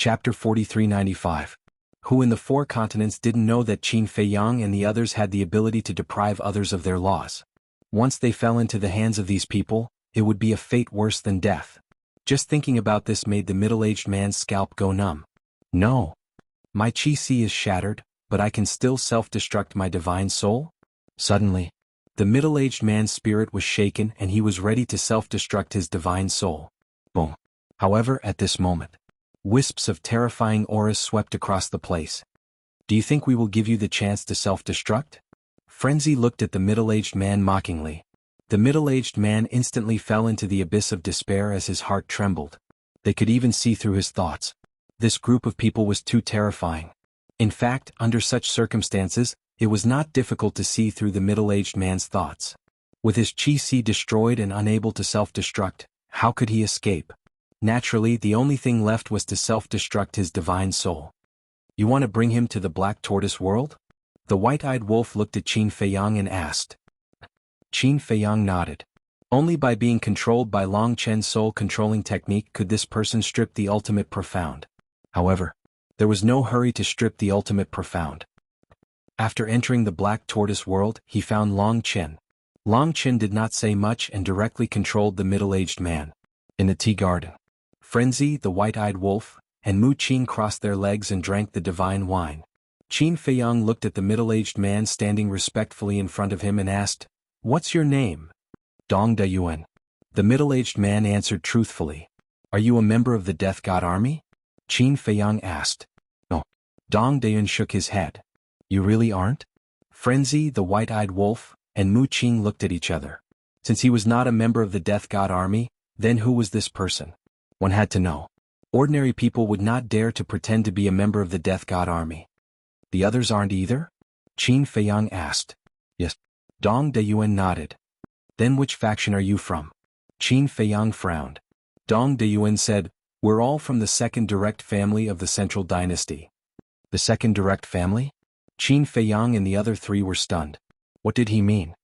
Chapter 4395. Who in the four continents didn't know that Qin Feiyang and the others had the ability to deprive others of their laws? Once they fell into the hands of these people, it would be a fate worse than death. Just thinking about this made the middle-aged man's scalp go numb. No. My Qi is shattered, but I can still self-destruct my divine soul? Suddenly, the middle-aged man's spirit was shaken and he was ready to self-destruct his divine soul. Boom. However, at this moment, wisps of terrifying auras swept across the place. Do you think we will give you the chance to self-destruct? Frenzy looked at the middle-aged man mockingly. The middle-aged man instantly fell into the abyss of despair as his heart trembled. They could even see through his thoughts. This group of people was too terrifying. In fact, under such circumstances, it was not difficult to see through the middle-aged man's thoughts. With his Qi destroyed and unable to self-destruct, how could he escape? Naturally, the only thing left was to self-destruct his divine soul. You want to bring him to the Black Tortoise world? The white-eyed wolf looked at Qin Feiyang and asked. Qin Feiyang nodded. Only by being controlled by Long Chen's soul-controlling technique could this person strip the ultimate profound. However, there was no hurry to strip the ultimate profound. After entering the Black Tortoise world, he found Long Chen. Long Chen did not say much and directly controlled the middle-aged man. In the tea garden, Frenzy, the white-eyed wolf, and Mu Qin crossed their legs and drank the divine wine. Qin Feiyang looked at the middle-aged man standing respectfully in front of him and asked, "What's your name?" Dong Dayuan. The middle-aged man answered truthfully. "Are you a member of the Death God Army?" Qin Feiyang asked. "No." Dong Dayuan shook his head. "You really aren't?" Frenzy, the white-eyed wolf, and Mu Qin looked at each other. Since he was not a member of the Death God Army, then who was this person? One had to know. Ordinary people would not dare to pretend to be a member of the Death God Army. The others aren't either? Qin Feiyang asked. Yes. Dong Dayuan nodded. Then which faction are you from? Qin Feiyang frowned. Dong Dayuan said, "We're all from the second direct family of the Central Dynasty." The second direct family? Qin Feiyang and the other three were stunned. What did he mean?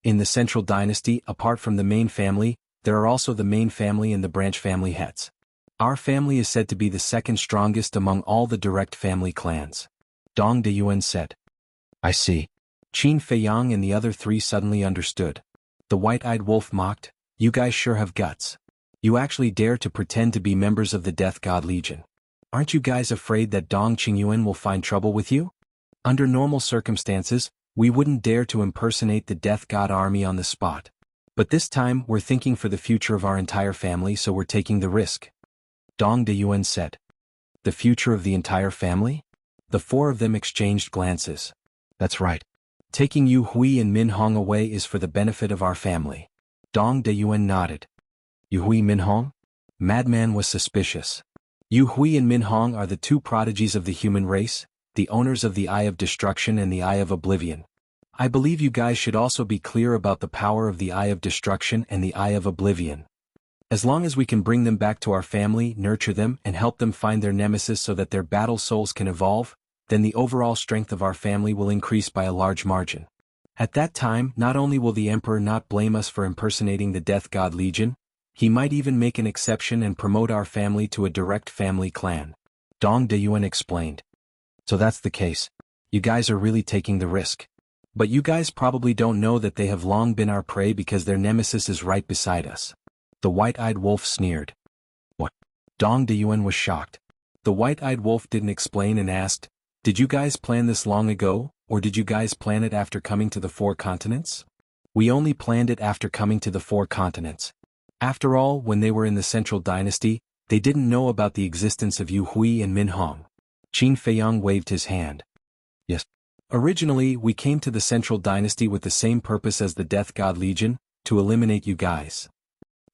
In the Central Dynasty, apart from the main family, there are also the main family and the branch family heads. Our family is said to be the second strongest among all the direct family clans. Dong Dayuan said. I see. Qin Feiyang and the other three suddenly understood. The white-eyed wolf mocked, "You guys sure have guts. You actually dare to pretend to be members of the Death God Legion. Aren't you guys afraid that Dong Qingyuan will find trouble with you? Under normal circumstances, we wouldn't dare to impersonate the Death God Army on the spot. But this time we're thinking for the future of our entire family, so we're taking the risk." Dong Dayuan said. The future of the entire family? The four of them exchanged glances. That's right. Taking Yu Hui and Min Hong away is for the benefit of our family. Dong Dayuan nodded. Yu Hui Min Hong? Madman was suspicious. Yu Hui and Min Hong are the two prodigies of the human race, the owners of the Eye of Destruction and the Eye of Oblivion. I believe you guys should also be clear about the power of the Eye of Destruction and the Eye of Oblivion. As long as we can bring them back to our family, nurture them, and help them find their nemesis so that their battle souls can evolve, then the overall strength of our family will increase by a large margin. At that time, not only will the Emperor not blame us for impersonating the Death God Legion, he might even make an exception and promote our family to a direct family clan. Dong Dayuan explained. So that's the case. You guys are really taking the risk. But you guys probably don't know that they have long been our prey because their nemesis is right beside us. The white-eyed wolf sneered. What? Dong Dayuan was shocked. The white-eyed wolf didn't explain and asked, "Did you guys plan this long ago, or did you guys plan it after coming to the four continents?" We only planned it after coming to the four continents. After all, when they were in the Central Dynasty, they didn't know about the existence of Yu Hui and Min Hong. Qin Feiyang waved his hand. Yes. Originally, we came to the Central Dynasty with the same purpose as the Death God Legion, to eliminate you guys.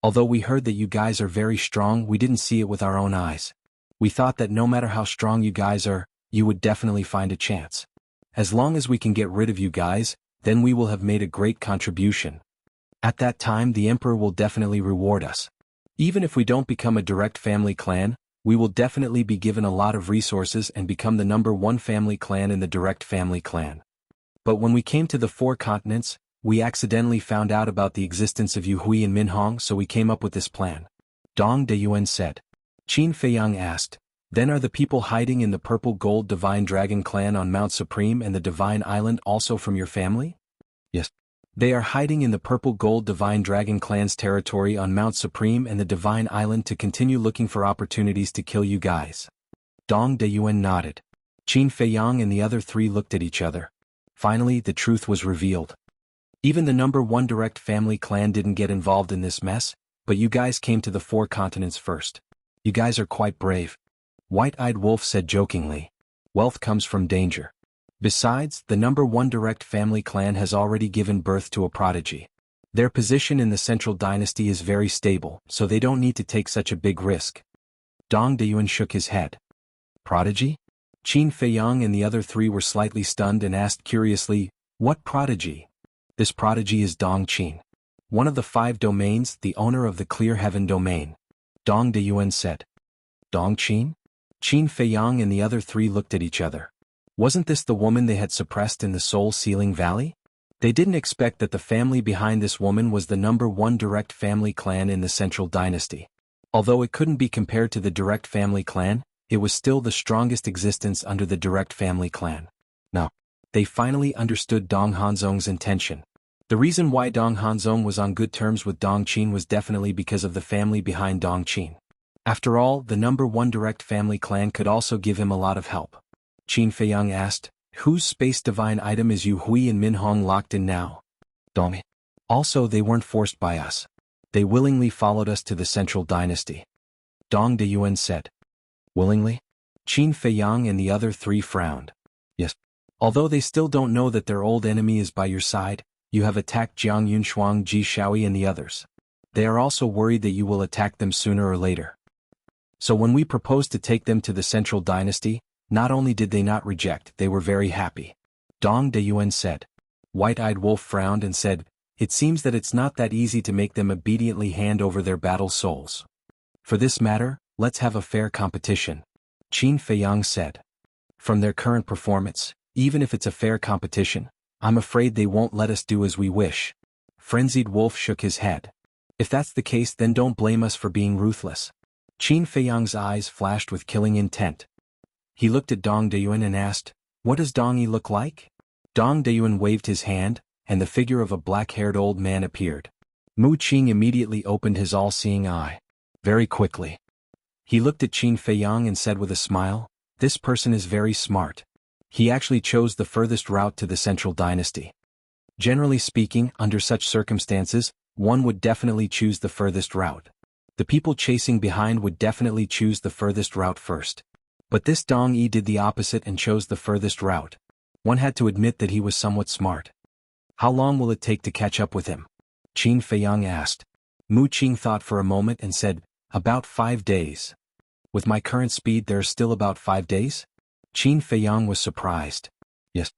Although we heard that you guys are very strong, we didn't see it with our own eyes. We thought that no matter how strong you guys are, you would definitely find a chance. As long as we can get rid of you guys, then we will have made a great contribution. At that time, the Emperor will definitely reward us. Even if we don't become a direct family clan, we will definitely be given a lot of resources and become the #1 family clan in the direct family clan. But when we came to the four continents, we accidentally found out about the existence of Yu Hui and Min Hong, so we came up with this plan. Dong Dayuan said. Qin Feiyang asked, Then are the people hiding in the purple gold divine dragon clan on Mount Supreme and the divine island also from your family? Yes. They are hiding in the purple gold divine dragon clan's territory on Mount Supreme and the divine island to continue looking for opportunities to kill you guys. Dong Deyuan nodded. Qin Feiyang and the other three looked at each other. Finally, the truth was revealed. Even the number one direct family clan didn't get involved in this mess, but you guys came to the 4 continents first. You guys are quite brave. White-Eyed Wolf said jokingly. Wealth comes from danger. Besides, the number one direct family clan has already given birth to a prodigy. Their position in the central dynasty is very stable, so they don't need to take such a big risk. Dong Deyuan shook his head. Prodigy? Qin Feiyang and the other three were slightly stunned and asked curiously, what prodigy? This prodigy is Dong Qin. One of the 5 domains, the owner of the Clear Heaven domain. Dong Deyuan said. Dong Qin? Qin Feiyang and the other three looked at each other. Wasn't this the woman they had suppressed in the Soul Sealing Valley? They didn't expect that the family behind this woman was the number one direct family clan in the central dynasty. Although it couldn't be compared to the direct family clan, it was still the strongest existence under the direct family clan. Now, they finally understood Dong Hanzong's intention. The reason why Dong Hanzong was on good terms with Dong Qin was definitely because of the family behind Dong Qin. After all, the number one direct family clan could also give him a lot of help. Qin Feiyang asked, whose space divine item is Yu Hui and Min Hong locked in now? Dong. Also, they weren't forced by us. They willingly followed us to the central dynasty. Dong Deyuan said. Willingly? Qin Feiyang and the other three frowned. Yes. Although they still don't know that their old enemy is by your side, you have attacked Jiang Yunshuang, Ji Shaoyi and the others. They are also worried that you will attack them sooner or later. So when we proposed to take them to the central dynasty, not only did they not reject, they were very happy. Dong Deyuan said. White-Eyed Wolf frowned and said, it seems that it's not that easy to make them obediently hand over their battle souls. For this matter, let's have a fair competition. Qin Feiyang said. From their current performance, even if it's a fair competition, I'm afraid they won't let us do as we wish. Frenzied Wolf shook his head. If that's the case, then don't blame us for being ruthless. Qin Feiyang's eyes flashed with killing intent. He looked at Dong Deyuan and asked, what does Dong Yi look like? Dong Deyuan waved his hand, and the figure of a black-haired old man appeared. Mu Qing immediately opened his all-seeing eye. Very quickly. He looked at Qin Feiyang and said with a smile, this person is very smart. He actually chose the furthest route to the central dynasty. Generally speaking, under such circumstances, one would definitely choose the furthest route. The people chasing behind would definitely choose the furthest route first. But this Dong Yi did the opposite and chose the furthest route. One had to admit that he was somewhat smart. How long will it take to catch up with him? Qin Feiyang asked. Mu Qing thought for a moment and said, about 5 days. With my current speed there's still about 5 days? Qin Feiyang was surprised. Yes.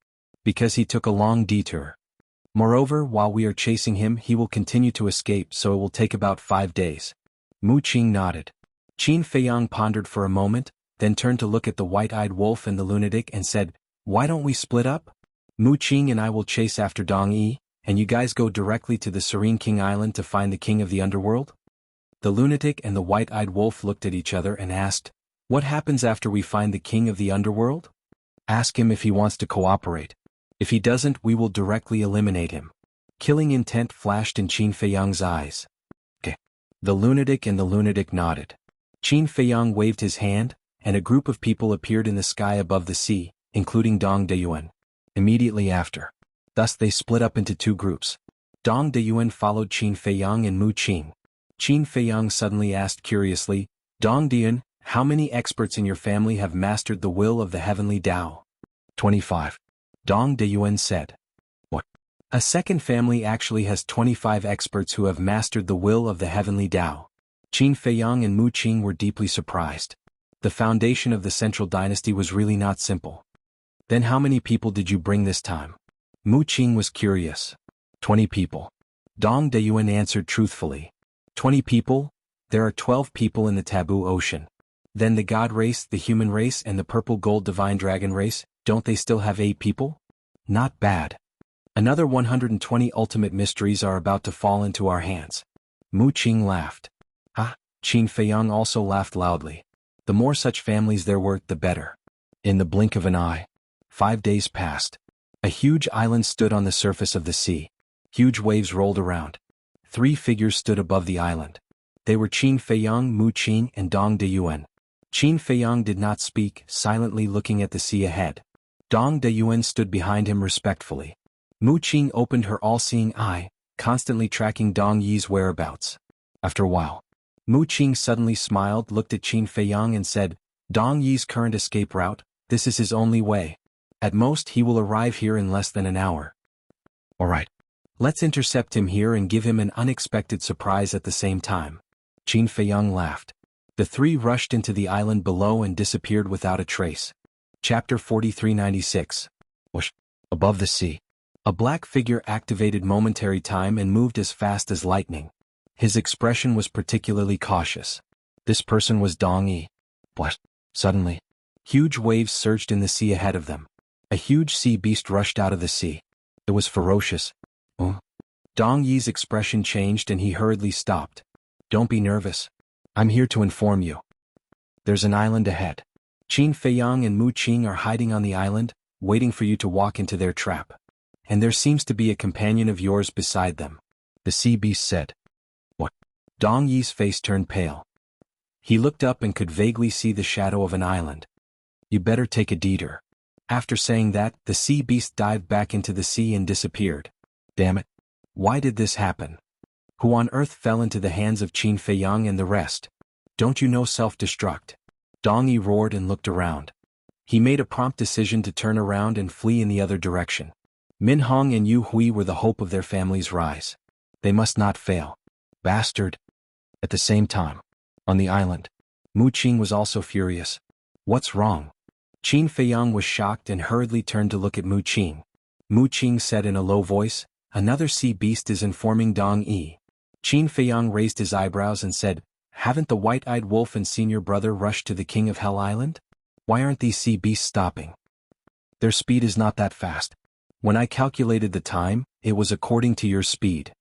Because he took a long detour. Moreover, while we are chasing him he will continue to escape, so it will take about 5 days. Mu Qing nodded. Qin Feiyang pondered for a moment, then turned to look at the White-Eyed Wolf and the lunatic and said, why don't we split up? Mu Qing and I will chase after Dong Yi, and you guys go directly to the Serene King Island to find the king of the underworld? The lunatic and the White-Eyed Wolf looked at each other and asked, what happens after we find the king of the underworld? Ask him if he wants to cooperate. If he doesn't, we will directly eliminate him. Killing intent flashed in Qin Feiyang's eyes. Okay. The lunatic and the lunatic nodded. Qin Feiyang waved his hand, and a group of people appeared in the sky above the sea, including Dong Deyuan. Immediately after. Thus they split up into 2 groups. Dong Deyuan followed Qin Feiyang and Mu Qing. Qin Feiyang suddenly asked curiously, Dong Deyuan, how many experts in your family have mastered the will of the heavenly Tao? 25. Dong Deyuan said. What? A second family actually has 25 experts who have mastered the will of the heavenly Tao. Qin Feiyang and Mu Qing were deeply surprised. The foundation of the central dynasty was really not simple. Then how many people did you bring this time? Mu Qing was curious. 20 people. Dong Deyuan answered truthfully. 20 people? There are 12 people in the taboo ocean. Then the god race, the human race and the purple gold divine dragon race, don't they still have 8 people? Not bad. Another 120 ultimate mysteries are about to fall into our hands. Mu Qing laughed. Ah, Qin Feiyang also laughed loudly. The more such families there were, the better. In the blink of an eye, 5 days passed. A huge island stood on the surface of the sea. Huge waves rolled around. 3 figures stood above the island. They were Qin Feiyang, Mu Qing, and Dong Deyuan. Qin Feiyang did not speak, silently looking at the sea ahead. Dong Deyuan stood behind him respectfully. Mu Qing opened her all-seeing eye, constantly tracking Dong Yi's whereabouts. After a while, Mu Qing suddenly smiled, looked at Qin Feiyang and said, "Dong Yi's current escape route, this is his only way. At most he will arrive here in less than an hour. All right. Let's intercept him here and give him an unexpected surprise at the same time." Qin Feiyang laughed. The 3 rushed into the island below and disappeared without a trace. Chapter 4396. Whoosh. Above the sea. A black figure activated momentary time and moved as fast as lightning. His expression was particularly cautious. This person was Dong Yi. What? Suddenly, huge waves surged in the sea ahead of them. A huge sea beast rushed out of the sea. It was ferocious. Dong Yi's expression changed and he hurriedly stopped. "Don't be nervous. I'm here to inform you. There's an island ahead. Qin Feiyang and Mu Qing are hiding on the island, waiting for you to walk into their trap. And there seems to be a companion of yours beside them," the sea beast said. What? Dong Yi's face turned pale. He looked up and could vaguely see the shadow of an island. "You better take a detour." After saying that, the sea beast dived back into the sea and disappeared. Damn it. Why did this happen? Who on earth fell into the hands of Qin Feiyang and the rest? Don't you know self-destruct? Dong Yi roared and looked around. He made a prompt decision to turn around and flee in the other direction. Min Hong and Yu Hui were the hope of their family's rise. They must not fail. Bastard. At the same time, on the island, Mu Qing was also furious. What's wrong? Qin Feiyang was shocked and hurriedly turned to look at Mu Qing. Mu Qing said in a low voice, "Another sea beast is informing Dong Yi." Qin Feiyang raised his eyebrows and said, "Haven't the white-eyed wolf and senior brother rushed to the King of Hell Island? Why aren't these sea beasts stopping? Their speed is not that fast. When I calculated the time, it was according to your speed.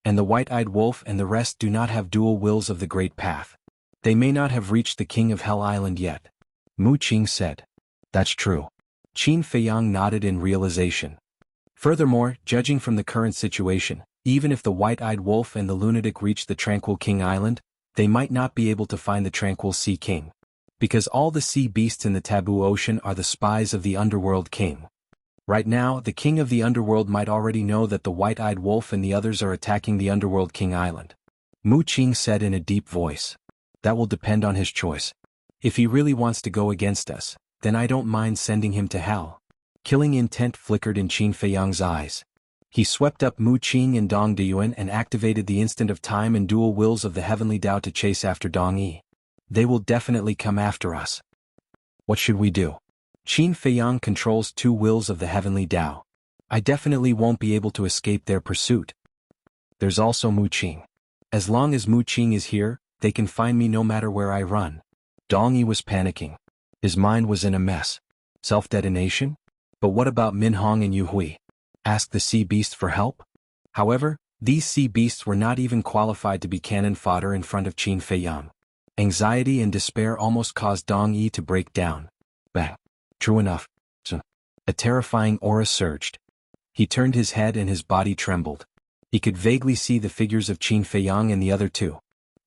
And the white-eyed wolf and the rest do not have dual wills of the Great Path. They may not have reached the King of Hell Island yet." Mu Qing said. "That's true." Qin Feiyang nodded in realization. Furthermore, judging from the current situation, even if the white-eyed wolf and the lunatic reach the Tranquil King Island, they might not be able to find the Tranquil Sea King. Because all the sea beasts in the Taboo Ocean are the spies of the Underworld King. Right now, the King of the Underworld might already know that the white-eyed wolf and the others are attacking the Underworld King Island. Mu Qing said in a deep voice. "That will depend on his choice. If he really wants to go against us, then I don't mind sending him to hell." Killing intent flickered in Qin Feiyang's eyes. He swept up Mu Qing and Dong Deyuan and activated the instant of time and dual wills of the heavenly Tao to chase after Dong Yi. They will definitely come after us. What should we do? Qin Feiyang controls 2 wills of the heavenly Tao. I definitely won't be able to escape their pursuit. There's also Mu Qing. As long as Mu Qing is here, they can find me no matter where I run. Dong Yi was panicking. His mind was in a mess. Self-detonation? But what about Min Hong and Yu Hui? Ask the sea beasts for help? However, these sea beasts were not even qualified to be cannon fodder in front of Qin Feiyang. Anxiety and despair almost caused Dong Yi to break down. Bang. True enough. A terrifying aura surged. He turned his head and his body trembled. He could vaguely see the figures of Qin Feiyang and the other 2.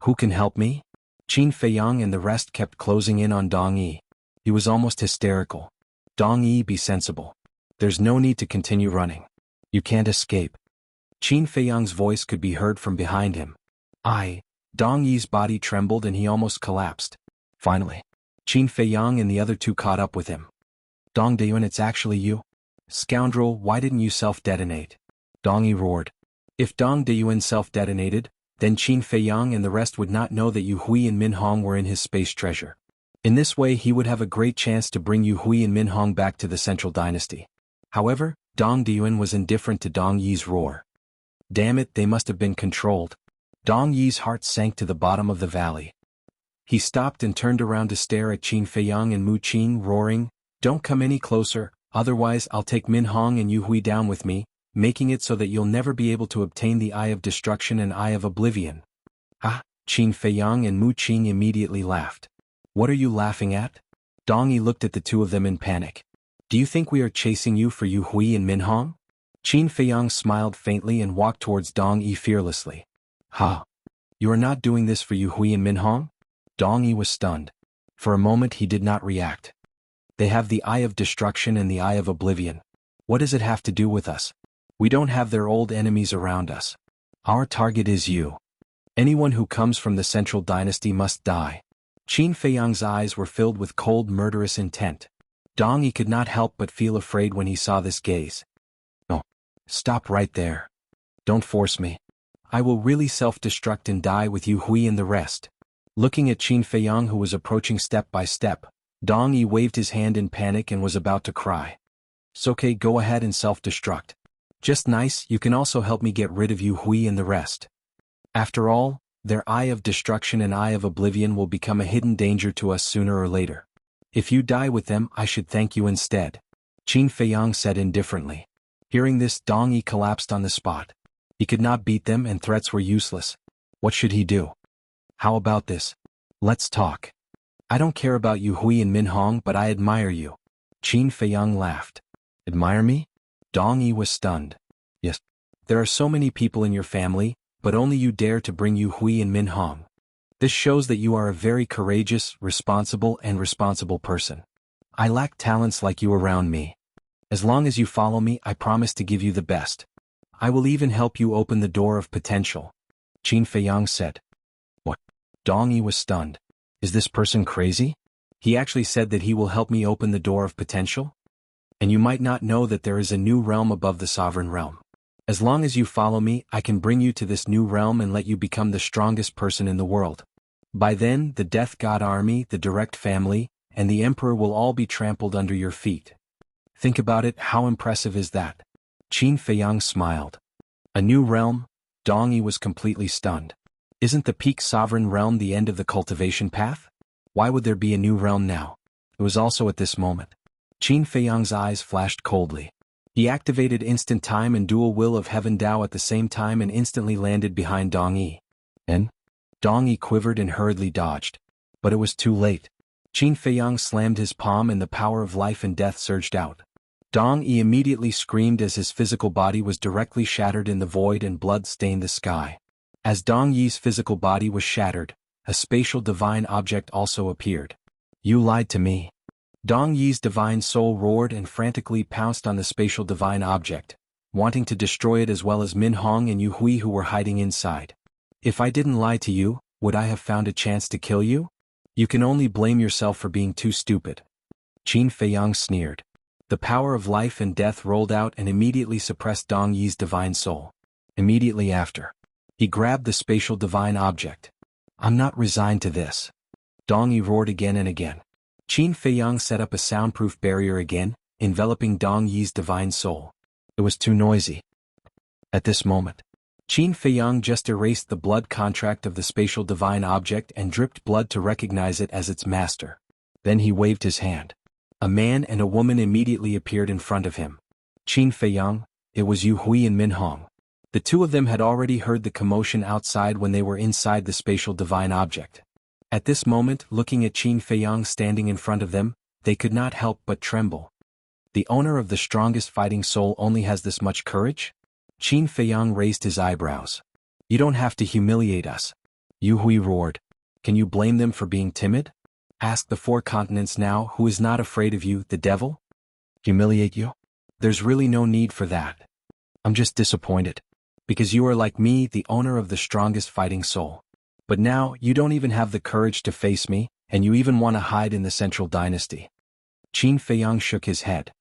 Who can help me? Qin Feiyang and the rest kept closing in on Dong Yi. He was almost hysterical. Dong Yi, be sensible. There's no need to continue running. You can't escape. Qin Feiyang's voice could be heard from behind him. Dong Yi's body trembled and he almost collapsed. Finally, Qin Feiyang and the other 2 caught up with him. Dong Deyuan, it's actually you? Scoundrel, why didn't you self-detonate? Dong Yi roared. If Dong Deyuan self-detonated, then Qin Feiyang and the rest would not know that Yu Hui and Min Hong were in his space treasure. In this way he would have a great chance to bring Yu Hui and Min Hong back to the Central Dynasty. However, Dong Deyuan was indifferent to Dong Yi's roar. Damn it, they must have been controlled. Dong Yi's heart sank to the bottom of the valley. He stopped and turned around to stare at Qin Feiyang and Mu Qing, roaring, "Don't come any closer, otherwise I'll take Min Hong and Yu Hui down with me, making it so that you'll never be able to obtain the Eye of Destruction and Eye of Oblivion." Qin Feiyang and Mu Qing immediately laughed. What are you laughing at? Dong Yi looked at the two of them in panic. Do you think we are chasing you for Yu Hui and Min Hong? Qin Feiyang smiled faintly and walked towards Dong Yi fearlessly. Ha! You are not doing this for Yu Hui and Min Hong? Dong Yi was stunned. For a moment he did not react. They have the Eye of Destruction and the Eye of Oblivion. What does it have to do with us? We don't have their old enemies around us. Our target is you. Anyone who comes from the Central Dynasty must die. Qin Feiyang's eyes were filled with cold murderous intent. Dong Yi could not help but feel afraid when he saw this gaze. No. Stop right there. Don't force me. I will really self-destruct and die with Yu Hui and the rest. Looking at Qin Feiyang, who was approaching step by step, Dong Yi waved his hand in panic and was about to cry. It's okay, go ahead and self-destruct. Just nice, you can also help me get rid of Yu Hui and the rest. After all, their Eye of Destruction and Eye of Oblivion will become a hidden danger to us sooner or later. If you die with them, I should thank you instead. Qin Feiyang said indifferently. Hearing this, Dong Yi collapsed on the spot. He could not beat them and threats were useless. What should he do? How about this? Let's talk. I don't care about Yu Hui and Min Hong, but I admire you. Qin Feiyang laughed. Admire me? Dong Yi was stunned. Yes. There are so many people in your family, but only you dare to bring Yu Hui and Min Hong. This shows that you are a very courageous, responsible person. I lack talents like you around me. As long as you follow me, I promise to give you the best. I will even help you open the door of potential. Qin Feiyang said. What? Dong Yi was stunned. Is this person crazy? He actually said that he will help me open the door of potential? And you might not know that there is a new realm above the sovereign realm. As long as you follow me, I can bring you to this new realm and let you become the strongest person in the world. By then, the Death God Army, the Direct Family, and the Emperor will all be trampled under your feet. Think about it, how impressive is that? Qin Feiyang smiled. A new realm? Dong Yi was completely stunned. Isn't the peak sovereign realm the end of the cultivation path? Why would there be a new realm now? It was also at this moment. Qin Feiyang's eyes flashed coldly. He activated Instant Time and Dual Will of Heaven Dao at the same time and instantly landed behind Dong Yi. And? Dong Yi quivered and hurriedly dodged. But it was too late. Qin Feiyang slammed his palm and the power of life and death surged out. Dong Yi immediately screamed as his physical body was directly shattered in the void and blood stained the sky. As Dong Yi's physical body was shattered, a spatial divine object also appeared. You lied to me. Dong Yi's divine soul roared and frantically pounced on the spatial divine object, wanting to destroy it as well as Min Hong and Yu Hui who were hiding inside. If I didn't lie to you, would I have found a chance to kill you? You can only blame yourself for being too stupid. Qin Feiyang sneered. The power of life and death rolled out and immediately suppressed Dong Yi's divine soul. Immediately after, he grabbed the spatial divine object. I'm not resigned to this. Dong Yi roared again and again. Qin Feiyang set up a soundproof barrier again, enveloping Dong Yi's divine soul. It was too noisy. At this moment, Qin Feiyang just erased the blood contract of the spatial divine object and dripped blood to recognize it as its master. Then he waved his hand. A man and a woman immediately appeared in front of him. Qin Feiyang, it was Yu Hui and Min Hong. The two of them had already heard the commotion outside when they were inside the spatial divine object. At this moment, looking at Qin Feiyang standing in front of them, they could not help but tremble. The owner of the strongest fighting soul only has this much courage? Qin Feiyang raised his eyebrows. You don't have to humiliate us. Yu Hui roared. Can you blame them for being timid? Ask the 4 continents now who is not afraid of you, the devil? Humiliate you? There's really no need for that. I'm just disappointed. Because you are like me, the owner of the strongest fighting soul. But now, you don't even have the courage to face me, and you even want to hide in the Central Dynasty. Qin Feiyang shook his head.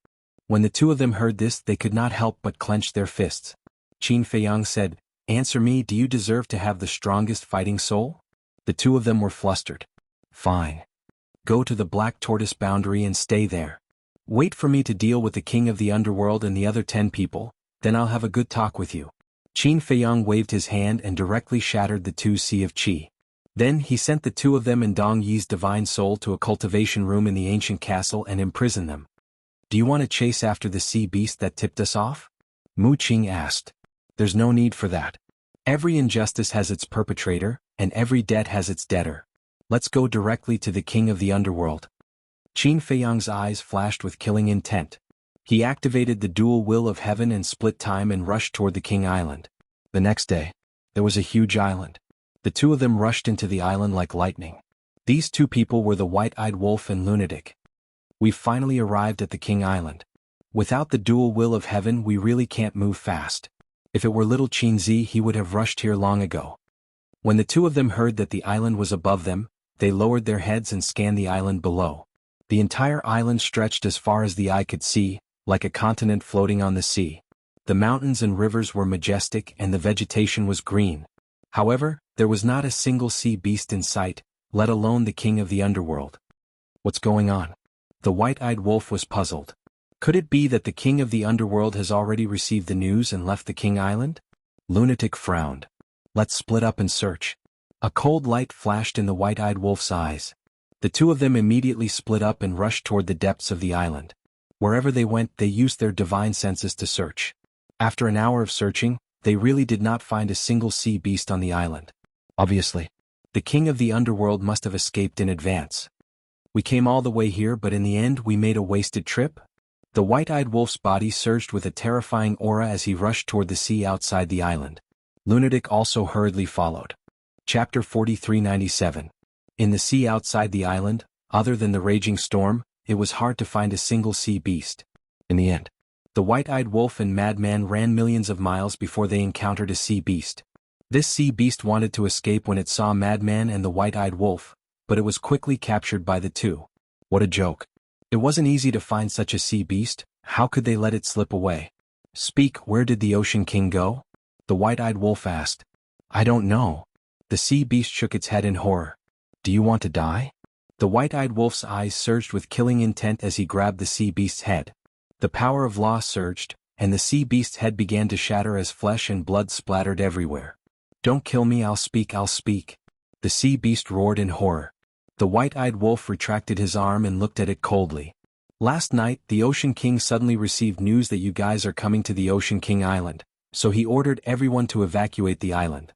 When the two of them heard this, they could not help but clench their fists. Qin Feiyang said, Answer me, do you deserve to have the strongest fighting soul? The two of them were flustered. Fine. Go to the Black Tortoise boundary and stay there. Wait for me to deal with the king of the underworld and the other 10 people, then I'll have a good talk with you. Qin Feiyang waved his hand and directly shattered the 2 sea of qi. Then he sent the two of them and Dong Yi's divine soul to a cultivation room in the ancient castle and imprisoned them. Do you want to chase after the sea beast that tipped us off? Mu Qing asked. There's no need for that. Every injustice has its perpetrator, and every debt has its debtor. Let's go directly to the king of the underworld. Qin Feiyang's eyes flashed with killing intent. He activated the dual will of heaven and split time and rushed toward the King Island. The next day, there was a huge island. The two of them rushed into the island like lightning. These two people were the white-eyed wolf and lunatic. We've finally arrived at the King Island. Without the dual will of heaven, we really can't move fast. If it were little Qinzi, he would have rushed here long ago. When the two of them heard that the island was above them, they lowered their heads and scanned the island below. The entire island stretched as far as the eye could see, like a continent floating on the sea. The mountains and rivers were majestic and the vegetation was green. However, there was not a single sea beast in sight, let alone the king of the underworld. What's going on? The white-eyed wolf was puzzled. Could it be that the king of the underworld has already received the news and left the King Island? Lunatic frowned. Let's split up and search. A cold light flashed in the white-eyed wolf's eyes. The two of them immediately split up and rushed toward the depths of the island. Wherever they went, they used their divine senses to search. After an hour of searching, they really did not find a single sea beast on the island. Obviously, the king of the underworld must have escaped in advance. We came all the way here, but in the end we made a wasted trip? The white-eyed wolf's body surged with a terrifying aura as he rushed toward the sea outside the island. Lunatic also hurriedly followed. Chapter 4397. In the sea outside the island, other than the raging storm, it was hard to find a single sea beast. In the end, the white-eyed wolf and madman ran millions of miles before they encountered a sea beast. This sea beast wanted to escape when it saw Madman and the white-eyed wolf, but it was quickly captured by the two. What a joke. It wasn't easy to find such a sea beast. How could they let it slip away? Speak, where did the Ocean King go? The white-eyed wolf asked. I don't know. The sea beast shook its head in horror. Do you want to die? The white-eyed wolf's eyes surged with killing intent as he grabbed the sea beast's head. The power of law surged, and the sea beast's head began to shatter as flesh and blood splattered everywhere. Don't kill me, I'll speak, I'll speak. The sea beast roared in horror. The white-eyed wolf retracted his arm and looked at it coldly. Last night, the Ocean King suddenly received news that you guys are coming to the Ocean King Island, so he ordered everyone to evacuate the island.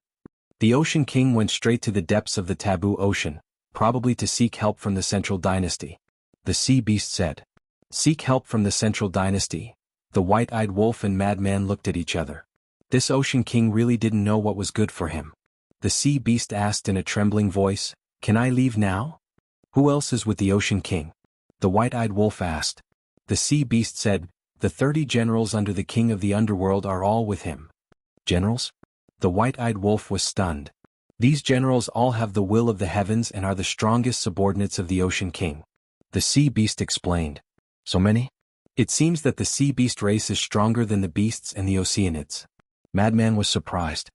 The Ocean King went straight to the depths of the taboo ocean, probably to seek help from the Central Dynasty. The sea beast said. Seek help from the Central Dynasty. The white-eyed wolf and madman looked at each other. This Ocean King really didn't know what was good for him. The sea beast asked in a trembling voice, Can I leave now? Who else is with the Ocean King? The white-eyed wolf asked. The sea beast said, The 30 generals under the king of the underworld are all with him. Generals? The white-eyed wolf was stunned. These generals all have the will of the heavens and are the strongest subordinates of the Ocean King. The sea beast explained. So many? It seems that the sea beast race is stronger than the beasts and the Oceanids. Madman was surprised.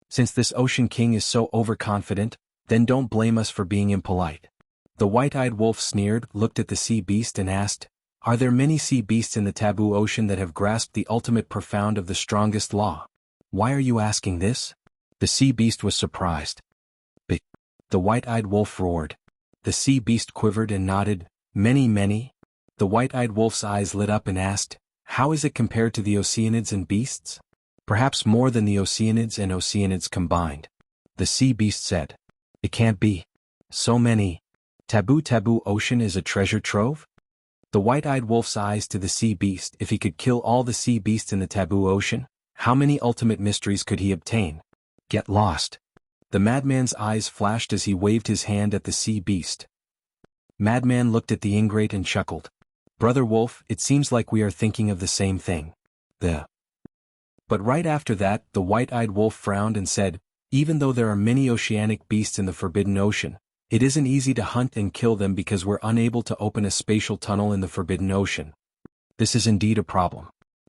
Since this Ocean King is so overconfident, then don't blame us for being impolite. The white-eyed wolf sneered, looked at the sea beast and asked, Are there many sea beasts in the taboo ocean that have grasped the ultimate profound of the strongest law? Why are you asking this? The sea beast was surprised. But the white-eyed wolf roared. The sea beast quivered and nodded, Many. The white-eyed wolf's eyes lit up and asked, How is it compared to the Oceanids and beasts? Perhaps more than the Oceanids and Oceanids combined. The sea beast said. It can't be. So many. Taboo ocean is a treasure trove? The white-eyed wolf's eyes to the sea beast. If he could kill all the sea beasts in the taboo ocean, how many ultimate mysteries could he obtain? Get lost. The madman's eyes flashed as he waved his hand at the sea beast. Madman looked at the ingrate and chuckled. Brother Wolf, it seems like we are thinking of the same thing. But right after that, the white-eyed wolf frowned and said, Even though there are many oceanic beasts in the Forbidden Ocean, it isn't easy to hunt and kill them because we're unable to open a spatial tunnel in the Forbidden Ocean. This is indeed a problem.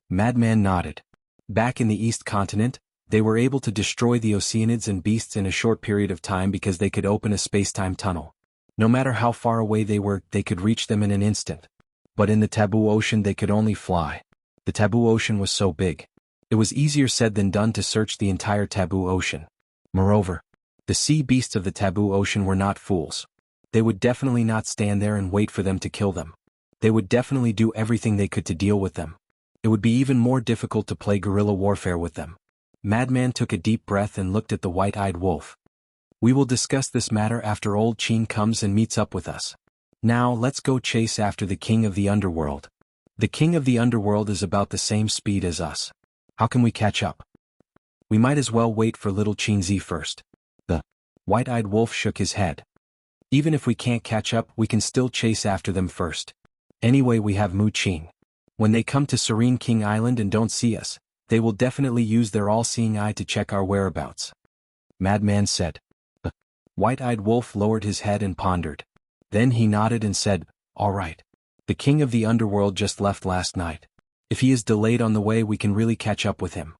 Madman nodded. Back in the East Continent, they were able to destroy the Oceanids and beasts in a short period of time because they could open a space-time tunnel. No matter how far away they were, they could reach them in an instant. But in the taboo ocean they could only fly. The taboo ocean was so big. It was easier said than done to search the entire taboo ocean. Moreover, the sea beasts of the taboo ocean were not fools. They would definitely not stand there and wait for them to kill them. They would definitely do everything they could to deal with them. It would be even more difficult to play guerrilla warfare with them. Madman took a deep breath and looked at the white-eyed wolf. We will discuss this matter after old Qin comes and meets up with us. Now let's go chase after the king of the underworld. The king of the underworld is about the same speed as us. How can we catch up? We might as well wait for little Qinzi first. The white-eyed wolf shook his head. Even if we can't catch up, we can still chase after them first. Anyway, we have Mu Qing. When they come to Serene King Island and don't see us, they will definitely use their all-seeing eye to check our whereabouts. Madman said. The white-eyed wolf lowered his head and pondered. Then he nodded and said, "All right. The king of the underworld just left last night. If he is delayed on the way, we can really catch up with him."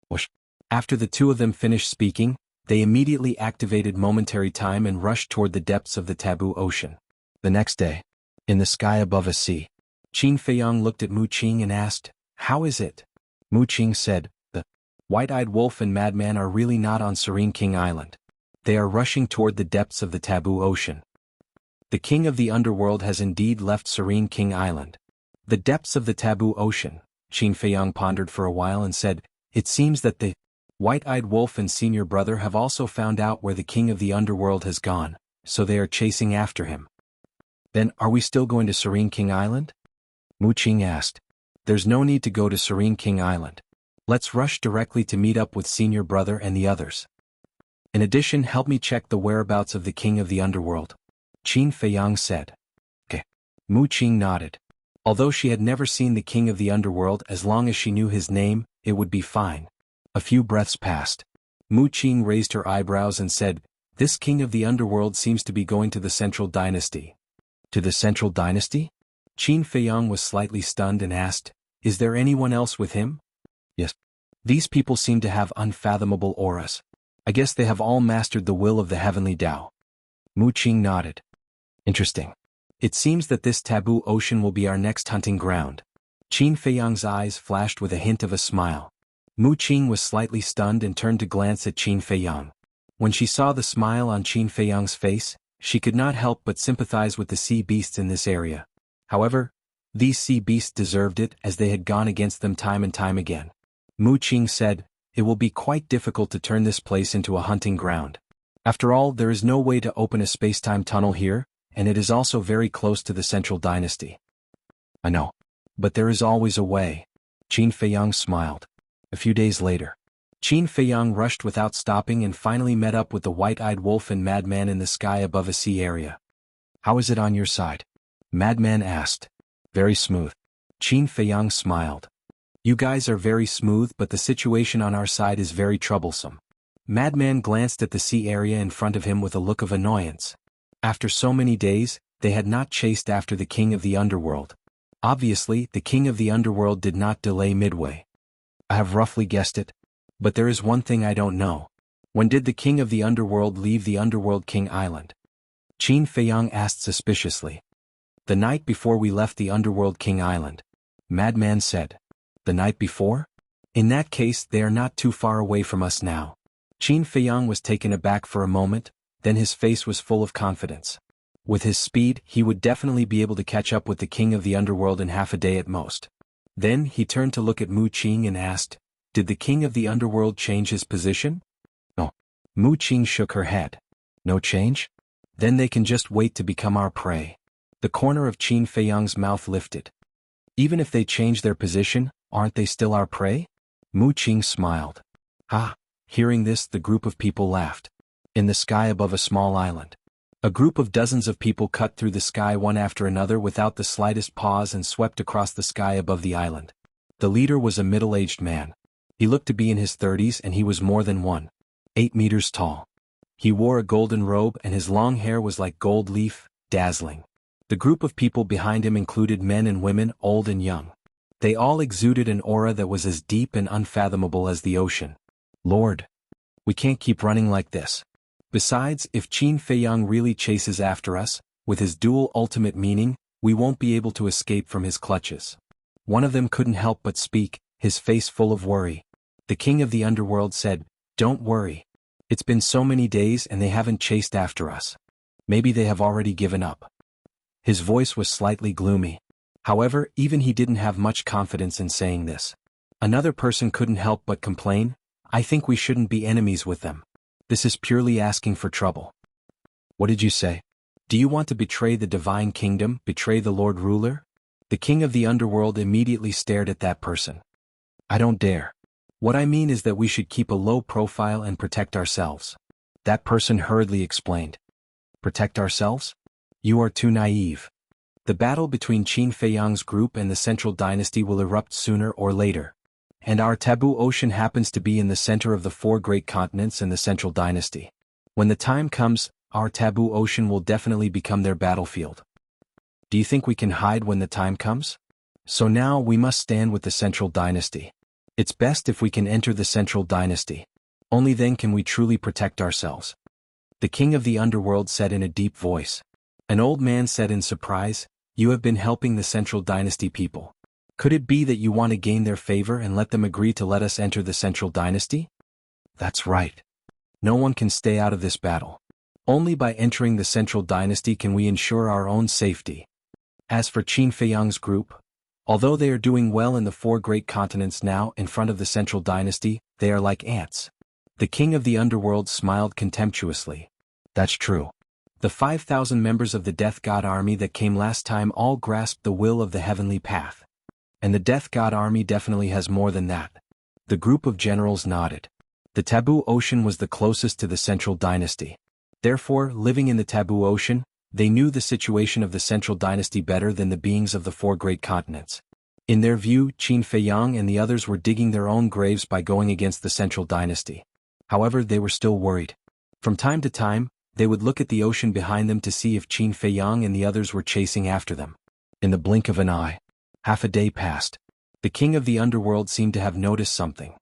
Whoosh. After the two of them finished speaking, they immediately activated momentary time and rushed toward the depths of the taboo ocean. The next day, in the sky above a sea, Qin Feiyang looked at Mu Qing and asked, "How is it?" Mu Qing said, "The white-eyed wolf and madman are really not on Serene King Island. They are rushing toward the depths of the taboo ocean." The king of the underworld has indeed left Serene King Island. The depths of the taboo ocean, Qin Feiyang pondered for a while and said, "It seems that the white-eyed wolf and senior brother have also found out where the king of the underworld has gone, so they are chasing after him." "Then are we still going to Serene King Island?" Mu Qing asked. "There's no need to go to Serene King Island. Let's rush directly to meet up with senior brother and the others. In addition, help me check the whereabouts of the king of the underworld," Qin Feiyang said. "Okay." Mu Qing nodded. Although she had never seen the king of the underworld, as long as she knew his name, it would be fine. A few breaths passed. Mu Qing raised her eyebrows and said, "This king of the underworld seems to be going to the Central Dynasty." "To the Central Dynasty?" Qin Feiyang was slightly stunned and asked, "Is there anyone else with him?" "Yes. These people seem to have unfathomable auras. I guess they have all mastered the will of the heavenly Tao." Mu Qing nodded. "Interesting. It seems that this taboo ocean will be our next hunting ground." Qin Feiyang's eyes flashed with a hint of a smile. Mu Qing was slightly stunned and turned to glance at Qin Feiyang. When she saw the smile on Qin Feiyang's face, she could not help but sympathize with the sea beasts in this area. However, these sea beasts deserved it, as they had gone against them time and time again. Mu Qing said, "It will be quite difficult to turn this place into a hunting ground. After all, there is no way to open a space-time tunnel here, and it is also very close to the Central Dynasty." "I know. But there is always a way." Qin Feiyang smiled. A few days later, Qin Feiyang rushed without stopping and finally met up with the white-eyed wolf and madman in the sky above a sea area. "How is it on your side?" Madman asked. "Very smooth." Qin Feiyang smiled. "You guys are very smooth, but the situation on our side is very troublesome." Madman glanced at the sea area in front of him with a look of annoyance. After so many days, they had not chased after the king of the underworld. Obviously, the king of the underworld did not delay midway. "I have roughly guessed it. But there is one thing I don't know. When did the king of the underworld leave the Underworld King Island?" Qin Feiyang asked suspiciously. "The night before we left the Underworld King Island," Madman said. "The night before? In that case, they are not too far away from us now." Qin Feiyang was taken aback for a moment, then his face was full of confidence. With his speed, he would definitely be able to catch up with the king of the underworld in half a day at most. Then he turned to look at Mu Qing and asked, "Did the king of the underworld change his position?" "No." Mu Qing shook her head. "No change? Then they can just wait to become our prey." The corner of Qin Feiyang's mouth lifted. "Even if they change their position, aren't they still our prey?" Mu Qing smiled. "Ha!" Hearing this, the group of people laughed. In the sky above a small island, a group of dozens of people cut through the sky one after another without the slightest pause and swept across the sky above the island. The leader was a middle-aged man. He looked to be in his 30s, and he was more than 1.8 meters tall. He wore a golden robe and his long hair was like gold leaf, dazzling. The group of people behind him included men and women, old and young. They all exuded an aura that was as deep and unfathomable as the ocean. "Lord, we can't keep running like this. Besides, if Qin Feiyang really chases after us, with his dual ultimate meaning, we won't be able to escape from his clutches." One of them couldn't help but speak, his face full of worry. The king of the underworld said, "Don't worry. It's been so many days and they haven't chased after us. Maybe they have already given up." His voice was slightly gloomy. However, even he didn't have much confidence in saying this. Another person couldn't help but complain, "I think we shouldn't be enemies with them. This is purely asking for trouble. What did you say? Do you want to betray the divine kingdom, betray the Lord Ruler? The king of the underworld immediately stared at that person. I don't dare. What I mean is that we should keep a low profile and protect ourselves. That person hurriedly explained. Protect ourselves? You are too naive. The battle between Qin Feiyang's group and the Central Dynasty will erupt sooner or later. And our taboo ocean happens to be in the center of the 4 great continents and the Central Dynasty. When the time comes, our taboo ocean will definitely become their battlefield. Do you think we can hide when the time comes? So now we must stand with the Central Dynasty. It's best if we can enter the Central Dynasty. Only then can we truly protect ourselves. The king of the underworld said in a deep voice. An old man said in surprise, You have been helping the Central Dynasty people. Could it be that you want to gain their favor and let them agree to let us enter the Central Dynasty? That's right. No one can stay out of this battle. Only by entering the Central Dynasty can we ensure our own safety. As for Qin Feiyang's group, although they are doing well in the 4 great continents now in front of the Central Dynasty, they are like ants. The king of the underworld smiled contemptuously. That's true. The 5,000 members of the Death God army that came last time all grasped the will of the heavenly path. And the Death God army definitely has more than that. The group of generals nodded. The taboo ocean was the closest to the Central Dynasty. Therefore, living in the taboo ocean, they knew the situation of the Central Dynasty better than the beings of the 4 great continents. In their view, Qin Feiyang and the others were digging their own graves by going against the Central Dynasty. However, they were still worried. From time to time, they would look at the ocean behind them to see if Qin Feiyang and the others were chasing after them. In the blink of an eye, half a day passed. The king of the underworld seemed to have noticed something.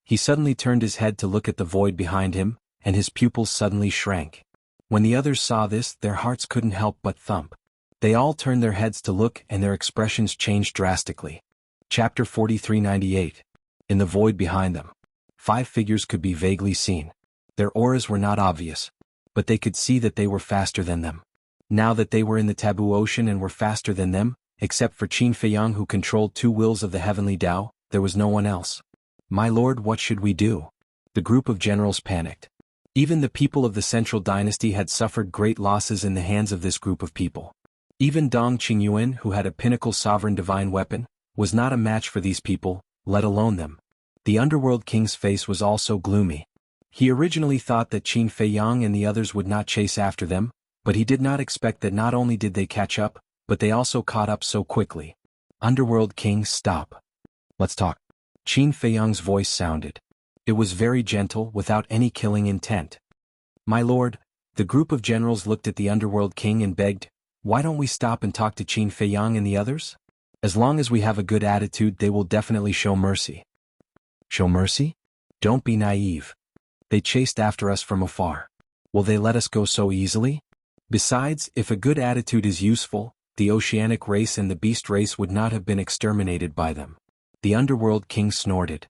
He suddenly turned his head to look at the void behind him, and his pupils suddenly shrank. When the others saw this, their hearts couldn't help but thump. They all turned their heads to look and their expressions changed drastically. Chapter 4398. In the void behind them, 5 figures could be vaguely seen. Their auras were not obvious, but they could see that they were faster than them. Now that they were in the taboo ocean and were faster than them, except for Qin Feiyang who controlled 2 wills of the heavenly Tao, there was no one else. My lord, what should we do? The group of generals panicked. Even the people of the Central Dynasty had suffered great losses in the hands of this group of people. Even Dong Qingyuan, who had a pinnacle sovereign divine weapon, was not a match for these people, let alone them. The underworld king's face was also gloomy. He originally thought that Qin Feiyang and the others would not chase after them, but he did not expect that not only did they catch up, but they also caught up so quickly. Underworld king, stop. Let's talk. Qin Feiyang's voice sounded. It was very gentle, without any killing intent. My lord, the group of generals looked at the underworld king and begged, why don't we stop and talk to Qin Feiyang and the others? As long as we have a good attitude, they will definitely show mercy. Show mercy? Don't be naive. They chased after us from afar. Will they let us go so easily? Besides, if a good attitude is useful, the oceanic race and the beast race would not have been exterminated by them. The underworld king snorted.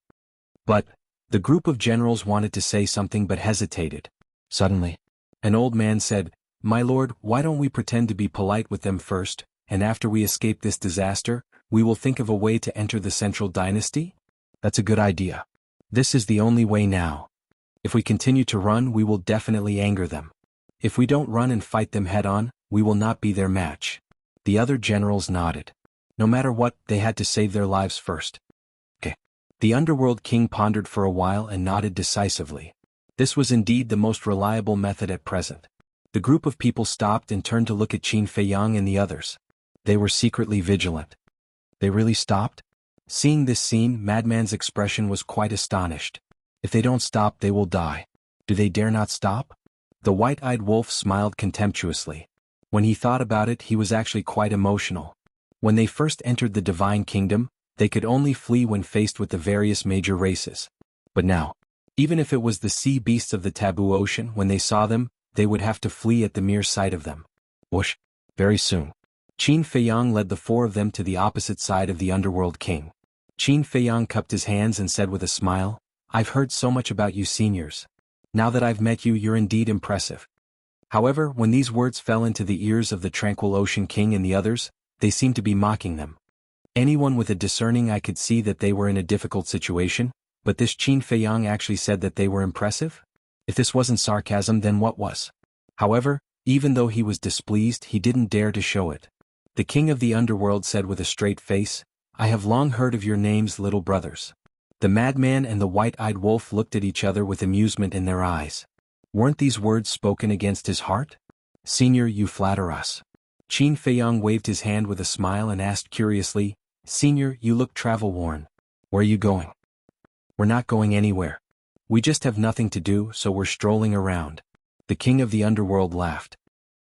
But, the group of generals wanted to say something but hesitated. Suddenly, an old man said, My lord, why don't we pretend to be polite with them first, and after we escape this disaster, we will think of a way to enter the Central Dynasty? That's a good idea. This is the only way now. If we continue to run, we will definitely anger them. If we don't run and fight them head-on, we will not be their match. The other generals nodded. No matter what, they had to save their lives first. The underworld king pondered for a while and nodded decisively. This was indeed the most reliable method at present. The group of people stopped and turned to look at Qin Feiyang and the others. They were secretly vigilant. They really stopped? Seeing this scene, Madman's expression was quite astonished. If they don't stop, they will die. Do they dare not stop? The white-eyed wolf smiled contemptuously. When he thought about it, he was actually quite emotional. When they first entered the divine kingdom, they could only flee when faced with the various major races. But now, even if it was the sea beasts of the taboo ocean, when they saw them, they would have to flee at the mere sight of them. Whoosh! Very soon. Qin Feiyang led the 4 of them to the opposite side of the underworld king. Qin Feiyang cupped his hands and said with a smile, I've heard so much about you seniors. Now that I've met you, you're indeed impressive. However, when these words fell into the ears of the tranquil ocean king and the others, they seemed to be mocking them. Anyone with a discerning eye could see that they were in a difficult situation, but this Qin Feiyang actually said that they were impressive? If this wasn't sarcasm, then what was? However, even though he was displeased, he didn't dare to show it. The king of the underworld said with a straight face, "I have long heard of your names, little brothers." The madman and the white-eyed wolf looked at each other with amusement in their eyes. Weren't these words spoken against his heart? "Senior, you flatter us." Qin Feiyang waved his hand with a smile and asked curiously, "Senior, you look travel-worn. Where are you going?" "We're not going anywhere. We just have nothing to do, so we're strolling around." The king of the underworld laughed.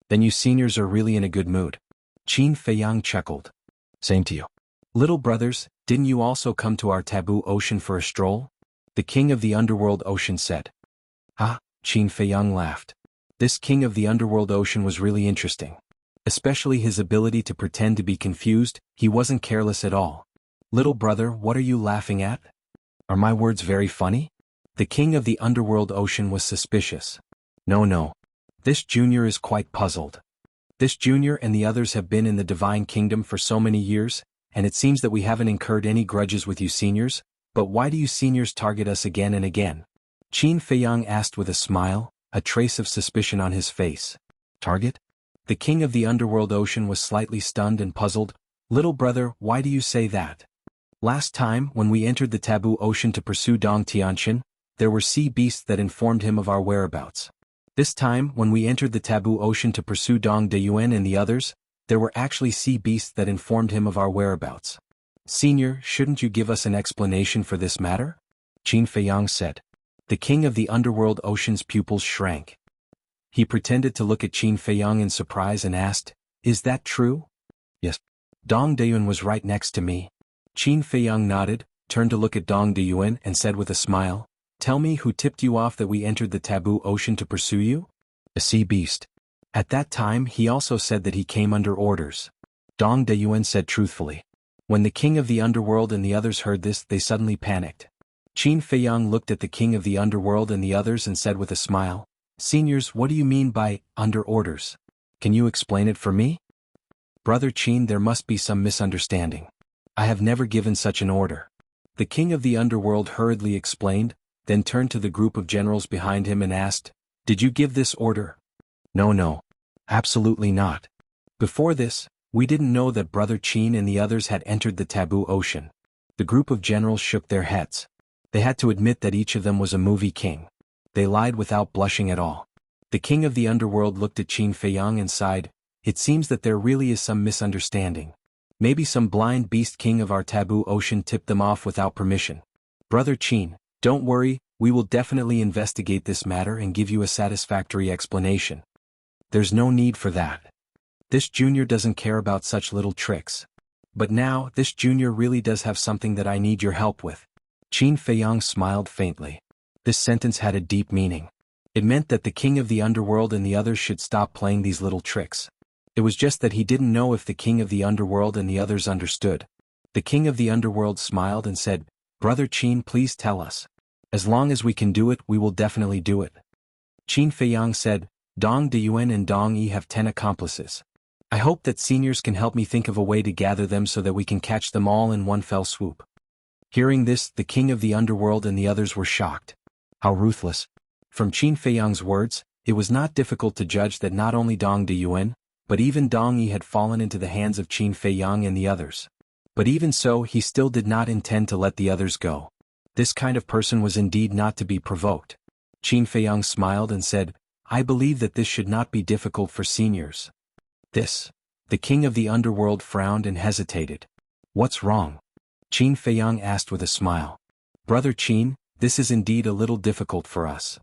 "Then you seniors are really in a good mood." Qin Feiyang chuckled. "Same to you. Little brothers, didn't you also come to our taboo ocean for a stroll?" The king of the underworld ocean said. "Ah," Qin Feiyang laughed. This king of the underworld ocean was really interesting. Especially his ability to pretend to be confused. He wasn't careless at all. "Little brother, what are you laughing at? Are my words very funny?" The king of the underworld ocean was suspicious. No. This junior is quite puzzled. This junior and the others have been in the divine kingdom for so many years, and it seems that we haven't incurred any grudges with you seniors, but why do you seniors target us again and again? Qin Feiyang asked with a smile, a trace of suspicion on his face. "Target?" The king of the underworld ocean was slightly stunned and puzzled. "Little brother, why do you say that? Last time, when we entered the taboo ocean to pursue Dong Tianqian, there were sea beasts that informed him of our whereabouts. This time, when we entered the taboo ocean to pursue Dong Deyuan and the others, there were actually sea beasts that informed him of our whereabouts. Senior, shouldn't you give us an explanation for this matter?" Qin Feiyang said. The king of the underworld ocean's pupils shrank. He pretended to look at Qin Feiyang in surprise and asked, "Is that true?" "Yes. Dong Deyuan was right next to me." Qin Feiyang nodded, turned to look at Dong Deyuan and said with a smile, "Tell me who tipped you off that we entered the taboo ocean to pursue you?" "A sea beast." At that time he also said that he came under orders. Dong Deyuan said truthfully. When the king of the underworld and the others heard this, they suddenly panicked. Qin Feiyang looked at the king of the underworld and the others and said with a smile, "Seniors, what do you mean by under orders? Can you explain it for me?" "Brother Qin, there must be some misunderstanding. I have never given such an order." The king of the underworld hurriedly explained, then turned to the group of generals behind him and asked, "Did you give this order?" No. Absolutely not. Before this, we didn't know that Brother Qin and the others had entered the taboo ocean." The group of generals shook their heads. They had to admit that each of them was a movie king. They lied without blushing at all. The king of the underworld looked at Qin Feiyang and sighed, "It seems that there really is some misunderstanding. Maybe some blind beast king of our taboo ocean tipped them off without permission. Brother Qin, don't worry, we will definitely investigate this matter and give you a satisfactory explanation." "There's no need for that. This junior doesn't care about such little tricks. But now, this junior really does have something that I need your help with." Qin Feiyang smiled faintly. This sentence had a deep meaning. It meant that the king of the underworld and the others should stop playing these little tricks. It was just that he didn't know if the king of the underworld and the others understood. The king of the underworld smiled and said, "Brother Qin, please tell us. As long as we can do it, we will definitely do it." Qin Feiyang said, "Dong Deyuan and Dong Yi have 10 accomplices. I hope that seniors can help me think of a way to gather them so that we can catch them all in one fell swoop." Hearing this, the king of the underworld and the others were shocked. How ruthless. From Qin Feiyang's words, it was not difficult to judge that not only Dong Deyuan, but even Dong Yi had fallen into the hands of Qin Feiyang and the others. But even so, he still did not intend to let the others go. This kind of person was indeed not to be provoked. Qin Feiyang smiled and said, "I believe that this should not be difficult for seniors." "This." The king of the underworld frowned and hesitated. "What's wrong?" Qin Feiyang asked with a smile. "Brother Qin, this is indeed a little difficult for us.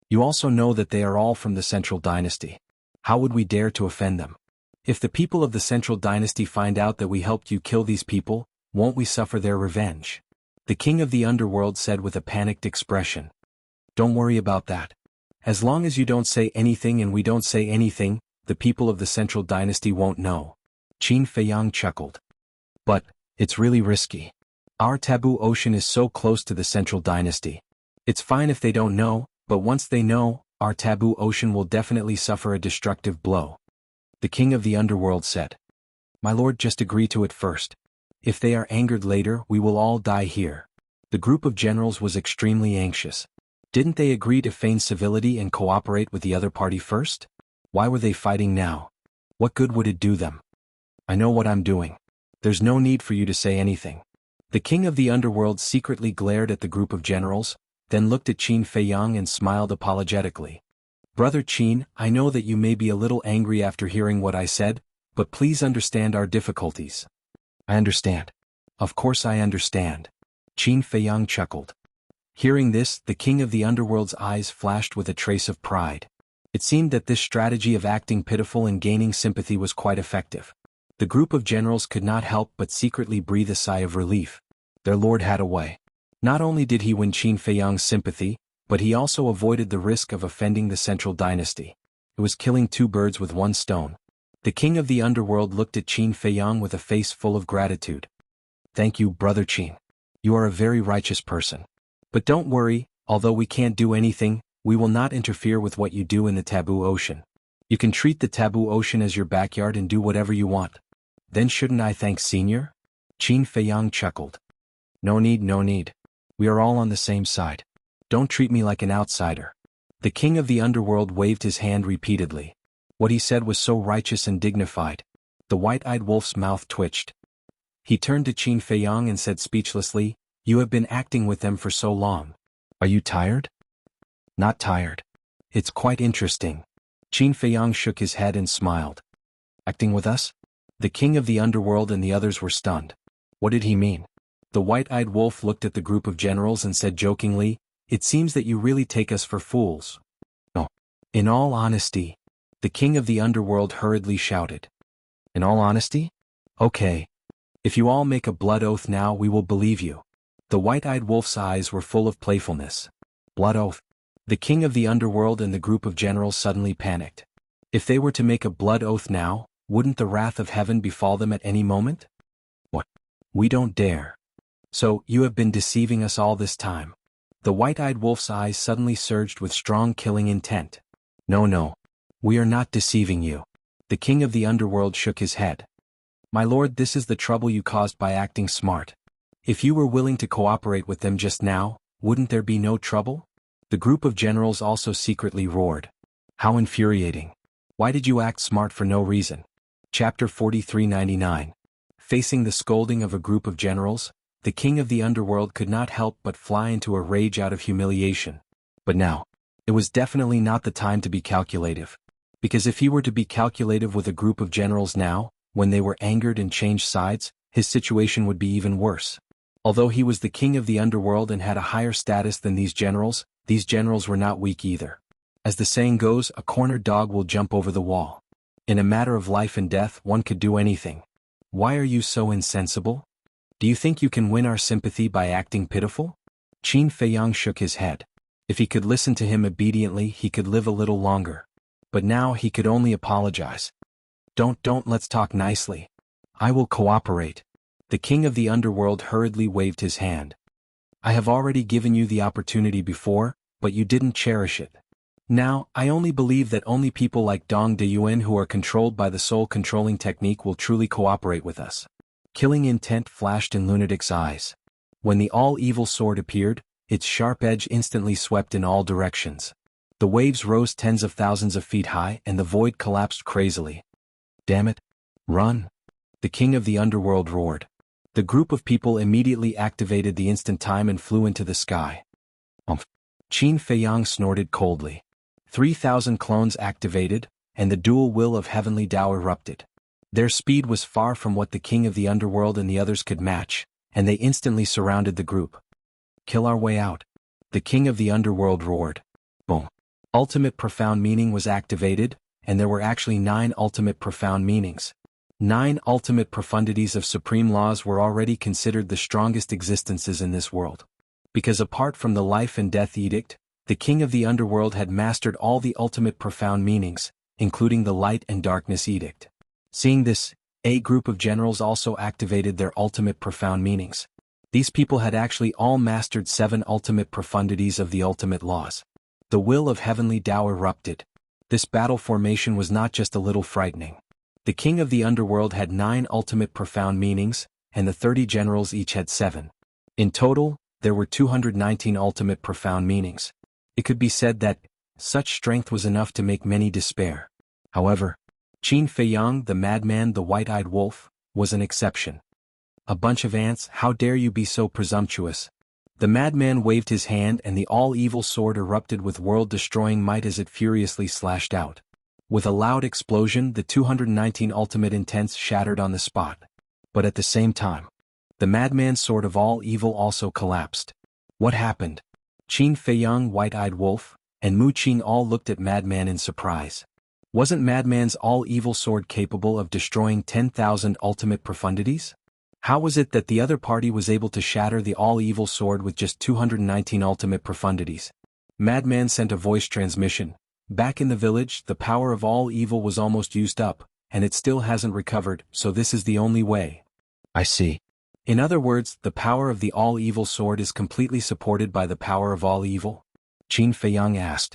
You also know that they are all from the Central Dynasty. How would we dare to offend them? If the people of the Central Dynasty find out that we helped you kill these people, won't we suffer their revenge?" The king of the underworld said with a panicked expression. "Don't worry about that. As long as you don't say anything and we don't say anything, the people of the Central Dynasty won't know." Qin Feiyang chuckled. "But, it's really risky. Our taboo ocean is so close to the Central Dynasty. It's fine if they don't know, but once they know, our taboo ocean will definitely suffer a destructive blow." The king of the underworld said, "My lord, just agree to it first. If they are angered later, we will all die here." The group of generals was extremely anxious. Didn't they agree to feign civility and cooperate with the other party first? Why were they fighting now? What good would it do them? I know what I'm doing. There's no need for you to say anything. The king of the underworld secretly glared at the group of generals, then looked at Qin Feiyang and smiled apologetically. Brother Qin, I know that you may be a little angry after hearing what I said, but please understand our difficulties. I understand. Of course I understand. Qin Feiyang chuckled. Hearing this, the king of the underworld's eyes flashed with a trace of pride. It seemed that this strategy of acting pitiful and gaining sympathy was quite effective. The group of generals could not help but secretly breathe a sigh of relief. Their lord had a way. Not only did he win Qin Feiyang's sympathy, but he also avoided the risk of offending the central dynasty. It was killing two birds with one stone. The king of the underworld looked at Qin Feiyang with a face full of gratitude. Thank you, Brother Qin. You are a very righteous person. But don't worry, although we can't do anything, we will not interfere with what you do in the taboo ocean. You can treat the taboo ocean as your backyard and do whatever you want. Then shouldn't I thank Senior? Qin Feiyang chuckled. No need, no need. We are all on the same side. Don't treat me like an outsider. The king of the underworld waved his hand repeatedly. What he said was so righteous and dignified. The white-eyed wolf's mouth twitched. He turned to Qin Feiyang and said speechlessly, You have been acting with them for so long. Are you tired? Not tired. It's quite interesting. Qin Feiyang shook his head and smiled. Acting with us? The king of the underworld and the others were stunned. What did he mean? The white-eyed wolf looked at the group of generals and said jokingly, It seems that you really take us for fools. No. In all honesty, the king of the underworld hurriedly shouted. In all honesty? Okay. If you all make a blood oath now, we will believe you. The white-eyed wolf's eyes were full of playfulness. Blood oath. The king of the underworld and the group of generals suddenly panicked. If they were to make a blood oath now, wouldn't the wrath of heaven befall them at any moment? What? We don't dare. So, you have been deceiving us all this time. The white-eyed wolf's eyes suddenly surged with strong killing intent. No, no. We are not deceiving you. The king of the underworld shook his head. My lord, this is the trouble you caused by acting smart. If you were willing to cooperate with them just now, wouldn't there be no trouble? The group of generals also secretly roared. How infuriating. Why did you act smart for no reason? Chapter 4399. Facing the scolding of a group of generals, the king of the underworld could not help but fly into a rage out of humiliation. But now, it was definitely not the time to be calculative. Because if he were to be calculative with a group of generals now, when they were angered and changed sides, his situation would be even worse. Although he was the king of the underworld and had a higher status than these generals were not weak either. As the saying goes, a cornered dog will jump over the wall. In a matter of life and death, one could do anything. Why are you so insensible? Do you think you can win our sympathy by acting pitiful? Qin Feiyang shook his head. If he could listen to him obediently, he could live a little longer. But now he could only apologize. Don't, let's talk nicely. I will cooperate. The king of the underworld hurriedly waved his hand. I have already given you the opportunity before, but you didn't cherish it. Now, I only believe that only people like Dong Deyuan who are controlled by the soul-controlling technique will truly cooperate with us. Killing intent flashed in Lunatic's eyes. When the all-evil sword appeared, its sharp edge instantly swept in all directions. The waves rose tens of thousands of feet high and the void collapsed crazily. Damn it! Run! The king of the underworld roared. The group of people immediately activated the instant time and flew into the sky. Qin Feiyang snorted coldly. 3,000 clones activated, and the dual will of heavenly Tao erupted. Their speed was far from what the king of the underworld and the others could match, and they instantly surrounded the group. Kill our way out. The king of the underworld roared. Boom. Ultimate profound meaning was activated, and there were actually 9 ultimate profound meanings. 9 ultimate profundities of supreme laws were already considered the strongest existences in this world. Because apart from the life and death edict, the king of the underworld had mastered all the ultimate profound meanings, including the light and darkness edict. Seeing this, a group of generals also activated their ultimate profound meanings. These people had actually all mastered 7 ultimate profundities of the ultimate laws. The will of heavenly Tao erupted. This battle formation was not just a little frightening. The king of the underworld had 9 ultimate profound meanings, and the 30 generals each had 7. In total, there were 219 ultimate profound meanings. It could be said that such strength was enough to make many despair. However, Qin Feiyang, the madman, the white-eyed wolf, was an exception. A bunch of ants, how dare you be so presumptuous? The madman waved his hand and the all-evil sword erupted with world-destroying might as it furiously slashed out. With a loud explosion, the 219 ultimate intents shattered on the spot. But at the same time, the madman's sword of all evil also collapsed. What happened? Qin Feiyang, white-eyed wolf, and Mu Qing all looked at madman in surprise. Wasn't madman's all-evil sword capable of destroying 10,000 ultimate profundities? How was it that the other party was able to shatter the all-evil sword with just 219 ultimate profundities? Madman sent a voice transmission. Back in the village, the power of all evil was almost used up, and it still hasn't recovered, so this is the only way. I see. In other words, the power of the all-evil sword is completely supported by the power of all evil? Qin Feiyang asked.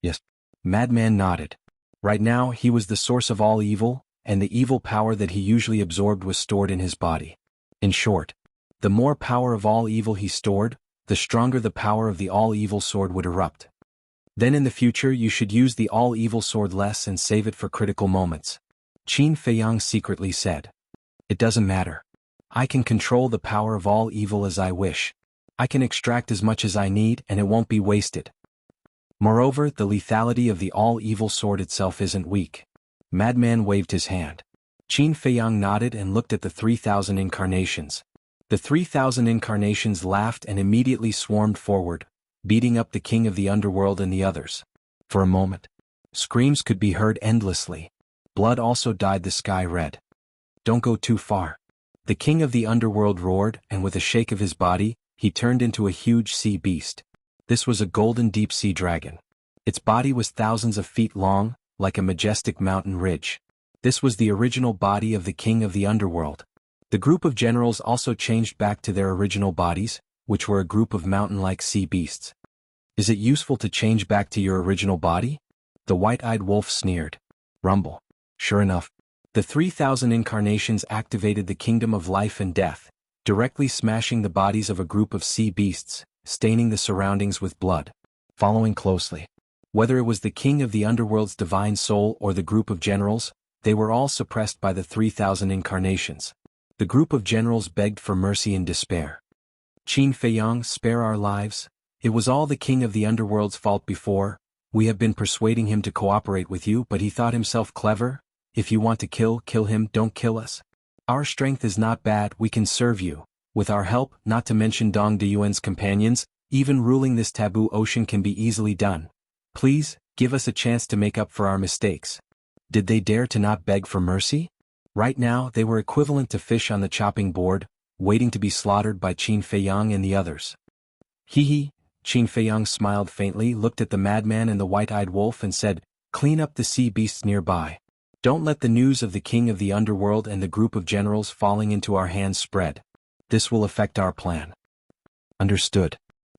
Yes. Madman nodded. Right now, he was the source of all evil, and the evil power that he usually absorbed was stored in his body. In short, the more power of all evil he stored, the stronger the power of the all-evil sword would erupt. Then in the future you should use the all-evil sword less and save it for critical moments. Qin Feiyang secretly said. It doesn't matter. I can control the power of all evil as I wish. I can extract as much as I need and it won't be wasted. Moreover, the lethality of the all-evil sword itself isn't weak. Madman waved his hand. Qin Feiyang nodded and looked at the 3,000 incarnations. The 3,000 incarnations laughed and immediately swarmed forward, beating up the king of the underworld and the others. For a moment, screams could be heard endlessly. Blood also dyed the sky red. Don't go too far. The king of the underworld roared, and with a shake of his body, he turned into a huge sea beast. This was a golden deep-sea dragon. Its body was thousands of feet long, like a majestic mountain ridge. This was the original body of the king of the underworld. The group of generals also changed back to their original bodies, which were a group of mountain-like sea beasts. Is it useful to change back to your original body? The white-eyed wolf sneered. Rumble. Sure enough, the 3,000 incarnations activated the kingdom of life and death, directly smashing the bodies of a group of sea beasts, staining the surroundings with blood. Following closely, whether it was the king of the underworld's divine soul or the group of generals, they were all suppressed by the 3,000 incarnations. The group of generals begged for mercy in despair. Qin Feiyang, spare our lives. It was all the king of the underworld's fault before. We have been persuading him to cooperate with you, but he thought himself clever. If you want to kill him, don't kill us. Our strength is not bad, we can serve you. With our help, not to mention Dong Deyuan's companions, even ruling this taboo ocean can be easily done. Please, give us a chance to make up for our mistakes. Did they dare to not beg for mercy? Right now, they were equivalent to fish on the chopping board, waiting to be slaughtered by Qin Feiyang and the others. Hee. Qin Feiyang smiled faintly, looked at the madman and the white-eyed wolf and said, clean up the sea beasts nearby. Don't let the news of the king of the underworld and the group of generals falling into our hands spread. This will affect our plan. Understood.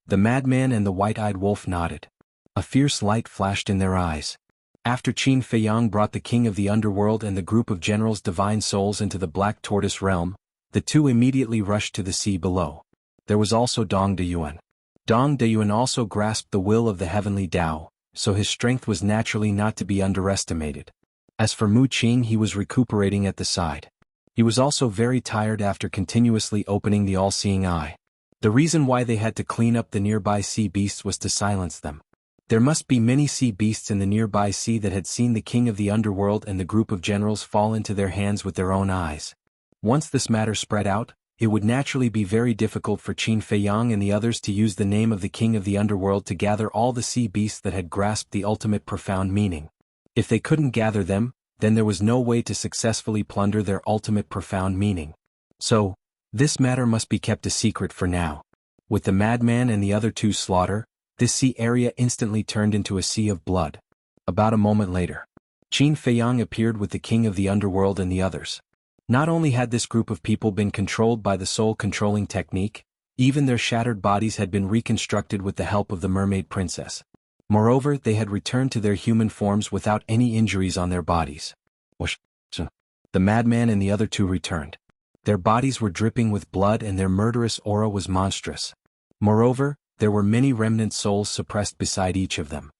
The madman and the white-eyed wolf nodded. A fierce light flashed in their eyes. After Qin Feiyang brought the king of the underworld and the group of generals' divine souls into the Black Tortoise realm, the two immediately rushed to the sea below. There was also Dong Deyuan. Dong Deyuan also grasped the will of the heavenly Tao, so his strength was naturally not to be underestimated. As for Mu Qing, he was recuperating at the side. He was also very tired after continuously opening the all-seeing eye. The reason why they had to clean up the nearby sea beasts was to silence them. There must be many sea beasts in the nearby sea that had seen the king of the underworld and the group of generals fall into their hands with their own eyes. Once this matter spread out, it would naturally be very difficult for Qin Feiyang and the others to use the name of the king of the underworld to gather all the sea beasts that had grasped the ultimate profound meaning. If they couldn't gather them, then there was no way to successfully plunder their ultimate profound meaning. So, this matter must be kept a secret for now. With the madman and the other two slaughter, this sea area instantly turned into a sea of blood. About a moment later, Qin Feiyang appeared with the king of the underworld and the others. Not only had this group of people been controlled by the soul-controlling technique, even their shattered bodies had been reconstructed with the help of the mermaid princess. Moreover, they had returned to their human forms without any injuries on their bodies. The madman and the other two returned. Their bodies were dripping with blood and their murderous aura was monstrous. Moreover, There were many remnant souls suppressed beside each of them.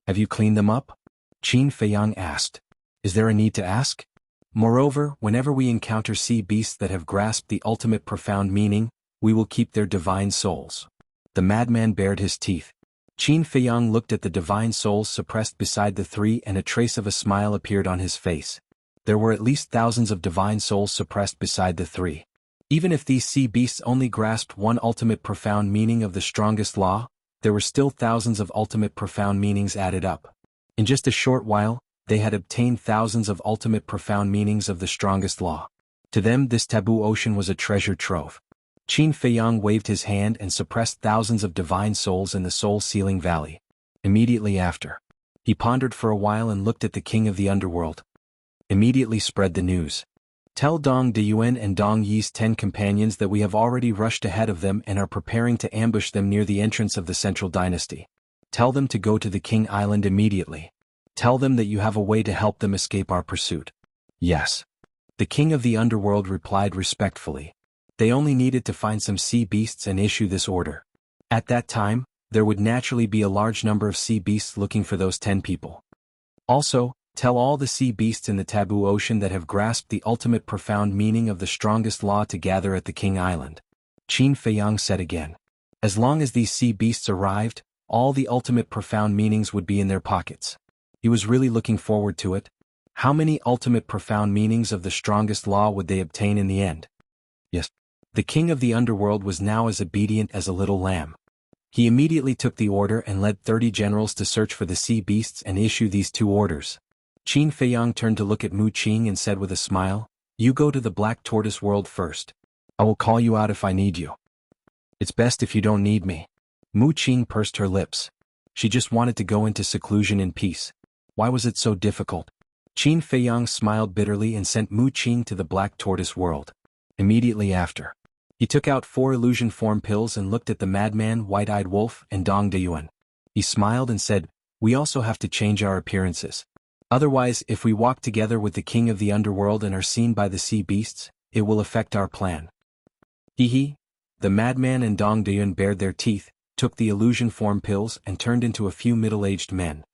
Have you cleaned them up? Qin Feiyang asked. Is there a need to ask? Moreover, whenever we encounter sea beasts that have grasped the ultimate profound meaning, we will keep their divine souls. The madman bared his teeth. Qin Feiyang looked at the divine souls suppressed beside the three, and a trace of a smile appeared on his face. There were at least thousands of divine souls suppressed beside the three. Even if these sea beasts only grasped one ultimate profound meaning of the strongest law, there were still thousands of ultimate profound meanings added up. In just a short while, they had obtained thousands of ultimate profound meanings of the strongest law. To them, this taboo ocean was a treasure trove. Qin Feiyang waved his hand and suppressed thousands of divine souls in the soul-sealing valley. Immediately after, he pondered for a while and looked at the king of the underworld. Immediately spread the news. Tell Dong Deyuan and Dong Yi's 10 companions that we have already rushed ahead of them and are preparing to ambush them near the entrance of the Central Dynasty. Tell them to go to the King Island immediately. Tell them that you have a way to help them escape our pursuit. Yes. The king of the underworld replied respectfully. They only needed to find some sea beasts and issue this order. At that time, there would naturally be a large number of sea beasts looking for those 10 people. Also, tell all the sea beasts in the taboo ocean that have grasped the ultimate profound meaning of the strongest law to gather at the King Island. Qin Feiyang said again. As long as these sea beasts arrived, all the ultimate profound meanings would be in their pockets. He was really looking forward to it. How many ultimate profound meanings of the strongest law would they obtain in the end? Yes. The king of the underworld was now as obedient as a little lamb. He immediately took the order and led 30 generals to search for the sea beasts and issue these 2 orders. Qin Feiyang turned to look at Mu Qing and said with a smile, "You go to the Black Tortoise world first. I will call you out if I need you." "It's best if you don't need me." Mu Qing pursed her lips. She just wanted to go into seclusion in peace. Why was it so difficult? Qin Feiyang smiled bitterly and sent Mu Qing to the Black Tortoise world. Immediately after, he took out 4 illusion form pills and looked at the madman, white-eyed wolf, and Dong Deyuan. He smiled and said, "We also have to change our appearances. Otherwise, if we walk together with the king of the underworld and are seen by the sea beasts, it will affect our plan." Hee. The madman and Dong Deyuan bared their teeth, took the illusion form pills and turned into a few middle-aged men.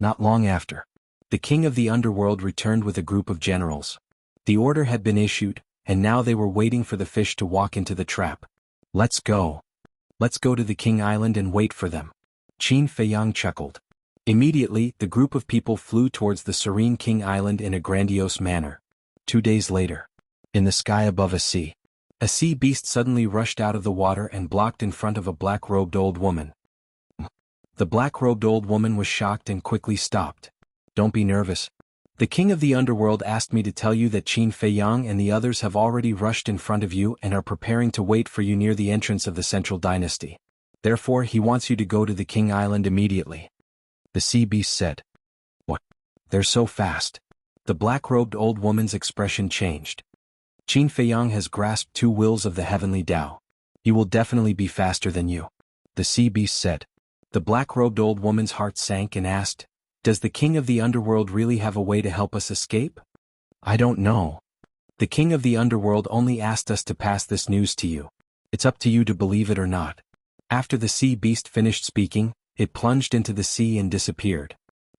Not long after, the king of the underworld returned with a group of generals. The order had been issued, and now they were waiting for the fish to walk into the trap. Let's go. Let's go to the King Island and wait for them. Qin Feiyang chuckled. Immediately, the group of people flew towards the serene King Island in a grandiose manner. 2 days later, in the sky above a sea beast suddenly rushed out of the water and blocked in front of a black-robed old woman. The black-robed old woman was shocked and quickly stopped. "Don't be nervous. The king of the underworld asked me to tell you that Qin Feiyang and the others have already rushed in front of you and are preparing to wait for you near the entrance of the Central Dynasty. Therefore, he wants you to go to the King Island immediately." The sea beast said. "What? They're so fast." The black-robed old woman's expression changed. "Qin Feiyang has grasped 2 wills of the heavenly Tao. He will definitely be faster than you," the sea beast said. The black-robed old woman's heart sank and asked, "Does the king of the underworld really have a way to help us escape?" "I don't know. The king of the underworld only asked us to pass this news to you. It's up to you to believe it or not." After the sea beast finished speaking, it plunged into the sea and disappeared.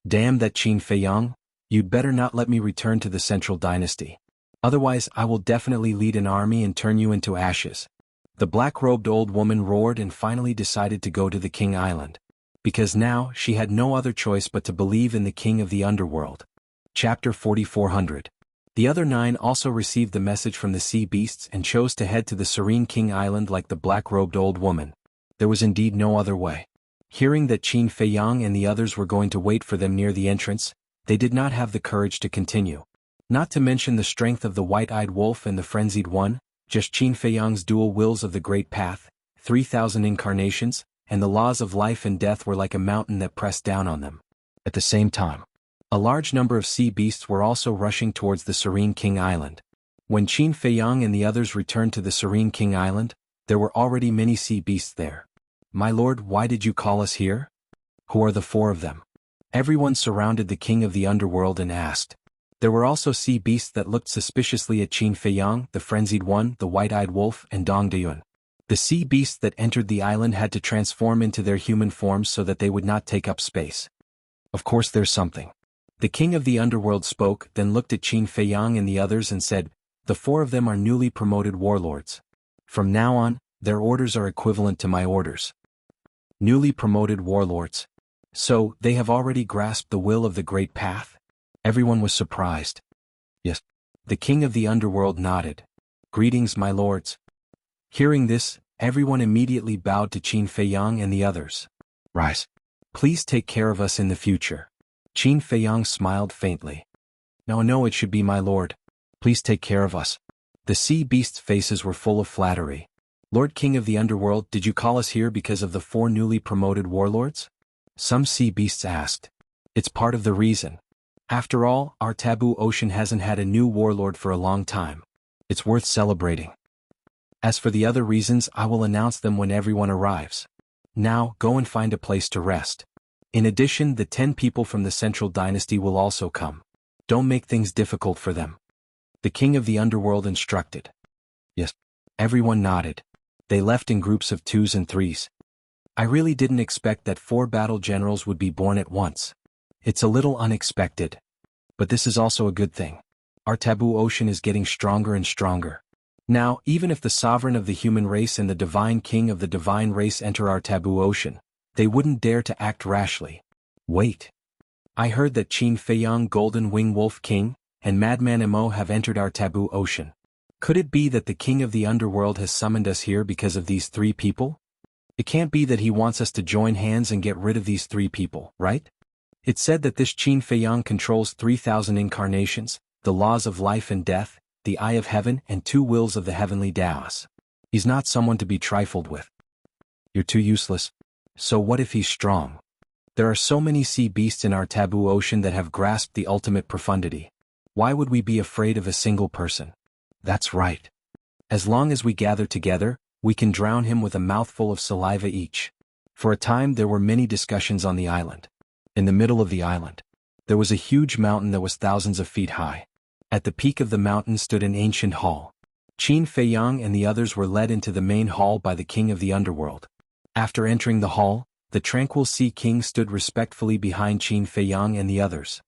"Damn that Qin Feiyang, you'd better not let me return to the Central Dynasty. Otherwise I will definitely lead an army and turn you into ashes." The black-robed old woman roared and finally decided to go to the King Island. Because now she had no other choice but to believe in the king of the underworld. Chapter 4400. The other 9 also received the message from the sea beasts and chose to head to the serene King Island like the black-robed old woman. There was indeed no other way. Hearing that Qin Feiyang and the others were going to wait for them near the entrance, they did not have the courage to continue. Not to mention the strength of the white-eyed wolf and the frenzied one, just Qin Feiyang's dual wills of the Great Path, 3,000 incarnations, and the laws of life and death were like a mountain that pressed down on them. At the same time, a large number of sea beasts were also rushing towards the serene King Island. When Qin Feiyang and the others returned to the serene King Island, there were already many sea beasts there. "My lord, why did you call us here? Who are the 4 of them?" Everyone surrounded the king of the underworld and asked. There were also sea beasts that looked suspiciously at Qin Feiyang, the frenzied one, the white-eyed wolf, and Dong Deyuan. The sea beasts that entered the island had to transform into their human forms so that they would not take up space. Of course there's something. The king of the underworld spoke, then looked at Qin Feiyang and the others and said, "The four of them are newly promoted warlords. From now on, their orders are equivalent to my orders." Newly promoted warlords. So, they have already grasped the will of the Great Path? Everyone was surprised. Yes. The king of the underworld nodded. "Greetings, my lords." Hearing this, everyone immediately bowed to Qin Feiyang and the others. "Rise. Please take care of us in the future." Qin Feiyang smiled faintly. No, it should be my lord. Please take care of us." The sea beasts' faces were full of flattery. "Lord King of the Underworld, did you call us here because of the four newly promoted warlords?" Some sea beasts asked. "It's part of the reason. After all, our taboo ocean hasn't had a new warlord for a long time. It's worth celebrating. As for the other reasons, I will announce them when everyone arrives. Now, go and find a place to rest. In addition, the 10 people from the Central Dynasty will also come. Don't make things difficult for them." The king of the underworld instructed. Yes. Everyone nodded. They left in groups of 2s and 3s. I really didn't expect that 4 battle generals would be born at once. It's a little unexpected. But this is also a good thing. Our taboo ocean is getting stronger and stronger. Now, even if the sovereign of the human race and the divine king of the divine race enter our taboo ocean, they wouldn't dare to act rashly. Wait. I heard that Qin Feiyang Golden Wing Wolf King and Madman Mo have entered our taboo ocean. Could it be that the king of the underworld has summoned us here because of these 3 people? It can't be that he wants us to join hands and get rid of these 3 people, right? It's said that this Qin Feiyang controls 3,000 incarnations, the laws of life and death, the eye of heaven and 2 wills of the heavenly Taoists. He's not someone to be trifled with. You're too useless. So what if he's strong? There are so many sea beasts in our taboo ocean that have grasped the ultimate profundity. Why would we be afraid of a single person? That's right. As long as we gather together, we can drown him with a mouthful of saliva each. For a time there were many discussions on the island. In the middle of the island, there was a huge mountain that was thousands of feet high. At the peak of the mountain stood an ancient hall. Qin Feiyang and the others were led into the main hall by the king of the underworld. After entering the hall, the tranquil Sea King stood respectfully behind Qin Feiyang and the others.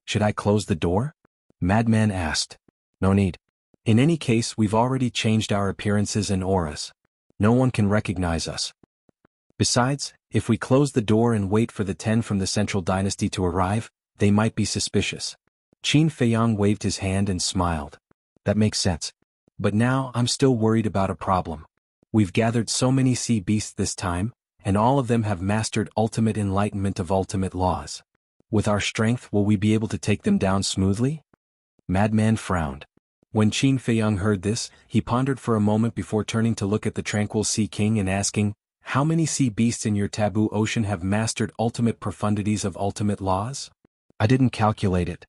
"Should I close the door?" Madman asked. "No need. In any case, we've already changed our appearances and auras. No one can recognize us. Besides, if we close the door and wait for the 10 from the Central Dynasty to arrive, they might be suspicious." Qin Feiyang waved his hand and smiled. "That makes sense. But now I'm still worried about a problem. We've gathered so many sea beasts this time, and all of them have mastered ultimate enlightenment of ultimate laws. With our strength, will we be able to take them down smoothly?" Madman frowned. When Qin Feiyang heard this, he pondered for a moment before turning to look at the tranquil Sea King and asking, "How many sea beasts in your taboo ocean have mastered ultimate profundities of ultimate laws?" "I didn't calculate it."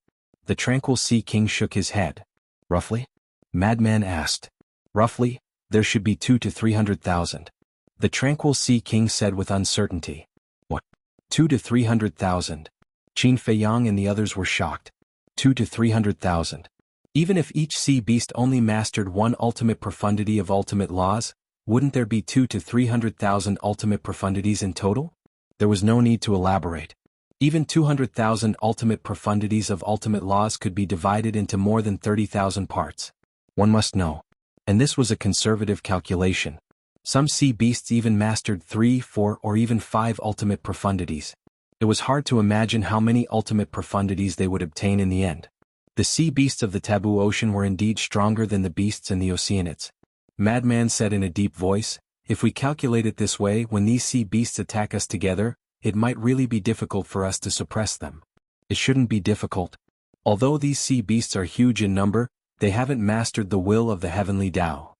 The tranquil Sea King shook his head. "Roughly?" Madman asked. "Roughly, there should be 2 to 300,000. The tranquil Sea King said with uncertainty. "What? 2 to 300,000? Qin Feiyang and the others were shocked. 2 to 300,000. Even if each sea beast only mastered one ultimate profundity of ultimate laws, wouldn't there be 2 to 300,000 ultimate profundities in total? There was no need to elaborate. Even 200,000 ultimate profundities of ultimate laws could be divided into more than 30,000 parts. One must know. And this was a conservative calculation. Some sea beasts even mastered 3, 4, or even 5 ultimate profundities. It was hard to imagine how many ultimate profundities they would obtain in the end. The sea beasts of the taboo ocean were indeed stronger than the beasts in the Oceanids. Madman said in a deep voice, "If we calculate it this way, when these sea beasts attack us together, it might really be difficult for us to suppress them." "It shouldn't be difficult. Although these sea beasts are huge in number, they haven't mastered the will of the heavenly Tao.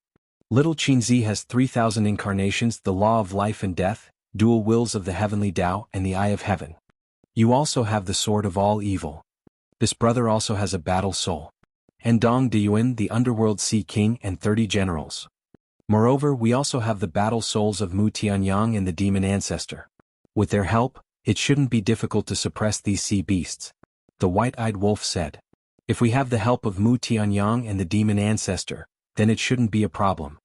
Little Qinzi has 3,000 incarnations, the law of life and death, dual wills of the heavenly Tao, and the eye of heaven. You also have the sword of all evil. This brother also has a battle soul. And Dong Diyuan, the underworld Sea King, and 30 generals. Moreover, we also have the battle souls of Mu Tianyang and the demon ancestor. With their help, it shouldn't be difficult to suppress these sea beasts." The white-eyed wolf said. "If we have the help of Mu Tianyang and the demon ancestor, then it shouldn't be a problem."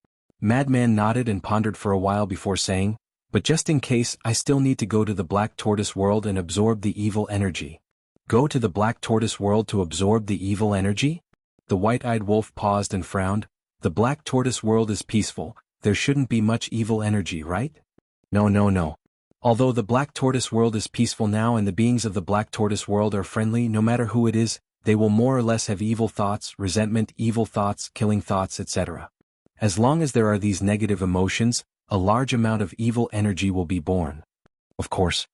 Madman nodded and pondered for a while before saying, "But just in case, I still need to go to the Black Tortoise world and absorb the evil energy." Go to the Black Tortoise world to absorb the evil energy? The white-eyed wolf paused and frowned. The Black Tortoise world is peaceful, there shouldn't be much evil energy, right? No, no, no. Although the Black Tortoise world is peaceful now and the beings of the Black Tortoise world are friendly no matter who it is, they will more or less have evil thoughts, resentment, evil thoughts, killing thoughts, etc. As long as there are these negative emotions, a large amount of evil energy will be born. Of course,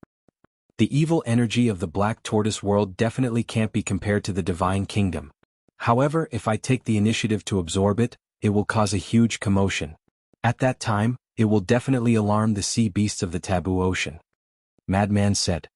the evil energy of the Black Tortoise world definitely can't be compared to the Divine Kingdom. However, if I take the initiative to absorb it, it will cause a huge commotion. At that time, it will definitely alarm the sea beasts of the taboo ocean. Madman said.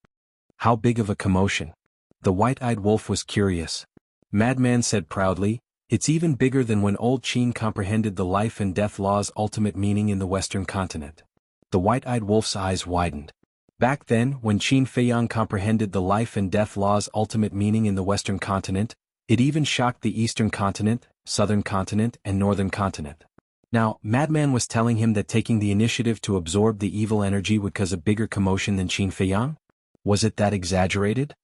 How big of a commotion? The white-eyed wolf was curious. Madman said proudly, it's even bigger than when old Qin comprehended the life and death law's ultimate meaning in the Western continent. The white-eyed wolf's eyes widened. Back then, when Qin Feiyang comprehended the life and death law's ultimate meaning in the Western continent, it even shocked the Eastern continent, Southern continent, and Northern continent. Now, Madman was telling him that taking the initiative to absorb the evil energy would cause a bigger commotion than Qin Feiyang? Was it that exaggerated?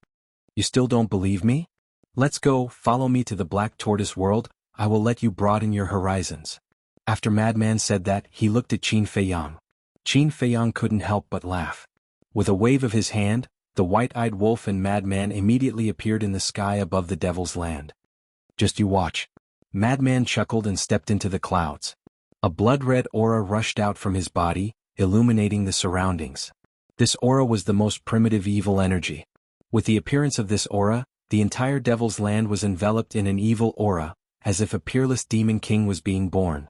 You still don't believe me? Let's go, follow me to the Black Tortoise world, I will let you broaden your horizons. After Madman said that, he looked at Qin Feiyang. Qin Feiyang couldn't help but laugh. With a wave of his hand, the white-eyed wolf and Madman immediately appeared in the sky above the Devil's Land. Just you watch. Madman chuckled and stepped into the clouds. A blood-red aura rushed out from his body, illuminating the surroundings. This aura was the most primitive evil energy. With the appearance of this aura, the entire Devil's Land was enveloped in an evil aura, as if a peerless demon king was being born.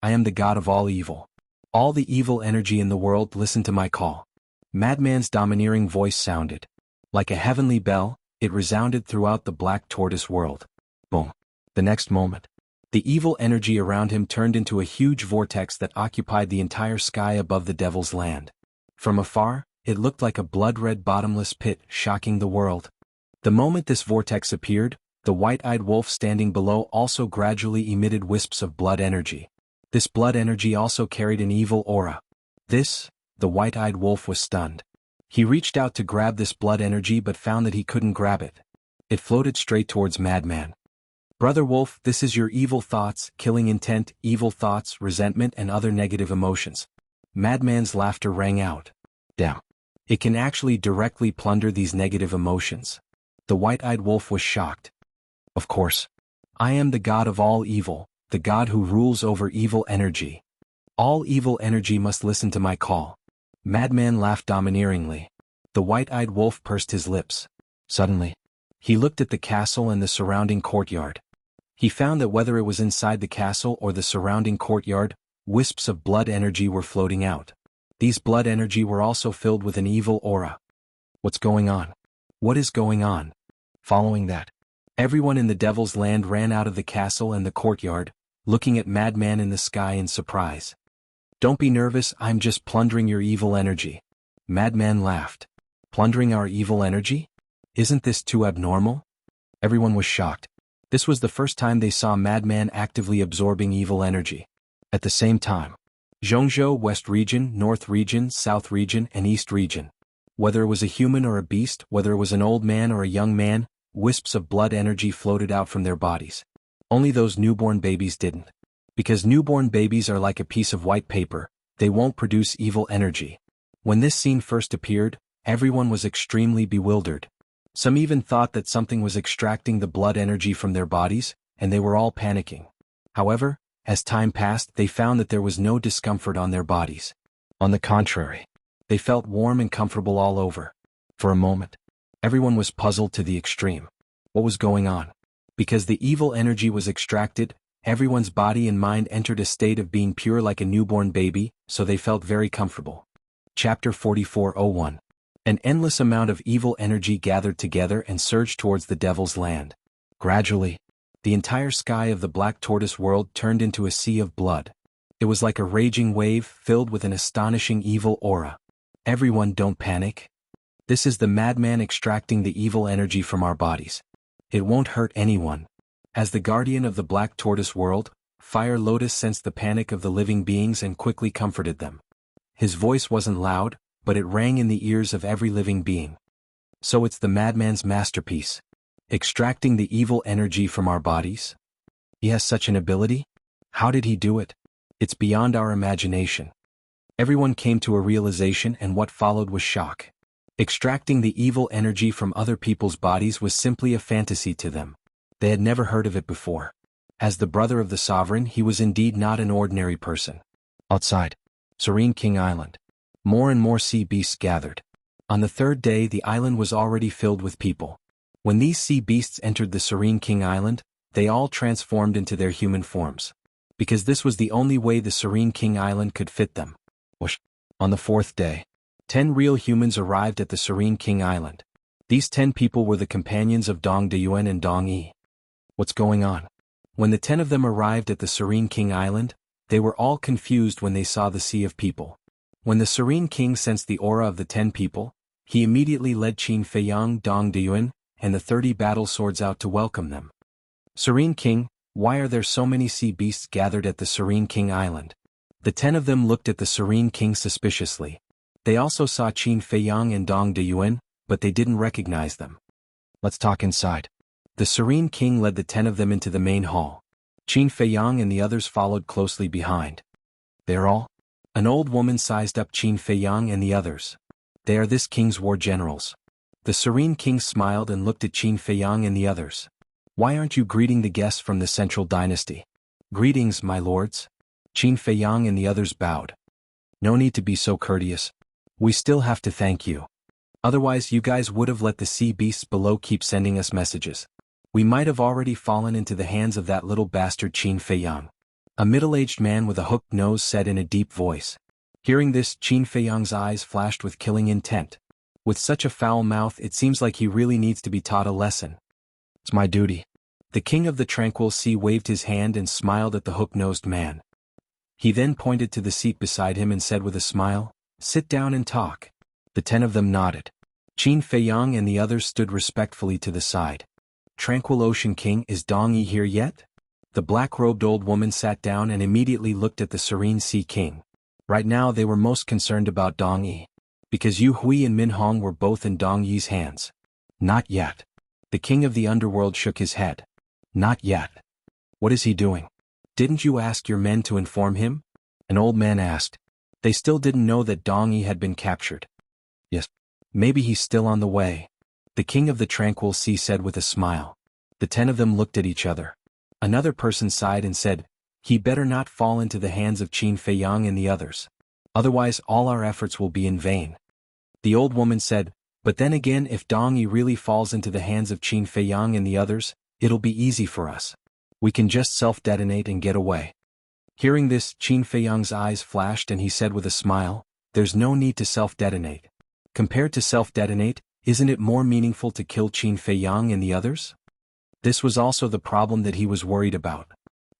I am the god of all evil. All the evil energy in the world, listen to my call. Madman's domineering voice sounded. Like a heavenly bell, it resounded throughout the Black Tortoise world. Boom. The next moment, the evil energy around him turned into a huge vortex that occupied the entire sky above the Devil's Land. From afar, it looked like a blood-red bottomless pit, shocking the world. The moment this vortex appeared, the white-eyed wolf standing below also gradually emitted wisps of blood energy. This blood energy also carried an evil aura. The white-eyed wolf was stunned. He reached out to grab this blood energy but found that he couldn't grab it. It floated straight towards Madman. Brother Wolf, this is your evil thoughts, killing intent, evil thoughts, resentment and other negative emotions. Madman's laughter rang out. Damn. It can actually directly plunder these negative emotions. The white-eyed wolf was shocked. Of course. I am the god of all evil, the god who rules over evil energy. All evil energy must listen to my call. Madman laughed domineeringly. The white-eyed wolf pursed his lips. Suddenly, he looked at the castle and the surrounding courtyard. He found that whether it was inside the castle or the surrounding courtyard, wisps of blood energy were floating out. These blood energy were also filled with an evil aura. What's going on? What is going on? Following that, everyone in the Devil's Land ran out of the castle and the courtyard, looking at Madman in the sky in surprise. Don't be nervous, I'm just plundering your evil energy. Madman laughed. Plundering our evil energy? Isn't this too abnormal? Everyone was shocked. This was the first time they saw Madman actively absorbing evil energy. At the same time, Jianghu West Region, North Region, South Region, and East Region. Whether it was a human or a beast, whether it was an old man or a young man, wisps of blood energy floated out from their bodies. Only those newborn babies didn't. Because newborn babies are like a piece of white paper, they won't produce evil energy. When this scene first appeared, everyone was extremely bewildered. Some even thought that something was extracting the blood energy from their bodies, and they were all panicking. However, as time passed, they found that there was no discomfort on their bodies. On the contrary, they felt warm and comfortable all over. For a moment, everyone was puzzled to the extreme. What was going on? Because the evil energy was extracted, everyone's body and mind entered a state of being pure like a newborn baby, so they felt very comfortable. Chapter 44:01. An endless amount of evil energy gathered together and surged towards the Devil's Land. Gradually, the entire sky of the Black Tortoise world turned into a sea of blood. It was like a raging wave filled with an astonishing evil aura. Everyone, don't panic. This is the Madman extracting the evil energy from our bodies. It won't hurt anyone. As the guardian of the Black Tortoise world, Fire Lotus sensed the panic of the living beings and quickly comforted them. His voice wasn't loud, but it rang in the ears of every living being. So it's the madman's masterpiece. Extracting the evil energy from our bodies? He has such an ability? How did he do it? It's beyond our imagination. Everyone came to a realization, and what followed was shock. Extracting the evil energy from other people's bodies was simply a fantasy to them. They had never heard of it before. As the brother of the sovereign, he was indeed not an ordinary person. Outside Serene King Island, more and more sea beasts gathered. On the third day, the island was already filled with people. When these sea beasts entered the Serene King Island, they all transformed into their human forms. Because this was the only way the Serene King Island could fit them. On the fourth day, 10 real humans arrived at the Serene King Island. These 10 people were the companions of Dong Deyuan and Dong Yi. What's going on? When the 10 of them arrived at the Serene King Island, they were all confused when they saw the sea of people. When the Serene King sensed the aura of the 10 people, he immediately led Qin Feiyang, Dong Deyuan, and the 30 battle swords out to welcome them. Serene King, why are there so many sea beasts gathered at the Serene King Island? The 10 of them looked at the Serene King suspiciously. They also saw Qin Feiyang and Dong Deyuan, but they didn't recognize them. Let's talk inside. The Serene King led the 10 of them into the main hall. Qin Feiyang and the others followed closely behind. They're all? An old woman sized up Qin Feiyang and the others. They are this king's war generals. The Serene King smiled and looked at Qin Feiyang and the others. Why aren't you greeting the guests from the Central Dynasty? Greetings, my lords. Qin Feiyang and the others bowed. No need to be so courteous. We still have to thank you. Otherwise you guys would have let the sea beasts below keep sending us messages. We might have already fallen into the hands of that little bastard Qin Feiyang. A middle-aged man with a hooked nose said in a deep voice. Hearing this, Qin Feiyang's eyes flashed with killing intent. With such a foul mouth, it seems like he really needs to be taught a lesson. It's my duty. The king of the tranquil sea waved his hand and smiled at the hook-nosed man. He then pointed to the seat beside him and said with a smile, "Sit down and talk." The 10 of them nodded. Qin Feiyang and the others stood respectfully to the side. Tranquil Ocean King, is Dong Yi here yet? The black-robed old woman sat down and immediately looked at the Serene Sea King. Right now they were most concerned about Dong Yi. Because Yu Hui and Min Hong were both in Dong Yi's hands. Not yet. The king of the underworld shook his head. Not yet. What is he doing? Didn't you ask your men to inform him? An old man asked. They still didn't know that Dong Yi had been captured. Yes. Maybe he's still on the way. The king of the tranquil sea said with a smile. The 10 of them looked at each other. Another person sighed and said, he better not fall into the hands of Qin Feiyang and the others. Otherwise all our efforts will be in vain. The old woman said, but then again, if Dong Yi really falls into the hands of Qin Feiyang and the others, it'll be easy for us. We can just self-detonate and get away. Hearing this, Qin Feiyang's eyes flashed and he said with a smile, there's no need to self-detonate. Compared to self-detonate, isn't it more meaningful to kill Qin Feiyang and the others? This was also the problem that he was worried about.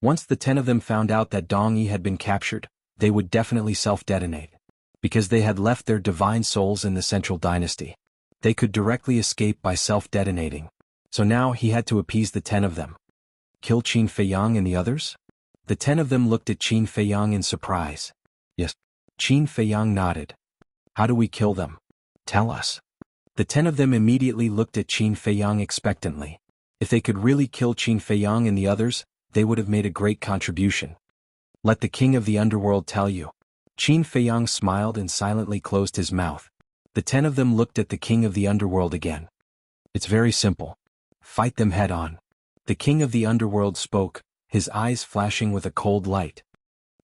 Once the 10 of them found out that Dong Yi had been captured, they would definitely self-detonate. Because they had left their divine souls in the Central Dynasty. They could directly escape by self-detonating. So now he had to appease the 10 of them. Kill Qin Feiyang and the others? The 10 of them looked at Qin Feiyang in surprise. Yes. Qin Feiyang nodded. How do we kill them? Tell us. The 10 of them immediately looked at Qin Feiyang expectantly. If they could really kill Qin Feiyang and the others, they would have made a great contribution. Let the king of the underworld tell you. Qin Feiyang smiled and silently closed his mouth. The 10 of them looked at the king of the underworld again. It's very simple. Fight them head on. The king of the underworld spoke, his eyes flashing with a cold light.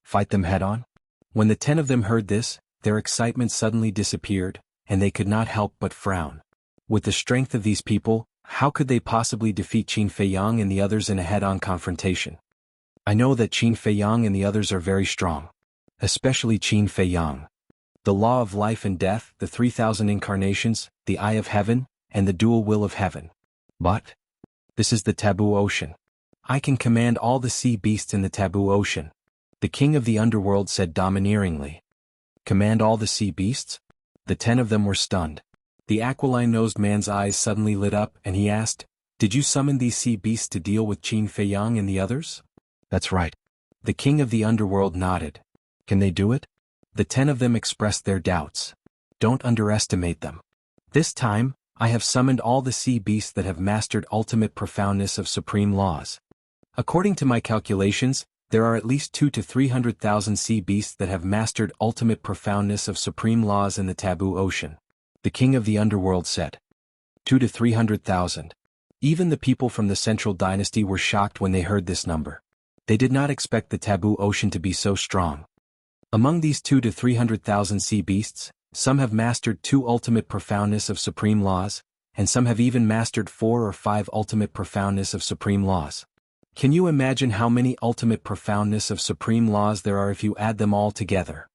Fight them head on? When the 10 of them heard this, their excitement suddenly disappeared, and they could not help but frown. With the strength of these people, how could they possibly defeat Qin Feiyang and the others in a head-on confrontation? I know that Qin Feiyang and the others are very strong. Especially Qin Feiyang. The law of life and death, the 3,000 incarnations, the eye of heaven, and the dual will of heaven. But this is the taboo ocean. I can command all the sea beasts in the taboo ocean. The king of the underworld said domineeringly. Command all the sea beasts? The 10 of them were stunned. The aquiline-nosed man's eyes suddenly lit up and he asked, did you summon these sea beasts to deal with Qin Feiyang and the others? That's right. The king of the underworld nodded. Can they do it? The 10 of them expressed their doubts. Don't underestimate them. This time, I have summoned all the sea beasts that have mastered ultimate profoundness of supreme laws. According to my calculations, there are at least 2 to 300,000 sea beasts that have mastered ultimate profoundness of supreme laws in the taboo ocean. The king of the underworld said. 2 to 300,000. Even the people from the central dynasty were shocked when they heard this number. They did not expect the taboo ocean to be so strong. Among these 2 to 300,000 sea beasts, some have mastered 2 ultimate profoundness of supreme laws, and some have even mastered 4 or 5 ultimate profoundness of supreme laws. Can you imagine how many ultimate profoundness of supreme laws there are if you add them all together?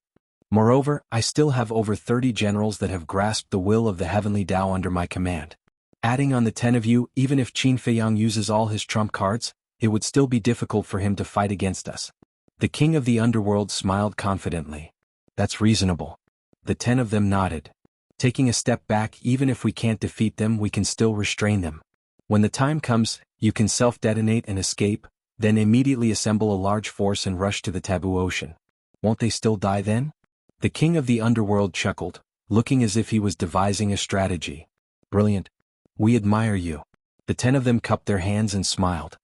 Moreover, I still have over 30 generals that have grasped the will of the heavenly Tao under my command. Adding on the 10 of you, even if Qin Feiyang uses all his trump cards, it would still be difficult for him to fight against us. The king of the underworld smiled confidently. That's reasonable. The 10 of them nodded. Taking a step back, even if we can't defeat them, we can still restrain them. When the time comes, you can self-detonate and escape, then immediately assemble a large force and rush to the taboo ocean. Won't they still die then? The king of the underworld chuckled, looking as if he was devising a strategy. Brilliant. We admire you. The 10 of them cupped their hands and smiled.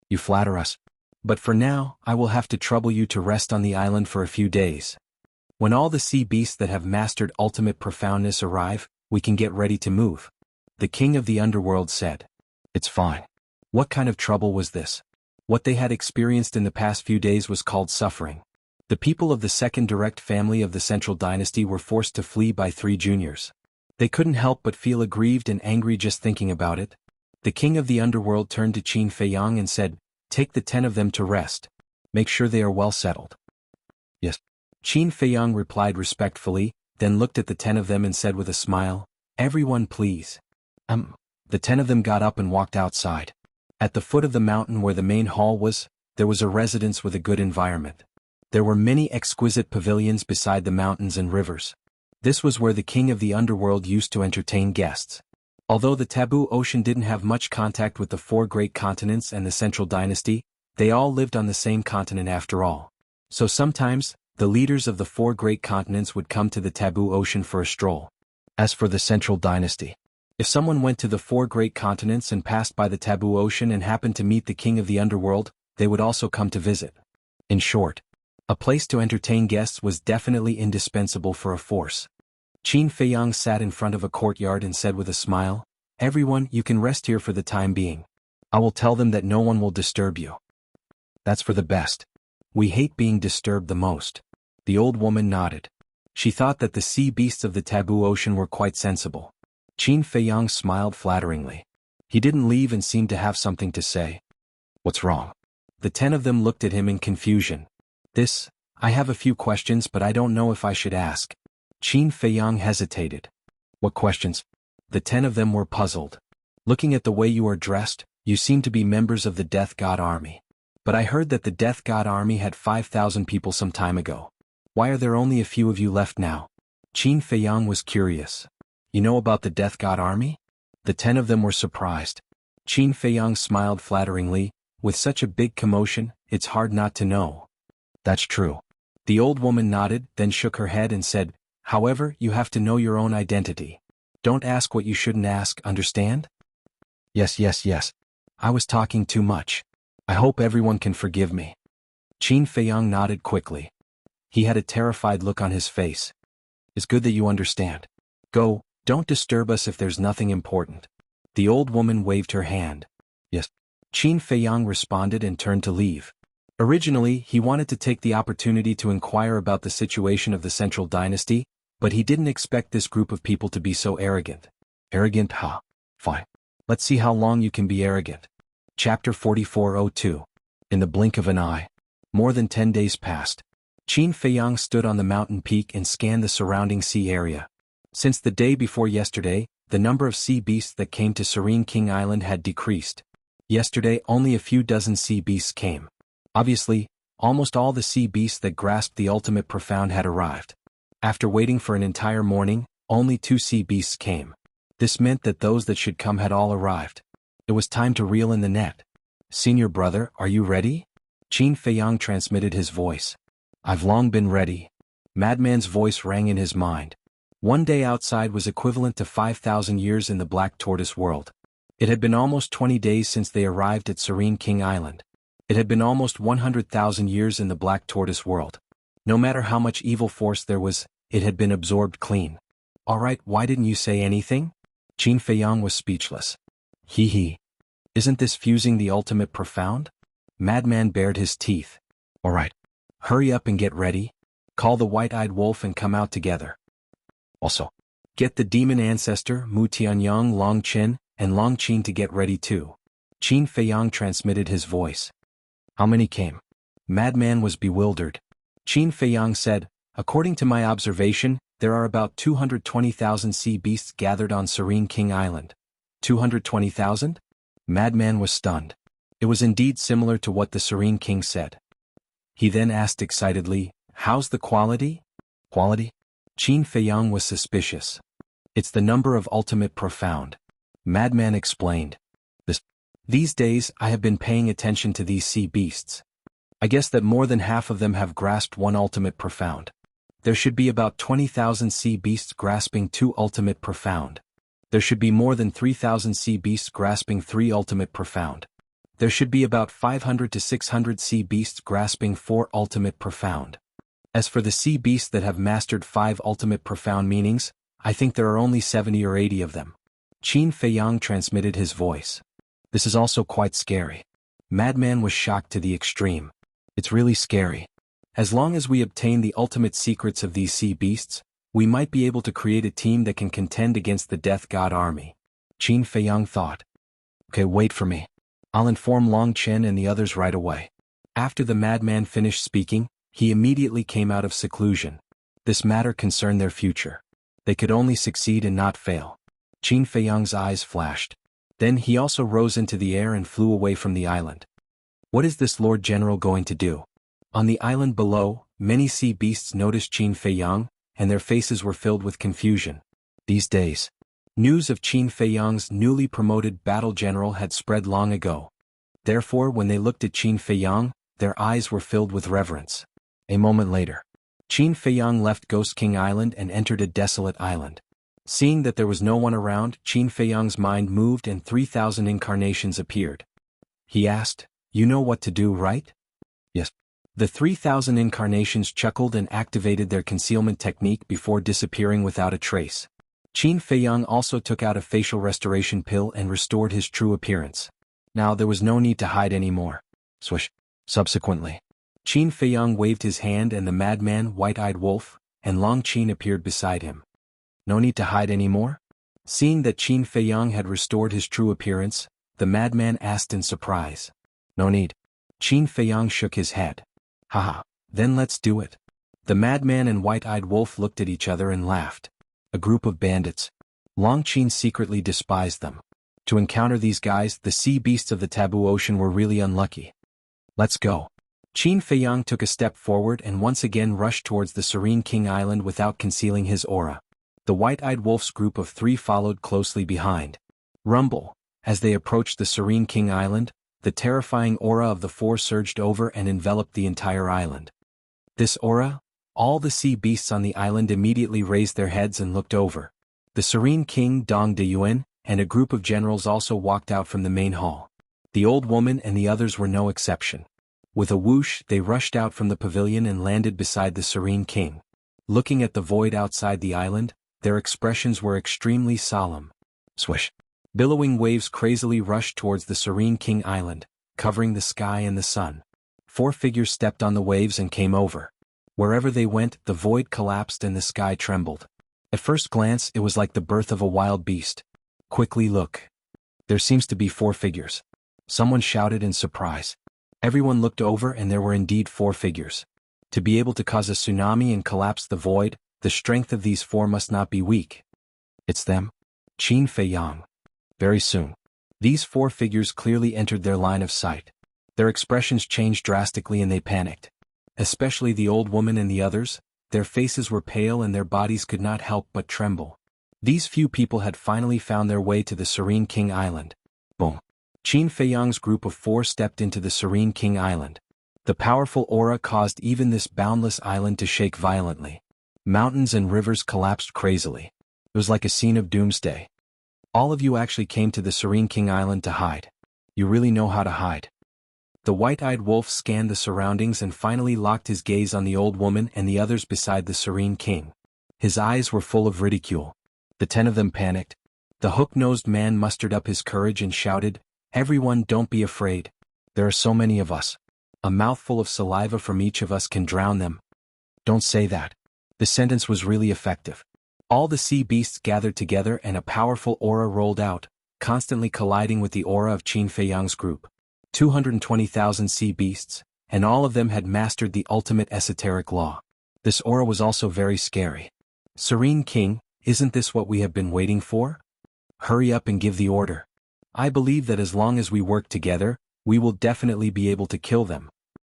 You flatter us. But for now, I will have to trouble you to rest on the island for a few days. When all the sea beasts that have mastered ultimate profoundness arrive, we can get ready to move. The king of the underworld said. It's fine. What kind of trouble was this? What they had experienced in the past few days was called suffering. The people of the second direct family of the central dynasty were forced to flee by 3 juniors. They couldn't help but feel aggrieved and angry just thinking about it. The king of the underworld turned to Qin Feiyang and said, Take the 10 of them to rest. Make sure they are well settled. Yes. Qin Feiyang replied respectfully, then looked at the 10 of them and said with a smile, Everyone please. The 10 of them got up and walked outside. At the foot of the mountain where the main hall was, there was a residence with a good environment. There were many exquisite pavilions beside the mountains and rivers. This was where the king of the underworld used to entertain guests. Although the taboo ocean didn't have much contact with the 4 great continents and the central dynasty, they all lived on the same continent after all. So sometimes, the leaders of the 4 great continents would come to the taboo ocean for a stroll. As for the central dynasty, if someone went to the 4 great continents and passed by the taboo ocean and happened to meet the king of the underworld, they would also come to visit. In short, a place to entertain guests was definitely indispensable for a force. Qin Feiyang sat in front of a courtyard and said with a smile, Everyone, you can rest here for the time being. I will tell them that no one will disturb you. That's for the best. We hate being disturbed the most. The old woman nodded. She thought that the sea beasts of the taboo ocean were quite sensible. Qin Feiyang smiled flatteringly. He didn't leave and seemed to have something to say. What's wrong? The 10 of them looked at him in confusion. I have a few questions but I don't know if I should ask. Qin Feiyang hesitated. What questions? The 10 of them were puzzled. Looking at the way you are dressed, you seem to be members of the Death God Army. But I heard that the Death God Army had 5,000 people some time ago. Why are there only a few of you left now? Qin Feiyang was curious. You know about the Death God Army? The 10 of them were surprised. Qin Feiyang smiled flatteringly. With such a big commotion, it's hard not to know. That's true. The old woman nodded, then shook her head and said, However, you have to know your own identity. Don't ask what you shouldn't ask, understand? Yes. I was talking too much. I hope everyone can forgive me. Qin Feiyang nodded quickly. He had a terrified look on his face. It's good that you understand. Go, don't disturb us if there's nothing important. The old woman waved her hand. Yes. Qin Feiyang responded and turned to leave. Originally, he wanted to take the opportunity to inquire about the situation of the central dynasty, but he didn't expect this group of people to be so arrogant. Arrogant, huh? Fine. Let's see how long you can be arrogant. Chapter 4402. In the blink of an eye. More than 10 days passed. Qin Feiyang stood on the mountain peak and scanned the surrounding sea area. Since the day before yesterday, the number of sea beasts that came to Serene King Island had decreased. Yesterday, only a few dozen sea beasts came. Obviously, almost all the sea beasts that grasped the ultimate profound had arrived. After waiting for an entire morning, only 2 sea beasts came. This meant that those that should come had all arrived. It was time to reel in the net. Senior brother, are you ready? Qin Feiyang transmitted his voice. I've long been ready. Madman's voice rang in his mind. One day outside was equivalent to 5,000 years in the Black Tortoise world. It had been almost 20 days since they arrived at Serene King Island. It had been almost 100,000 years in the Black Tortoise world. No matter how much evil force there was, it had been absorbed clean. Alright, why didn't you say anything? Qin Feiyang was speechless. Hee. Isn't this fusing the ultimate profound? Madman bared his teeth. Alright. Hurry up and get ready. Call the white-eyed wolf and come out together. Also, get the demon ancestor Mu Tianyang Long Qin and Long Qin to get ready too. Qin Feiyang transmitted his voice. How many came? Madman was bewildered. Qin Feiyang said, according to my observation, there are about 220,000 sea beasts gathered on Serene King Island. 220,000? Madman was stunned. It was indeed similar to what the Serene King said. He then asked excitedly, how's the quality? Quality? Qin Feiyang was suspicious. It's the number of ultimate profound. Madman explained. These days I have been paying attention to these sea beasts. I guess that more than half of them have grasped one ultimate profound. There should be about 20,000 sea beasts grasping 2 ultimate profound. There should be more than 3,000 sea beasts grasping 3 ultimate profound. There should be about 500 to 600 sea beasts grasping 4 ultimate profound. As for the sea beasts that have mastered 5 ultimate profound meanings, I think there are only 70 or 80 of them. Qin Feiyang transmitted his voice. This is also quite scary. Madman was shocked to the extreme. It's really scary. As long as we obtain the ultimate secrets of these sea beasts, we might be able to create a team that can contend against the Death God army. Qin Feiyang thought. Okay, wait for me. I'll inform Long Chen and the others right away. After the madman finished speaking, he immediately came out of seclusion. This matter concerned their future. They could only succeed and not fail. Qin Feiyang's eyes flashed. Then he also rose into the air and flew away from the island. What is this Lord General going to do? On the island below, many sea beasts noticed Qin Feiyang, and their faces were filled with confusion. These days, news of Qin Feiyang's newly promoted battle general had spread long ago. Therefore, when they looked at Qin Feiyang, their eyes were filled with reverence. A moment later, Qin Feiyang left Ghost King Island and entered a desolate island. Seeing that there was no one around, Qin Feiyang's mind moved and 3,000 incarnations appeared. He asked, "You know what to do, right?" "Yes." The 3,000 incarnations chuckled and activated their concealment technique before disappearing without a trace. Qin Feiyang also took out a facial restoration pill and restored his true appearance. Now there was no need to hide anymore. Swish. Subsequently, Qin Feiyang waved his hand and the madman White-Eyed Wolf, and Long Qin appeared beside him. No need to hide anymore? Seeing that Qin Feiyang had restored his true appearance, the madman asked in surprise. No need. Qin Feiyang shook his head. Haha, then let's do it. The madman and White-Eyed Wolf looked at each other and laughed. A group of bandits. Long Qin secretly despised them. To encounter these guys, the sea beasts of the taboo ocean were really unlucky. Let's go. Qin Feiyang took a step forward and once again rushed towards the Serene King Island without concealing his aura. The White-Eyed Wolf's group of 3 followed closely behind. Rumble. As they approached the Serene King Island, the terrifying aura of the 4 surged over and enveloped the entire island. This aura? All the sea beasts on the island immediately raised their heads and looked over. The Serene King Dong De Yuan and a group of generals also walked out from the main hall. The old woman and the others were no exception. With a whoosh, they rushed out from the pavilion and landed beside the Serene King. Looking at the void outside the island, their expressions were extremely solemn. Swish. Billowing waves crazily rushed towards the Serene King Island, covering the sky and the sun. 4 figures stepped on the waves and came over. Wherever they went, the void collapsed and the sky trembled. At first glance, it was like the birth of a wild beast. Quickly look. There seems to be 4 figures. Someone shouted in surprise. Everyone looked over and there were indeed 4 figures. To be able to cause a tsunami and collapse the void, the strength of these 4 must not be weak. It's them. Qin Feiyang. Very soon, these 4 figures clearly entered their line of sight. Their expressions changed drastically and they panicked. Especially the old woman and the others, their faces were pale and their bodies could not help but tremble. These few people had finally found their way to the Serene King Island. Boom. Qin Feiyang's group of 4 stepped into the Serene King Island. The powerful aura caused even this boundless island to shake violently. Mountains and rivers collapsed crazily. It was like a scene of doomsday. All of you actually came to the Serene King Island to hide. You really know how to hide. The white-eyed wolf scanned the surroundings and finally locked his gaze on the old woman and the others beside the Serene King. His eyes were full of ridicule. The 10 of them panicked. The hook-nosed man mustered up his courage and shouted, "Everyone, don't be afraid. There are so many of us. A mouthful of saliva from each of us can drown them." Don't say that. The sentence was really effective. All the sea beasts gathered together and a powerful aura rolled out, constantly colliding with the aura of Qin Feiyang's group. 220,000 sea beasts, and all of them had mastered the ultimate esoteric law. This aura was also very scary. Serene King, isn't this what we have been waiting for? Hurry up and give the order. I believe that as long as we work together, we will definitely be able to kill them.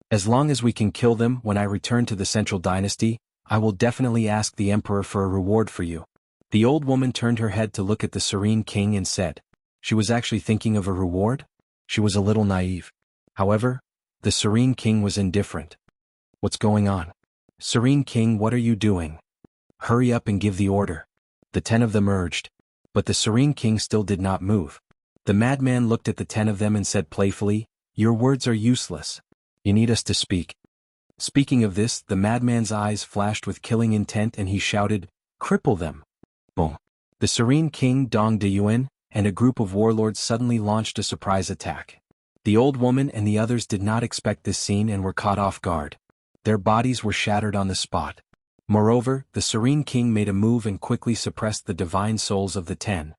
As long as we can kill them when I return to the Central Dynasty, I will definitely ask the Emperor for a reward for you. The old woman turned her head to look at the Serene King and said, she was actually thinking of a reward? She was a little naive. However, the Serene King was indifferent. What's going on? Serene King, what are you doing? Hurry up and give the order. The 10 of them urged. But the Serene King still did not move. The madman looked at the 10 of them and said playfully, "Your words are useless. You need us to speak." Speaking of this, the madman's eyes flashed with killing intent and he shouted, "Cripple them." Boom. The Serene King Dong Deyuan and a group of warlords suddenly launched a surprise attack. The old woman and the others did not expect this scene and were caught off guard. Their bodies were shattered on the spot. Moreover, the Serene King made a move and quickly suppressed the divine souls of the 10.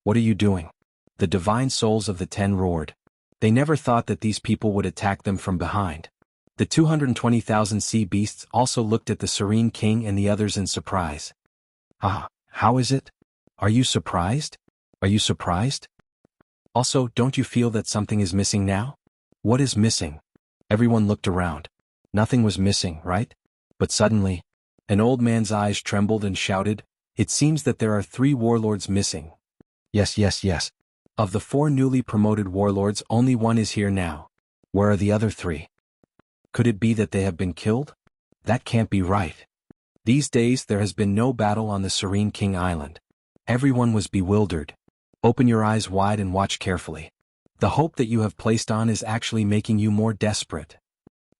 "What are you doing?" The divine souls of the 10 roared. They never thought that these people would attack them from behind. The 220,000 sea beasts also looked at the Serene King and the others in surprise. "Ah, how is it? Are you surprised? Are you surprised? Also, don't you feel that something is missing now?" "What is missing?" Everyone looked around. Nothing was missing, right? But suddenly, an old man's eyes trembled and shouted, "It seems that there are 3 warlords missing." Yes, yes, yes. Of the 4 newly promoted warlords, only 1 is here now. Where are the other 3? Could it be that they have been killed? That can't be right. These days there has been no battle on the Serene King Island. Everyone was bewildered. Open your eyes wide and watch carefully. The hope that you have placed on is actually making you more desperate.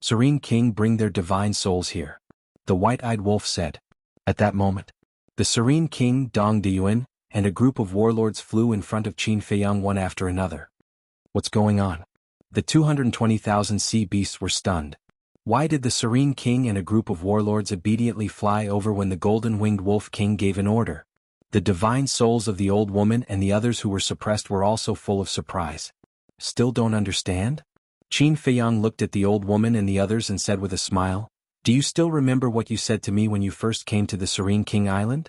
Serene King, bring their divine souls here. The white-eyed wolf said. At that moment, the Serene King Dong Deyuan and a group of warlords flew in front of Qin Feiyang one after another. What's going on? The 220,000 sea beasts were stunned. Why did the Serene King and a group of warlords obediently fly over when the golden-winged wolf king gave an order? The divine souls of the old woman and the others who were suppressed were also full of surprise. Still don't understand? Qin Feiyang looked at the old woman and the others and said with a smile, "Do you still remember what you said to me when you first came to the Serene King Island?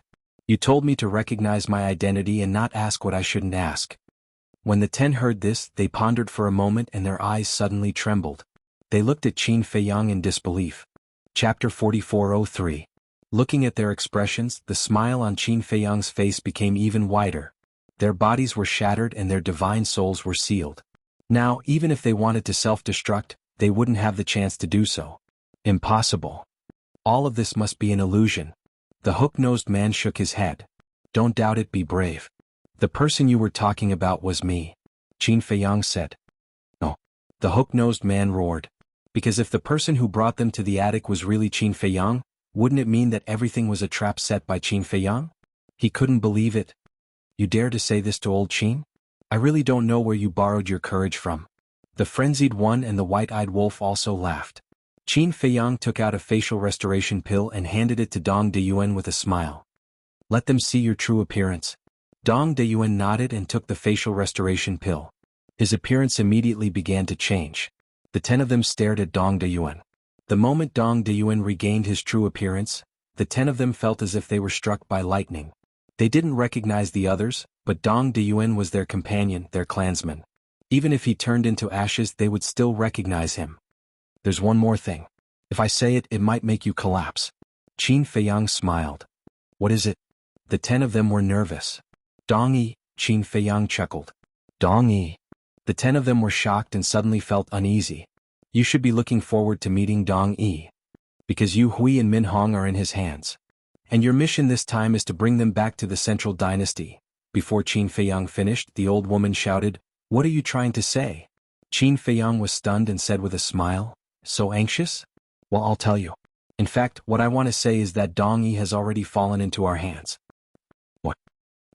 You told me to recognize my identity and not ask what I shouldn't ask." When the 10 heard this, they pondered for a moment and their eyes suddenly trembled. They looked at Qin Feiyang in disbelief. Chapter 4403. Looking at their expressions, the smile on Qin Feiyang's face became even wider. Their bodies were shattered and their divine souls were sealed. Now, even if they wanted to self-destruct, they wouldn't have the chance to do so. Impossible. All of this must be an illusion. The hook-nosed man shook his head. "Don't doubt it, be brave. The person you were talking about was me," Qin Feiyang said. "No." The hook-nosed man roared. Because if the person who brought them to the attic was really Qin Feiyang, wouldn't it mean that everything was a trap set by Qin Feiyang? He couldn't believe it. "You dare to say this to old Qin? I really don't know where you borrowed your courage from." The frenzied one and the white-eyed wolf also laughed. Qin Feiyang took out a facial restoration pill and handed it to Dong Deyuan with a smile. "Let them see your true appearance." Dong Deyuan nodded and took the facial restoration pill. His appearance immediately began to change. The 10 of them stared at Dong Deyuan. The moment Dong Deyuan regained his true appearance, the 10 of them felt as if they were struck by lightning. They didn't recognize the others, but Dong Deyuan was their companion, their clansman. Even if he turned into ashes, they would still recognize him. "There's one more thing. If I say it, it might make you collapse." Qin Feiyang smiled. "What is it?" The 10 of them were nervous. "Dong Yi," Qin Feiyang chuckled. "Dong Yi." The 10 of them were shocked and suddenly felt uneasy. You should be looking forward to meeting Dong Yi. Because Yu Hui and Min Hong are in his hands. And your mission this time is to bring them back to the Central Dynasty. Before Qin Feiyang finished, the old woman shouted, "What are you trying to say?" Qin Feiyang was stunned and said with a smile, "So anxious? Well, I'll tell you. In fact, what I want to say is that Dong Yi has already fallen into our hands." What?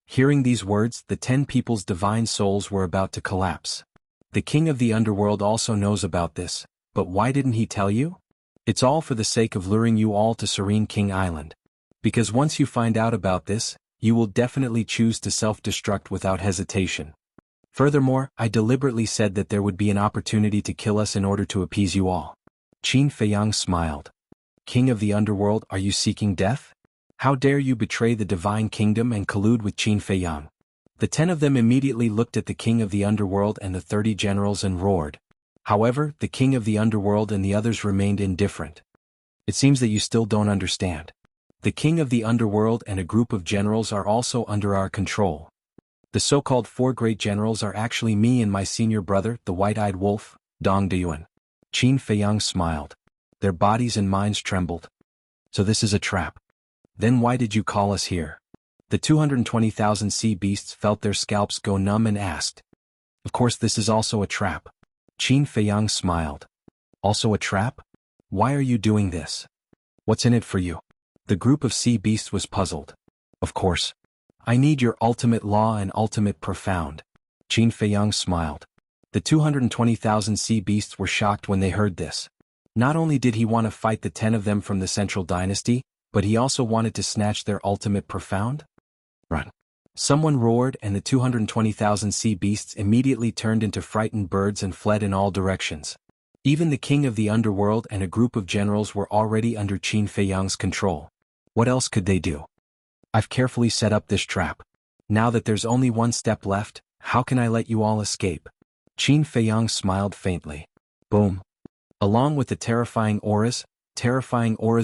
Hearing these words, the 10 people's divine souls were about to collapse. The king of the underworld also knows about this, but why didn't he tell you? It's all for the sake of luring you all to Serene King Island. Because once you find out about this, you will definitely choose to self-destruct without hesitation. Furthermore, I deliberately said that there would be an opportunity to kill us in order to appease you all. Qin Feiyang smiled. King of the underworld, are you seeking death? How dare you betray the divine kingdom and collude with Qin Feiyang? The 10 of them immediately looked at the king of the underworld and the 30 generals and roared. However, the king of the underworld and the others remained indifferent. It seems that you still don't understand. The king of the underworld and a group of generals are also under our control. The so-called 4 great generals are actually me and my senior brother, the white-eyed wolf, Dong Deyuan. Qin Feiyang smiled. Their bodies and minds trembled. So this is a trap. Then why did you call us here? The 220,000 sea beasts felt their scalps go numb and asked. Of course this is also a trap. Qin Feiyang smiled. Also a trap? Why are you doing this? What's in it for you? The group of sea beasts was puzzled. Of course. I need your ultimate law and ultimate profound. Qin Feiyang smiled. The 220,000 sea beasts were shocked when they heard this. Not only did he want to fight the 10 of them from the Central Dynasty, but he also wanted to snatch their ultimate profound? Run. Someone roared and the 220,000 sea beasts immediately turned into frightened birds and fled in all directions. Even the king of the underworld and a group of generals were already under Qin Feiyang's control. What else could they do? I've carefully set up this trap. Now that there's only one step left, how can I let you all escape? Qin Feiyang smiled faintly. Boom. Along with the terrifying auras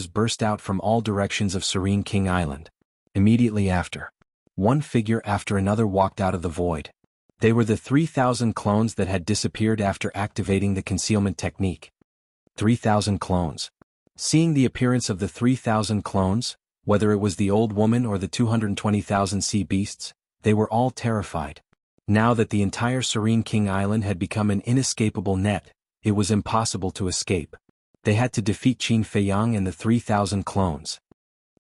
burst out from all directions of Serene King Island. Immediately after, one figure after another walked out of the void. They were the 3,000 clones that had disappeared after activating the concealment technique. 3,000 clones. Seeing the appearance of the 3,000 clones, whether it was the old woman or the 220,000 sea beasts, they were all terrified. Now that the entire Serene King Island had become an inescapable net, it was impossible to escape. They had to defeat Qin Feiyang and the 3,000 clones.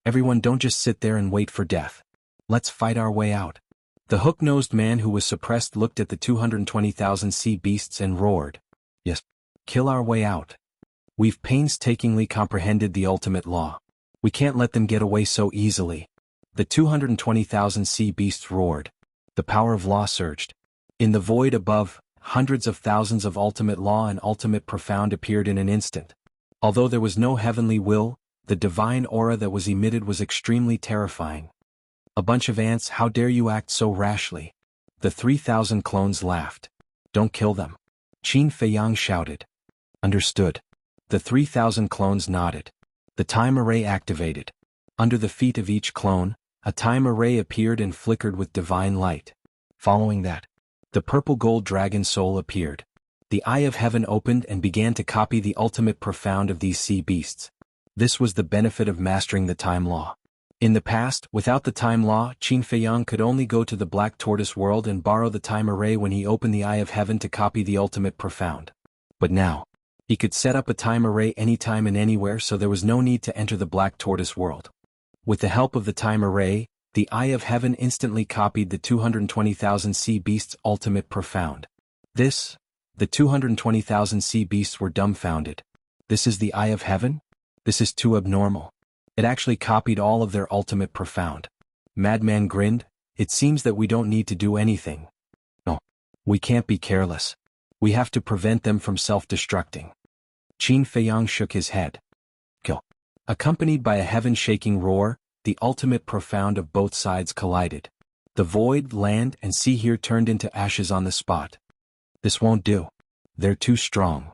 Everyone, don't just sit there and wait for death. Let's fight our way out. The hook-nosed man who was suppressed looked at the 220,000 sea beasts and roared. Yes, kill our way out. We've painstakingly comprehended the ultimate law. We can't let them get away so easily. The 220,000 sea beasts roared. The power of law surged. In the void above, hundreds of thousands of ultimate law and ultimate profound appeared in an instant. Although there was no heavenly will, the divine aura that was emitted was extremely terrifying. A bunch of ants, how dare you act so rashly? The 3,000 clones laughed. Don't kill them. Qin Feiyang shouted. Understood. The 3,000 clones nodded. The time array activated. Under the feet of each clone, a time array appeared and flickered with divine light. Following that, the purple gold dragon soul appeared. The eye of heaven opened and began to copy the ultimate profound of these sea beasts. This was the benefit of mastering the time law. In the past, without the time law, Qin Feiyang could only go to the Black Tortoise world and borrow the time array when he opened the eye of heaven to copy the ultimate profound. But now, he could set up a time array anytime and anywhere, so there was no need to enter the Black Tortoise world. With the help of the time array, the eye of heaven instantly copied the 220,000 sea beasts' ultimate profound. The 220,000 sea beasts were dumbfounded. This is the eye of heaven? This is too abnormal. It actually copied all of their ultimate profound. Madman grinned. It seems that we don't need to do anything. No. We can't be careless. We have to prevent them from self-destructing. Qin Feiyang shook his head. Kill. Accompanied by a heaven-shaking roar, the ultimate profound of both sides collided. The void, land, and sea here turned into ashes on the spot. This won't do. They're too strong.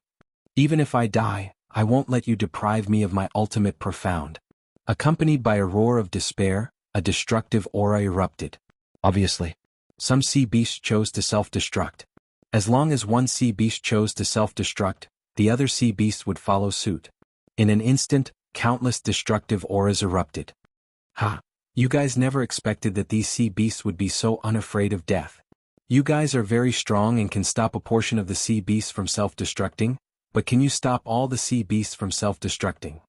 Even if I die, I won't let you deprive me of my ultimate profound. Accompanied by a roar of despair, a destructive aura erupted. Obviously, some sea beasts chose to self-destruct. As long as one sea beast chose to self-destruct, the other sea beasts would follow suit. In an instant, countless destructive auras erupted. Ha! You guys never expected that these sea beasts would be so unafraid of death. You guys are very strong and can stop a portion of the sea beasts from self-destructing, but can you stop all the sea beasts from self-destructing?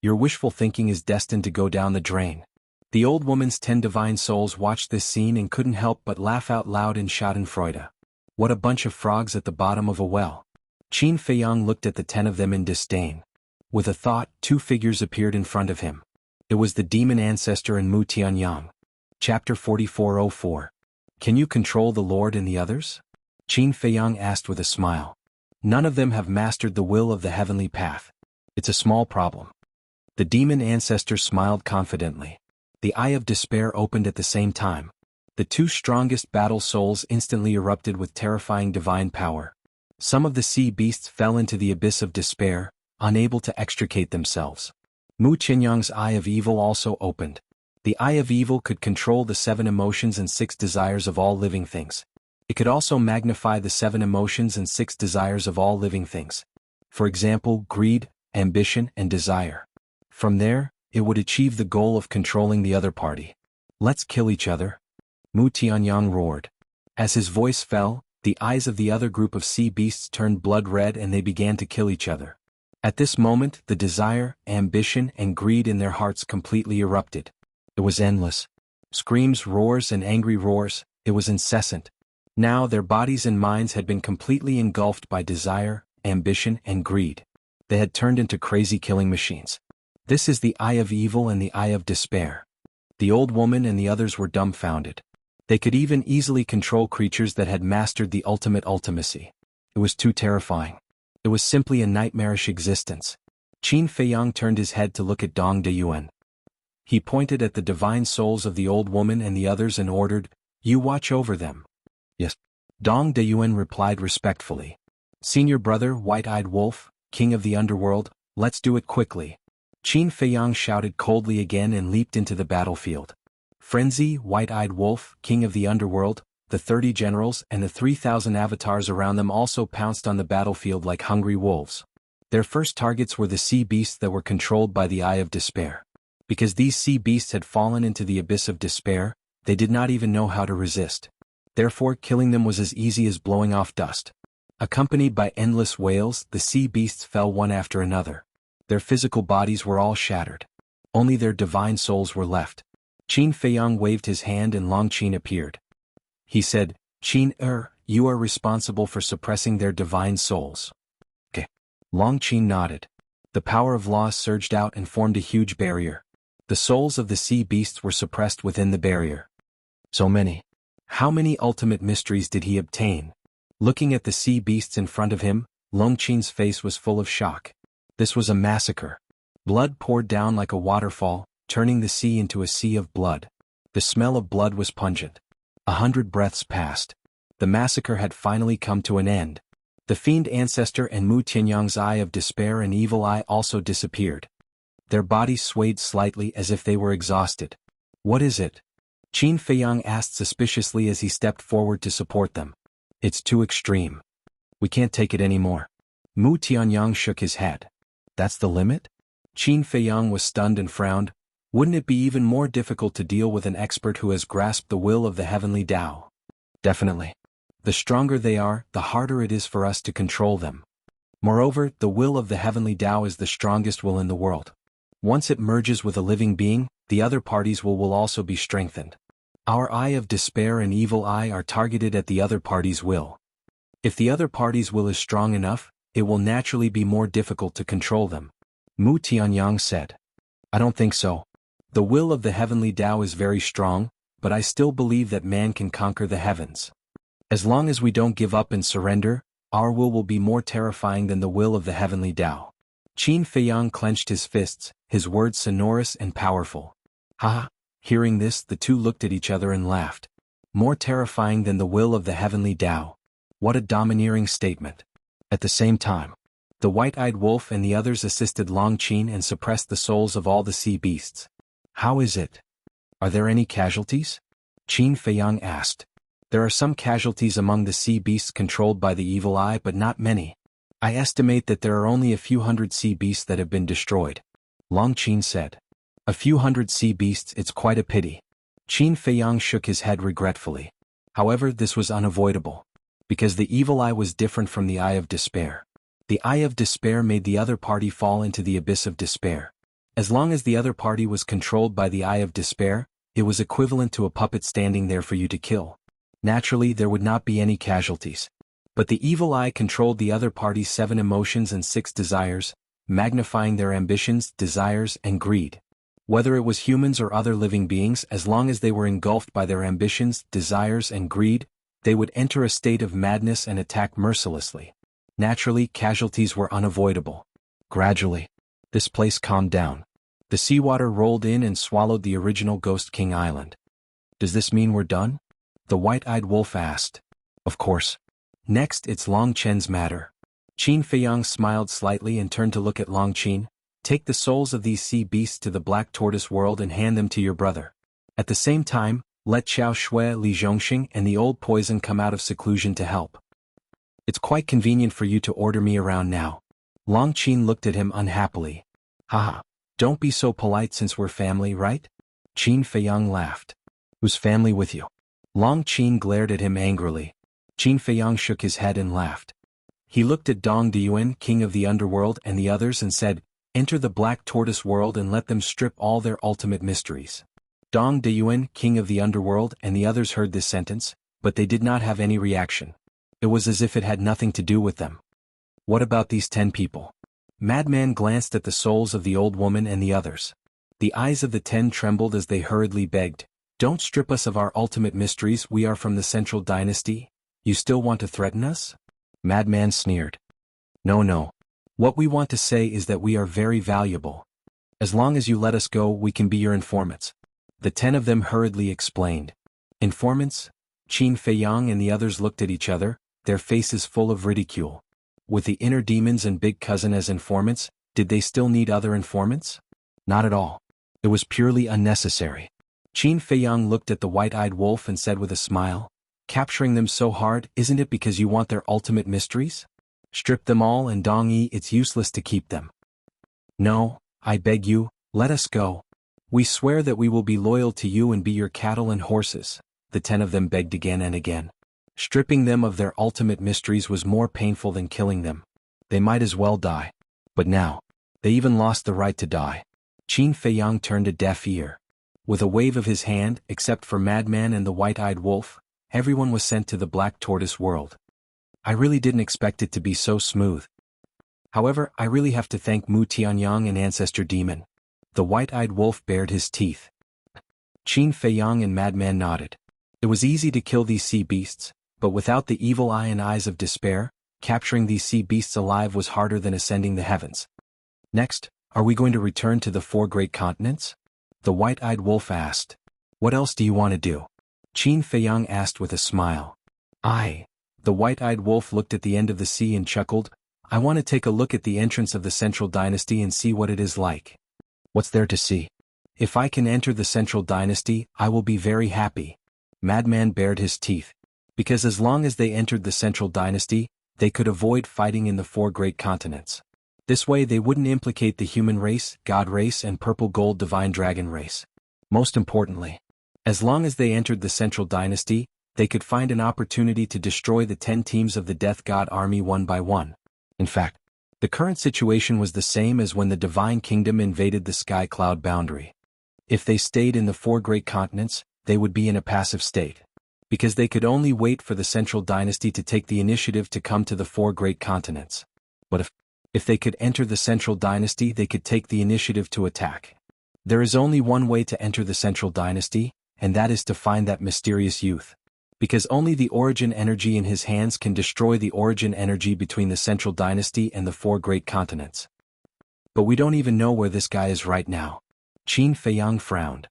Your wishful thinking is destined to go down the drain. The old woman's 10 divine souls watched this scene and couldn't help but laugh out loud in schadenfreude. What a bunch of frogs at the bottom of a well. Qin Feiyang looked at the 10 of them in disdain. With a thought, 2 figures appeared in front of him. It was the demon ancestor and Mu Tianyang. Chapter 4404. Can you control the Lord and the others? Qin Feiyang asked with a smile. None of them have mastered the will of the heavenly path. It's a small problem. The demon ancestor smiled confidently. The eye of despair opened at the same time. The 2 strongest battle souls instantly erupted with terrifying divine power. Some of the sea beasts fell into the abyss of despair, unable to extricate themselves. Mu Qianyang's eye of evil also opened. The eye of evil could control the 7 emotions and 6 desires of all living things. It could also magnify the 7 emotions and 6 desires of all living things. For example, greed, ambition, and desire. From there, it would achieve the goal of controlling the other party. Let's kill each other. Mu Tianyang roared. As his voice fell, the eyes of the other group of sea beasts turned blood red and they began to kill each other. At this moment, the desire, ambition, and greed in their hearts completely erupted. It was endless. Screams, roars, and angry roars, it was incessant. Now their bodies and minds had been completely engulfed by desire, ambition, and greed. They had turned into crazy killing machines. This is the eye of evil and the eye of despair. The old woman and the others were dumbfounded. They could even easily control creatures that had mastered the ultimate ultimacy. It was too terrifying. It was simply a nightmarish existence. Qin Feiyang turned his head to look at Dong Deyuan. He pointed at the divine souls of the old woman and the others and ordered, "You watch over them." "Yes." Dong Deyuan replied respectfully. "Senior brother, White-Eyed Wolf, king of the underworld, let's do it quickly." Qin Feiyang shouted coldly again and leaped into the battlefield. Frenzy, White-Eyed Wolf, king of the underworld, the 30 generals and the 3,000 avatars around them also pounced on the battlefield like hungry wolves. Their first targets were the sea beasts that were controlled by the eye of despair. Because these sea beasts had fallen into the abyss of despair, they did not even know how to resist. Therefore, killing them was as easy as blowing off dust. Accompanied by endless wails, the sea beasts fell one after another. Their physical bodies were all shattered. Only their divine souls were left. Qin Feiyang waved his hand and Long Qin appeared. He said, "Qin, you are responsible for suppressing their divine souls." "Okay." Long Qin nodded. The power of law surged out and formed a huge barrier. The souls of the sea beasts were suppressed within the barrier. So many. How many ultimate mysteries did he obtain? Looking at the sea beasts in front of him, Long Qin's face was full of shock. This was a massacre. Blood poured down like a waterfall, turning the sea into a sea of blood. The smell of blood was pungent. 100 breaths passed. The massacre had finally come to an end. The fiend ancestor and Mu Tianyang's eye of despair and evil eye also disappeared. Their bodies swayed slightly as if they were exhausted. "What is it?" Qin Feiyang asked suspiciously as he stepped forward to support them. "It's too extreme. We can't take it anymore." Mu Tianyang shook his head. "That's the limit?" Qin Feiyang was stunned and frowned. "Wouldn't it be even more difficult to deal with an expert who has grasped the will of the heavenly Tao?" "Definitely. The stronger they are, the harder it is for us to control them. Moreover, the will of the heavenly Tao is the strongest will in the world. Once it merges with a living being, the other party's will also be strengthened. Our eye of despair and evil eye are targeted at the other party's will. If the other party's will is strong enough, it will naturally be more difficult to control them." Mu Tianyang said. "I don't think so. The will of the heavenly Tao is very strong, but I still believe that man can conquer the heavens. As long as we don't give up and surrender, our will be more terrifying than the will of the heavenly Tao." Qin Feiyang clenched his fists, his words sonorous and powerful. "Ha!" Hearing this, the two looked at each other and laughed. More terrifying than the will of the heavenly Tao. What a domineering statement. At the same time, the White-Eyed Wolf and the others assisted Long Qin and suppressed the souls of all the sea beasts. "How is it? Are there any casualties?" Qin Feiyang asked. "There are some casualties among the sea beasts controlled by the evil eye, but not many. I estimate that there are only a few hundred sea beasts that have been destroyed. Long Qin said. A few hundred sea beasts, it's quite a pity. Qin Feiyang shook his head regretfully. However, this was unavoidable. Because the evil eye was different from the eye of despair. The eye of despair made the other party fall into the abyss of despair. As long as the other party was controlled by the eye of despair, it was equivalent to a puppet standing there for you to kill. Naturally, there would not be any casualties. But the evil eye controlled the other party's 7 emotions and 6 desires, magnifying their ambitions, desires, and greed. Whether it was humans or other living beings, as long as they were engulfed by their ambitions, desires, and greed, they would enter a state of madness and attack mercilessly. Naturally, casualties were unavoidable. Gradually, this place calmed down. The seawater rolled in and swallowed the original Ghost King Island. Does this mean we're done? The white-eyed wolf asked. Of course. Next, it's Long Chen's matter. Qin Feiyang smiled slightly and turned to look at Long Qin. Take the souls of these sea beasts to the Black Tortoise world and hand them to your brother. At the same time, let Qiao Shui, Li Zhongxing, and the old poison come out of seclusion to help. It's quite convenient for you to order me around now. Long Qin looked at him unhappily. Haha, don't be so polite since we're family, right? Qin Feiyang laughed. Who's family with you? Long Qin glared at him angrily. Qin Feiyang shook his head and laughed. He looked at Dong Diyuan, king of the underworld, and the others and said, enter the Black Tortoise world and let them strip all their ultimate mysteries. Dong Diyuan, king of the underworld, and the others heard this sentence, but they did not have any reaction. It was as if it had nothing to do with them. What about these 10 people? Madman glanced at the souls of the old woman and the others. The eyes of the 10 trembled as they hurriedly begged, don't strip us of our ultimate mysteries, we are from the Central Dynasty. You still want to threaten us? Madman sneered. No. What we want to say is that we are very valuable. As long as you let us go, we can be your informants. The 10 of them hurriedly explained. Informants? Qin Feiyang and the others looked at each other, their faces full of ridicule. With the inner demons and big cousin as informants, did they still need other informants? Not at all. It was purely unnecessary. Qin Feiyang looked at the white-eyed wolf and said with a smile, capturing them so hard, isn't it because you want their ultimate mysteries? Strip them all and Dong Yi, it's useless to keep them. No, I beg you, let us go. We swear that we will be loyal to you and be your cattle and horses, the 10 of them begged again and again. Stripping them of their ultimate mysteries was more painful than killing them. They might as well die. But now, they even lost the right to die. Qin Feiyang turned a deaf ear. With a wave of his hand, except for Madman and the white-eyed wolf, everyone was sent to the Black Tortoise world. I really didn't expect it to be so smooth. However, I really have to thank Mu Tianyang and Ancestor Demon. The white-eyed wolf bared his teeth. Qin Feiyang and Madman nodded. It was easy to kill these sea beasts, but without the evil eye and eyes of despair, capturing these sea beasts alive was harder than ascending the heavens. Next, are we going to return to the 4 great continents? The white-eyed wolf asked. What else do you want to do? Qin Feiyang asked with a smile. The white-eyed wolf looked at the end of the sea and chuckled. I want to take a look at the entrance of the Central Dynasty and see what it is like. What's there to see? If I can enter the Central Dynasty, I will be very happy. Madman bared his teeth. Because as long as they entered the Central Dynasty, they could avoid fighting in the 4 great continents. This way they wouldn't implicate the human race, God race, and purple gold divine dragon race. Most importantly, as long as they entered the Central Dynasty, they could find an opportunity to destroy the 10 teams of the Death God army one by one. In fact, the current situation was the same as when the Divine Kingdom invaded the Sky Cloud boundary. If they stayed in the 4 great continents, they would be in a passive state. Because they could only wait for the Central Dynasty to take the initiative to come to the 4 great continents. But if they could enter the Central Dynasty, they could take the initiative to attack. There is only one way to enter the Central Dynasty, and that is to find that mysterious youth. Because only the origin energy in his hands can destroy the origin energy between the Central Dynasty and the 4 great continents. But we don't even know where this guy is right now. Qin Feiyang frowned.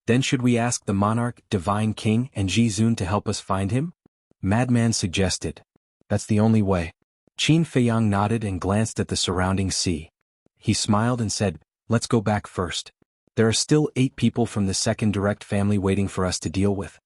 Then should we ask the monarch, Divine King, and Ji Zun to help us find him? Madman suggested. That's the only way. Qin Feiyang nodded and glanced at the surrounding sea. He smiled and said, let's go back first. There are still 8 people from the second direct family waiting for us to deal with.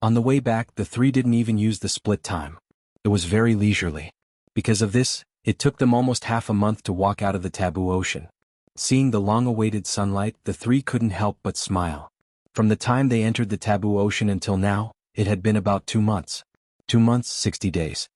On the way back, the 3 didn't even use the split time. It was very leisurely. Because of this, It took them almost half a month to walk out of the taboo ocean. Seeing the long-awaited sunlight, the three couldn't help but smile. From the time they entered the taboo ocean until now, it had been about 2 months. 2 months, 60 days.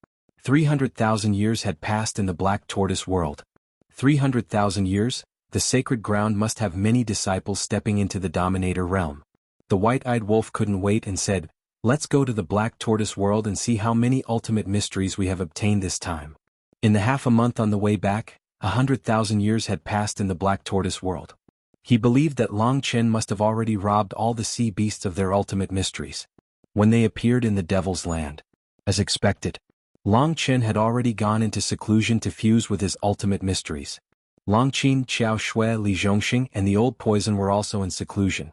300,000 years had passed in the Black Tortoise world. 300,000 years, the sacred ground must have many disciples stepping into the Dominator realm. The white-eyed wolf couldn't wait and said, "Let's go to the Black Tortoise world and see how many ultimate mysteries we have obtained this time." In the half a month on the way back, 100,000 years had passed in the Black Tortoise world. He believed that Long Chen must have already robbed all the sea beasts of their ultimate mysteries. When they appeared in the Devil's Land, as expected, Long Chen had already gone into seclusion to fuse with his ultimate mysteries. Long Qin, Qiao Shui, Li Zhongxing, and the old poison were also in seclusion.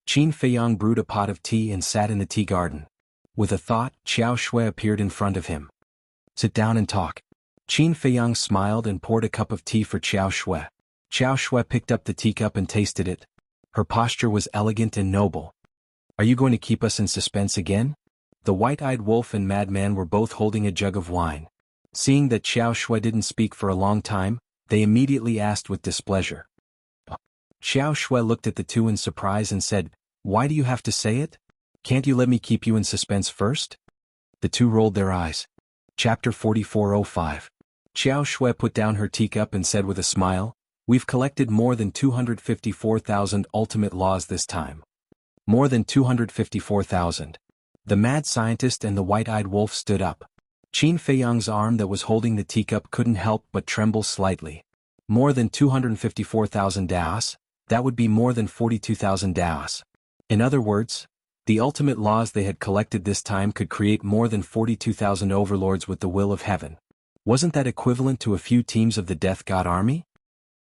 Qin Feiyang brewed a pot of tea and sat in the tea garden. With a thought, Qiao Shui appeared in front of him. "Sit down and talk." Qin Feiyang smiled and poured a cup of tea for Qiao Shui. Qiao Shui picked up the teacup and tasted it. Her posture was elegant and noble. "Are you going to keep us in suspense again?" The white-eyed wolf and madman were both holding a jug of wine. Seeing that Qiao Shui didn't speak for a long time, they immediately asked with displeasure. Qiao Shui looked at the two in surprise and said, "Why do you have to say it? Can't you let me keep you in suspense first?" The two rolled their eyes. Chapter 4405. Qiao Shui put down her teacup and said with a smile, "We've collected more than 254,000 ultimate laws this time." More than 254,000. The mad scientist and the white-eyed wolf stood up. Qin Feiyang's arm that was holding the teacup couldn't help but tremble slightly. More than 254,000 daos? That would be more than 42,000 daos. In other words, the ultimate laws they had collected this time could create more than 42,000 overlords with the will of heaven. Wasn't that equivalent to a few teams of the Death God army?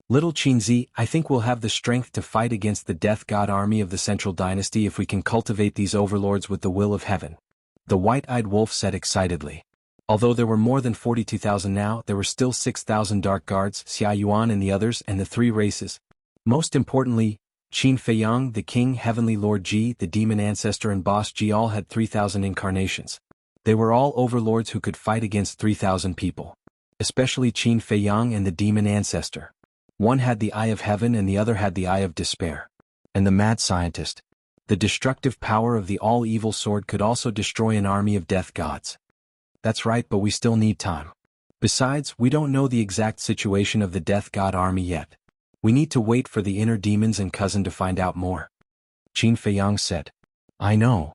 Little Qinzi, I think we'll have the strength to fight against the Death God army of the Central Dynasty if we can cultivate these overlords with the will of heaven. The white-eyed wolf said excitedly. Although there were more than 42,000 now, there were still 6,000 Dark Guards, Xia Yuan and the others, and the three races. Most importantly, Qin Feiyang, the King, Heavenly Lord Ji, the Demon Ancestor and Boss Ji all had 3,000 incarnations. They were all overlords who could fight against 3,000 people. Especially Qin Feiyang and the Demon Ancestor. One had the Eye of Heaven and the other had the Eye of Despair. And the Mad Scientist. The destructive power of the all-evil sword could also destroy an army of death gods. That's right, but we still need time. Besides, we don't know the exact situation of the Death God army yet. We need to wait for the inner demons and cousin to find out more. Qin Feiyang said. I know.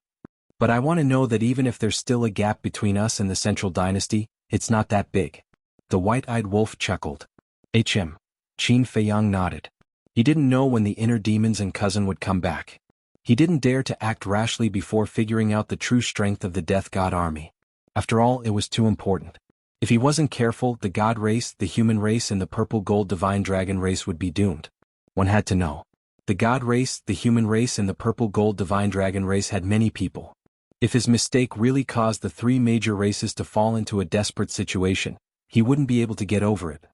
But I want to know that even if there's still a gap between us and the Central Dynasty, it's not that big. The white-eyed wolf chuckled. Qin Feiyang nodded. He didn't know when the inner demons and cousin would come back. He didn't dare to act rashly before figuring out the true strength of the Death God army. After all, it was too important. If he wasn't careful, the God race, the human race and the purple gold divine dragon race would be doomed. One had to know. The God race, the human race and the purple gold divine dragon race had many people. If his mistake really caused the three major races to fall into a desperate situation, he wouldn't be able to get over it.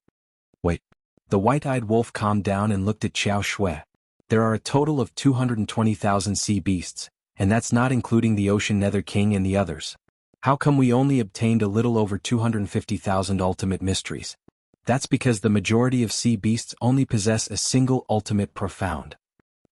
Wait. The white-eyed wolf calmed down and looked at Qiao Shui. There are a total of 220,000 sea beasts, and that's not including the Ocean Nether King and the others. How come we only obtained a little over 250,000 ultimate mysteries? That's because the majority of sea beasts only possess a single ultimate profound.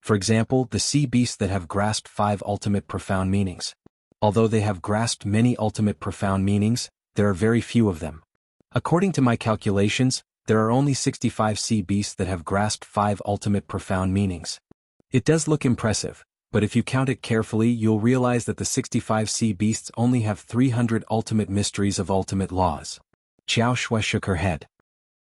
For example, the sea beasts that have grasped 5 ultimate profound meanings. Although they have grasped many ultimate profound meanings, there are very few of them. According to my calculations, there are only 65 sea beasts that have grasped 5 ultimate profound meanings. It does look impressive, but if you count it carefully you'll realize that the 65 sea beasts only have 300 ultimate mysteries of ultimate laws. Qiao Shui shook her head.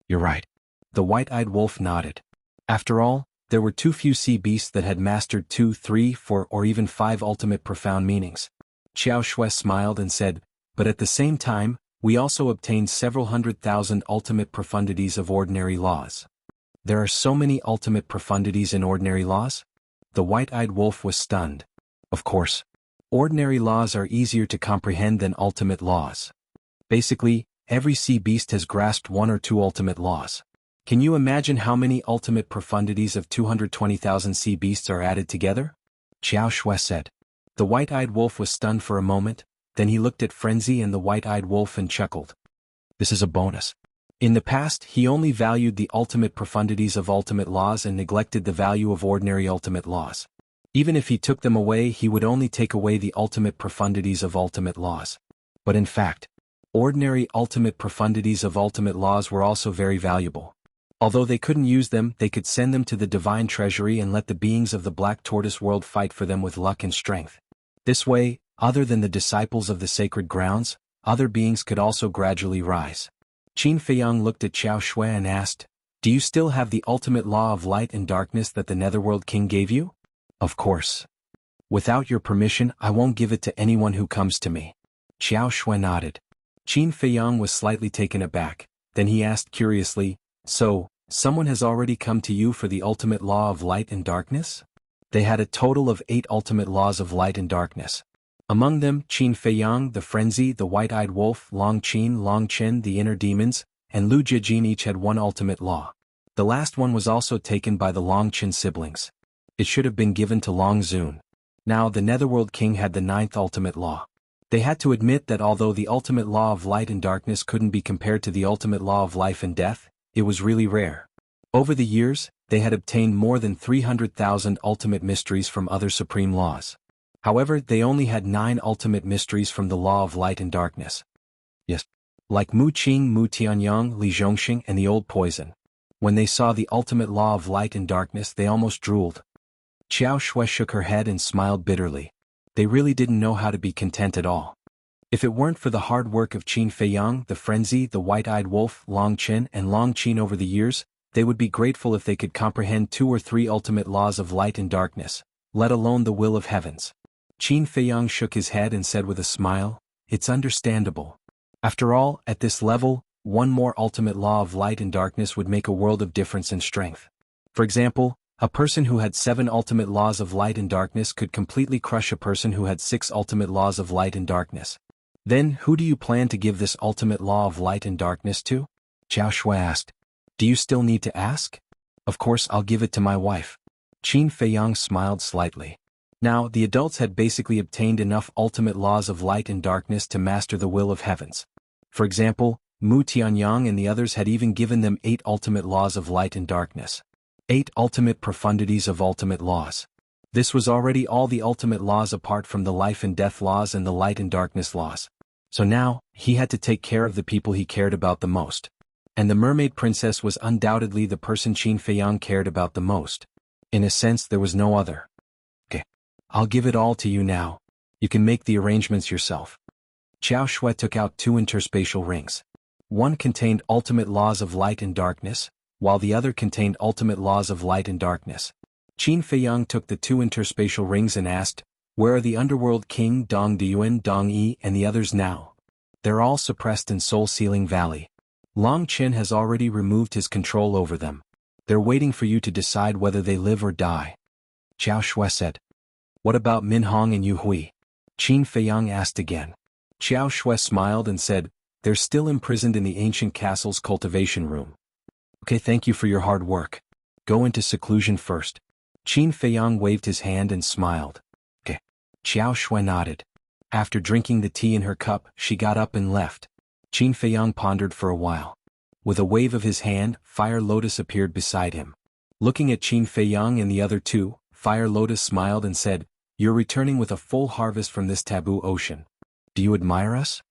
You're right. The white-eyed wolf nodded. After all, there were too few sea beasts that had mastered 2, 3, 4 or even 5 ultimate profound meanings. Qiao Shui smiled and said, but at the same time, we also obtained several 100,000 ultimate profundities of ordinary laws. There are so many ultimate profundities in ordinary laws? The white-eyed wolf was stunned. Of course. Ordinary laws are easier to comprehend than ultimate laws. Basically, every sea beast has grasped 1 or 2 ultimate laws. Can you imagine how many ultimate profundities of 220,000 sea beasts are added together? Qiao Shui said. The white-eyed wolf was stunned for a moment, then he looked at Frenzy and the white-eyed wolf and chuckled. This is a bonus. In the past, he only valued the ultimate profundities of ultimate laws and neglected the value of ordinary ultimate laws. Even if he took them away, he would only take away the ultimate profundities of ultimate laws. But in fact, ordinary ultimate profundities of ultimate laws were also very valuable. Although they couldn't use them, they could send them to the divine treasury and let the beings of the Black Tortoise world fight for them with luck and strength. This way, other than the disciples of the sacred grounds, other beings could also gradually rise. Qin Feiyang looked at Qiao Shui and asked, "Do you still have the ultimate law of light and darkness that the Netherworld King gave you?" "Of course. Without your permission, I won't give it to anyone who comes to me." Qiao Shui nodded. Qin Feiyang was slightly taken aback. Then he asked curiously, "So, someone has already come to you for the ultimate law of light and darkness?" They had a total of 8 ultimate laws of light and darkness. Among them, Qin Feiyang, the Frenzy, the White-Eyed Wolf, Long Chen, the Inner Demons, and Lu Jijin each had one ultimate law. The last one was also taken by the Long Chen siblings. It should have been given to Long Zun. Now the Netherworld King had the 9th ultimate law. They had to admit that although the ultimate law of light and darkness couldn't be compared to the ultimate law of life and death, it was really rare. Over the years, they had obtained more than 300,000 ultimate mysteries from other supreme laws. However, they only had 9 ultimate mysteries from the law of light and darkness. Yes. Like Mu Qing, Mu Tianyang, Li Zhongxing, and the Old Poison. When they saw the ultimate law of light and darkness, they almost drooled. Qiao Shui shook her head and smiled bitterly. They really didn't know how to be content at all. If it weren't for the hard work of Qin Feiyang, the Frenzy, the White-Eyed Wolf, Long Chen, and Long Qin over the years, they would be grateful if they could comprehend 2 or 3 ultimate laws of light and darkness, let alone the will of heavens. Qin Feiyang shook his head and said with a smile, "It's understandable. After all, at this level, one more ultimate law of light and darkness would make a world of difference in strength. For example, a person who had 7 ultimate laws of light and darkness could completely crush a person who had 6 ultimate laws of light and darkness. Then, who do you plan to give this ultimate law of light and darkness to?" Qiao Shui asked. "Do you still need to ask?" "Of course I'll give it to my wife." Qin Feiyang smiled slightly. Now, the adults had basically obtained enough ultimate laws of light and darkness to master the will of heavens. For example, Mu Tianyang and the others had even given them 8 ultimate laws of light and darkness. 8 ultimate profundities of ultimate laws. This was already all the ultimate laws apart from the life and death laws and the light and darkness laws. So now, he had to take care of the people he cared about the most. And the Mermaid Princess was undoubtedly the person Qin Feiyang cared about the most. In a sense, there was no other. "Okay. I'll give it all to you now. You can make the arrangements yourself." Qiao Shui took out 2 interspatial rings. One contained ultimate laws of light and darkness, while the other contained ultimate laws of light and darkness. Qin Feiyang took the 2 interspatial rings and asked, "Where are the Underworld King Dong Diyuan, Dong Yi, and the others now?" "They're all suppressed in Soul Sealing Valley. Long Chen has already removed his control over them. They're waiting for you to decide whether they live or die." Qiao Shui said. "What about Min Hong and Yu Hui?" Qin Feiyang asked again. Qiao Shui smiled and said, "They're still imprisoned in the ancient castle's cultivation room." "Okay, thank you for your hard work. Go into seclusion first." Qin Feiyang waved his hand and smiled. "Okay." Qiao Shui nodded. After drinking the tea in her cup, she got up and left. Qin Feiyang pondered for a while. With a wave of his hand, Fire Lotus appeared beside him. Looking at Qin Feiyang and the other 2, Fire Lotus smiled and said, "You're returning with a full harvest from this taboo ocean. Do you admire us?"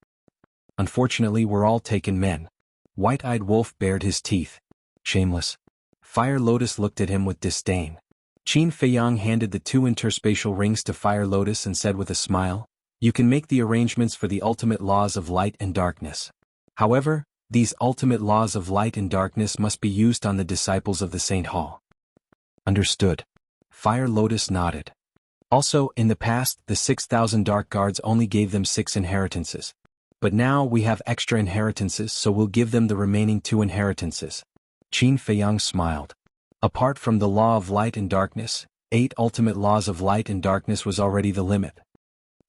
"Unfortunately, we're all taken men." White-Eyed Wolf bared his teeth. "Shameless." Fire Lotus looked at him with disdain. Qin Feiyang handed the 2 interspatial rings to Fire Lotus and said with a smile, "You can make the arrangements for the ultimate laws of light and darkness. However, these ultimate laws of light and darkness must be used on the disciples of the Saint Hall." "Understood." Fire Lotus nodded. "Also, in the past, the 6,000 Dark Guards only gave them 6 inheritances. But now we have extra inheritances, so we'll give them the remaining 2 inheritances." Qin Feiyang smiled. Apart from the law of light and darkness, 8 ultimate laws of light and darkness was already the limit.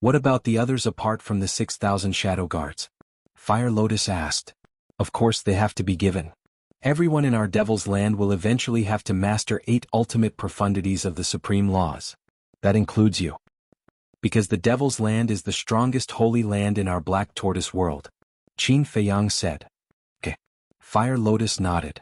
"What about the others apart from the 6,000 Shadow Guards?" Fire Lotus asked. "Of course they have to be given. Everyone in our Devil's Land will eventually have to master 8 ultimate profundities of the supreme laws. That includes you. Because the Devil's Land is the strongest holy land in our Black Tortoise world," Qin Feiyang said. "Okay." Fire Lotus nodded.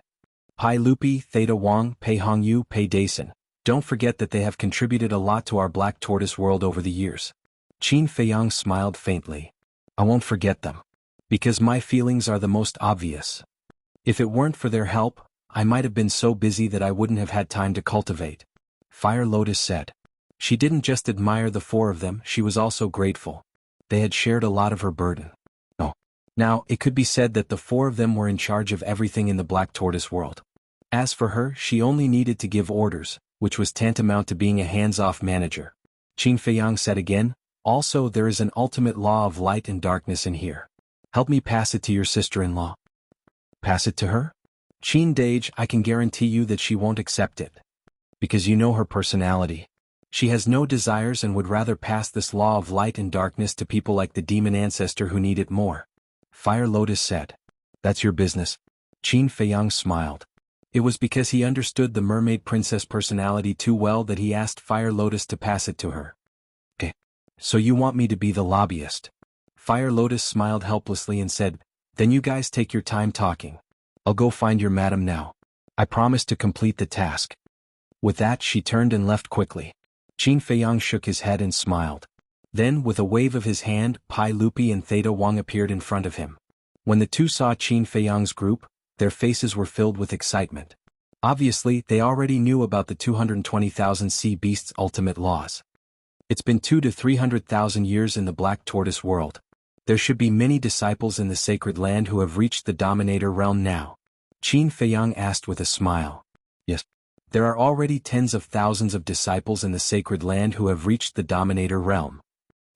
Pai Lupi, Theta Wang, Pei Hongyu, Pei Dason. Don't forget that they have contributed a lot to our Black Tortoise world over the years. Qin Feiyang smiled faintly. I won't forget them. Because my feelings are the most obvious. If it weren't for their help, I might have been so busy that I wouldn't have had time to cultivate. Fire Lotus said. She didn't just admire the four of them, she was also grateful. They had shared a lot of her burden. Oh. Now, it could be said that the four of them were in charge of everything in the Black Tortoise world. As for her, she only needed to give orders, which was tantamount to being a hands-off manager. Qin Feiyang said again, also there is an ultimate law of light and darkness in here. Help me pass it to your sister-in-law. Pass it to her? Qin Dage, I can guarantee you that she won't accept it. Because you know her personality. She has no desires and would rather pass this law of light and darkness to people like the demon ancestor who need it more. Fire Lotus said. That's your business. Qin Feiyang smiled. It was because he understood the mermaid princess personality too well that he asked Fire Lotus to pass it to her. Okay. So you want me to be the lobbyist? Fire Lotus smiled helplessly and said, then you guys take your time talking. I'll go find your madam now. I promise to complete the task. With that she turned and left quickly. Qin Feiyang shook his head and smiled. Then, with a wave of his hand, Pai Lupi and Theta Wang appeared in front of him. When the two saw Qin Feiyang's group, their faces were filled with excitement. Obviously, they already knew about the 220,000 sea beasts' ultimate laws. It's been 200,000 to 300,000 years in the Black Tortoise world. There should be many disciples in the sacred land who have reached the Dominator realm now. Qin Feiyang asked with a smile. Yes. There are already tens of thousands of disciples in the sacred land who have reached the Dominator realm.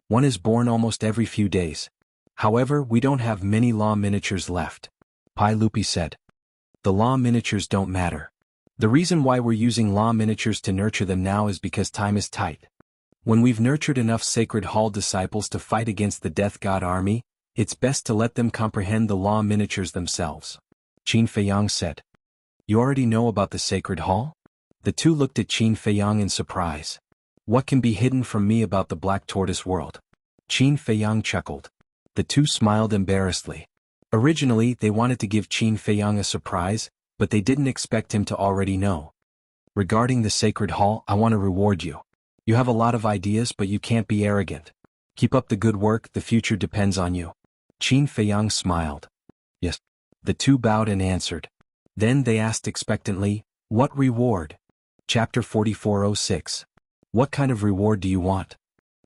One is born almost every few days. However, we don't have many law miniatures left. Pai Lupi said. The law miniatures don't matter. The reason why we're using law miniatures to nurture them now is because time is tight. When we've nurtured enough Sacred Hall disciples to fight against the Death God army, it's best to let them comprehend the law miniatures themselves. Qin Feiyang said. You already know about the Sacred Hall? The two looked at Qin Feiyang in surprise. What can be hidden from me about the Black Tortoise world? Qin Feiyang chuckled. The two smiled embarrassedly. Originally, they wanted to give Qin Feiyang a surprise, but they didn't expect him to already know. Regarding the Sacred Hall, I want to reward you. You have a lot of ideas, but you can't be arrogant. Keep up the good work, the future depends on you. Qin Feiyang smiled. Yes. The two bowed and answered. Then they asked expectantly, what reward? Chapter 4406. What kind of reward do you want?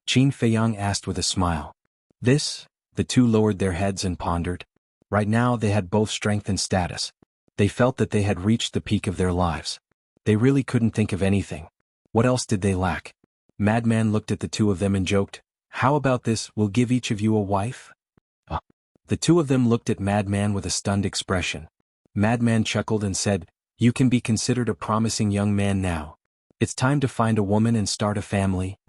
Qin Feiyang asked with a smile. This? The two lowered their heads and pondered. Right now they had both strength and status. They felt that they had reached the peak of their lives. They really couldn't think of anything. What else did they lack? Madman looked at the two of them and joked, how about this, we'll give each of you a wife? The two of them looked at Madman with a stunned expression. Madman chuckled and said, you can be considered a promising young man now. It's time to find a woman and start a family.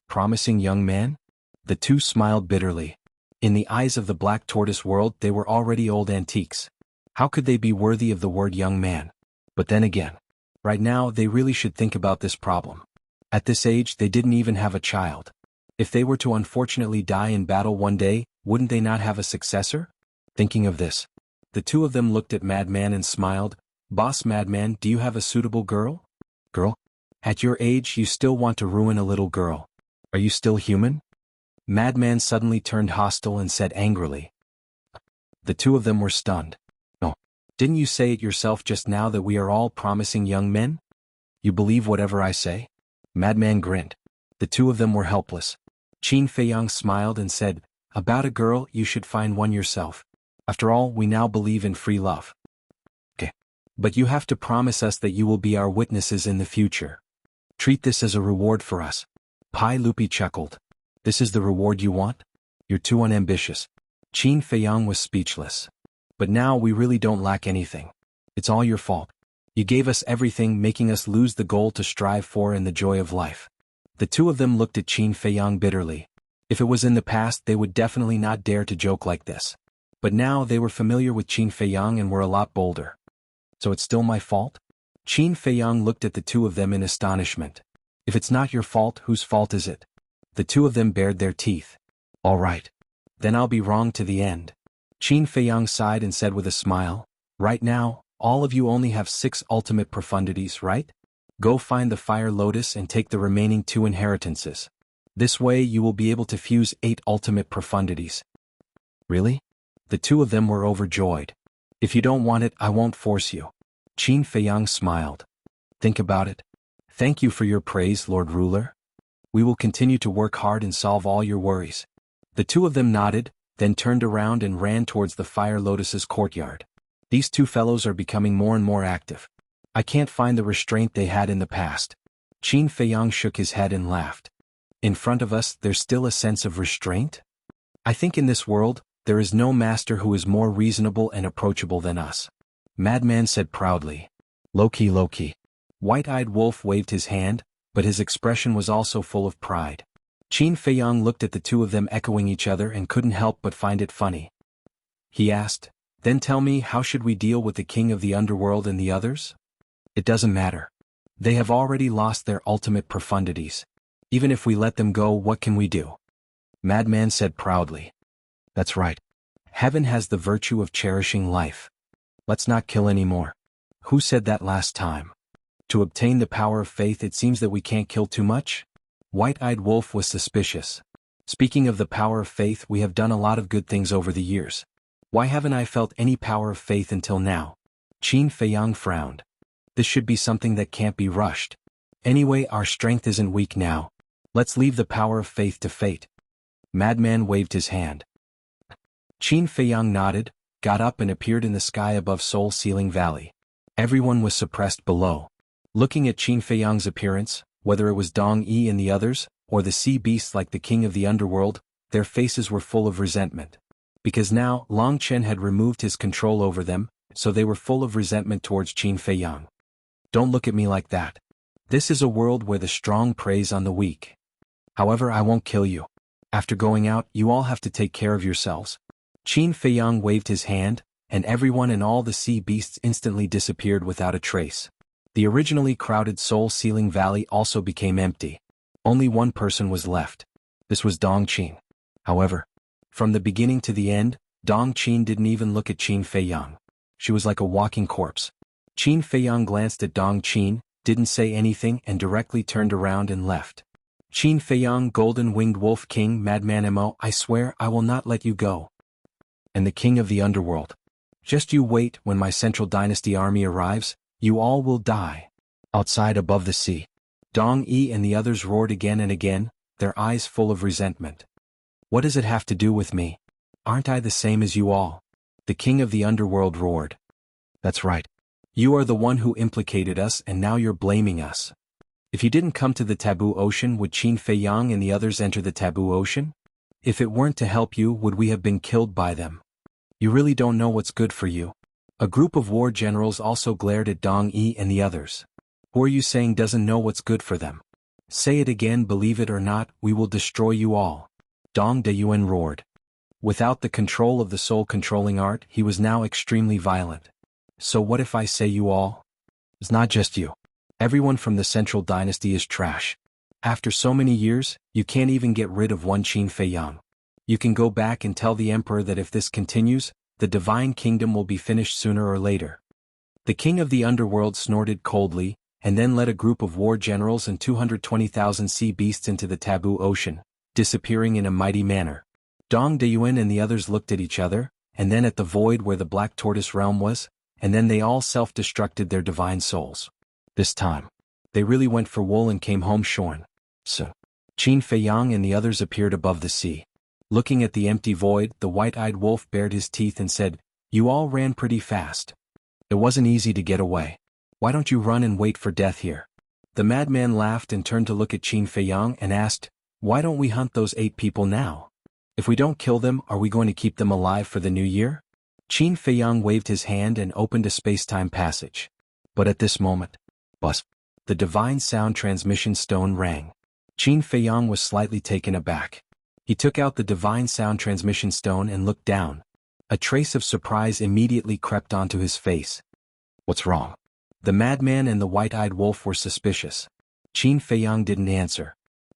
Promising young man? The two smiled bitterly. In the eyes of the Black Tortoise world they were already old antiques. How could they be worthy of the word young man? But then again, right now they really should think about this problem. At this age they didn't even have a child. If they were to unfortunately die in battle one day, wouldn't they not have a successor? Thinking of this, the two of them looked at Madman and smiled. Boss Madman, do you have a suitable girl? Girl? At your age you still want to ruin a little girl. Are you still human? Madman suddenly turned hostile and said angrily. The two of them were stunned. No. Didn't you say it yourself just now that we are all promising young men? You believe whatever I say? Madman grinned. The two of them were helpless. Qin Feiyang smiled and said, about a girl, you should find one yourself. After all, we now believe in free love. Okay. But you have to promise us that you will be our witnesses in the future. Treat this as a reward for us. Pai Lupi chuckled. This is the reward you want? You're too unambitious. Qin Feiyang was speechless. But now we really don't lack anything. It's all your fault. You gave us everything, making us lose the goal to strive for and the joy of life. The two of them looked at Qin Feiyang bitterly. If it was in the past they would definitely not dare to joke like this. But now they were familiar with Qin Feiyang and were a lot bolder. So it's still my fault? Qin Feiyang looked at the two of them in astonishment. If it's not your fault, whose fault is it? The two of them bared their teeth. All right. Then I'll be wrong to the end. Qin Feiyang sighed and said with a smile, Right now, all of you only have 6 ultimate profundities, right? Go find the fire lotus and take the remaining 2 inheritances. This way you will be able to fuse 8 ultimate profundities. Really? The 2 of them were overjoyed. If you don't want it, I won't force you. Qin Feiyang smiled. Think about it. Thank you for your praise, Lord Ruler. We will continue to work hard and solve all your worries. The 2 of them nodded, then turned around and ran towards the Fire Lotus's courtyard. These 2 fellows are becoming more and more active. I can't find the restraint they had in the past. Qin Feiyang shook his head and laughed. In front of us, there's still a sense of restraint? I think in this world, there is no master who is more reasonable and approachable than us. Madman said proudly. Low-key, low-key. White-eyed Wolf waved his hand, but his expression was also full of pride. Qin Feiyang looked at the 2 of them echoing each other and couldn't help but find it funny. He asked, Then tell me, how should we deal with the king of the underworld and the others? It doesn't matter. They have already lost their ultimate profundities. Even if we let them go, what can we do? Madman said proudly. That's right. Heaven has the virtue of cherishing life. Let's not kill anymore. Who said that last time? To obtain the power of faith, it seems that we can't kill too much? White-eyed Wolf was suspicious. Speaking of the power of faith, we have done a lot of good things over the years. Why haven't I felt any power of faith until now? Qin Feiyang frowned. This should be something that can't be rushed. Anyway, our strength isn't weak now. Let's leave the power of faith to fate. Madman waved his hand. Qin Feiyang nodded, got up and appeared in the sky above Soul Ceiling Valley. Everyone was suppressed below. Looking at Qin Feiyang's appearance, whether it was Dong Yi and the others, or the sea beasts like the king of the underworld, their faces were full of resentment. Because now, Long Chen had removed his control over them, so they were full of resentment towards Qin Feiyang. Don't look at me like that. This is a world where the strong preys on the weak. However, I won't kill you. After going out, you all have to take care of yourselves. Qin Feiyang waved his hand, and everyone and all the sea beasts instantly disappeared without a trace. The originally crowded Soul Ceiling Valley also became empty. Only one person was left. This was Dong Qin. However, from the beginning to the end, Dong Qin didn't even look at Qin Feiyang. She was like a walking corpse. Qin Feiyang glanced at Dong Qin, didn't say anything and directly turned around and left. Qin Feiyang, Golden-Winged Wolf King, Madman Mo, I swear I will not let you go. And the king of the underworld. Just you wait, when my Central Dynasty army arrives, you all will die. Outside above the sea, Dong Yi and the others roared again and again, their eyes full of resentment. What does it have to do with me? Aren't I the same as you all? The king of the underworld roared. That's right. You are the one who implicated us and now you're blaming us. If you didn't come to the Taboo Ocean, would Qin Feiyang and the others enter the Taboo Ocean? If it weren't to help you, would we have been killed by them? You really don't know what's good for you. A group of war generals also glared at Dong Yi and the others. Who are you saying doesn't know what's good for them? Say it again, believe it or not, we will destroy you all. Dong Deyuan roared. Without the control of the soul-controlling art, he was now extremely violent. So what if I say you all? It's not just you. Everyone from the Central Dynasty is trash. After so many years, you can't even get rid of one Qin Feiyang. You can go back and tell the emperor that if this continues, the divine kingdom will be finished sooner or later. The king of the underworld snorted coldly, and then led a group of war generals and 220,000 sea beasts into the Taboo Ocean, disappearing in a mighty manner. Dong Deyuan and the others looked at each other, and then at the void where the Black Tortoise realm was, and then they all self-destructed their divine souls. This time, they really went for wool and came home shorn. So, Qin Feiyang and the others appeared above the sea. Looking at the empty void, the white-eyed wolf bared his teeth and said, You all ran pretty fast. It wasn't easy to get away. Why don't you run and wait for death here? The madman laughed and turned to look at Qin Feiyang and asked, Why don't we hunt those 8 people now? If we don't kill them, are we going to keep them alive for the new year? Qin Feiyang waved his hand and opened a space-time passage. But at this moment, buzz, the divine sound transmission stone rang. Qin Feiyang was slightly taken aback. He took out the divine sound transmission stone and looked down. A trace of surprise immediately crept onto his face. What's wrong? The madman and the white-eyed wolf were suspicious. Qin Feiyang didn't answer.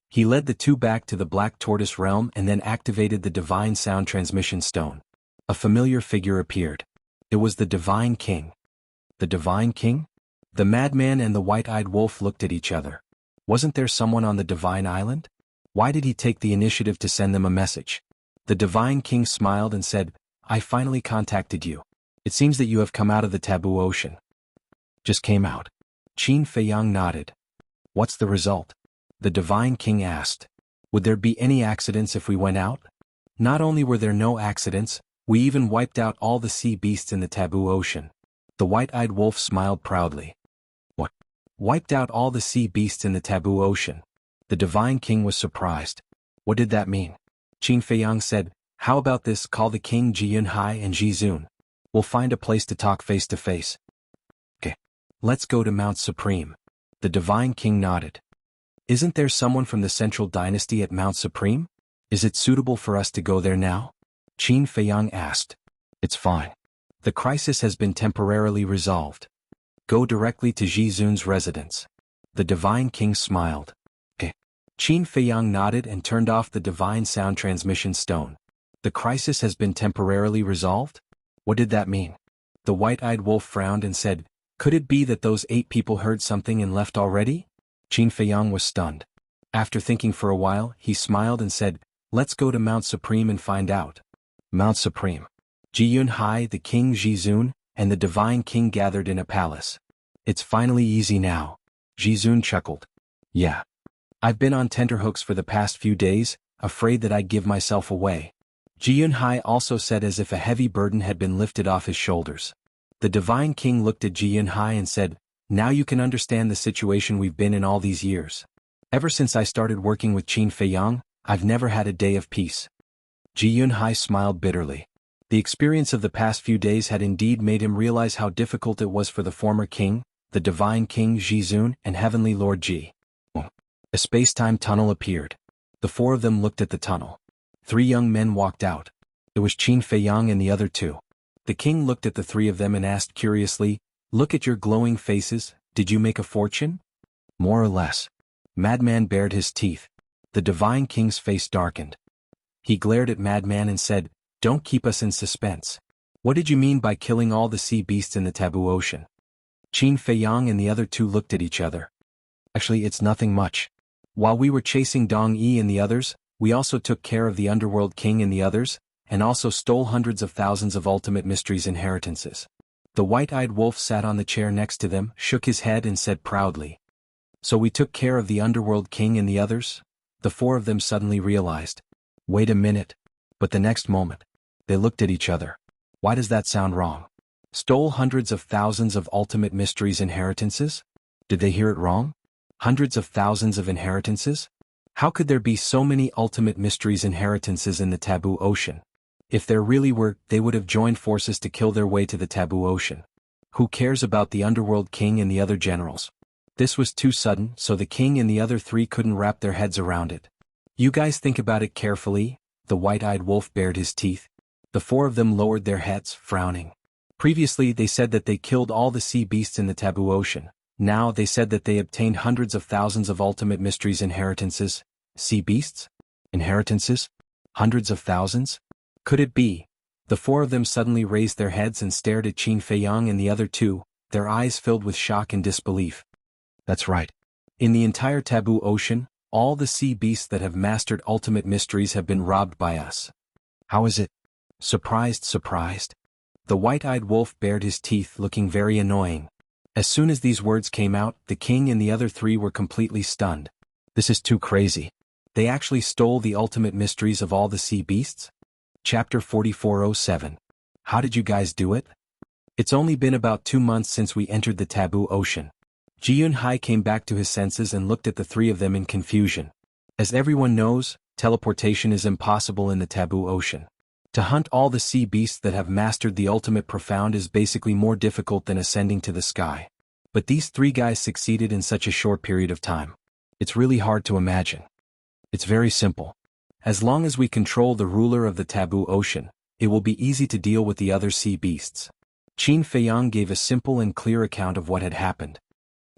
He led the 2 back to the Black Tortoise realm and then activated the divine sound transmission stone. A familiar figure appeared. It was the Divine King. The Divine King? The madman and the white-eyed wolf looked at each other. Wasn't there someone on the Divine Island? Why did he take the initiative to send them a message? The Divine King smiled and said, I finally contacted you. It seems that you have come out of the taboo ocean. Just came out. Qin Feiyang nodded. What's the result? The Divine King asked. Would there be any accidents if we went out? Not only were there no accidents, we even wiped out all the sea beasts in the taboo ocean. The white-eyed wolf smiled proudly. What? Wiped out all the sea beasts in the taboo ocean? The Divine King was surprised. What did that mean? Qin Feiyang said, how about this, call the king Jianhu and Jizun. We'll find a place to talk face to face. Okay. Let's go to Mount Supreme. The Divine King nodded. Isn't there someone from the Central Dynasty at Mount Supreme? Is it suitable for us to go there now? Qin Feiyang asked. It's fine. The crisis has been temporarily resolved. Go directly to Jizun's residence. The Divine King smiled. Okay. Qin Feiyang nodded and turned off the divine sound transmission stone. The crisis has been temporarily resolved? What did that mean? The white-eyed wolf frowned and said, could it be that those 8 people heard something and left already? Qin Feiyang was stunned. After thinking for a while, he smiled and said, let's go to Mount Supreme and find out. Mount Supreme. Jianhu, the king Jizun, and the Divine King gathered in a palace. It's finally easy now. Jizun chuckled. Yeah. I've been on tenterhooks for the past few days, afraid that I'd give myself away. Jianhu also said as if a heavy burden had been lifted off his shoulders. The Divine King looked at Jianhu and said, now you can understand the situation we've been in all these years. Ever since I started working with Qin Feiyang, I've never had a day of peace. Jianhu smiled bitterly. The experience of the past few days had indeed made him realize how difficult it was for the former king, the Divine King Jizun, and Heavenly Lord Ji. A space-time tunnel appeared. The 4 of them looked at the tunnel. 3 young men walked out. It was Qin Feiyang and the other 2. The king looked at the 3 of them and asked curiously, look at your glowing faces, did you make a fortune? More or less. Madman bared his teeth. The Divine King's face darkened. He glared at Madman and said, don't keep us in suspense. What did you mean by killing all the sea beasts in the taboo ocean? Qin Feiyang and the other 2 looked at each other. Actually, it's nothing much. While we were chasing Dong Yi and the others, we also took care of the Underworld King and the others, and also stole hundreds of thousands of Ultimate Mysteries inheritances. The white-eyed wolf sat on the chair next to them, shook his head and said proudly. So we took care of the Underworld King and the others? The 4 of them suddenly realized. Wait a minute. But the next moment, they looked at each other. Why does that sound wrong? Stole hundreds of thousands of Ultimate Mysteries inheritances? Did they hear it wrong? Hundreds of thousands of inheritances? How could there be so many Ultimate Mysteries inheritances in the taboo ocean? If there really were, they would have joined forces to kill their way to the taboo ocean. Who cares about the Underworld King and the other generals? This was too sudden, so the king and the other 3 couldn't wrap their heads around it. You guys think about it carefully. The white-eyed wolf bared his teeth. The 4 of them lowered their heads, frowning. Previously they said that they killed all the sea beasts in the taboo ocean. Now they said that they obtained hundreds of thousands of Ultimate Mysteries inheritances. Sea beasts? Inheritances? Hundreds of thousands? Could it be? The 4 of them suddenly raised their heads and stared at Qin Feiyang and the other 2, their eyes filled with shock and disbelief. That's right. In the entire taboo ocean, all the sea beasts that have mastered Ultimate Mysteries have been robbed by us. How is it? Surprised? The white-eyed wolf bared his teeth, looking very annoying. As soon as these words came out, the king and the other 3 were completely stunned. This is too crazy. They actually stole the Ultimate Mysteries of all the sea beasts? Chapter 4407. How did you guys do it? It's only been about 2 months since we entered the taboo ocean. Jianhu came back to his senses and looked at the 3 of them in confusion. As everyone knows, teleportation is impossible in the taboo ocean. To hunt all the sea beasts that have mastered the ultimate profound is basically more difficult than ascending to the sky. But these 3 guys succeeded in such a short period of time. It's really hard to imagine. It's very simple. As long as we control the ruler of the taboo ocean, it will be easy to deal with the other sea beasts. Qin Feiyang gave a simple and clear account of what had happened.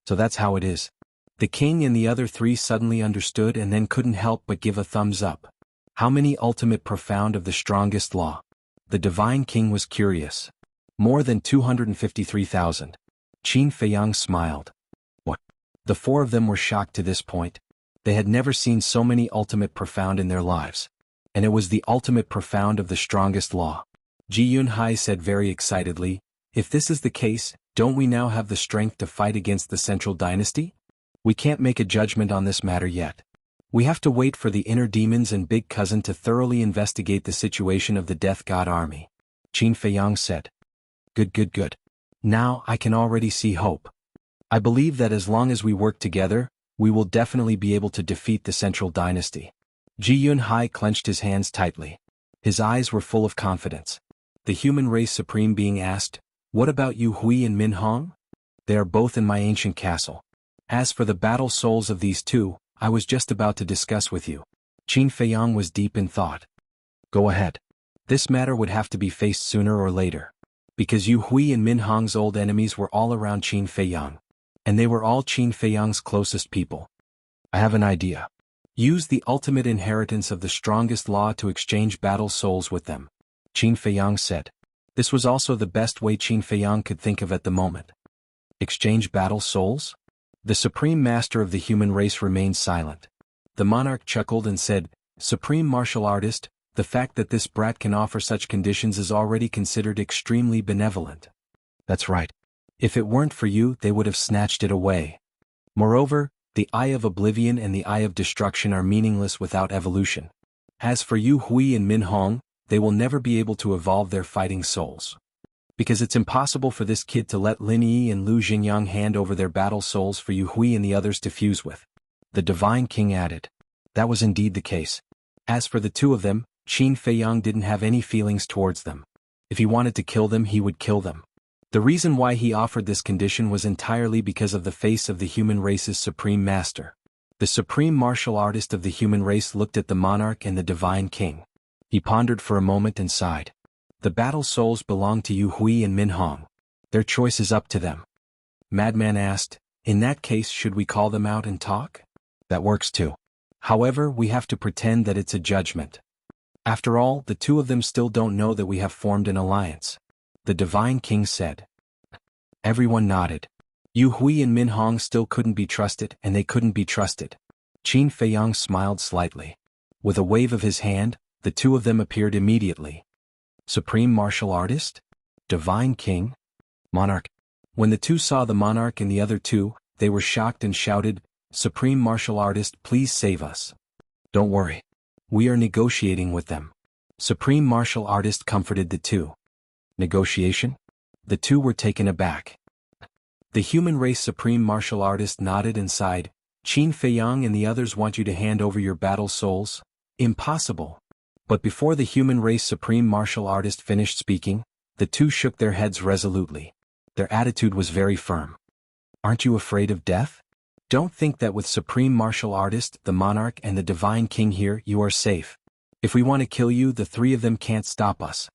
So that's how it is. The king and the other 3 suddenly understood and then couldn't help but give a thumbs up. How many ultimate profound of the strongest law? The Divine King was curious. More than 253,000. Qin Feiyang smiled. What? The four of them were shocked to this point. They had never seen so many ultimate profound in their lives. And it was the ultimate profound of the strongest law. Ji Yunhai said very excitedly, if this is the case, don't we now have the strength to fight against the central dynasty? We can't make a judgment on this matter yet. We have to wait for the inner demons and big cousin to thoroughly investigate the situation of the Death God army. Qin Feiyang said. Good. Now I can already see hope. I believe that as long as we work together, we will definitely be able to defeat the central dynasty. Ji Yunhai clenched his hands tightly. His eyes were full of confidence. The human race supreme being asked, what about you Hui and Min Hong? They are both in my ancient castle. As for the battle souls of these two, I was just about to discuss with you. Qin Feiyang was deep in thought. Go ahead. This matter would have to be faced sooner or later. Because Yu Hui and Min Hong's old enemies were all around Qin Feiyang. And they were all Qin Feiyang's closest people. I have an idea. Use the ultimate inheritance of the strongest law to exchange battle souls with them. Qin Feiyang said. This was also the best way Qin Feiyang could think of at the moment. Exchange battle souls? The supreme master of the human race remained silent. The monarch chuckled and said, Supreme martial artist, the fact that this brat can offer such conditions is already considered extremely benevolent. That's right. If it weren't for you, they would have snatched it away. Moreover, the Eye of Oblivion and the Eye of Destruction are meaningless without evolution. As for Yu Hui and Min Hong, they will never be able to evolve their fighting souls. Because it's impossible for this kid to let Lin Yi and Lu Xingyang hand over their battle souls for Yu Hui and the others to fuse with. The Divine King added. That was indeed the case. As for the two of them, Qin Feiyang didn't have any feelings towards them. If he wanted to kill them, he would kill them. The reason why he offered this condition was entirely because of the face of the human race's supreme master. The supreme martial artist of the human race looked at the monarch and the Divine King. He pondered for a moment and sighed. The battle souls belong to Yu Hui and Min Hong. Their choice is up to them. Madman asked, in that case should we call them out and talk? That works too. However, we have to pretend that it's a judgment. After all, the two of them still don't know that we have formed an alliance. The Divine King said. Everyone nodded. Yu Hui and Min Hong still couldn't be trusted, and they couldn't be trusted. Qin Feiyang smiled slightly. With a wave of his hand, the two of them appeared immediately. Supreme Martial Artist? Divine King? Monarch. When the two saw the monarch and the other two, they were shocked and shouted, Supreme Martial Artist, please save us. Don't worry. We are negotiating with them. Supreme Martial Artist comforted the two. Negotiation? The two were taken aback. The human race Supreme Martial Artist nodded and sighed, Qin Feiyang and the others want you to hand over your battle souls? Impossible. But before the human race Supreme Martial Artist finished speaking, the two shook their heads resolutely. Their attitude was very firm. Aren't you afraid of death? Don't think that with Supreme Martial Artist, the Monarch and the Divine King here, you are safe. If we want to kill you, the three of them can't stop us.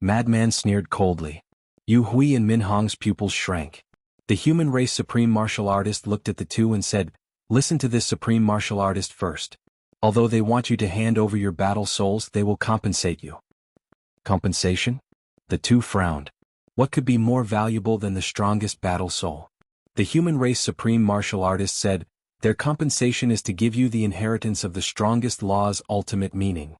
Madman sneered coldly. Yu Hui and Min Hong's pupils shrank. The human race Supreme Martial Artist looked at the two and said, listen to this Supreme Martial Artist first. Although they want you to hand over your battle souls, they will compensate you. Compensation? The two frowned. What could be more valuable than the strongest battle soul? The human race Supreme Martial Artist said, their compensation is to give you the inheritance of the strongest law's ultimate meaning.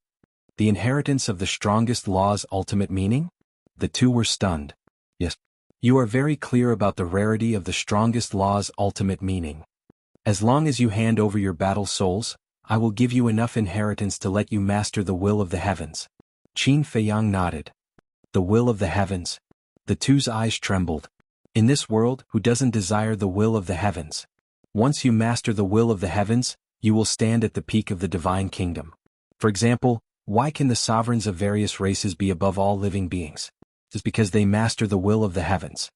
The inheritance of the strongest law's ultimate meaning? The two were stunned. Yes. You are very clear about the rarity of the strongest law's ultimate meaning. As long as you hand over your battle souls, I will give you enough inheritance to let you master the will of the heavens. Qin Feiyang nodded. The will of the heavens. The two's eyes trembled. In this world, who doesn't desire the will of the heavens? Once you master the will of the heavens, you will stand at the peak of the divine kingdom. For example, why can the sovereigns of various races be above all living beings? It's because they master the will of the heavens.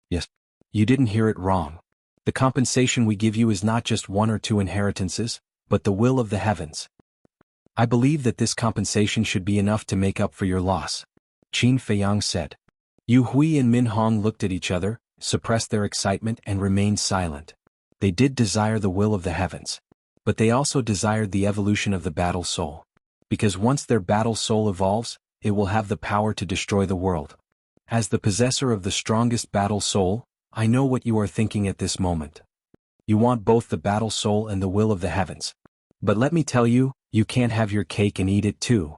Yes. You didn't hear it wrong. The compensation we give you is not just one or two inheritances, but the will of the heavens. I believe that this compensation should be enough to make up for your loss. Qin Feiyang said. Yu Hui and Min Hong looked at each other, suppressed their excitement and remained silent. They did desire the will of the heavens. But they also desired the evolution of the battle soul. Because once their battle soul evolves, it will have the power to destroy the world. As the possessor of the strongest battle soul, I know what you are thinking at this moment. You want both the battle soul and the will of the heavens. But let me tell you, you can't have your cake and eat it too.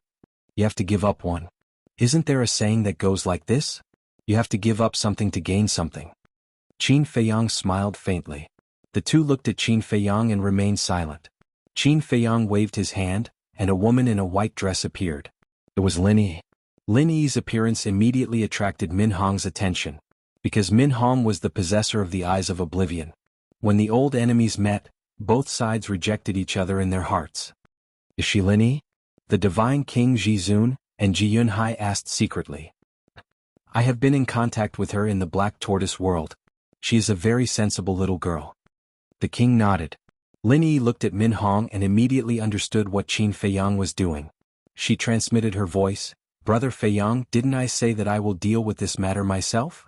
You have to give up one. Isn't there a saying that goes like this? You have to give up something to gain something. Qin Feiyang smiled faintly. The two looked at Qin Feiyang and remained silent. Qin Feiyang waved his hand, and a woman in a white dress appeared. It was Lin Yi. Lin Yi's appearance immediately attracted Min Hong's attention, because Min Hong was the possessor of the Eyes of Oblivion. When the old enemies met, both sides rejected each other in their hearts. Is she Lin Yi? The divine king Jizun and Ji Yunhai asked secretly. I have been in contact with her in the Black Tortoise world. She is a very sensible little girl. The king nodded. Lin Yi looked at Min Hong and immediately understood what Qin Feiyang was doing. She transmitted her voice. Brother Feiyang, didn't I say that I will deal with this matter myself?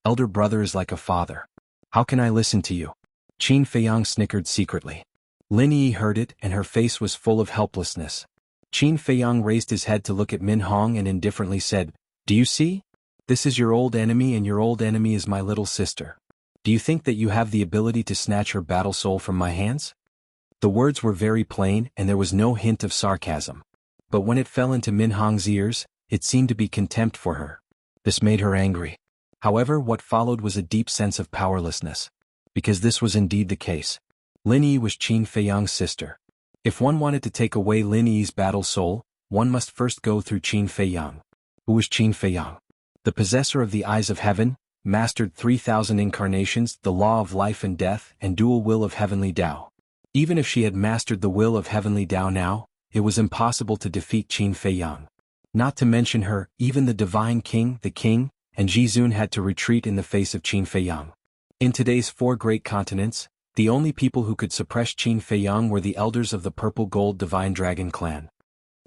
Elder brother is like a father. How can I listen to you? Qin Feiyang snickered secretly. Lin Yi heard it and her face was full of helplessness. Qin Feiyang raised his head to look at Min Hong and indifferently said, Do you see? This is your old enemy and your old enemy is my little sister. Do you think that you have the ability to snatch her battle soul from my hands? The words were very plain and there was no hint of sarcasm. But when it fell into Min Hong's ears, it seemed to be contempt for her. This made her angry. However, what followed was a deep sense of powerlessness. Because this was indeed the case. Lin Yi was Qin Feiyang's sister. If one wanted to take away Lin Yi's battle soul, one must first go through Qin Feiyang. Who was Qin Feiyang? The possessor of the Eyes of Heaven, mastered 3,000 incarnations, the law of life and death, and dual will of heavenly Tao. Even if she had mastered the will of heavenly Tao now, it was impossible to defeat Qin Feiyang. Not to mention her, even the divine king, and Jizun had to retreat in the face of Qin Feiyang. In today's 4 great continents, the only people who could suppress Qin Feiyang were the elders of the Purple Gold Divine Dragon clan.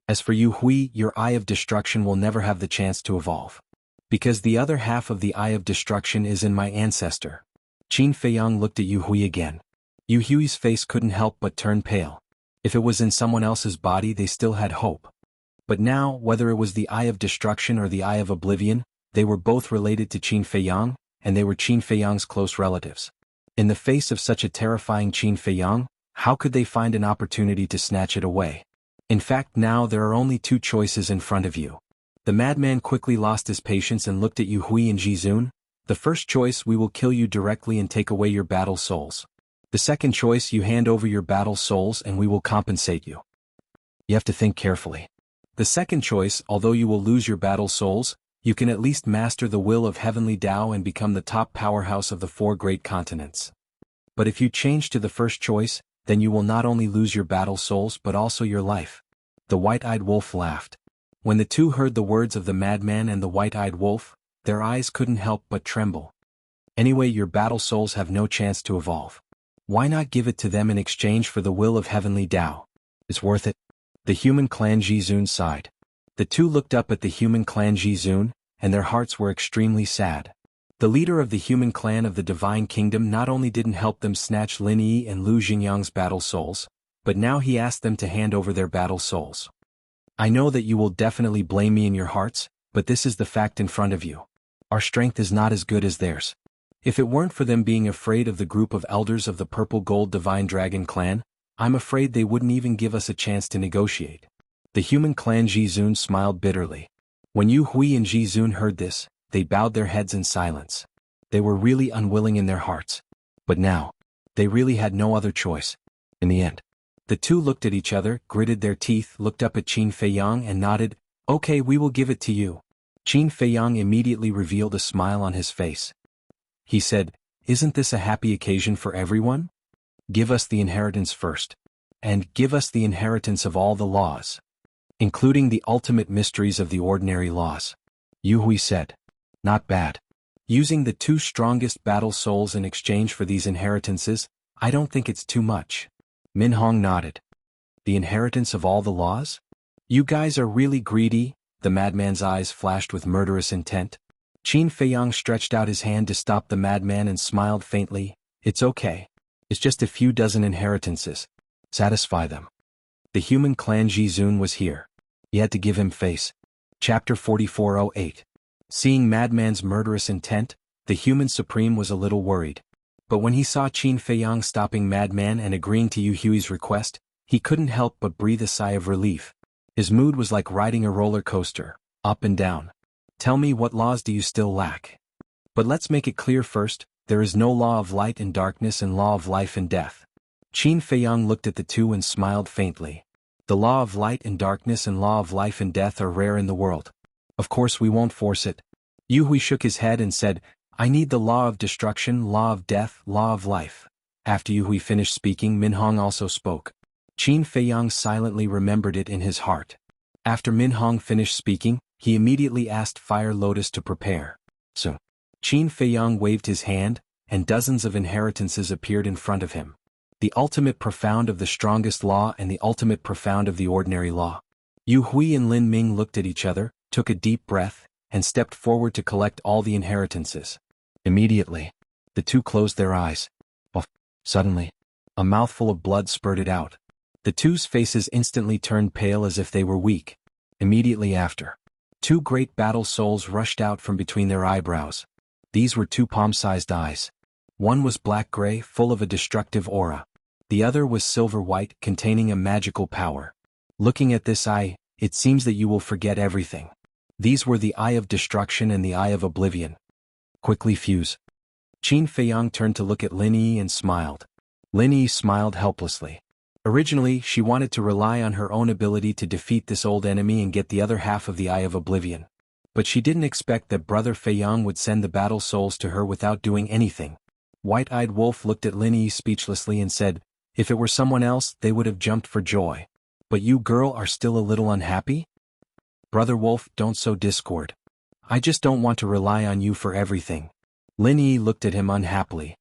As for you Hui, your Eye of Destruction will never have the chance to evolve. Because the other half of the Eye of Destruction is in my ancestor. Qin Feiyang looked at Yu Hui again. Yu Hui's face couldn't help but turn pale. If it was in someone else's body they still had hope. But now, whether it was the Eye of Destruction or the Eye of Oblivion, they were both related to Qin Feiyang, and they were Qin Feiyang's close relatives. In the face of such a terrifying Qin Feiyang, how could they find an opportunity to snatch it away? In fact, now there are only 2 choices in front of you. The madman quickly lost his patience and looked at Yu Hui and Jizun. The first choice, we will kill you directly and take away your battle souls. The second choice, you hand over your battle souls and we will compensate you. You have to think carefully. The second choice, although you will lose your battle souls, you can at least master the will of heavenly Tao and become the top powerhouse of the 4 great continents. But if you change to the first choice, then you will not only lose your battle souls but also your life. The white-eyed wolf laughed. When the two heard the words of the madman and the white-eyed wolf, their eyes couldn't help but tremble. Anyway, your battle souls have no chance to evolve. Why not give it to them in exchange for the will of heavenly Tao? It's worth it. The human clan Jizun sighed. The two looked up at the human clan Jizun, and their hearts were extremely sad. The leader of the human clan of the Divine Kingdom not only didn't help them snatch Lin Yi and Lu Xingyang's battle souls, but now he asked them to hand over their battle souls. I know that you will definitely blame me in your hearts, but this is the fact in front of you. Our strength is not as good as theirs. If it weren't for them being afraid of the group of elders of the Purple Gold Divine Dragon clan, I'm afraid they wouldn't even give us a chance to negotiate. The human clan Jizun smiled bitterly. When Yu Hui and Jizun heard this, they bowed their heads in silence. They were really unwilling in their hearts. But now, they really had no other choice. In the end, the two looked at each other, gritted their teeth, looked up at Qin Feiyang and nodded. Okay, we will give it to you. Qin Feiyang immediately revealed a smile on his face. He said, Isn't this a happy occasion for everyone? Give us the inheritance first. And give us the inheritance of all the laws, including the ultimate mysteries of the ordinary laws. Yu Hui said. Not bad. Using the 2 strongest battle souls in exchange for these inheritances, I don't think it's too much. Min Hong nodded. The inheritance of all the laws? You guys are really greedy, the madman's eyes flashed with murderous intent. Qin Feiyang stretched out his hand to stop the madman and smiled faintly. It's okay. It's just a few dozen inheritances. Satisfy them. The human clan Jizun was here. He had to give him face. Chapter 4408. Seeing Madman's murderous intent, the human supreme was a little worried. But when he saw Qin Feiyang stopping Madman and agreeing to Yu Hui's request, he couldn't help but breathe a sigh of relief. His mood was like riding a roller coaster, up and down. Tell me, what laws do you still lack? But let's make it clear first, there is no law of light and darkness and law of life and death. Qin Feiyang looked at the two and smiled faintly. The law of light and darkness and law of life and death are rare in the world. Of course we won't force it. Yu Hui shook his head and said, I need the law of destruction, law of death, law of life. After Yu Hui finished speaking, Min Hong also spoke. Qin Feiyang silently remembered it in his heart. After Min Hong finished speaking, he immediately asked Fire Lotus to prepare. So, Qin Feiyang waved his hand, and dozens of inheritances appeared in front of him. The ultimate profound of the strongest law and the ultimate profound of the ordinary law. Yu Hui and Lin Ming looked at each other, took a deep breath, and stepped forward to collect all the inheritances. Immediately, the two closed their eyes. Suddenly, a mouthful of blood spurted out. The two's faces instantly turned pale as if they were weak. Immediately after, two great battle souls rushed out from between their eyebrows. These were two palm-sized eyes. One was black-gray, full of a destructive aura. The other was silver-white, containing a magical power. Looking at this eye, it seems that you will forget everything. These were the Eye of Destruction and the Eye of Oblivion. Quickly fuse. Qin Feiyang turned to look at Lin Yi and smiled. Lin Yi smiled helplessly. Originally, she wanted to rely on her own ability to defeat this old enemy and get the other half of the Eye of Oblivion. But she didn't expect that Brother Feiyang would send the battle souls to her without doing anything. White-Eyed Wolf looked at Lin Yi speechlessly and said, if it were someone else, they would have jumped for joy. But you, girl, are still a little unhappy? Brother Wolf, don't sow discord. I just don't want to rely on you for everything. Lin Yi looked at him unhappily.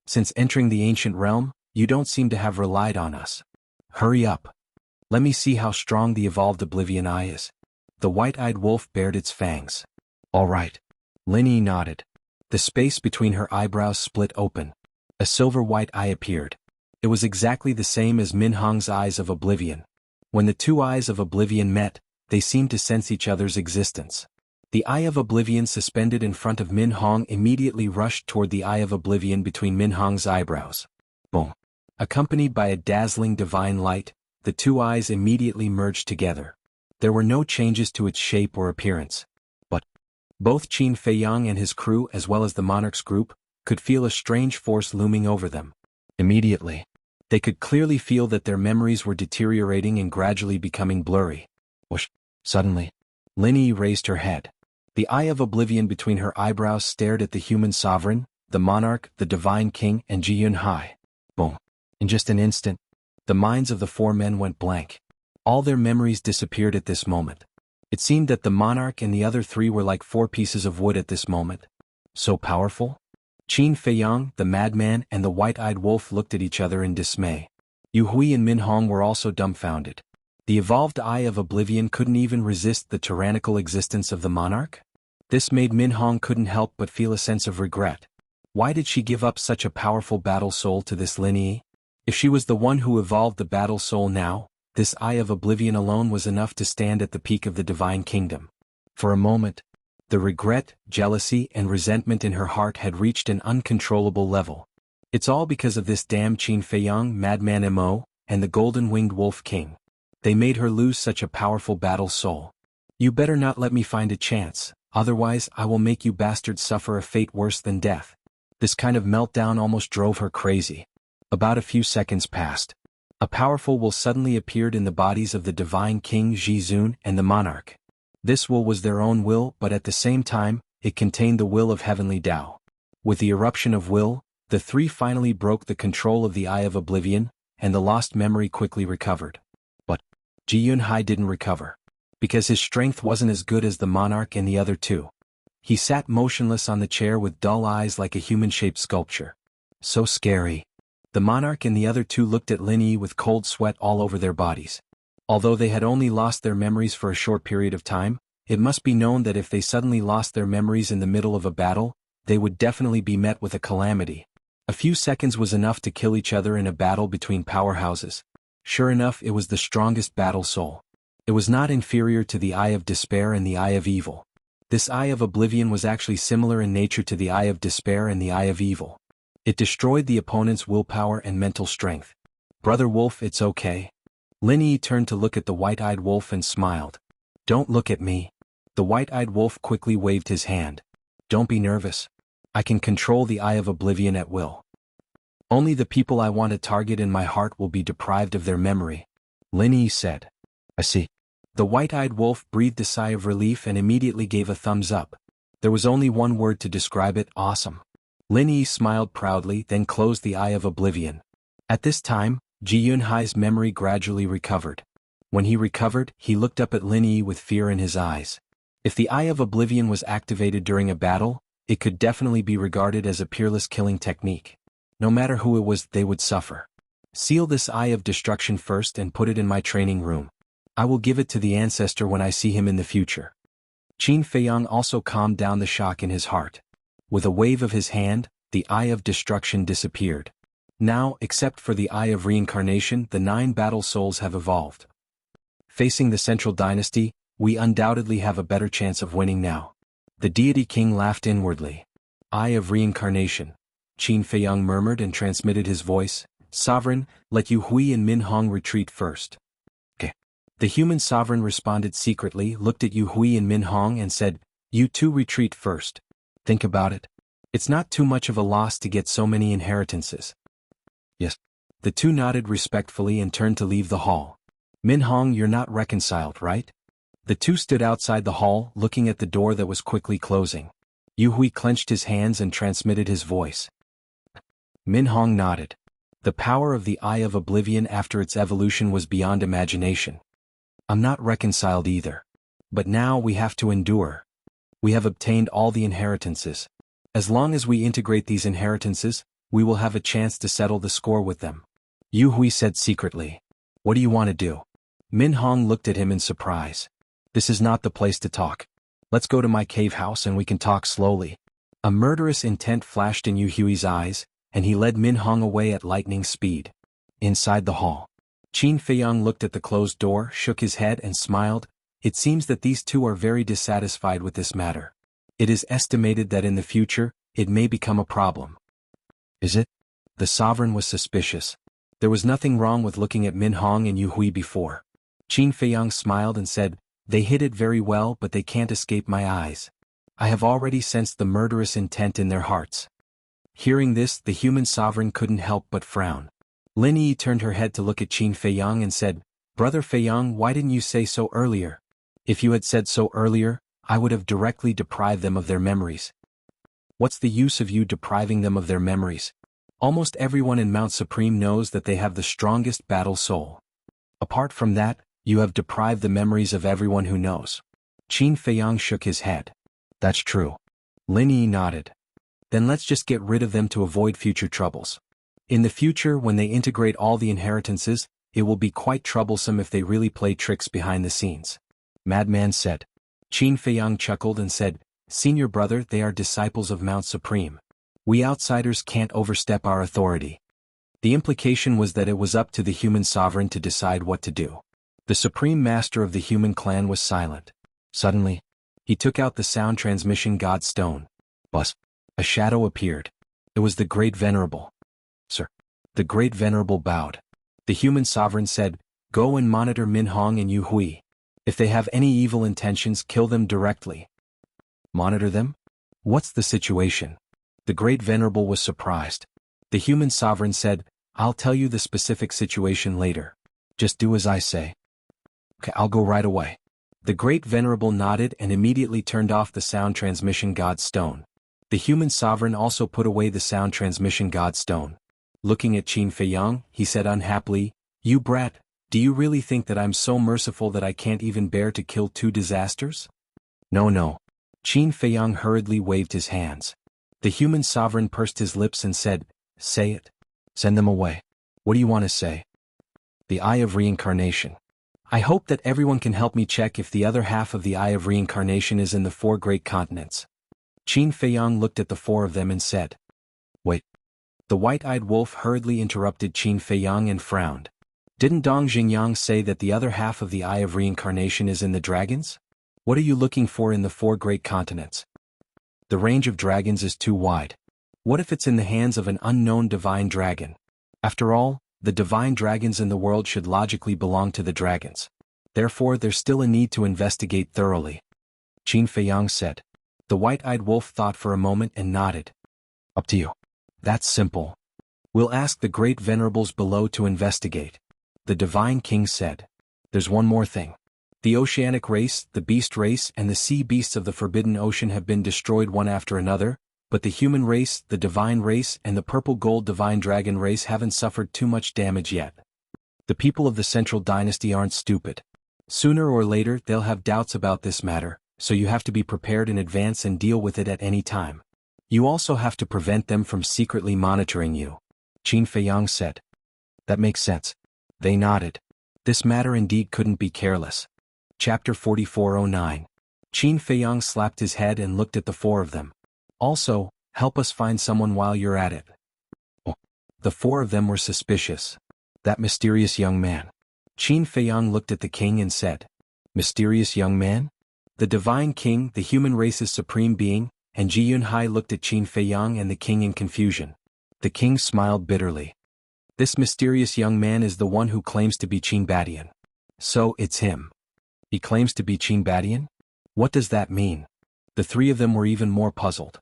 Since entering the ancient realm, you don't seem to have relied on us. Hurry up. Let me see how strong the evolved Oblivion Eye is. The white-eyed wolf bared its fangs. All right. Lin Yi nodded. The space between her eyebrows split open. A silver-white eye appeared. It was exactly the same as Min Hong's Eyes of Oblivion. When the two Eyes of Oblivion met, they seemed to sense each other's existence. The Eye of Oblivion suspended in front of Min Hong immediately rushed toward the Eye of Oblivion between Min Hong's eyebrows. Boom. Accompanied by a dazzling divine light, the two eyes immediately merged together. There were no changes to its shape or appearance. But both Qin Feiyang and his crew, as well as the monarch's group, could feel a strange force looming over them. Immediately, they could clearly feel that their memories were deteriorating and gradually becoming blurry. Whoosh! Suddenly, Lin Yi raised her head. The Eye of Oblivion between her eyebrows stared at the human sovereign, the monarch, the divine king, and Jianghu. Boom. In just an instant, the minds of the four men went blank. All their memories disappeared at this moment. It seemed that the monarch and the other three were like four pieces of wood at this moment. So powerful? Qin Feiyang, the madman, and the white-eyed wolf looked at each other in dismay. Yu Hui and Min Hong were also dumbfounded. The evolved Eye of Oblivion couldn't even resist the tyrannical existence of the monarch? This made Min Hong couldn't help but feel a sense of regret. Why did she give up such a powerful battle soul to this Lin Yi? If she was the one who evolved the battle soul now, this Eye of Oblivion alone was enough to stand at the peak of the divine kingdom. For a moment, the regret, jealousy, and resentment in her heart had reached an uncontrollable level. It's all because of this damn Qin Feiyang, Madman Mo, and the Golden-Winged Wolf King. They made her lose such a powerful battle soul. You better not let me find a chance, otherwise I will make you bastards suffer a fate worse than death. This kind of meltdown almost drove her crazy. About a few seconds passed. A powerful will suddenly appeared in the bodies of the divine king Jizun and the monarch. This will was their own will, but at the same time, it contained the will of heavenly Tao. With the eruption of will, the three finally broke the control of the Eye of Oblivion, and the lost memory quickly recovered. But Jianghu didn't recover. Because his strength wasn't as good as the monarch and the other two. He sat motionless on the chair with dull eyes like a human-shaped sculpture. So scary. The monarch and the other two looked at Lin Yi with cold sweat all over their bodies. Although they had only lost their memories for a short period of time, it must be known that if they suddenly lost their memories in the middle of a battle, they would definitely be met with a calamity. A few seconds was enough to kill each other in a battle between powerhouses. Sure enough, it was the strongest battle soul. It was not inferior to the Eye of Despair and the Eye of Evil. This Eye of Oblivion was actually similar in nature to the Eye of Despair and the Eye of Evil. It destroyed the opponent's willpower and mental strength. Brother Wolf, it's okay. Lin Yi turned to look at the white-eyed wolf and smiled. Don't look at me. The white-eyed wolf quickly waved his hand. Don't be nervous. I can control the Eye of Oblivion at will. Only the people I want to target in my heart will be deprived of their memory, Lin Yi said. I see. The white-eyed wolf breathed a sigh of relief and immediately gave a thumbs up. There was only one word to describe it: awesome. Lin Yi smiled proudly, then closed the Eye of Oblivion. At this time, Ji Yunhai's memory gradually recovered. When he recovered, he looked up at Lin Yi with fear in his eyes. If the Eye of Oblivion was activated during a battle, it could definitely be regarded as a peerless killing technique. No matter who it was, they would suffer. Seal this Eye of Destruction first and put it in my training room. I will give it to the ancestor when I see him in the future. Qin Feiyang also calmed down the shock in his heart. With a wave of his hand, the Eye of Destruction disappeared. Now, except for the Eye of Reincarnation, the 9 battle souls have evolved. Facing the Central Dynasty, we undoubtedly have a better chance of winning now. The deity king laughed inwardly. Eye of Reincarnation, Qin Feiyang murmured and transmitted his voice. Sovereign, let Yu Hui and Min Hong retreat first. Okay. The human sovereign responded secretly, looked at Yu Hui and Min Hong and said, You two retreat first. Think about it. It's not too much of a loss to get so many inheritances. Yes. The two nodded respectfully and turned to leave the hall. Min Hong, you're not reconciled, right? The two stood outside the hall, looking at the door that was quickly closing. Yu Hui clenched his hands and transmitted his voice. Min Hong nodded. The power of the Eye of Oblivion after its evolution was beyond imagination. I'm not reconciled either. But now we have to endure. We have obtained all the inheritances. As long as we integrate these inheritances, we will have a chance to settle the score with them. Yu Hui said secretly. What do you want to do? Min Hong looked at him in surprise. This is not the place to talk. Let's go to my cave house and we can talk slowly. A murderous intent flashed in Yu Hui's eyes, and he led Min Hong away at lightning speed. Inside the hall, Qin Feiyang looked at the closed door, shook his head and smiled. It seems that these two are very dissatisfied with this matter. It is estimated that in the future, it may become a problem. Is it? The sovereign was suspicious. There was nothing wrong with looking at Min Hong and Yu Hui before. Qin Feiyang smiled and said, They hid it very well, but they can't escape my eyes. I have already sensed the murderous intent in their hearts. Hearing this, the human sovereign couldn't help but frown. Lin Yi turned her head to look at Qin Feiyang and said, Brother Feiyang, why didn't you say so earlier? If you had said so earlier, I would have directly deprived them of their memories. What's the use of you depriving them of their memories? Almost everyone in Mount Supreme knows that they have the strongest battle soul. Apart from that, you have deprived the memories of everyone who knows. Qin Feiyang shook his head. That's true. Lin Yi nodded. Then let's just get rid of them to avoid future troubles. In the future, when they integrate all the inheritances, it will be quite troublesome if they really play tricks behind the scenes. Madman said. Qin Feiyang chuckled and said, Senior brother, they are disciples of Mount Supreme. We outsiders can't overstep our authority. The implication was that it was up to the human sovereign to decide what to do. The supreme master of the human clan was silent. Suddenly, he took out the sound transmission god stone. Buzz. A shadow appeared. It was the Great Venerable. Sir. The Great Venerable bowed. The human sovereign said, Go and monitor Min Hong and Yu Hui. If they have any evil intentions, kill them directly. Monitor them? What's the situation? The Great Venerable was surprised. The human sovereign said, I'll tell you the specific situation later. Just do as I say. Okay, I'll go right away. The Great Venerable nodded and immediately turned off the sound transmission god stone. The human sovereign also put away the sound transmission god stone. Looking at Qin Feiyang, he said unhappily, You brat, do you really think that I'm so merciful that I can't even bear to kill 2 disasters? No. Qin Feiyang hurriedly waved his hands. The human sovereign pursed his lips and said, Say it. Send them away. What do you want to say? The Eye of Reincarnation. I hope that everyone can help me check if the other half of the Eye of Reincarnation is in the 4 great continents. Qin Feiyang looked at the 4 of them and said, Wait. The white-eyed wolf hurriedly interrupted Qin Feiyang and frowned. Didn't Dong Xingyang say that the other half of the Eye of Reincarnation is in the dragons? What are you looking for in the four great continents? The range of dragons is too wide. What if it's in the hands of an unknown divine dragon? After all, the divine dragons in the world should logically belong to the dragons. Therefore, there's still a need to investigate thoroughly. Qin Feiyang said. The white-eyed wolf thought for a moment and nodded. Up to you. That's simple. We'll ask the great venerables below to investigate. The divine king said. There's one more thing. The oceanic race, the beast race, and the sea beasts of the forbidden ocean have been destroyed one after another, but the human race, the divine race, and the purple-gold divine dragon race haven't suffered too much damage yet. The people of the Central Dynasty aren't stupid. Sooner or later they'll have doubts about this matter, so you have to be prepared in advance and deal with it at any time. You also have to prevent them from secretly monitoring you. Qin Feiyang said. That makes sense. They nodded. This matter indeed couldn't be careless. Chapter 4409. Qin Feiyang slapped his head and looked at the four of them. Also, help us find someone while you're at it. Oh. The four of them were suspicious. That mysterious young man. Qin Feiyang looked at the king and said. Mysterious young man? The divine king, the human race's supreme being, and Ji Yunhai looked at Qin Feiyang and the king in confusion. The king smiled bitterly. This mysterious young man is the one who claims to be Qin Badian. So, it's him. He claims to be Qin Badian? What does that mean? The three of them were even more puzzled.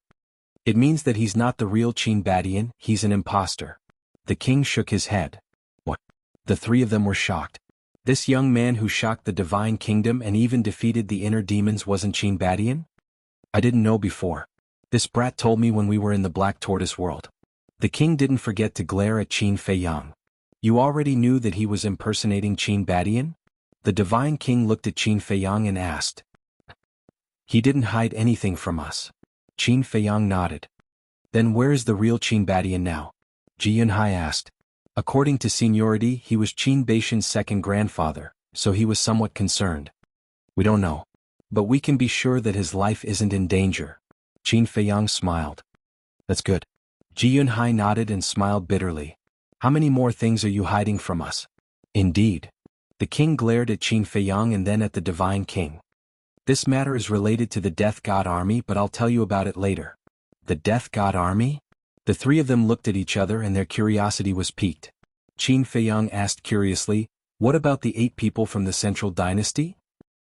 It means that he's not the real Qin Badian, he's an imposter. The king shook his head. What? The three of them were shocked. This young man who shocked the divine kingdom and even defeated the inner demons wasn't Qin Badian? I didn't know before. This brat told me when we were in the Black Tortoise world. The king didn't forget to glare at Qin Feiyang. You already knew that he was impersonating Qin Badian? The divine king looked at Qin Feiyang and asked. He didn't hide anything from us. Qin Feiyang nodded. Then where is the real Qin Badian now? Ji Yunhai asked. According to seniority, he was Qin Baishan's second grandfather, so he was somewhat concerned. We don't know. But we can be sure that his life isn't in danger. Qin Feiyang smiled. That's good. Ji Yunhai nodded and smiled bitterly. How many more things are you hiding from us? Indeed. The king glared at Qin Feiyang and then at the divine king. This matter is related to the Death God Army, but I'll tell you about it later. The Death God Army? The three of them looked at each other and their curiosity was piqued. Qin Feiyang asked curiously, what about the 8 people from the Central Dynasty?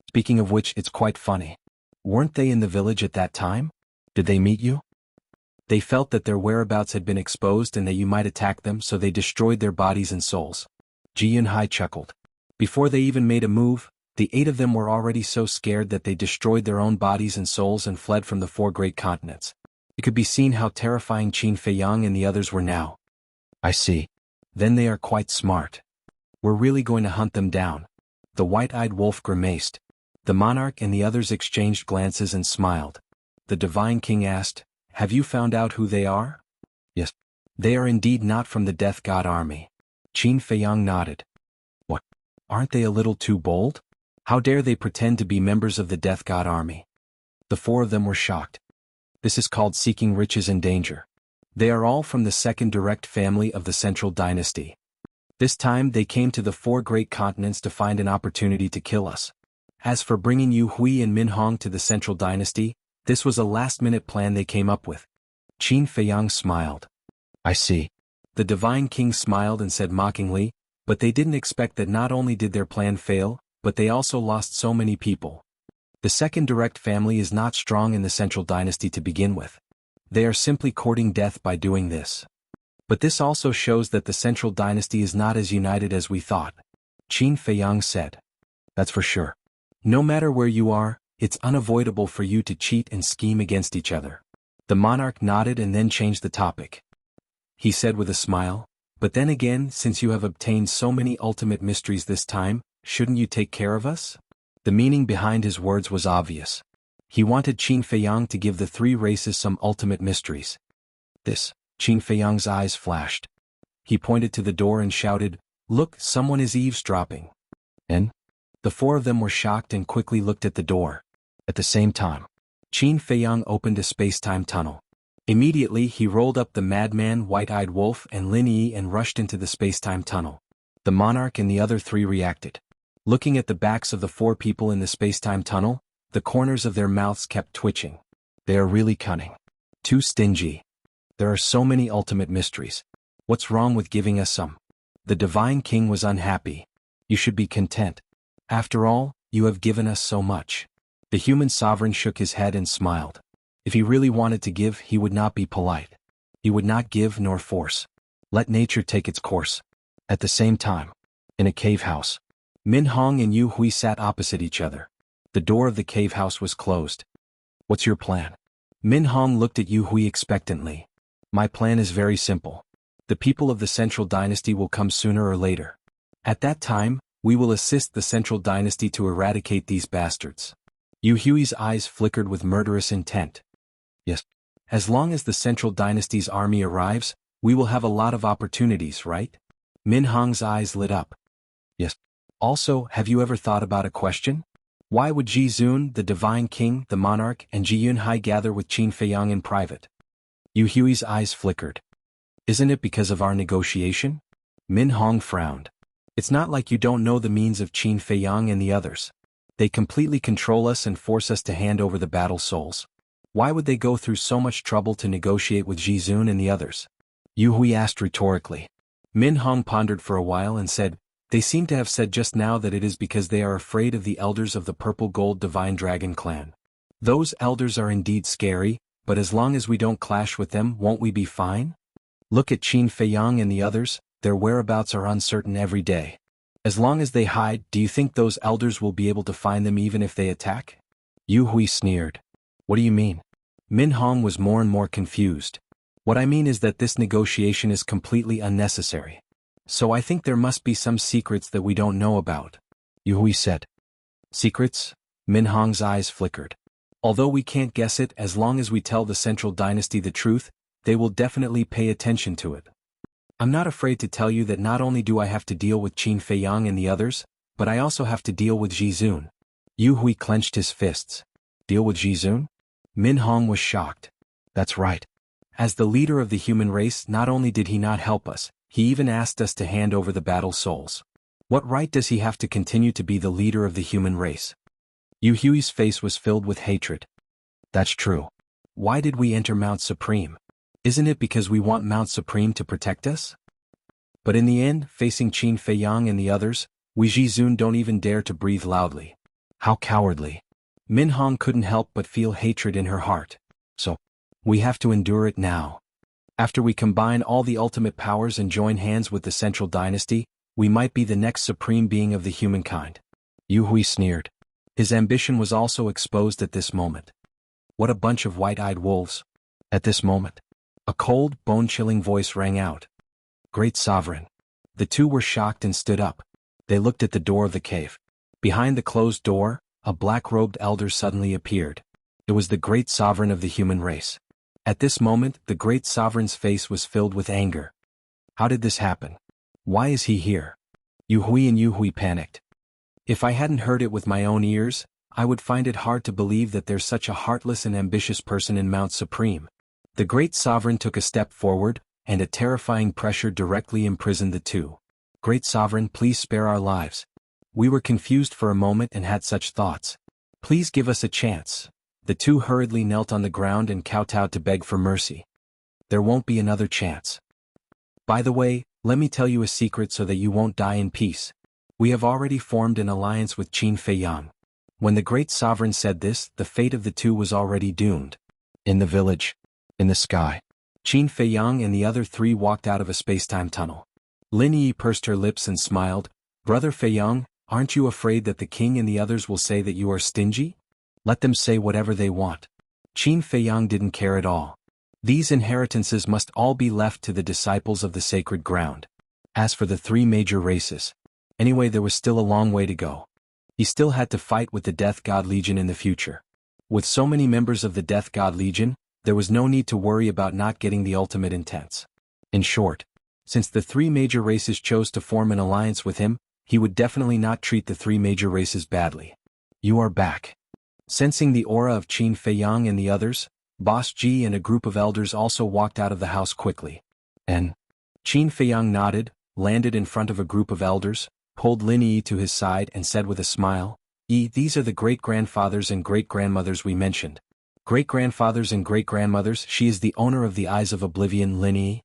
Speaking of which, it's quite funny. Weren't they in the village at that time? Did they meet you? They felt that their whereabouts had been exposed and that you might attack them, so they destroyed their bodies and souls. Ji Yunhai chuckled. Before they even made a move, the 8 of them were already so scared that they destroyed their own bodies and souls and fled from the 4 great continents. It could be seen how terrifying Qin Feiyang and the others were now. I see. Then they are quite smart. We're really going to hunt them down. The white-eyed wolf grimaced. The monarch and the others exchanged glances and smiled. The divine king asked, have you found out who they are? Yes. They are indeed not from the Death God Army. Qin Feiyang nodded. What? Aren't they a little too bold? How dare they pretend to be members of the Death God Army? The 4 of them were shocked. This is called seeking riches and danger. They are all from the second direct family of the Central Dynasty. This time they came to the 4 great continents to find an opportunity to kill us. As for bringing Yu Hui and Min Hong to the Central Dynasty, this was a last-minute plan they came up with. Qin Feiyang smiled. I see. The divine king smiled and said mockingly, but they didn't expect that not only did their plan fail, but they also lost so many people. The second direct family is not strong in the Central Dynasty to begin with. They are simply courting death by doing this. But this also shows that the Central Dynasty is not as united as we thought. Qin Feiyang said. That's for sure. No matter where you are, it's unavoidable for you to cheat and scheme against each other. The monarch nodded and then changed the topic. He said with a smile, but then again, since you have obtained so many ultimate mysteries this time, shouldn't you take care of us? The meaning behind his words was obvious. He wanted Qin Feiyang to give the 3 races some ultimate mysteries. This, Qin Feiyang's eyes flashed. He pointed to the door and shouted, look, someone is eavesdropping. And? The 4 of them were shocked and quickly looked at the door. At the same time, Qin Feiyang opened a space-time tunnel. Immediately he rolled up the madman white-eyed wolf and Lin Yi and rushed into the space-time tunnel. The monarch and the other 3 reacted. Looking at the backs of the 4 people in the space-time tunnel, The corners of their mouths kept twitching. They are really cunning. Too stingy. There are so many ultimate mysteries. What's wrong with giving us some? The divine king was unhappy. You should be content. After all, you have given us so much. The human sovereign shook his head and smiled. If he really wanted to give, he would not be polite. He would not give nor force. Let nature take its course. At the same time, in a cave house, Min Hong and Yu Hui sat opposite each other. The door of the cave house was closed. What's your plan? Min Hong looked at Yu Hui expectantly. My plan is very simple. The people of the Central Dynasty will come sooner or later. At that time, we will assist the Central Dynasty to eradicate these bastards. Yu Hui's eyes flickered with murderous intent. Yes. As long as the Central Dynasty's army arrives, we will have a lot of opportunities, right? Min Hong's eyes lit up. Yes. Also, have you ever thought about a question? Why would Ji Zun, the divine king, the monarch, and Ji Yunhai gather with Qin Feiyang in private? Yu Hui's eyes flickered. Isn't it because of our negotiation? Min Hong frowned. It's not like you don't know the means of Qin Feiyang and the others. They completely control us and force us to hand over the battle souls. Why would they go through so much trouble to negotiate with Ji Zun and the others? Yu Hui asked rhetorically. Min Hong pondered for a while and said, they seem to have said just now that it is because they are afraid of the elders of the Purple Gold Divine Dragon clan. Those elders are indeed scary, but as long as we don't clash with them, won't we be fine? Look at Qin Feiyang and the others, their whereabouts are uncertain every day. As long as they hide, do you think those elders will be able to find them even if they attack? Yu Hui sneered. What do you mean? Min Hong was more and more confused. What I mean is that this negotiation is completely unnecessary. So I think there must be some secrets that we don't know about. Yu Hui said. Secrets? Min Hong's eyes flickered. Although we can't guess it, as long as we tell the Central Dynasty the truth, they will definitely pay attention to it. I'm not afraid to tell you that not only do I have to deal with Qin Feiyang and the others, but I also have to deal with Ji Zun. Yu Hui clenched his fists. Deal with Ji Zun? Min Hong was shocked. That's right. As the leader of the human race, not only did he not help us, he even asked us to hand over the battle souls. What right does he have to continue to be the leader of the human race? Yu Hui's face was filled with hatred. That's true. Why did we enter Mount Supreme? Isn't it because we want Mount Supreme to protect us? But in the end, facing Qin Feiyang and the others, we Ji Zun don't even dare to breathe loudly. How cowardly. Min Hong couldn't help but feel hatred in her heart. So, we have to endure it now. After we combine all the ultimate powers and join hands with the Central Dynasty, we might be the next supreme being of the humankind. Yu Hui sneered. His ambition was also exposed at this moment. What a bunch of white-eyed wolves. At this moment, a cold, bone-chilling voice rang out. Great Sovereign. The two were shocked and stood up. They looked at the door of the cave. Behind the closed door, a black-robed elder suddenly appeared. It was the Great Sovereign of the human race. At this moment, the Great Sovereign's face was filled with anger. How did this happen? Why is he here? Yu Hui and Yu Hui panicked. If I hadn't heard it with my own ears, I would find it hard to believe that there's such a heartless and ambitious person in Mount Supreme. The Great Sovereign took a step forward, and a terrifying pressure directly imprisoned the two. Great Sovereign, please spare our lives. We were confused for a moment and had such thoughts. Please give us a chance. The two hurriedly knelt on the ground and kowtowed to beg for mercy. There won't be another chance. By the way, let me tell you a secret so that you won't die in peace. We have already formed an alliance with Qin Feiyang. When the Great Sovereign said this, the fate of the two was already doomed. In the village. In the sky. Qin Feiyang and the other three walked out of a space-time tunnel. Lin Yi pursed her lips and smiled. Brother Feiyang, aren't you afraid that the king and the others will say that you are stingy? Let them say whatever they want. Qin Feiyang didn't care at all. These inheritances must all be left to the disciples of the sacred ground. As for the three major races, anyway, there was still a long way to go. He still had to fight with the Death God Legion in the future. With so many members of the Death God Legion, there was no need to worry about not getting the ultimate intents. In short, since the three major races chose to form an alliance with him, he would definitely not treat the three major races badly. You are back. Sensing the aura of Qin Feiyang and the others, Boss Ji and a group of elders also walked out of the house quickly. And Qin Feiyang nodded, landed in front of a group of elders, pulled Lin Yi to his side and said with a smile, These are the great-grandfathers and great-grandmothers we mentioned. Great-grandfathers and great-grandmothers. She is the owner of the Eyes of Oblivion. Lin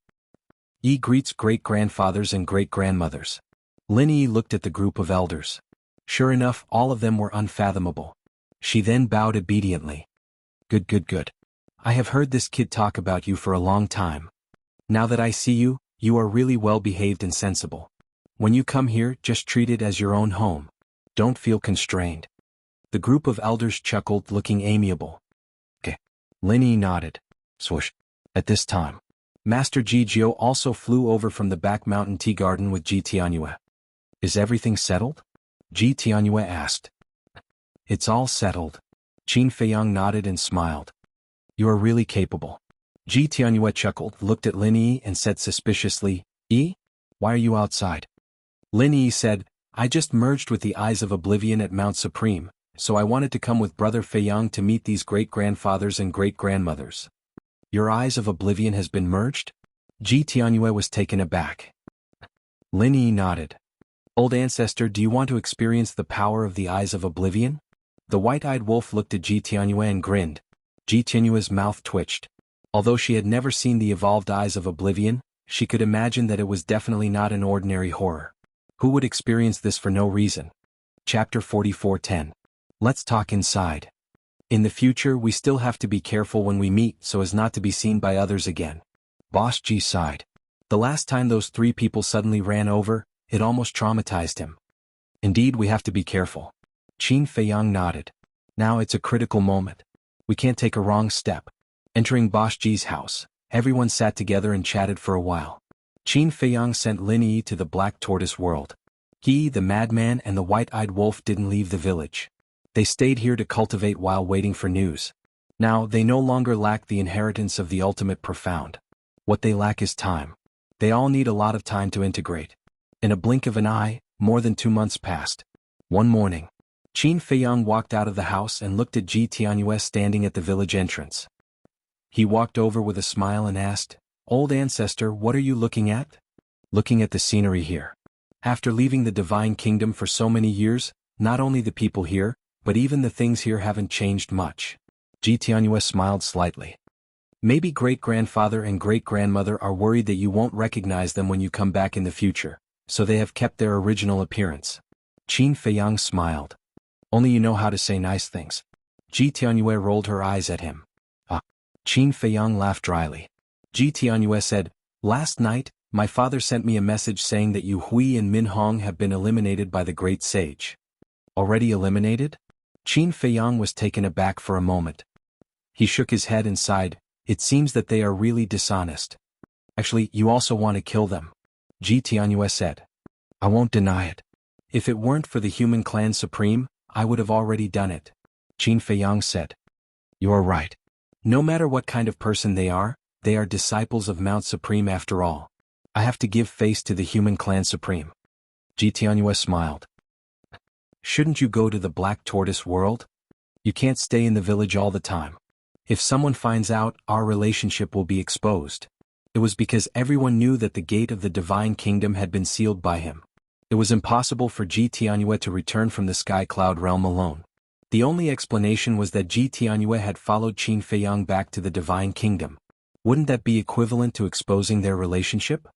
Yi greets great-grandfathers and great-grandmothers. Lin Yi looked at the group of elders. Sure enough, all of them were unfathomable. She then bowed obediently. Good. I have heard this kid talk about you for a long time. Now that I see you, you are really well-behaved and sensible. When you come here, just treat it as your own home. Don't feel constrained. The group of elders chuckled, looking amiable. Okay. Lin Yi nodded. Swoosh. At this time, Master Ji Jiao also flew over from the back mountain tea garden with Ji Tianyue. Is everything settled? Ji Tianyue asked. It's all settled. Qin Feiyang nodded and smiled. You are really capable. Ji Tianyue chuckled, looked at Lin Yi and said suspiciously, Why are you outside? Lin Yi said, I just merged with the Eyes of Oblivion at Mount Supreme, so I wanted to come with Brother Feiyang to meet these great-grandfathers and great-grandmothers. Your Eyes of Oblivion has been merged? Ji Tianyue was taken aback. Lin Yi nodded. Old ancestor, do you want to experience the power of the Eyes of Oblivion? The white-eyed wolf looked at Ji Tianyue and grinned. Ji Tianyue's mouth twitched. Although she had never seen the evolved Eyes of Oblivion, she could imagine that it was definitely not an ordinary horror. Who would experience this for no reason? Chapter 44:10. Let's talk inside. In the future, we still have to be careful when we meet so as not to be seen by others again. Boss Ji sighed. The last time those three people suddenly ran over, it almost traumatized him. Indeed, we have to be careful. Qin Feiyang nodded. Now it's a critical moment. We can't take a wrong step. Entering Boss Ji's house, everyone sat together and chatted for a while. Qin Feiyang sent Lin Yi to the Black Tortoise world. He, the madman, and the white-eyed wolf didn't leave the village. They stayed here to cultivate while waiting for news. Now, they no longer lack the inheritance of the ultimate profound. What they lack is time. They all need a lot of time to integrate. In a blink of an eye, more than 2 months passed. One morning, Qin Feiyang walked out of the house and looked at Ji Tianyue standing at the village entrance. He walked over with a smile and asked, Old ancestor, what are you looking at? Looking at the scenery here. After leaving the Divine Kingdom for so many years, not only the people here, but even the things here haven't changed much. Ji Tianyue smiled slightly. Maybe great-grandfather and great-grandmother are worried that you won't recognize them when you come back in the future, so they have kept their original appearance. Qin Feiyang smiled. Only you know how to say nice things. Ji Tianyue rolled her eyes at him. Qin Feiyang laughed dryly. Ji Tianyue said, Last night, my father sent me a message saying that you Hui and Min Hong have been eliminated by the great sage. Already eliminated? Qin Feiyang was taken aback for a moment. He shook his head and sighed, It seems that they are really dishonest. Actually, you also want to kill them. Ji Tianyue said. I won't deny it. If it weren't for the human clan supreme, I would have already done it. Qin Feiyang said. You are right. No matter what kind of person they are disciples of Mount Supreme after all. I have to give face to the human clan supreme. Ji Tianyue smiled. Shouldn't you go to the Black Tortoise world? You can't stay in the village all the time. If someone finds out, our relationship will be exposed. It was because everyone knew that the gate of the Divine Kingdom had been sealed by him. It was impossible for Ji Tianyue to return from the Sky Cloud realm alone. The only explanation was that Ji Tianyue had followed Qin Feiyang back to the Divine Kingdom. Wouldn't that be equivalent to exposing their relationship?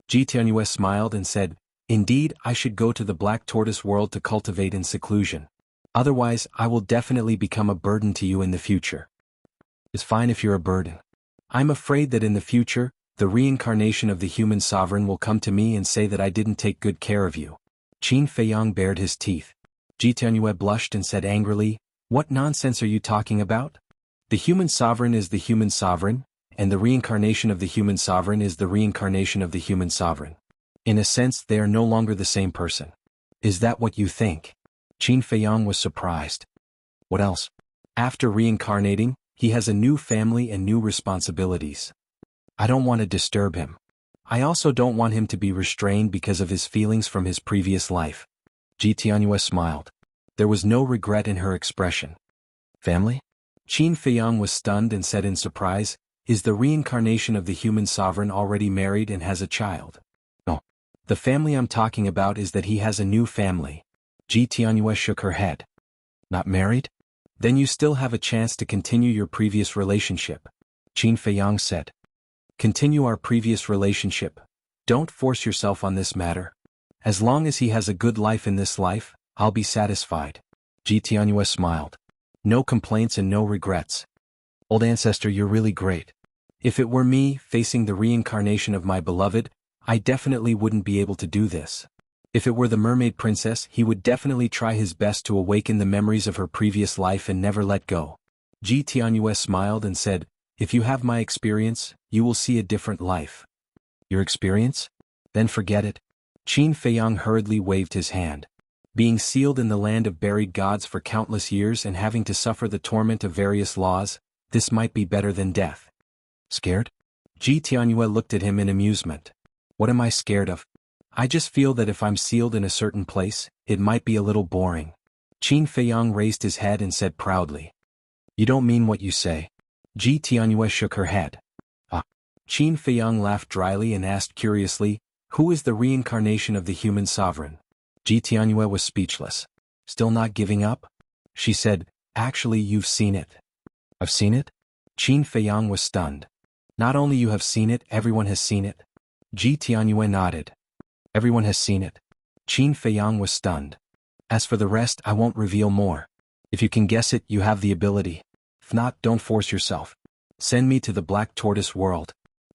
Ji Tianyue smiled and said, Indeed, I should go to the Black Tortoise world to cultivate in seclusion. Otherwise, I will definitely become a burden to you in the future. It's fine if you're a burden. I'm afraid that in the future, the reincarnation of the human sovereign will come to me and say that I didn't take good care of you. Qin Feiyang bared his teeth. Ji Tianyue blushed and said angrily, What nonsense are you talking about? The human sovereign is the human sovereign, and the reincarnation of the human sovereign is the reincarnation of the human sovereign. In a sense, they are no longer the same person. Is that what you think? Qin Feiyang was surprised. What else? After reincarnating, he has a new family and new responsibilities. I don't want to disturb him. I also don't want him to be restrained because of his feelings from his previous life. Ji Tianyue smiled. There was no regret in her expression. Family? Qin Feiyang was stunned and said in surprise, Is the reincarnation of the human sovereign already married and has a child? No. The family I'm talking about is that he has a new family. Ji Tianyue shook her head. Not married? Then you still have a chance to continue your previous relationship, Qin Feiyang said. Continue our previous relationship. Don't force yourself on this matter. As long as he has a good life in this life, I'll be satisfied. Ji Tianyue smiled. No complaints and no regrets. Old ancestor, you're really great. If it were me, facing the reincarnation of my beloved, I definitely wouldn't be able to do this. If it were the mermaid princess, he would definitely try his best to awaken the memories of her previous life and never let go. Ji Tianyue smiled and said, if you have my experience, you will see a different life. Your experience? Then forget it. Qin Feiyang hurriedly waved his hand. Being sealed in the land of buried gods for countless years and having to suffer the torment of various laws, this might be better than death. Scared? Ji Tianyue looked at him in amusement. What am I scared of? I just feel that if I'm sealed in a certain place, it might be a little boring. Qin Feiyang raised his head and said proudly. You don't mean what you say. Ji Tianyue shook her head. Ah. Qin Feiyang laughed dryly and asked curiously, who is the reincarnation of the human sovereign? Ji Tianyue was speechless. Still not giving up? She said, actually you've seen it. I've seen it? Qin Feiyang was stunned. Not only you have seen it, everyone has seen it. Ji Tianyue nodded. Everyone has seen it. Qin Feiyang was stunned. As for the rest, I won't reveal more. If you can guess it, you have the ability. If not, don't force yourself. Send me to the Black Tortoise world.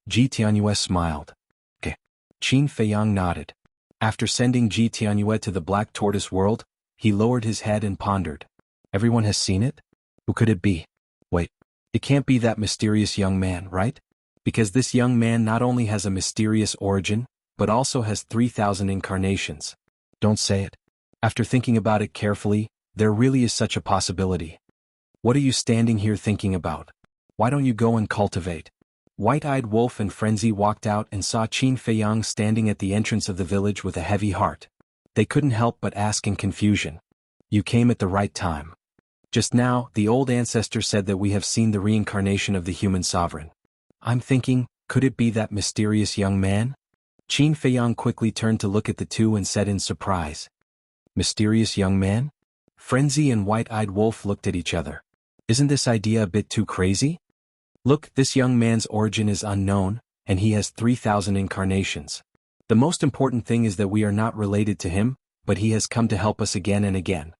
Ji Tianyue smiled. Okay. Qin Feiyang nodded. After sending Ji Tianyue to the Black Tortoise world, he lowered his head and pondered. Everyone has seen it? Who could it be? Wait. It can't be that mysterious young man, right? Because this young man not only has a mysterious origin, but also has 3,000 incarnations. Don't say it. After thinking about it carefully, there really is such a possibility. What are you standing here thinking about? Why don't you go and cultivate? White-eyed Wolf and Frenzy walked out and saw Qin Feiyang standing at the entrance of the village with a heavy heart. They couldn't help but ask in confusion. You came at the right time. Just now, the old ancestor said that we have seen the reincarnation of the human sovereign. I'm thinking, could it be that mysterious young man? Qin Feiyang quickly turned to look at the two and said in surprise. Mysterious young man? Frenzy and White-eyed Wolf looked at each other. Isn't this idea a bit too crazy? Look, this young man's origin is unknown, and he has 3,000 incarnations. The most important thing is that we are not related to him, but he has come to help us again and again.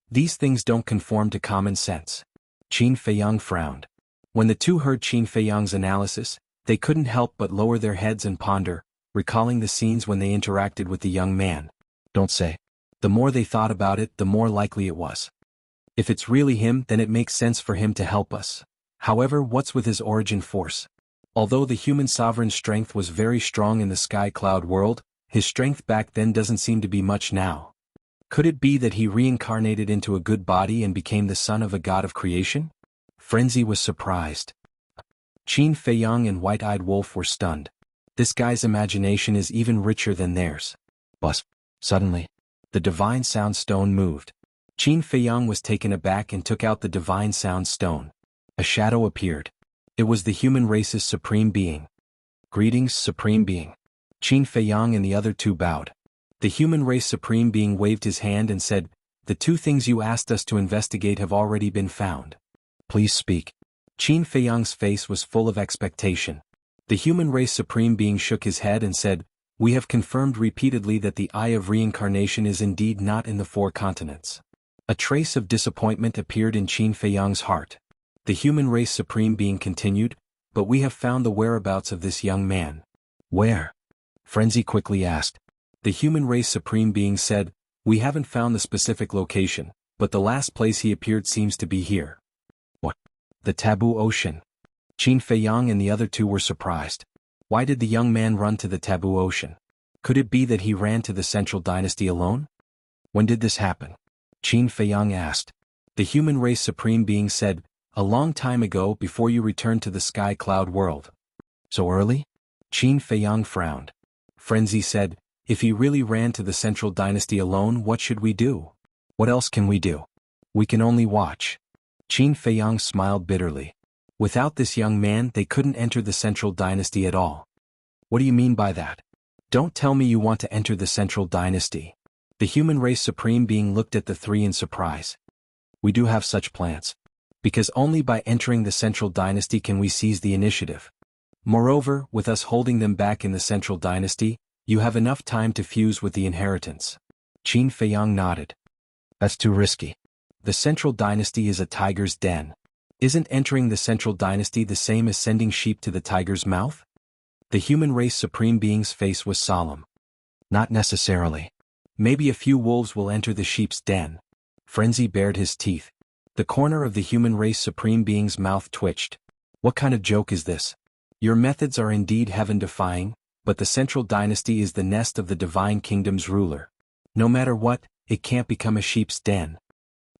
These things don't conform to common sense. Qin Feiyang frowned. When the two heard Qin Feiyang's analysis, they couldn't help but lower their heads and ponder, recalling the scenes when they interacted with the young man. Don't say. The more they thought about it, the more likely it was. If it's really him, then it makes sense for him to help us. However, what's with his origin force? Although the human sovereign's strength was very strong in the sky cloud world, his strength back then doesn't seem to be much now. Could it be that he reincarnated into a good body and became the son of a god of creation? Frenzy was surprised. Qin Feiyang and White-eyed Wolf were stunned. This guy's imagination is even richer than theirs. But suddenly, the divine sound stone moved. Qin Feiyang was taken aback and took out the divine sound stone. A shadow appeared. It was the human race's supreme being. Greetings, supreme being. Qin Feiyang and the other two bowed. The human race supreme being waved his hand and said, the two things you asked us to investigate have already been found. Please speak. Qin Feiyang's face was full of expectation. The human race supreme being shook his head and said, we have confirmed repeatedly that the eye of reincarnation is indeed not in the 4 continents. A trace of disappointment appeared in Qin Feiyang's heart. The human race supreme being continued, but we have found the whereabouts of this young man. Where? Frenzy quickly asked. The human race supreme being said, we haven't found the specific location, but the last place he appeared seems to be here. What? The taboo ocean. Qin Feiyang and the other two were surprised. Why did the young man run to the taboo ocean? Could it be that he ran to the central dynasty alone? When did this happen? Qin Feiyang asked. The human race supreme being said, a long time ago before you returned to the sky cloud world. So early? Qin Feiyang frowned. Frenzy said, if he really ran to the central dynasty alone, what should we do? What else can we do? We can only watch. Qin Feiyang smiled bitterly. Without this young man, they couldn't enter the central dynasty at all. What do you mean by that? Don't tell me you want to enter the central dynasty. The human race supreme being looked at the three in surprise. We do have such plans. Because only by entering the Central Dynasty can we seize the initiative. Moreover, with us holding them back in the Central Dynasty, you have enough time to fuse with the inheritance. Qin Feiyang nodded. That's too risky. The Central Dynasty is a tiger's den. Isn't entering the Central Dynasty the same as sending sheep to the tiger's mouth? The human race supreme being's face was solemn. Not necessarily. Maybe a few wolves will enter the sheep's den. Frenzy bared his teeth. The corner of the human race supreme being's mouth twitched. What kind of joke is this? Your methods are indeed heaven-defying, but the Central Dynasty is the nest of the Divine Kingdom's ruler. No matter what, it can't become a sheep's den.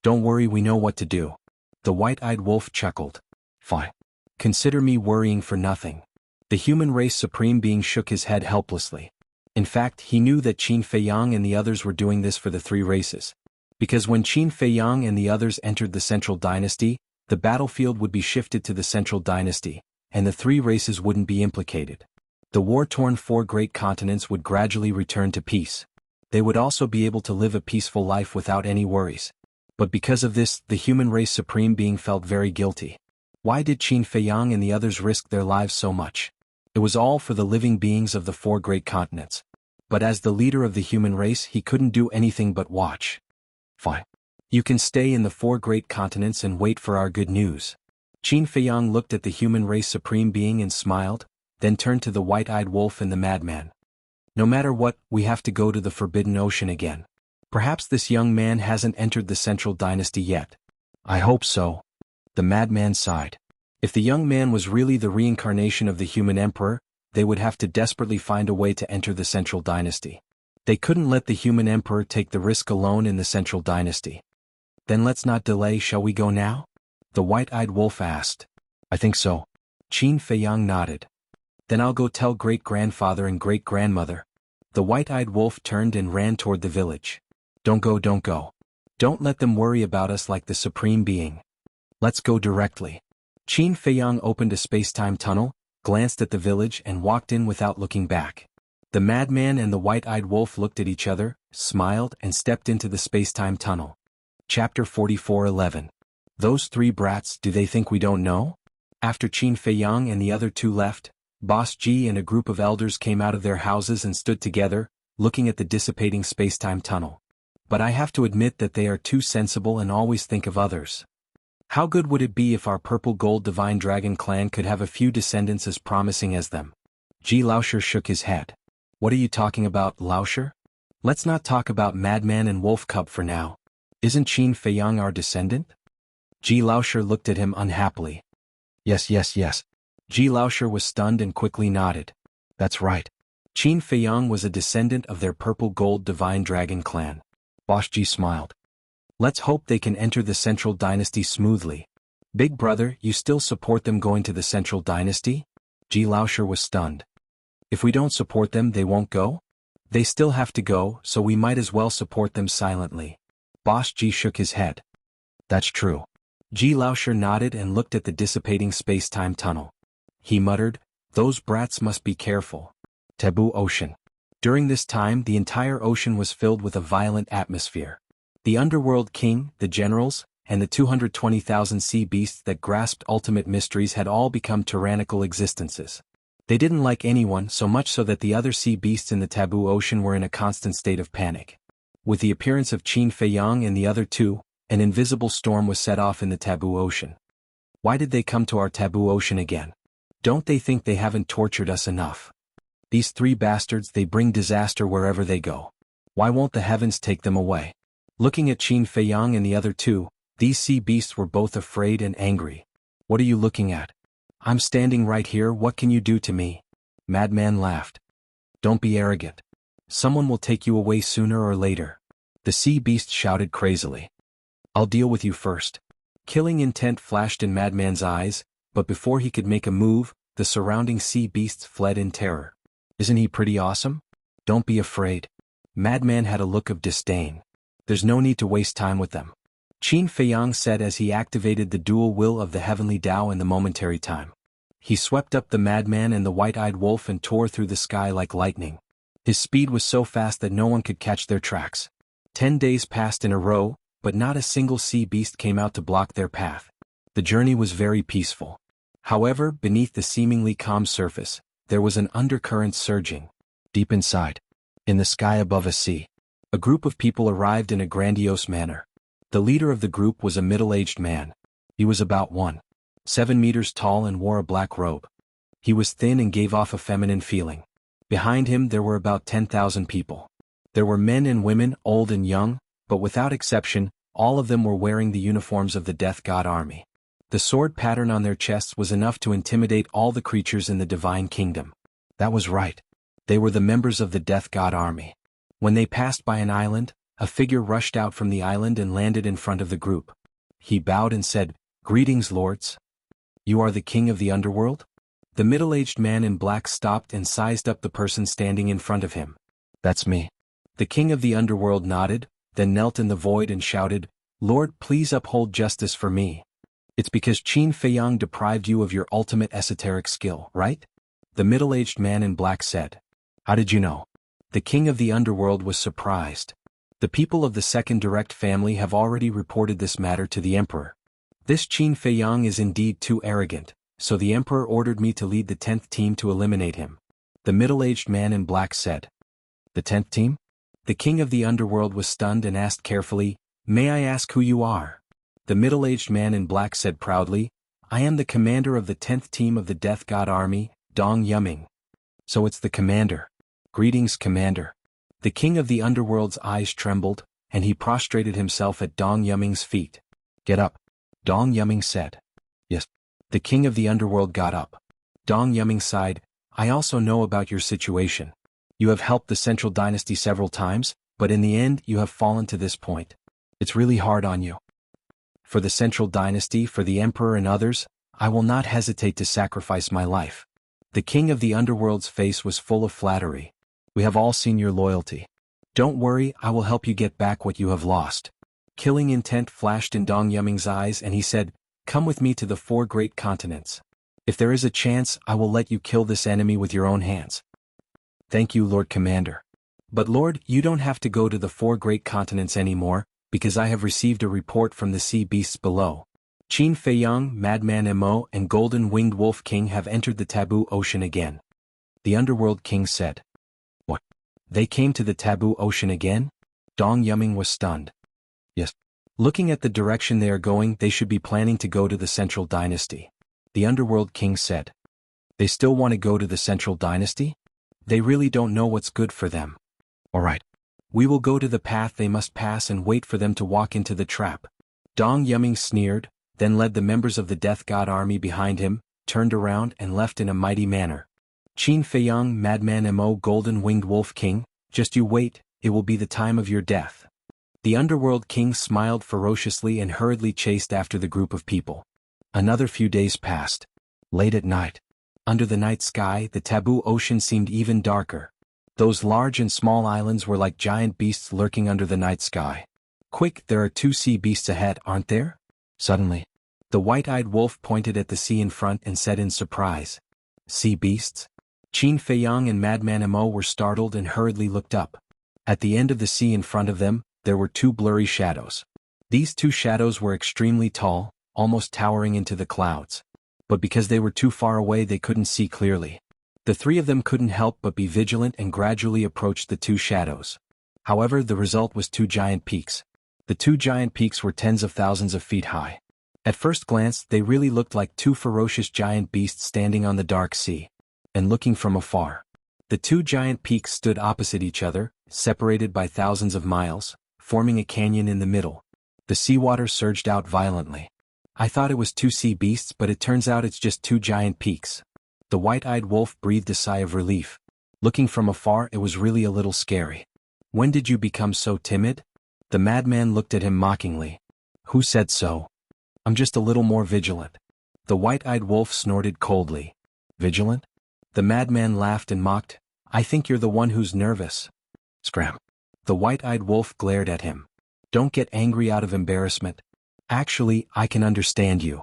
Don't worry, we know what to do. The white-eyed wolf chuckled. Fine. Consider me worrying for nothing. The human race supreme being shook his head helplessly. In fact, he knew that Qin Feiyang and the others were doing this for the three races. Because when Qin Feiyang and the others entered the Central Dynasty, the battlefield would be shifted to the Central Dynasty, and the three races wouldn't be implicated. The war-torn four great continents would gradually return to peace. They would also be able to live a peaceful life without any worries. But because of this, the human race supreme being felt very guilty. Why did Qin Feiyang and the others risk their lives so much? It was all for the living beings of the four great continents. But as the leader of the human race, he couldn't do anything but watch. Fine. You can stay in the four great continents and wait for our good news. Qin Feiyang looked at the human race supreme being and smiled, then turned to the white-eyed wolf and the madman. No matter what, we have to go to the Forbidden Ocean again. Perhaps this young man hasn't entered the Central Dynasty yet. I hope so. The madman sighed. If the young man was really the reincarnation of the human emperor, they would have to desperately find a way to enter the Central Dynasty. They couldn't let the human emperor take the risk alone in the Central Dynasty. Then let's not delay, shall we go now? The white-eyed wolf asked. I think so. Qin Feiyang nodded. Then I'll go tell great-grandfather and great-grandmother. The white-eyed wolf turned and ran toward the village. Don't go, don't go. Don't let them worry about us like the Supreme Being. Let's go directly. Qin Feiyang opened a space-time tunnel, glanced at the village and walked in without looking back. The madman and the white-eyed wolf looked at each other, smiled and stepped into the space-time tunnel. Chapter 44:11. Those three brats, do they think we don't know? After Qin Feiyang and the other two left, Boss Ji and a group of elders came out of their houses and stood together, looking at the dissipating space-time tunnel. But I have to admit that they are too sensible and always think of others. How good would it be if our purple gold divine dragon clan could have a few descendants as promising as them? Ji Laosher shook his head. What are you talking about, Laosher? Let's not talk about madman and wolf cub for now. Isn't Qin Feiyang our descendant? Ji Laosher looked at him unhappily. Yes. Ji Laosher was stunned and quickly nodded. That's right. Qin Feiyang was a descendant of their purple gold divine dragon clan. Boss Ji smiled. Let's hope they can enter the Central Dynasty smoothly. Big brother, you still support them going to the Central Dynasty? Ji Laosher was stunned. If we don't support them, they won't go? They still have to go, so we might as well support them silently. Boss Ji shook his head. That's true. Ji Laosher nodded and looked at the dissipating space-time tunnel. He muttered, those brats must be careful. Taboo Ocean. During this time, the entire ocean was filled with a violent atmosphere. The underworld king, the generals, and the 220,000 sea beasts that grasped ultimate mysteries had all become tyrannical existences. They didn't like anyone, so much so that the other sea beasts in the taboo ocean were in a constant state of panic. With the appearance of Qin Feiyang and the other two, an invisible storm was set off in the taboo ocean. Why did they come to our taboo ocean again? Don't they think they haven't tortured us enough? These three bastards, they bring disaster wherever they go. Why won't the heavens take them away? Looking at Qin Feiyang and the other two, these sea beasts were both afraid and angry. What are you looking at? I'm standing right here, what can you do to me? Madman laughed. Don't be arrogant. Someone will take you away sooner or later. The sea beast shouted crazily. I'll deal with you first. Killing intent flashed in Madman's eyes, but before he could make a move, the surrounding sea beasts fled in terror. Isn't he pretty awesome? Don't be afraid. Madman had a look of disdain. There's no need to waste time with them. Qin Feiyang said as he activated the dual will of the heavenly Tao in the momentary time. He swept up the madman and the white-eyed wolf and tore through the sky like lightning. His speed was so fast that no one could catch their tracks. 10 days passed in a row, but not a single sea beast came out to block their path. The journey was very peaceful. However, beneath the seemingly calm surface, there was an undercurrent surging. Deep inside, in the sky above a sea, a group of people arrived in a grandiose manner. The leader of the group was a middle-aged man. He was about 1.7 meters tall and wore a black robe. He was thin and gave off a feminine feeling. Behind him there were about 10,000 people. There were men and women, old and young, but without exception, all of them were wearing the uniforms of the Death God Army. The sword pattern on their chests was enough to intimidate all the creatures in the Divine Kingdom. That was right. They were the members of the Death God Army. When they passed by an island, a figure rushed out from the island and landed in front of the group. He bowed and said, "Greetings, lords. You are the king of the underworld?" The middle-aged man in black stopped and sized up the person standing in front of him. "That's me." The king of the underworld nodded, then knelt in the void and shouted, "Lord, please uphold justice for me. It's because Qin Feiyang deprived you of your ultimate esoteric skill, right?" The middle-aged man in black said. "How did you know?" The king of the underworld was surprised. "The people of the second direct family have already reported this matter to the emperor. This Qin Feiyang is indeed too arrogant, so the emperor ordered me to lead the 10th team to eliminate him." The middle-aged man in black said. "The 10th team?" The king of the underworld was stunned and asked carefully, "May I ask who you are?" The middle-aged man in black said proudly, "I am the commander of the 10th team of the Death God Army, Dong Yuming." "So it's the commander. Greetings, commander." The king of the underworld's eyes trembled, and he prostrated himself at Dong Yuming's feet. "Get up," Dong Yuming said. "Yes." The king of the underworld got up. Dong Yuming sighed, "I also know about your situation. You have helped the Central Dynasty several times, but in the end you have fallen to this point. It's really hard on you. For the Central Dynasty, for the Emperor and others, I will not hesitate to sacrifice my life." The king of the underworld's face was full of flattery. "We have all seen your loyalty. Don't worry, I will help you get back what you have lost." Killing intent flashed in Dong Yuming's eyes and he said, "Come with me to the 4 great continents. If there is a chance, I will let you kill this enemy with your own hands." "Thank you, Lord Commander. But Lord, you don't have to go to the 4 great continents anymore, because I have received a report from the sea beasts below. Qin Feiyang, Madman Mo, and Golden Winged Wolf King have entered the taboo ocean again." The Underworld King said. "What? They came to the taboo ocean again?" Dong Yuming was stunned. "Yes. Looking at the direction they are going, they should be planning to go to the Central Dynasty." The Underworld King said. "They still want to go to the Central Dynasty? They really don't know what's good for them. All right. We will go to the path they must pass and wait for them to walk into the trap." Dong Yuming sneered, then led the members of the Death God Army behind him, turned around and left in a mighty manner. "Qin Feiyang, Madman Mo, Golden Winged Wolf King, just you wait, it will be the time of your death." The Underworld King smiled ferociously and hurriedly chased after the group of people. Another few days passed. Late at night, under the night sky, the taboo ocean seemed even darker. Those large and small islands were like giant beasts lurking under the night sky. "Quick, there are 2 sea beasts ahead, aren't there?" Suddenly, the white-eyed wolf pointed at the sea in front and said in surprise, "Sea beasts?" Qin Feiyang and Madman Mo were startled and hurriedly looked up. At the end of the sea in front of them, there were 2 blurry shadows. These 2 shadows were extremely tall, almost towering into the clouds. But because they were too far away they couldn't see clearly. The 3 of them couldn't help but be vigilant and gradually approached the 2 shadows. However, the result was 2 giant peaks. The 2 giant peaks were tens of thousands of feet high. At first glance, they really looked like 2 ferocious giant beasts standing on the dark sea. And looking from afar, the 2 giant peaks stood opposite each other, separated by thousands of miles, forming a canyon in the middle. The seawater surged out violently. "I thought it was 2 sea beasts, but it turns out it's just 2 giant peaks." The white-eyed wolf breathed a sigh of relief. Looking from afar, it was really a little scary. "When did you become so timid?" The madman looked at him mockingly. "Who said so? I'm just a little more vigilant." The white-eyed wolf snorted coldly. "Vigilant?" The madman laughed and mocked. "I think you're the one who's nervous." Scram. The white-eyed wolf glared at him. "Don't get angry out of embarrassment. Actually, I can understand you.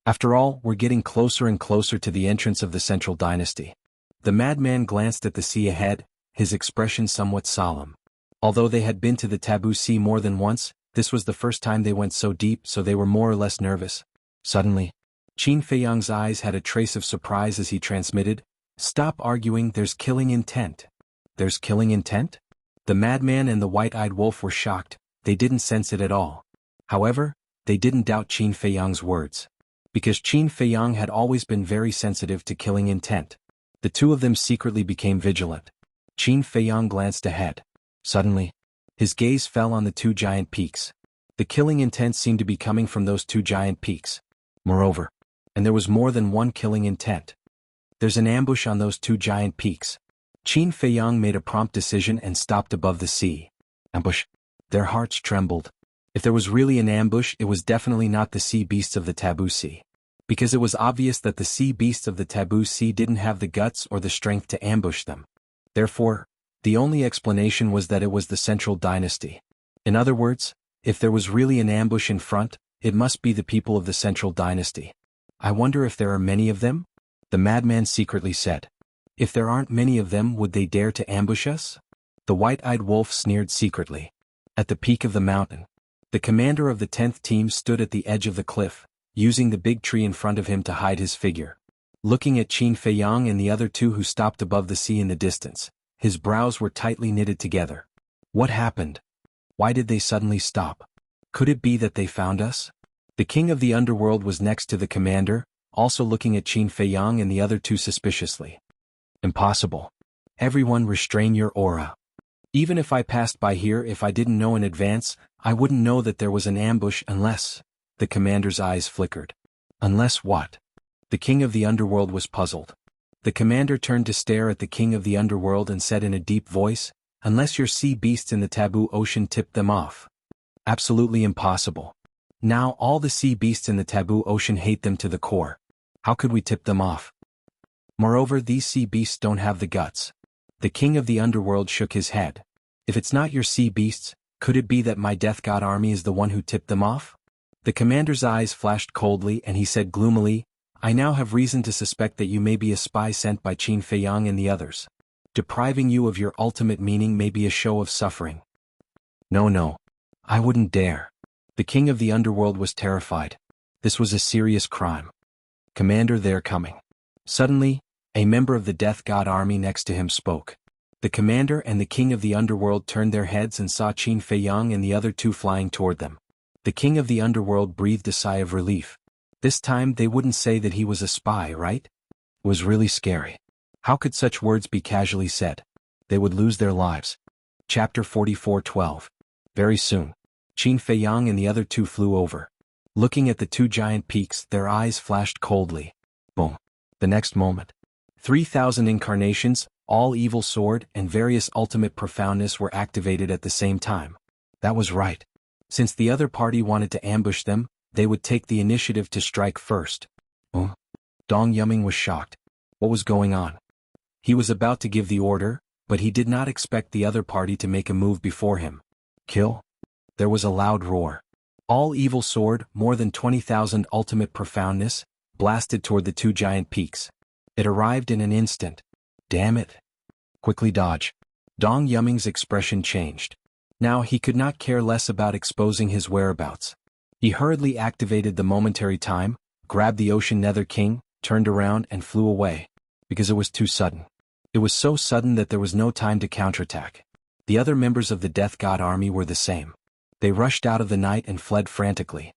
After all, we're getting closer and closer to the entrance of the Central Dynasty." The madman glanced at the sea ahead, his expression somewhat solemn. Although they had been to the taboo sea more than once, This was the first time they went so deep, so they were more or less nervous. Suddenly, Qin Feiyang's eyes had a trace of surprise as he transmitted, "Stop arguing, there's killing intent." There's killing intent? The madman and the white-eyed wolf were shocked, they didn't sense it at all. However, they didn't doubt Qin Feiyang's words. Because Qin Feiyang had always been very sensitive to killing intent. The two of them secretly became vigilant. Qin Feiyang glanced ahead. Suddenly, his gaze fell on the two giant peaks. The killing intent seemed to be coming from those two giant peaks. Moreover, and there was more than one killing intent. There's an ambush on those two giant peaks. Qin Feiyang made a prompt decision and stopped above the sea. Ambush. Their hearts trembled. If there was really an ambush, it was definitely not the sea beasts of the taboo sea. Because it was obvious that the sea beasts of the taboo sea didn't have the guts or the strength to ambush them. Therefore, the only explanation was that it was the Central Dynasty. In other words, if there was really an ambush in front, it must be the people of the Central Dynasty. I wonder if there are many of them? The madman secretly said. If there aren't many of them, would they dare to ambush us? The white-eyed wolf sneered secretly. At the peak of the mountain, the commander of the 10th team stood at the edge of the cliff, using the big tree in front of him to hide his figure. Looking at Qin Feiyang and the other two who stopped above the sea in the distance, his brows were tightly knitted together. What happened? Why did they suddenly stop? Could it be that they found us? The king of the underworld was next to the commander, also looking at Qin Feiyang and the other two suspiciously. Impossible. Everyone restrain your aura. Even if I passed by here, if I didn't know in advance, I wouldn't know that there was an ambush unless... The commander's eyes flickered. Unless what? The king of the underworld was puzzled. The commander turned to stare at the king of the underworld and said in a deep voice, "Unless your sea beasts in the taboo ocean tipped them off." Absolutely impossible. Now all the sea beasts in the taboo ocean hate them to the core. How could we tip them off? Moreover, these sea beasts don't have the guts. The king of the underworld shook his head. If it's not your sea beasts, could it be that my death god army is the one who tipped them off? The commander's eyes flashed coldly and he said gloomily, "I now have reason to suspect that you may be a spy sent by Qin Feiyang and the others. Depriving you of your ultimate meaning may be a show of suffering." No, I wouldn't dare. The king of the underworld was terrified. This was a serious crime. "Commander, they're coming." Suddenly, a member of the death god army next to him spoke. The commander and the king of the underworld turned their heads and saw Qin Feiyang and the other two flying toward them. The king of the underworld breathed a sigh of relief. This time they wouldn't say that he was a spy, right? It was really scary. How could such words be casually said? They would lose their lives. Chapter 44:12. Very soon, Qin Feiyang and the other two flew over. Looking at the two giant peaks, their eyes flashed coldly. Boom. The next moment, 3,000 incarnations, all evil sword and various ultimate profoundness were activated at the same time. That was right. Since the other party wanted to ambush them, they would take the initiative to strike first. Oh. Dong Yuming was shocked. What was going on? He was about to give the order, but he did not expect the other party to make a move before him. Kill? There was a loud roar. All evil sword, more than 20,000 ultimate profoundness, blasted toward the two giant peaks. It arrived in an instant. Damn it. Quickly dodge. Dong Yuming's expression changed. Now he could not care less about exposing his whereabouts. He hurriedly activated the momentary time, grabbed the Ocean Nether King, turned around and flew away. Because it was too sudden. It was so sudden that there was no time to counterattack. The other members of the Death God army were the same. They rushed out of the night and fled frantically.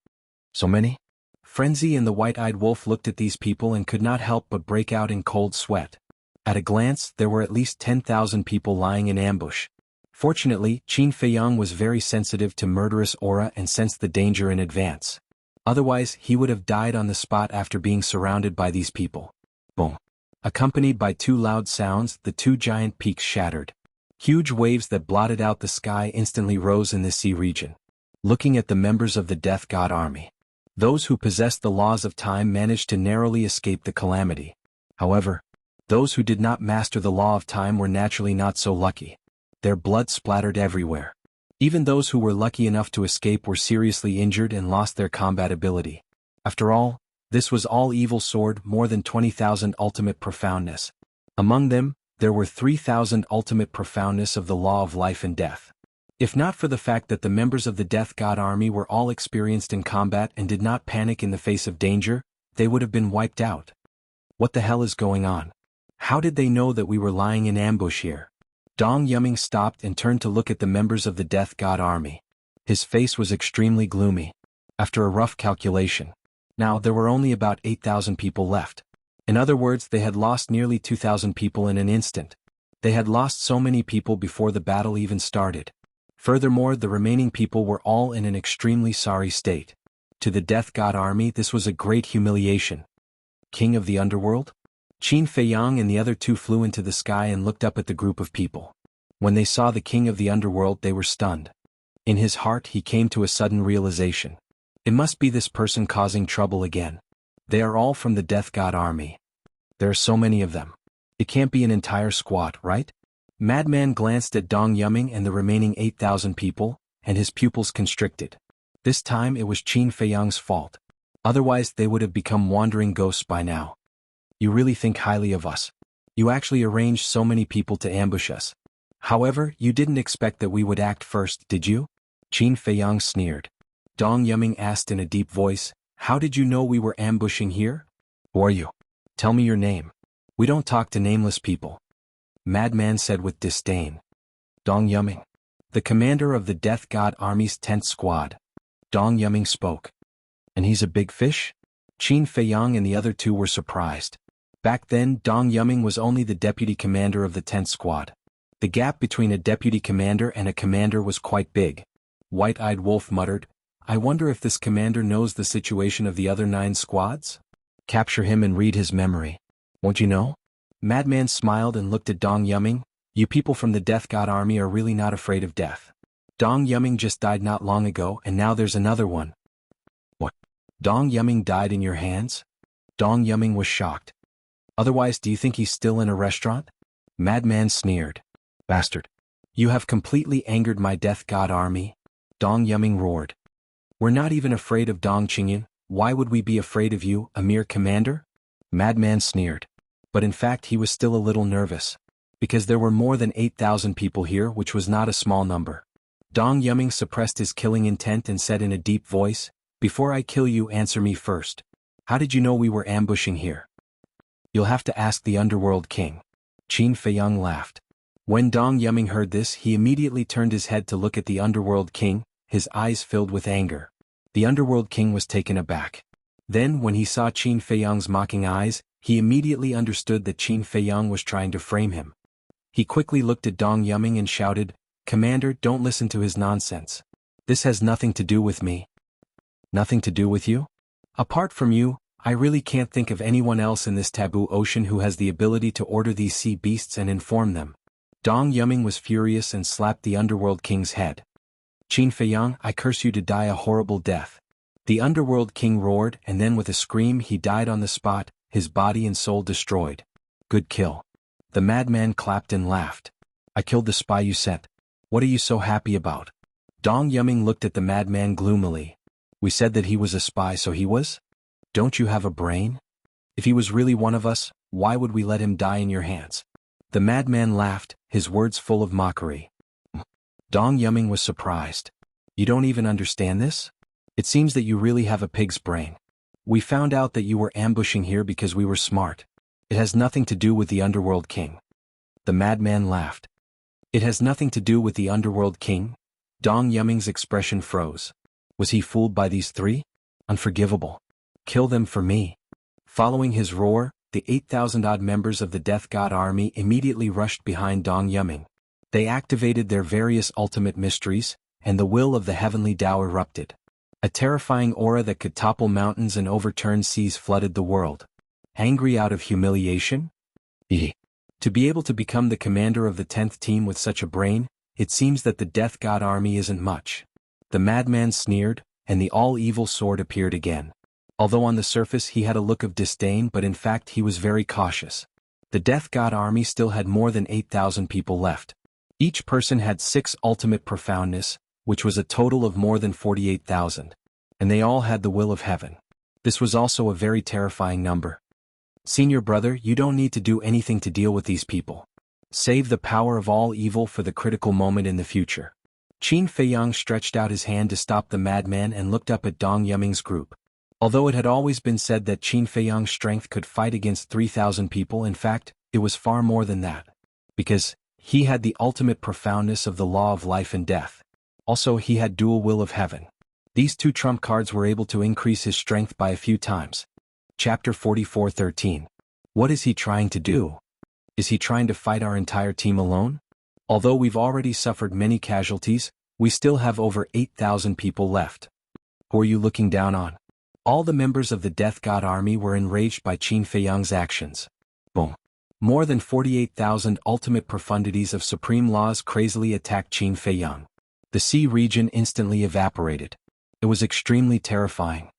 So many? Frenzy and the white-eyed wolf looked at these people and could not help but break out in cold sweat. At a glance, there were at least 10,000 people lying in ambush. Fortunately, Qin Feiyang was very sensitive to murderous aura and sensed the danger in advance. Otherwise, he would have died on the spot after being surrounded by these people. Boom. Accompanied by two loud sounds, the two giant peaks shattered. Huge waves that blotted out the sky instantly rose in the sea region. Looking at the members of the Death God army, those who possessed the laws of time managed to narrowly escape the calamity. However, those who did not master the law of time were naturally not so lucky. Their blood splattered everywhere. Even those who were lucky enough to escape were seriously injured and lost their combat ability. After all, this was all evil sword, more than 20,000 ultimate profoundness. Among them, there were 3,000 ultimate profoundness of the law of life and death. If not for the fact that the members of the Death God army were all experienced in combat and did not panic in the face of danger, they would have been wiped out. What the hell is going on? How did they know that we were lying in ambush here? Dong Yuming stopped and turned to look at the members of the Death God army. His face was extremely gloomy. After a rough calculation, now there were only about 8,000 people left. In other words, they had lost nearly 2,000 people in an instant. They had lost so many people before the battle even started. Furthermore, the remaining people were all in an extremely sorry state. To the Death God army, this was a great humiliation. King of the Underworld? Qin Feiyang and the other two flew into the sky and looked up at the group of people. When they saw the King of the Underworld, they were stunned. In his heart, he came to a sudden realization. It must be this person causing trouble again. They are all from the Death God army. There are so many of them. It can't be an entire squad, right? Madman glanced at Dong Yuming and the remaining 8,000 people, and his pupils constricted. This time it was Qin Feiyang's fault. Otherwise they would have become wandering ghosts by now. You really think highly of us. You actually arranged so many people to ambush us. However, you didn't expect that we would act first, did you? Qin Feiyang sneered. Dong Yuming asked in a deep voice, how did you know we were ambushing here? Who are you? Tell me your name. We don't talk to nameless people. Madman said with disdain. Dong Yuming, the commander of the Death God Army's 10th squad. Dong Yuming spoke. And he's a big fish? Qin Feiyang and the other two were surprised. Back then, Dong Yuming was only the deputy commander of the 10th squad. The gap between a deputy commander and a commander was quite big. White-Eyed Wolf muttered, I wonder if this commander knows the situation of the other 9 squads? Capture him and read his memory. Won't you know? Madman smiled and looked at Dong Yuming. You people from the Death God army are really not afraid of death. Dong Yuming just died not long ago and now there's another one. What? Dong Yuming died in your hands? Dong Yuming was shocked. Otherwise, do you think he's still in a restaurant? Madman sneered. Bastard. You have completely angered my Death God army. Dong Yuming roared. We're not even afraid of Dong Qingyan. Why would we be afraid of you, a mere commander? Madman sneered. But in fact he was still a little nervous. Because there were more than 8,000 people here, which was not a small number. Dong Yuming suppressed his killing intent and said in a deep voice, Before I kill you, answer me first. How did you know we were ambushing here? You'll have to ask the Underworld King. Qin Feiyang laughed. When Dong Yuming heard this, he immediately turned his head to look at the Underworld King, his eyes filled with anger. The Underworld King was taken aback. Then, when he saw Qin Feiyang's mocking eyes, he immediately understood that Qin Feiyang was trying to frame him. He quickly looked at Dong Yuming and shouted, Commander, don't listen to his nonsense. This has nothing to do with me. Nothing to do with you? Apart from you, I really can't think of anyone else in this taboo ocean who has the ability to order these sea beasts and inform them. Dong Yuming was furious and slapped the Underworld King's head. Qin Feiyang, I curse you to die a horrible death. The Underworld King roared, and then with a scream he died on the spot, his body and soul destroyed. Good kill. The madman clapped and laughed. I killed the spy you sent. What are you so happy about? Dong Yuming looked at the madman gloomily. We said that he was a spy, so he was? Don't you have a brain? If he was really one of us, why would we let him die in your hands? The madman laughed, his words full of mockery. Dong Yuming was surprised. You don't even understand this? It seems that you really have a pig's brain. We found out that you were ambushing here because we were smart. It has nothing to do with the Underworld King. The madman laughed. It has nothing to do with the Underworld King? Dong Yuming's expression froze. Was he fooled by these 3? Unforgivable. Kill them for me. Following his roar, the 8,000-odd members of the Death God army immediately rushed behind Dong Yuming. They activated their various ultimate mysteries, and the will of the heavenly Tao erupted. A terrifying aura that could topple mountains and overturn seas flooded the world. Angry out of humiliation? To be able to become the commander of the 10th team with such a brain, it seems that the Death God army isn't much. The madman sneered, and the all-evil sword appeared again. Although on the surface he had a look of disdain, but in fact he was very cautious. The Death God army still had more than 8,000 people left. Each person had 6 ultimate profoundness, which was a total of more than 48,000. And they all had the will of heaven. This was also a very terrifying number. Senior brother, you don't need to do anything to deal with these people. Save the power of all evil for the critical moment in the future. Qin Feiyang stretched out his hand to stop the madman and looked up at Dong Yuming's group. Although it had always been said that Qin Feiyang's strength could fight against 3,000 people, in fact, it was far more than that. Because he had the ultimate profoundness of the law of life and death. Also, he had dual will of heaven. These two trump cards were able to increase his strength by a few times. Chapter 44:13. What is he trying to do? Is he trying to fight our entire team alone? Although we've already suffered many casualties, we still have over 8,000 people left. Who are you looking down on? All the members of the Death God army were enraged by Qin Feiyang's actions. Boom. More than 48,000 ultimate profundities of supreme laws crazily attacked Qin Feiyang. The sea region instantly evaporated. It was extremely terrifying.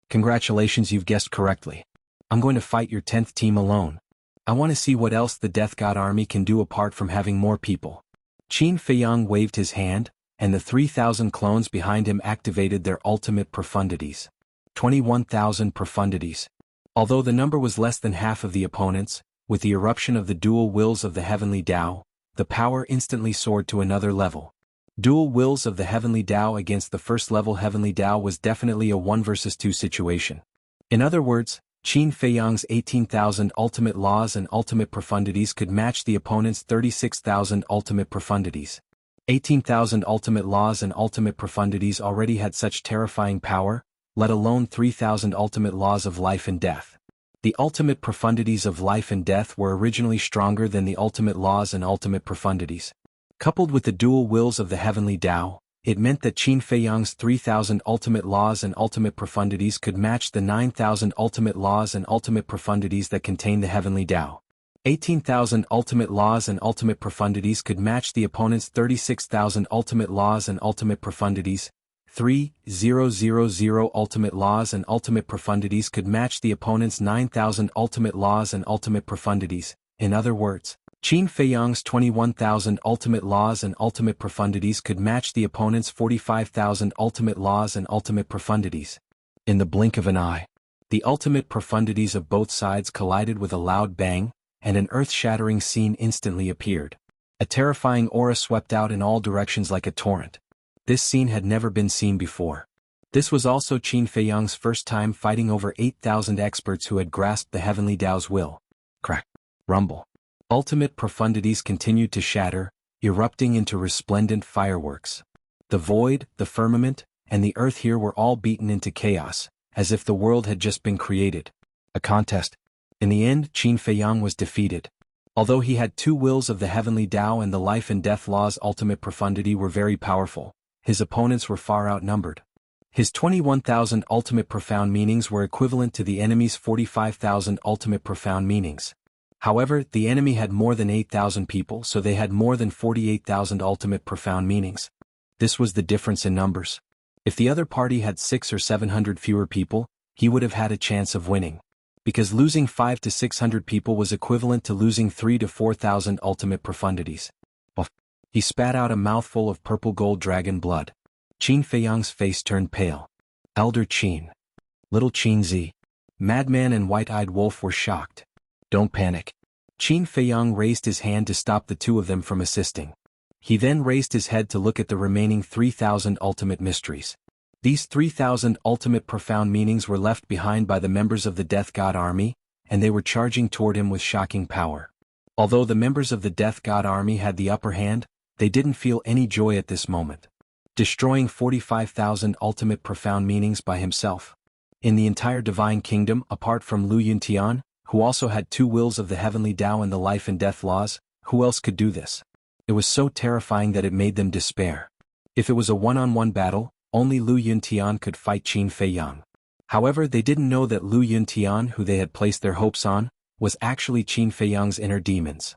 Congratulations, you've guessed correctly. I'm going to fight your 10th team alone. I want to see what else the Death God army can do apart from having more people. Qin Feiyang waved his hand, and the 3,000 clones behind him activated their ultimate profundities. 21,000 profundities. Although the number was less than half of the opponents, with the eruption of the dual wills of the heavenly Tao, the power instantly soared to another level. Dual wills of the heavenly Tao against the first level heavenly Tao was definitely a 1 versus 2 situation. In other words, Qin Feiyang's 18,000 ultimate laws and ultimate profundities could match the opponent's 36,000 ultimate profundities. 18,000 ultimate laws and ultimate profundities already had such terrifying power, let alone 3,000 ultimate laws of life and death. The ultimate profundities of life and death were originally stronger than the ultimate laws and ultimate profundities. Coupled with the dual wills of the heavenly Tao, it meant that Qin Feiyang's 3,000 ultimate laws and ultimate profundities could match the 9,000 ultimate laws and ultimate profundities that contain the heavenly Tao. 18,000 ultimate laws and ultimate profundities could match the opponent's 36,000 ultimate laws and ultimate profundities. 3,000 ultimate laws and ultimate profundities could match the opponent's 9,000 ultimate laws and ultimate profundities. In other words, Qin Feiyang's 21,000 ultimate laws and ultimate profundities could match the opponent's 45,000 ultimate laws and ultimate profundities. In the blink of an eye, the ultimate profundities of both sides collided with a loud bang, and an earth-shattering scene instantly appeared. A terrifying aura swept out in all directions like a torrent. This scene had never been seen before. This was also Qin Feiyang's first time fighting over 8,000 experts who had grasped the heavenly Tao's will. Crack. Rumble. Ultimate profundities continued to shatter, erupting into resplendent fireworks. The void, the firmament, and the earth here were all beaten into chaos, as if the world had just been created. A contest. In the end, Qin Feiyang was defeated. Although he had two wills of the heavenly Tao and the life and death law's ultimate profundity were very powerful, his opponents were far outnumbered. His 21,000 ultimate profound meanings were equivalent to the enemy's 45,000 ultimate profound meanings. However, the enemy had more than 8,000 people, so they had more than 48,000 ultimate profound meanings. This was the difference in numbers. If the other party had 600 or 700 fewer people, he would have had a chance of winning. Because losing 500 to 600 people was equivalent to losing 3,000 to 4,000 ultimate profundities. He spat out a mouthful of purple gold dragon blood. Qin Feiyang's face turned pale. Elder Qin. Little Qin Z. Madman and White-Eyed Wolf were shocked. Don't panic. Qin Feiyang raised his hand to stop the two of them from assisting. He then raised his head to look at the remaining 3,000 ultimate mysteries. These 3,000 ultimate profound meanings were left behind by the members of the Death God army, and they were charging toward him with shocking power. Although the members of the Death God army had the upper hand, they didn't feel any joy at this moment. Destroying 45,000 ultimate profound meanings by himself. In the entire divine kingdom, apart from Lu Yuntian, who also had two wills of the heavenly Tao and the life and death laws, who else could do this? It was so terrifying that it made them despair. If it was a one-on-one battle, only Lu Yuntian could fight Qin Feiyang. However, they didn't know that Lu Yuntian, who they had placed their hopes on, was actually Qin Feiyang's inner demons.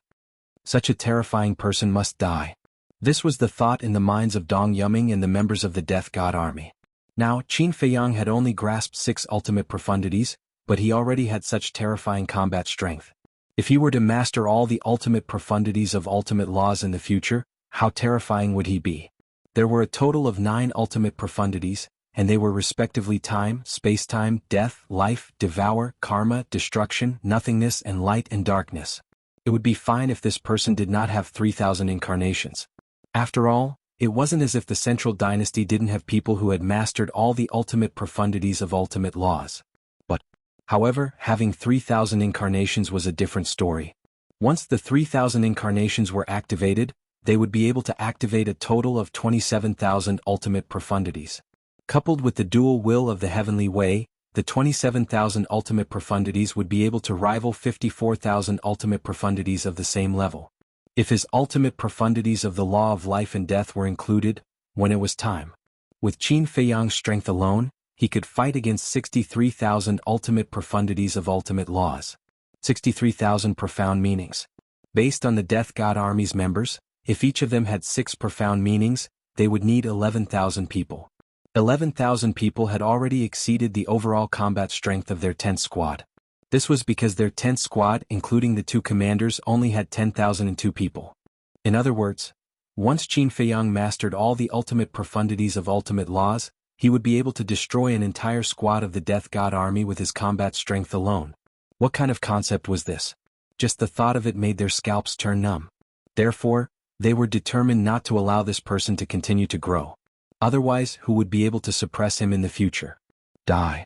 Such a terrifying person must die. This was the thought in the minds of Dong Yuming and the members of the Death God army. Now, Qin Feiyang had only grasped 6 ultimate profundities, but he already had such terrifying combat strength. If he were to master all the ultimate profundities of ultimate laws in the future, how terrifying would he be? There were a total of 9 ultimate profundities, and they were respectively time, space-time, death, life, devour, karma, destruction, nothingness, and light and darkness. It would be fine if this person did not have 3,000 incarnations. After all, It wasn't as if the central dynasty didn't have people who had mastered all the ultimate profundities of ultimate laws. But, however, having 3,000 incarnations was a different story. Once the 3,000 incarnations were activated, they would be able to activate a total of 27,000 ultimate profundities. Coupled with the dual will of the heavenly way, the 27,000 ultimate profundities would be able to rival 54,000 ultimate profundities of the same level. If his ultimate profundities of the law of life and death were included, when it was time. With Qin Feiyang's strength alone, he could fight against 63,000 ultimate profundities of ultimate laws. 63,000 profound meanings. Based on the Death God Army's members, if each of them had 6 profound meanings, they would need 11,000 people. 11,000 people had already exceeded the overall combat strength of their 10th squad. This was because their 10th squad, including the 2 commanders, only had 10,002 people. In other words, once Qin Feiyang mastered all the ultimate profundities of ultimate laws, he would be able to destroy an entire squad of the Death God Army with his combat strength alone. What kind of concept was this? Just the thought of it made their scalps turn numb. Therefore, they were determined not to allow this person to continue to grow. Otherwise, who would be able to suppress him in the future? Die!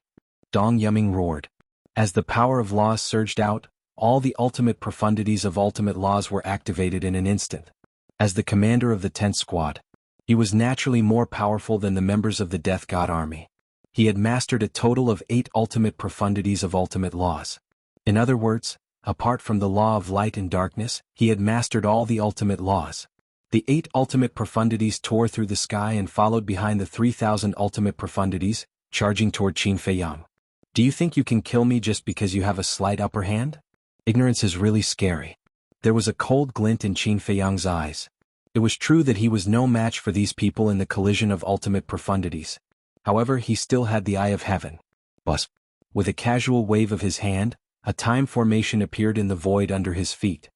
Dong Yuming roared. As the power of laws surged out, all the ultimate profundities of ultimate laws were activated in an instant. As the commander of the 10th squad, he was naturally more powerful than the members of the Death God Army. He had mastered a total of 8 ultimate profundities of ultimate laws. In other words, apart from the law of light and darkness, he had mastered all the ultimate laws. The 8 ultimate profundities tore through the sky and followed behind the 3,000 ultimate profundities, charging toward Qin Feiyang. Do you think you can kill me just because you have a slight upper hand? Ignorance is really scary. There was a cold glint in Qin Feiyang's eyes. It was true that he was no match for these people in the collision of ultimate profundities. However, he still had the Eye of Heaven. But, with a casual wave of his hand, a time formation appeared in the void under his feet.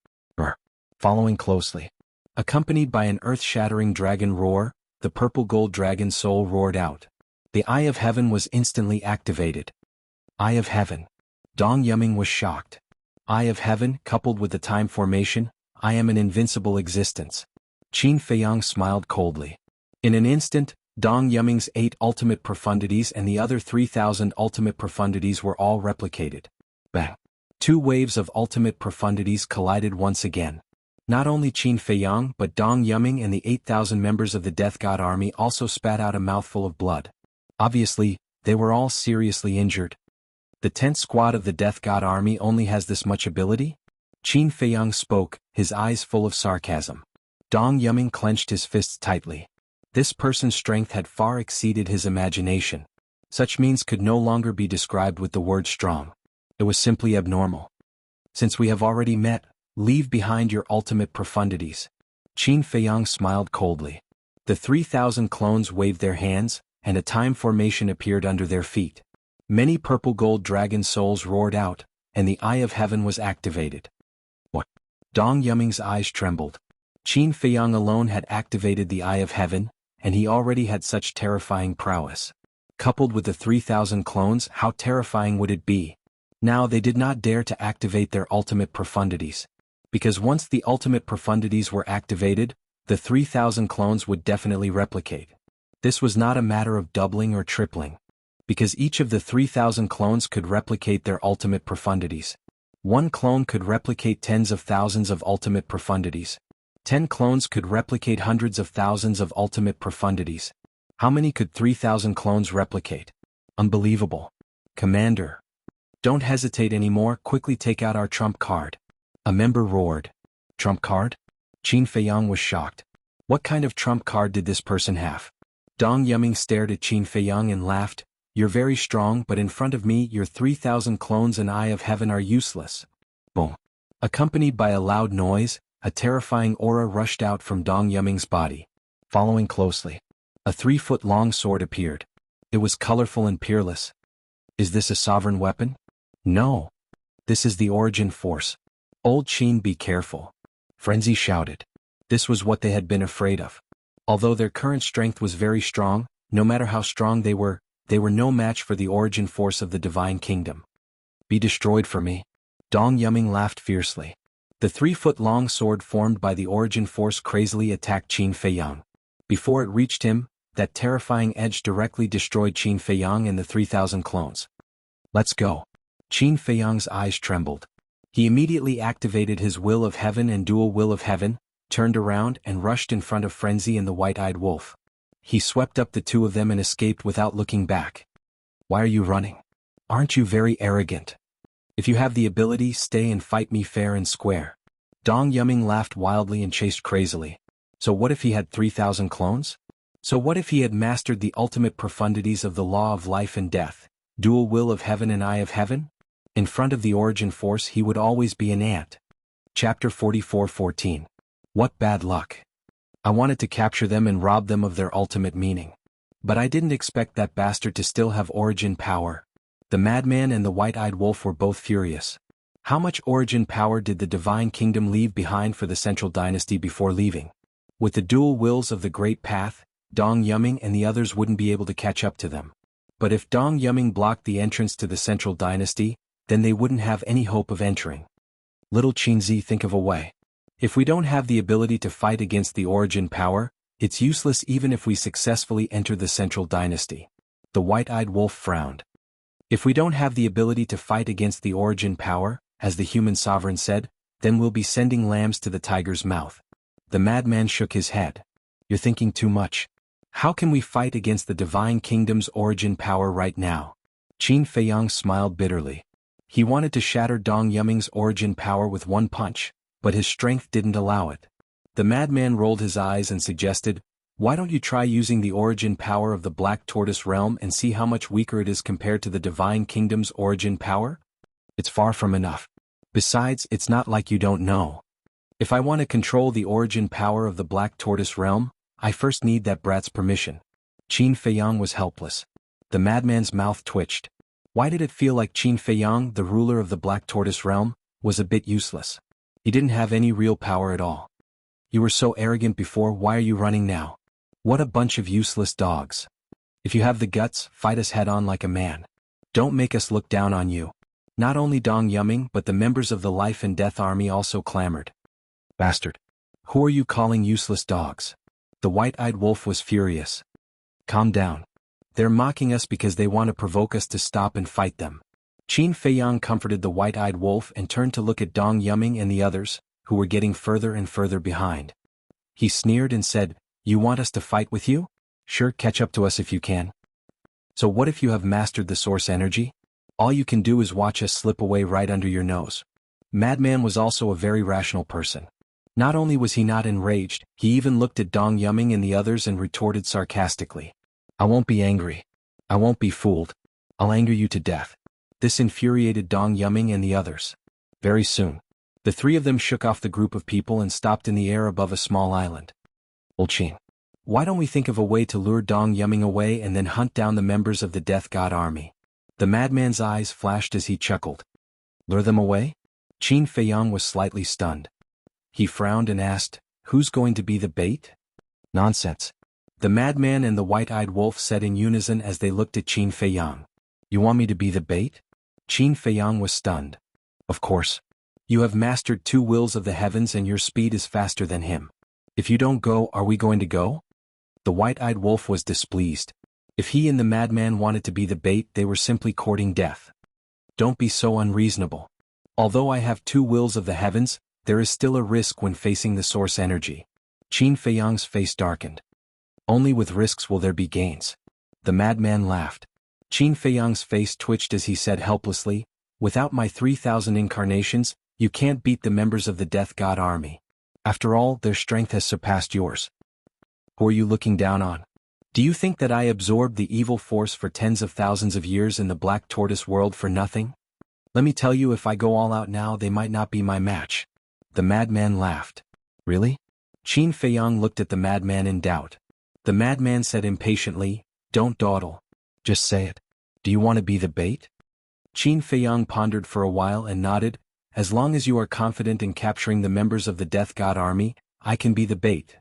Following closely. Accompanied by an earth-shattering dragon roar, the purple gold dragon soul roared out. The Eye of Heaven was instantly activated. Eye of Heaven. Dong Yuming was shocked. Eye of Heaven, coupled with the time formation, I am an invincible existence. Qin Feiyang smiled coldly. In an instant, Dong Yuming's 8 ultimate profundities and the other 3,000 ultimate profundities were all replicated. Bang! 2 waves of ultimate profundities collided once again. Not only Qin Feiyang but Dong Yuming and the 8,000 members of the Death God Army also spat out a mouthful of blood. Obviously, they were all seriously injured. The 10th squad of the Death God Army only has this much ability? Qin Feiyang spoke, his eyes full of sarcasm. Dong Yuming clenched his fists tightly. This person's strength had far exceeded his imagination. Such means could no longer be described with the word strong. It was simply abnormal. Since we have already met, leave behind your ultimate profundities. Qin Feiyang smiled coldly. The 3,000 clones waved their hands, and a time formation appeared under their feet. Many purple gold dragon souls roared out, and the Eye of Heaven was activated. What? Dong Yuming's eyes trembled. Qin Feiyang alone had activated the Eye of Heaven, and he already had such terrifying prowess. Coupled with the 3,000 clones, how terrifying would it be? Now they did not dare to activate their ultimate profundities. Because once the ultimate profundities were activated, the 3,000 clones would definitely replicate. This was not a matter of doubling or tripling. Because each of the 3,000 clones could replicate their ultimate profundities. One clone could replicate tens of thousands of ultimate profundities. 10 clones could replicate hundreds of thousands of ultimate profundities. How many could 3,000 clones replicate? Unbelievable. Commander. Don't hesitate anymore, quickly take out our trump card. A member roared. Trump card? Qin Feiyang was shocked. What kind of trump card did this person have? Dong Yuming stared at Qin Feiyang and laughed. You're very strong, but in front of me, your 3,000 clones and Eye of Heaven are useless. Boom. Accompanied by a loud noise, a terrifying aura rushed out from Dong Yuming's body. Following closely. A 3-foot-long sword appeared. It was colorful and peerless. Is this a sovereign weapon? No. This is the origin force. Old Qin, be careful. Frenzy shouted. This was what they had been afraid of. Although their current strength was very strong, no matter how strong they were no match for the origin force of the Divine Kingdom. Be destroyed for me. Dong Yuming laughed fiercely. The 3-foot-long sword formed by the origin force crazily attacked Qin Feiyang. Before it reached him, that terrifying edge directly destroyed Qin Feiyang and the 3,000 clones. Let's go. Qin Feiyang's eyes trembled. He immediately activated his will of heaven and dual will of heaven, turned around and rushed in front of Frenzy and the white-eyed wolf. He swept up the two of them and escaped without looking back. Why are you running? Aren't you very arrogant? If you have the ability, stay and fight me fair and square. Dong Yuming laughed wildly and chased crazily. So what if he had 3,000 clones? So what if he had mastered the ultimate profundities of the law of life and death, dual will of heaven and eye of heaven? In front of the origin force he would always be an ant. Chapter 44:14. What bad luck. I wanted to capture them and rob them of their ultimate meaning. But I didn't expect that bastard to still have origin power. The madman and the white-eyed wolf were both furious. How much origin power did the divine kingdom leave behind for the central dynasty before leaving? With the dual wills of the great path, Dong Yuming and the others wouldn't be able to catch up to them. But if Dong Yuming blocked the entrance to the central dynasty, then they wouldn't have any hope of entering. Little Qinzi, think of a way. If we don't have the ability to fight against the origin power, it's useless even if we successfully enter the central dynasty. The white-eyed wolf frowned. If we don't have the ability to fight against the origin power, as the human sovereign said, then we'll be sending lambs to the tiger's mouth. The madman shook his head. You're thinking too much. How can we fight against the divine kingdom's origin power right now? Qin Feiyang smiled bitterly. He wanted to shatter Dong Yuming's origin power with one punch, but his strength didn't allow it. The madman rolled his eyes and suggested, why don't you try using the origin power of the Black Tortoise realm and see how much weaker it is compared to the divine kingdom's origin power? It's far from enough. Besides, it's not like you don't know. If I want to control the origin power of the Black Tortoise realm, I first need that brat's permission. Qin Feiyang was helpless. The madman's mouth twitched. Why did it feel like Qin Feiyang, the ruler of the Black Tortoise realm, was a bit useless? He didn't have any real power at all. You were so arrogant before, why are you running now? What a bunch of useless dogs. If you have the guts, fight us head-on like a man. Don't make us look down on you. Not only Dong Yuming but the members of the Life and Death Army also clamored. Bastard. Who are you calling useless dogs? The white-eyed wolf was furious. Calm down. They're mocking us because they want to provoke us to stop and fight them. Qin Feiyang comforted the white-eyed wolf and turned to look at Dong Yuming and the others, who were getting further and further behind. He sneered and said, you want us to fight with you? Sure, catch up to us if you can. So what if you have mastered the source energy? All you can do is watch us slip away right under your nose. Madman was also a very rational person. Not only was he not enraged, he even looked at Dong Yuming and the others and retorted sarcastically. I won't be angry. I won't be fooled. I'll anger you to death. This infuriated Dong Yuming and the others. Very soon, the three of them shook off the group of people and stopped in the air above a small island. Old Qin, why don't we think of a way to lure Dong Yuming away and then hunt down the members of the Death God Army? The madman's eyes flashed as he chuckled. Lure them away? Qin Feiyang was slightly stunned. He frowned and asked, who's going to be the bait? Nonsense. The madman and the white-eyed wolf said in unison as they looked at Qin Feiyang. You want me to be the bait? Qin Feiyang was stunned. Of course. You have mastered two wills of the heavens and your speed is faster than him. If you don't go, are we going to go? The white-eyed wolf was displeased. If he and the madman wanted to be the bait, they were simply courting death. Don't be so unreasonable. Although I have two wills of the heavens, there is still a risk when facing the source energy. Qin Feiyang's face darkened. Only with risks will there be gains. The madman laughed. Qin Feiyang's face twitched as he said helplessly, without my 3,000 incarnations, you can't beat the members of the Death God Army. After all, their strength has surpassed yours. Who are you looking down on? Do you think that I absorbed the evil force for tens of thousands of years in the Black Tortoise world for nothing? Let me tell you, if I go all out now, they might not be my match. The madman laughed. Really? Qin Feiyang looked at the madman in doubt. The madman said impatiently, don't dawdle. Just say it. Do you want to be the bait? Qin Feiyang pondered for a while and nodded. As long as you are confident in capturing the members of the Death God Army, I can be the bait.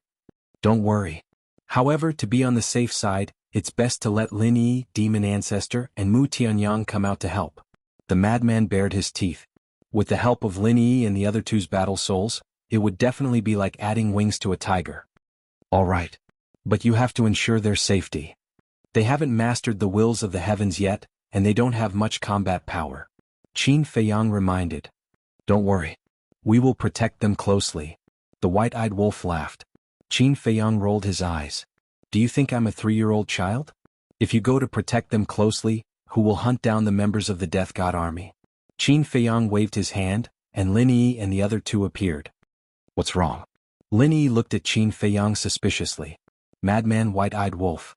Don't worry. However, to be on the safe side, it's best to let Lin Yi, Demon Ancestor, and Mu Tianyang come out to help. The madman bared his teeth. With the help of Lin Yi and the other two's battle souls, it would definitely be like adding wings to a tiger. All right. But you have to ensure their safety. They haven't mastered the wills of the heavens yet, and they don't have much combat power. Qin Feiyang reminded. Don't worry. We will protect them closely. The white-eyed wolf laughed. Qin Feiyang rolled his eyes. Do you think I'm a 3-year-old child? If you go to protect them closely, who will hunt down the members of the Death God army? Qin Feiyang waved his hand, and Lin Yi and the other two appeared. What's wrong? Lin Yi looked at Qin Feiyang suspiciously. Madman white-eyed wolf.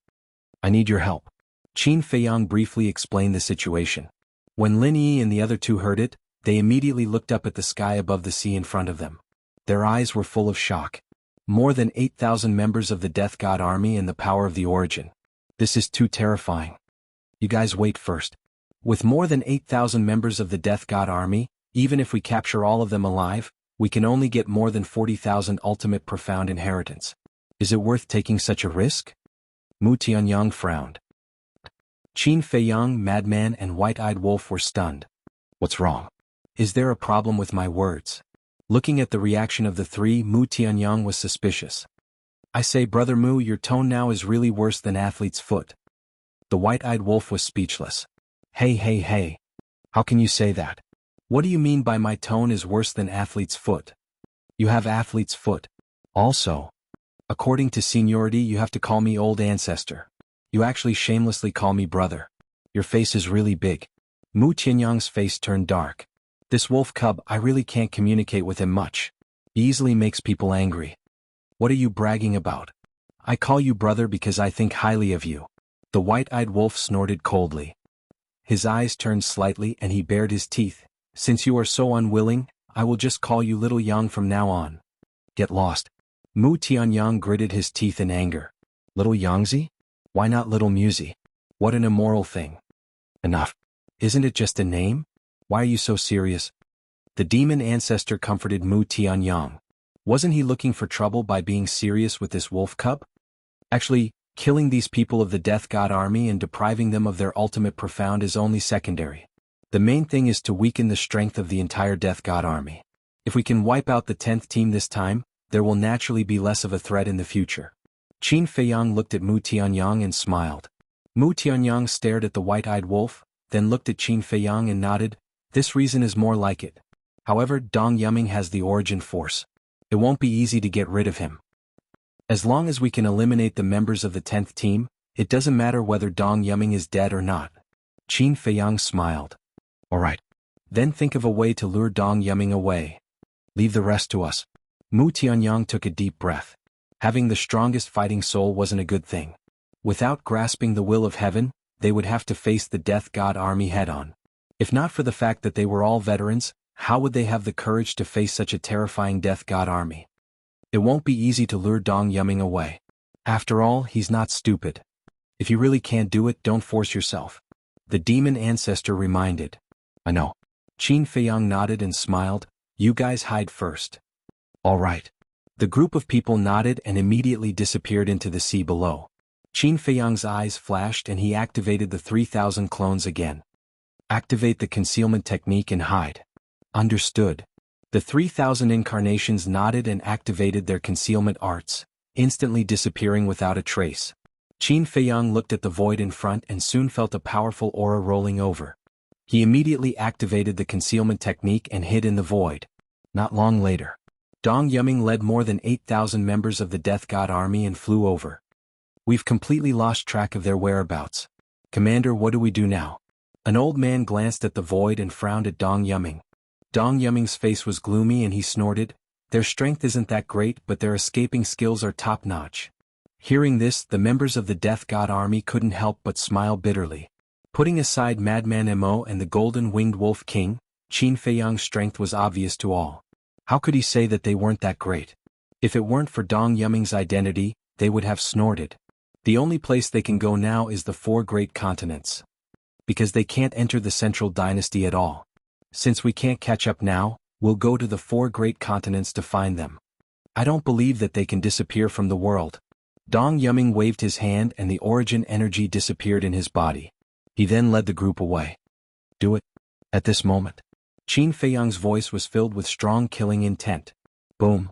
I need your help. Qin Feiyang briefly explained the situation. When Lin Yi and the other two heard it, they immediately looked up at the sky above the sea in front of them. Their eyes were full of shock. More than 8,000 members of the Death God army and the power of the origin. This is too terrifying. You guys wait first. With more than 8,000 members of the Death God army, even if we capture all of them alive, we can only get more than 40,000 ultimate profound inheritance. Is it worth taking such a risk? Mu Tianyang frowned. Qin Feiyang, Madman and White-Eyed Wolf were stunned. What's wrong? Is there a problem with my words? Looking at the reaction of the three, Mu Tianyang was suspicious. I say, Brother Mu, your tone now is really worse than athlete's foot. The white-eyed wolf was speechless. Hey. How can you say that? What do you mean by my tone is worse than athlete's foot? You have athlete's foot. Also, according to seniority, you have to call me old ancestor. You actually shamelessly call me brother. Your face is really big. Mu Tianyang's face turned dark. This wolf cub, I really can't communicate with him much. He easily makes people angry. What are you bragging about? I call you brother because I think highly of you. The white-eyed wolf snorted coldly. His eyes turned slightly and he bared his teeth. Since you are so unwilling, I will just call you Little Yang from now on. Get lost. Mu Tianyang gritted his teeth in anger. Little Yangzi? Why not Little Musi? What an immoral thing. Enough. Isn't it just a name? Why are you so serious? The demon ancestor comforted Mu Tianyang. Wasn't he looking for trouble by being serious with this wolf cub? Actually, killing these people of the Death God army and depriving them of their ultimate profound is only secondary. The main thing is to weaken the strength of the entire Death God army. If we can wipe out the 10th team this time, there will naturally be less of a threat in the future. Qin Feiyang looked at Mu Tianyang and smiled. Mu Tianyang stared at the white-eyed wolf, then looked at Qin Feiyang and nodded. This reason is more like it. However, Dong Yuming has the origin force. It won't be easy to get rid of him. As long as we can eliminate the members of the 10th team, it doesn't matter whether Dong Yuming is dead or not. Qin Feiyang smiled. Alright. Then think of a way to lure Dong Yuming away. Leave the rest to us. Mu Tianyang took a deep breath. Having the strongest fighting soul wasn't a good thing. Without grasping the will of heaven, they would have to face the Death God army head-on. If not for the fact that they were all veterans, how would they have the courage to face such a terrifying Death God army? It won't be easy to lure Dong Yuming away. After all, he's not stupid. If you really can't do it, don't force yourself. The demon ancestor reminded. I know. Qin Feiyang nodded and smiled. You guys hide first. All right. The group of people nodded and immediately disappeared into the sea below. Qin Feiyang's eyes flashed and he activated the 3,000 clones again. Activate the concealment technique and hide. Understood. The 3,000 incarnations nodded and activated their concealment arts, instantly disappearing without a trace. Qin Feiyang looked at the void in front and soon felt a powerful aura rolling over. He immediately activated the concealment technique and hid in the void. Not long later, Dong Yuming led more than 8,000 members of the Death God army and flew over. We've completely lost track of their whereabouts. Commander, what do we do now? An old man glanced at the void and frowned at Dong Yuming. Dong Yuming's face was gloomy and he snorted. Their strength isn't that great, but their escaping skills are top-notch. Hearing this, the members of the Death God army couldn't help but smile bitterly. Putting aside Madman Mo and the Golden-Winged Wolf King, Qin Feiyang's strength was obvious to all. How could he say that they weren't that great? If it weren't for Dong Yuming's identity, they would have snorted. The only place they can go now is the 4 great continents. Because they can't enter the Central Dynasty at all. Since we can't catch up now, we'll go to the 4 great continents to find them. I don't believe that they can disappear from the world. Dong Yuming waved his hand and the origin energy disappeared in his body. He then led the group away. Do it. At this moment. Qin Feiyang's voice was filled with strong killing intent. Boom.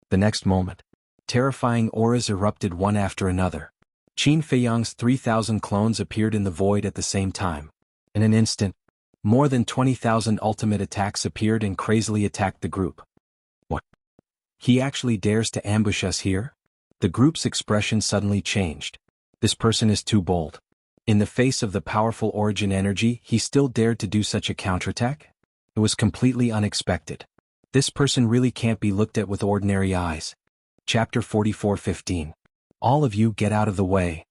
The next moment. Terrifying auras erupted one after another. Qin Feiyang's 3,000 clones appeared in the void at the same time. In an instant, more than 20,000 ultimate attacks appeared and crazily attacked the group. What? He actually dares to ambush us here? The group's expression suddenly changed. This person is too bold. In the face of the powerful origin energy, he still dared to do such a counterattack? It was completely unexpected. This person really can't be looked at with ordinary eyes. Chapter 44:15. All of you get out of the way.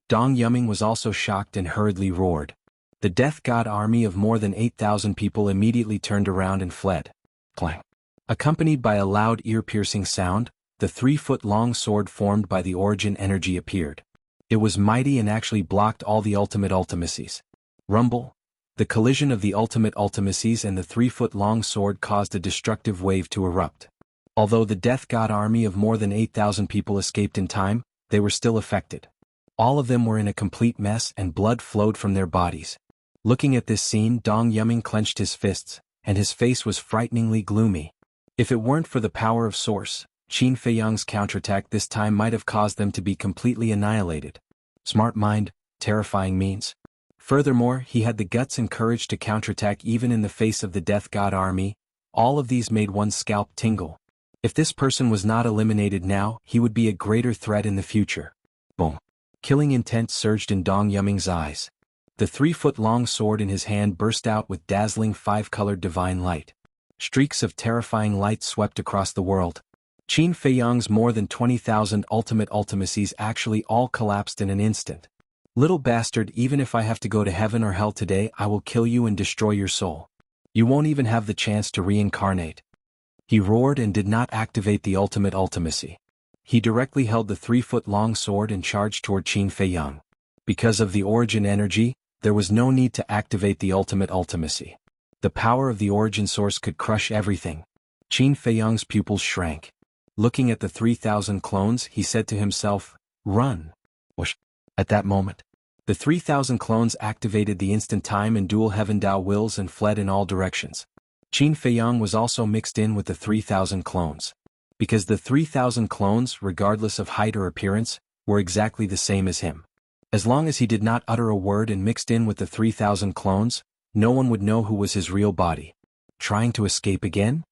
Dong Yuming was also shocked and hurriedly roared. The Death God army of more than 8,000 people immediately turned around and fled. Clang. Accompanied by a loud ear-piercing sound, the 3-foot-long sword formed by the origin energy appeared. It was mighty and actually blocked all the ultimate ultimacies. Rumble. The collision of the ultimate ultimacies and the 3-foot-long sword caused a destructive wave to erupt. Although the Death God army of more than 8,000 people escaped in time, they were still affected. All of them were in a complete mess and blood flowed from their bodies. Looking at this scene, Dong Yuming clenched his fists, and his face was frighteningly gloomy. If it weren't for the power of Source, Qin Feiyang's counterattack this time might have caused them to be completely annihilated. Smart mind, terrifying means. Furthermore, he had the guts and courage to counterattack even in the face of the Death God army. All of these made one's scalp tingle. If this person was not eliminated now, he would be a greater threat in the future. Boom. Killing intent surged in Dong Yuming's eyes. The 3-foot-long sword in his hand burst out with dazzling 5-colored divine light. Streaks of terrifying light swept across the world. Qin Feiyang's more than 20,000 ultimate ultimacies actually all collapsed in an instant. Little bastard, even if I have to go to heaven or hell today, I will kill you and destroy your soul. You won't even have the chance to reincarnate. He roared and did not activate the ultimate ultimacy. He directly held the 3-foot-long sword and charged toward Qin Feiyang. Because of the origin energy, there was no need to activate the ultimate ultimacy. The power of the origin source could crush everything. Qin Feiyang's pupils shrank. Looking at the 3,000 clones, he said to himself, "Run." Whoosh. At that moment, the 3,000 clones activated the instant time and dual heaven Dao wills and fled in all directions. Qin Feiyang was also mixed in with the 3,000 clones. Because the 3,000 clones, regardless of height or appearance, were exactly the same as him. As long as he did not utter a word and mixed in with the 3,000 clones, no one would know who was his real body. Trying to escape again?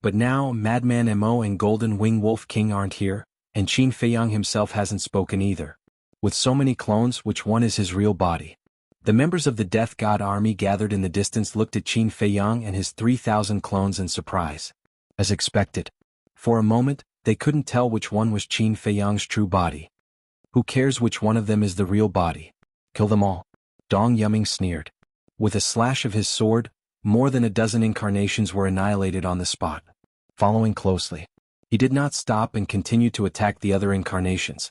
But now Madman Mo and Golden Wing Wolf King aren't here, and Qin Feiyang himself hasn't spoken either. With so many clones, which one is his real body? The members of the Death God army gathered in the distance looked at Qin Feiyang and his 3,000 clones in surprise. As expected. For a moment, they couldn't tell which one was Qin Feiyang's true body. Who cares which one of them is the real body? Kill them all. Dong Yuming sneered. With a slash of his sword, more than a dozen incarnations were annihilated on the spot. Following closely, he did not stop and continued to attack the other incarnations.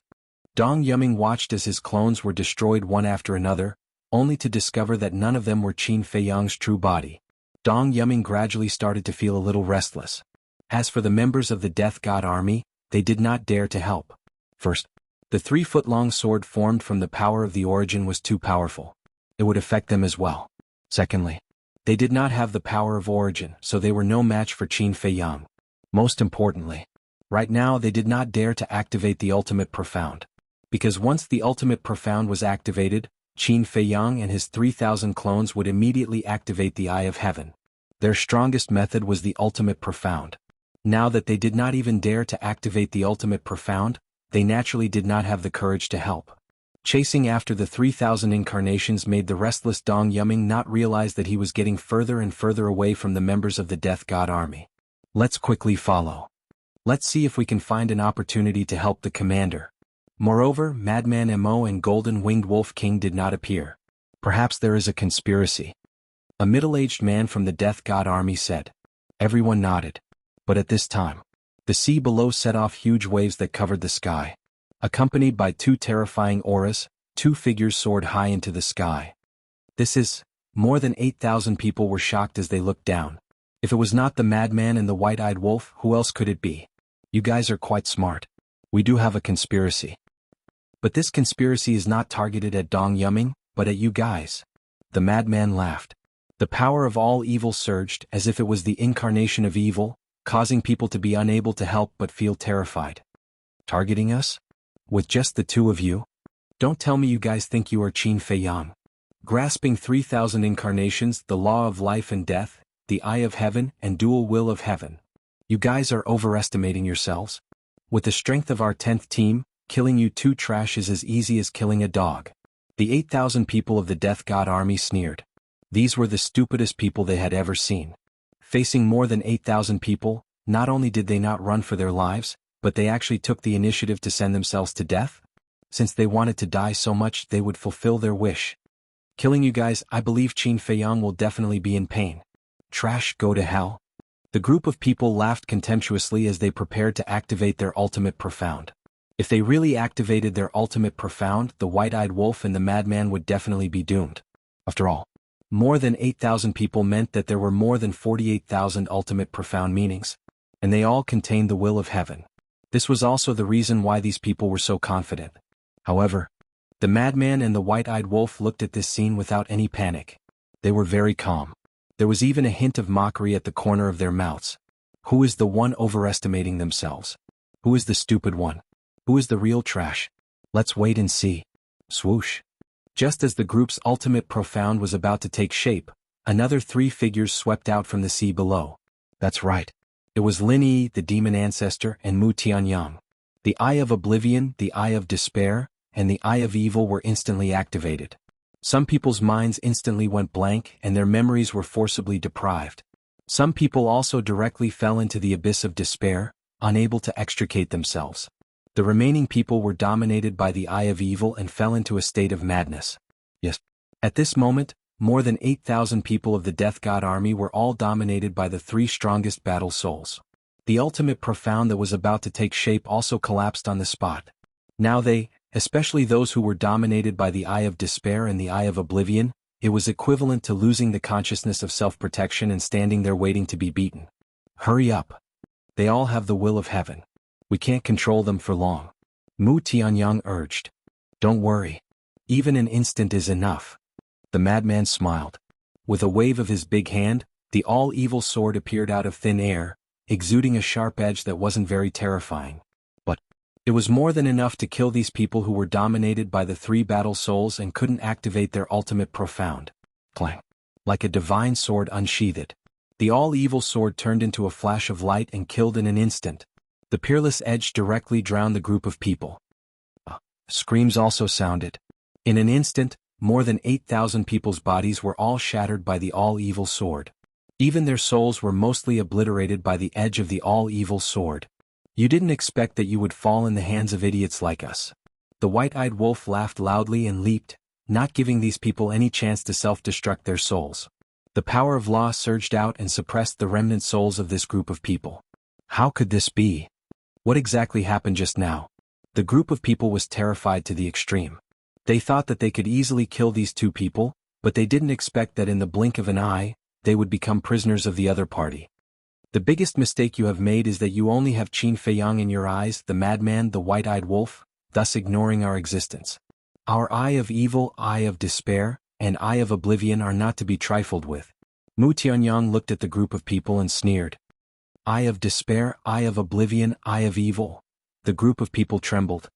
Dong Yuming watched as his clones were destroyed one after another, only to discover that none of them were Qin Feiyang's true body. Dong Yuming gradually started to feel a little restless. As for the members of the Death God army, they did not dare to help. First, the 3-foot-long sword formed from the power of the origin was too powerful. It would affect them as well. Secondly, they did not have the power of origin, so they were no match for Qin Feiyang. Most importantly, right now they did not dare to activate the ultimate profound. Because once the ultimate profound was activated, Qin Feiyang and his 3,000 clones would immediately activate the Eye of Heaven. Their strongest method was the ultimate profound. Now that they did not even dare to activate the ultimate profound, they naturally did not have the courage to help. Chasing after the 3,000 incarnations made the restless Dong Yuming not realize that he was getting further and further away from the members of the Death God army. Let's quickly follow. Let's see if we can find an opportunity to help the commander. Moreover, Madman Mo and Golden Winged Wolf King did not appear. Perhaps there is a conspiracy. A middle-aged man from the Death God army said. Everyone nodded. But at this time, the sea below set off huge waves that covered the sky. Accompanied by 2 terrifying auras, 2 figures soared high into the sky. This is, more than 8,000 people were shocked as they looked down. If it was not the madman and the white-eyed wolf, who else could it be? You guys are quite smart. We do have a conspiracy. But this conspiracy is not targeted at Dong Yuming, but at you guys. The madman laughed. The power of all evil surged as if it was the incarnation of evil, causing people to be unable to help but feel terrified. Targeting us? With just the two of you? Don't tell me you guys think you are Qin Fei Yang. Grasping 3,000 incarnations, the law of life and death, the eye of heaven and dual will of heaven. You guys are overestimating yourselves. With the strength of our 10th team, killing you two trash is as easy as killing a dog. The 8,000 people of the Death God army sneered. These were the stupidest people they had ever seen. Facing more than 8,000 people, not only did they not run for their lives, but they actually took the initiative to send themselves to death? Since they wanted to die so much, they would fulfill their wish. Killing you guys, I believe Qin Fei Yang will definitely be in pain. Trash, go to hell. The group of people laughed contemptuously as they prepared to activate their ultimate profound. If they really activated their ultimate profound, the white-eyed wolf and the madman would definitely be doomed. After all, more than 8,000 people meant that there were more than 48,000 ultimate profound meanings, and they all contained the will of heaven. This was also the reason why these people were so confident. However, the madman and the white-eyed wolf looked at this scene without any panic. They were very calm. There was even a hint of mockery at the corner of their mouths. Who is the one overestimating themselves? Who is the stupid one? Who is the real trash? Let's wait and see. Swoosh. Just as the group's ultimate profound was about to take shape, another three figures swept out from the sea below. That's right. It was Lin Yi, the demon ancestor, and Mu Tianyang. The Eye of Oblivion, the Eye of Despair, and the Eye of Evil were instantly activated. Some people's minds instantly went blank and their memories were forcibly deprived. Some people also directly fell into the abyss of despair, unable to extricate themselves. The remaining people were dominated by the Eye of Evil and fell into a state of madness. Yes. At this moment, more than 8,000 people of the Death God army were all dominated by the three strongest battle souls. The ultimate profound that was about to take shape also collapsed on the spot. Now they, especially those who were dominated by the Eye of Despair and the Eye of Oblivion, it was equivalent to losing the consciousness of self-protection and standing there waiting to be beaten. Hurry up. They all have the will of heaven. We can't control them for long. Mu Tianyang urged. Don't worry. Even an instant is enough. The madman smiled. With a wave of his big hand, the all-evil sword appeared out of thin air, exuding a sharp edge that wasn't very terrifying. But it was more than enough to kill these people who were dominated by the three battle souls and couldn't activate their ultimate profound. Clang. Like a divine sword unsheathed. The all-evil sword turned into a flash of light and killed in an instant. The peerless edge directly drowned the group of people. Screams also sounded. In an instant, more than 8,000 people's bodies were all shattered by the all-evil sword. Even their souls were mostly obliterated by the edge of the all-evil sword. You didn't expect that you would fall in the hands of idiots like us. The white-eyed wolf laughed loudly and leaped, not giving these people any chance to self-destruct their souls. The power of law surged out and suppressed the remnant souls of this group of people. How could this be? What exactly happened just now? The group of people was terrified to the extreme. They thought that they could easily kill these two people, but they didn't expect that in the blink of an eye, they would become prisoners of the other party. The biggest mistake you have made is that you only have Qin Fei Yang in your eyes, the madman, the white-eyed wolf, thus ignoring our existence. Our Eye of Evil, Eye of Despair, and Eye of Oblivion are not to be trifled with. Mu Tianyang looked at the group of people and sneered. Eye of Despair, Eye of Oblivion, Eye of Evil. The group of people trembled.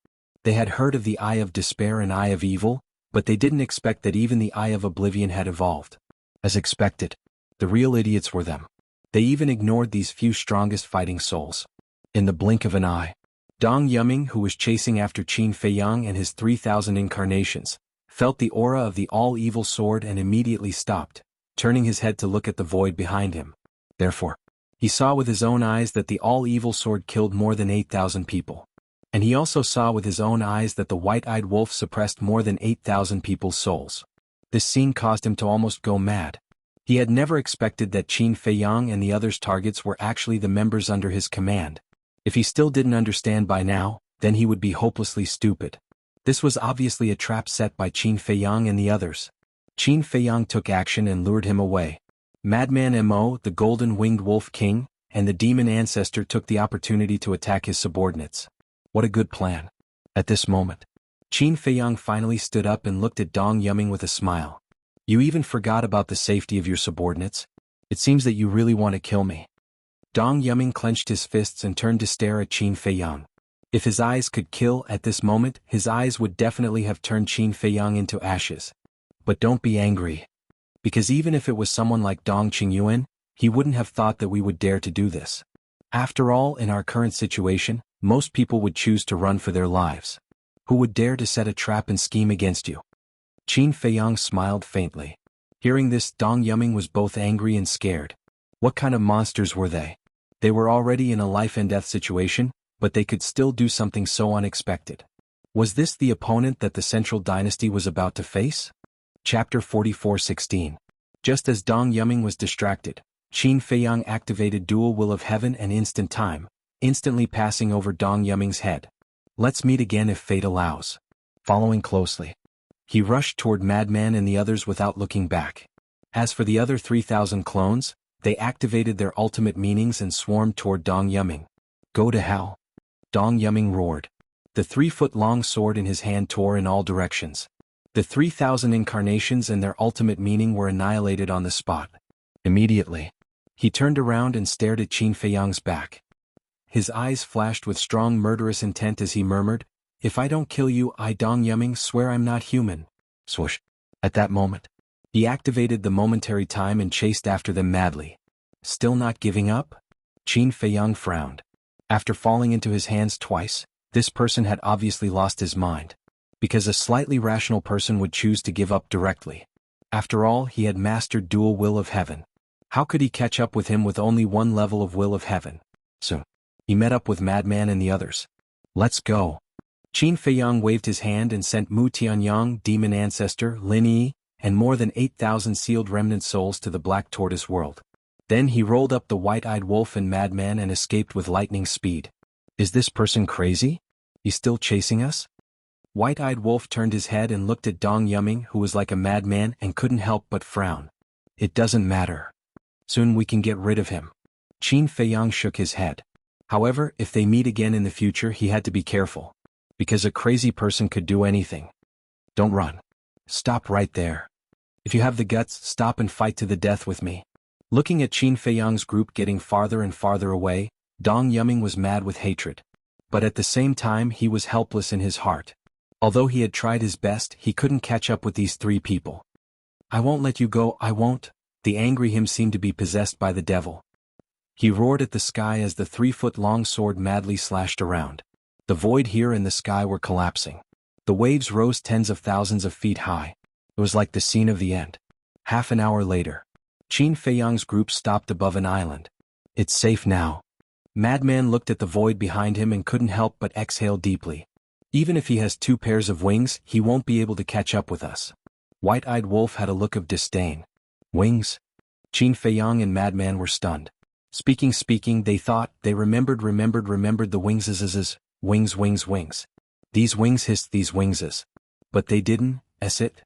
They had heard of the Eye of Despair and Eye of Evil, but they didn't expect that even the Eye of Oblivion had evolved. As expected, the real idiots were them. They even ignored these few strongest fighting souls. In the blink of an eye, Dong Yuming, who was chasing after Qin Fei Yang and his 3,000 incarnations, felt the aura of the all-evil sword and immediately stopped, turning his head to look at the void behind him. Therefore, he saw with his own eyes that the all-evil sword killed more than 8,000 people. And he also saw with his own eyes that the white-eyed wolf suppressed more than 8,000 people's souls. This scene caused him to almost go mad. He had never expected that Qin Fei Yang and the others' targets were actually the members under his command. If he still didn't understand by now, then he would be hopelessly stupid. This was obviously a trap set by Qin Fei Yang and the others. Qin Fei Yang took action and lured him away. Madman Mo, the golden-winged wolf king, and the demon ancestor took the opportunity to attack his subordinates. What a good plan. At this moment, Qin Fei Yang finally stood up and looked at Dong Yuming with a smile. You even forgot about the safety of your subordinates? It seems that you really want to kill me. Dong Yuming clenched his fists and turned to stare at Qin Fei Yang. If his eyes could kill at this moment, his eyes would definitely have turned Qin Feiyang into ashes. But don't be angry. Because even if it was someone like Dong Qingyuan, he wouldn't have thought that we would dare to do this. After all, in our current situation, most people would choose to run for their lives. Who would dare to set a trap and scheme against you? Qin Feiyang smiled faintly. Hearing this, Dong Yuming was both angry and scared. What kind of monsters were they? They were already in a life-and-death situation, but they could still do something so unexpected. Was this the opponent that the Central Dynasty was about to face? Chapter 44:16. Just as Dong Yuming was distracted, Qin Feiyang activated Dual Will of Heaven and Instant Time, instantly passing over Dong Yuming's head. Let's meet again if fate allows. Following closely, he rushed toward Madman and the others without looking back. As for the other 3,000 clones, they activated their ultimate meanings and swarmed toward Dong Yuming. Go to hell! Dong Yuming roared. The 3-foot-long sword in his hand tore in all directions. The 3,000 incarnations and their ultimate meaning were annihilated on the spot. Immediately, he turned around and stared at Qin Feiyang's back. His eyes flashed with strong murderous intent as he murmured, "If I don't kill you, I Dong Yuming swear I'm not human." Swoosh. At that moment, he activated the momentary time and chased after them madly. Still not giving up? Qin Feiyang frowned. After falling into his hands twice, this person had obviously lost his mind. Because a slightly rational person would choose to give up directly. After all, he had mastered Dual Will of Heaven. How could he catch up with him with only one level of Will of Heaven? So, he met up with Madman and the others. Let's go. Qin Feiyang waved his hand and sent Mu Tianyang, Demon Ancestor, Lin Yi, and more than 8,000 sealed remnant souls to the Black Tortoise world. Then he rolled up the White-Eyed Wolf and Madman and escaped with lightning speed. Is this person crazy? He's still chasing us? White-Eyed Wolf turned his head and looked at Dong Yuming, who was like a madman and couldn't help but frown. It doesn't matter. Soon we can get rid of him. Qin Feiyang shook his head. However, if they meet again in the future, he had to be careful. Because a crazy person could do anything. Don't run. Stop right there. If you have the guts, stop and fight to the death with me. Looking at Qin Feiyang's group getting farther and farther away, Dong Yuming was mad with hatred. But at the same time, he was helpless in his heart. Although he had tried his best, he couldn't catch up with these 3 people. I won't let you go, I won't. The angry him seemed to be possessed by the devil. He roared at the sky as the 3-foot-long sword madly slashed around. The void here and the sky were collapsing. The waves rose tens of thousands of feet high. It was like the scene of the end. Half an hour later, Qin Feiyang's group stopped above an island. It's safe now. Madman looked at the void behind him and couldn't help but exhale deeply. Even if he has 2 pairs of wings, he won't be able to catch up with us. White-Eyed Wolf had a look of disdain. Wings? Qin Feiyang and Madman were stunned. Speaking, they thought, they remembered the wings. Wings. These wings hissed these wingses. But they didn't, it?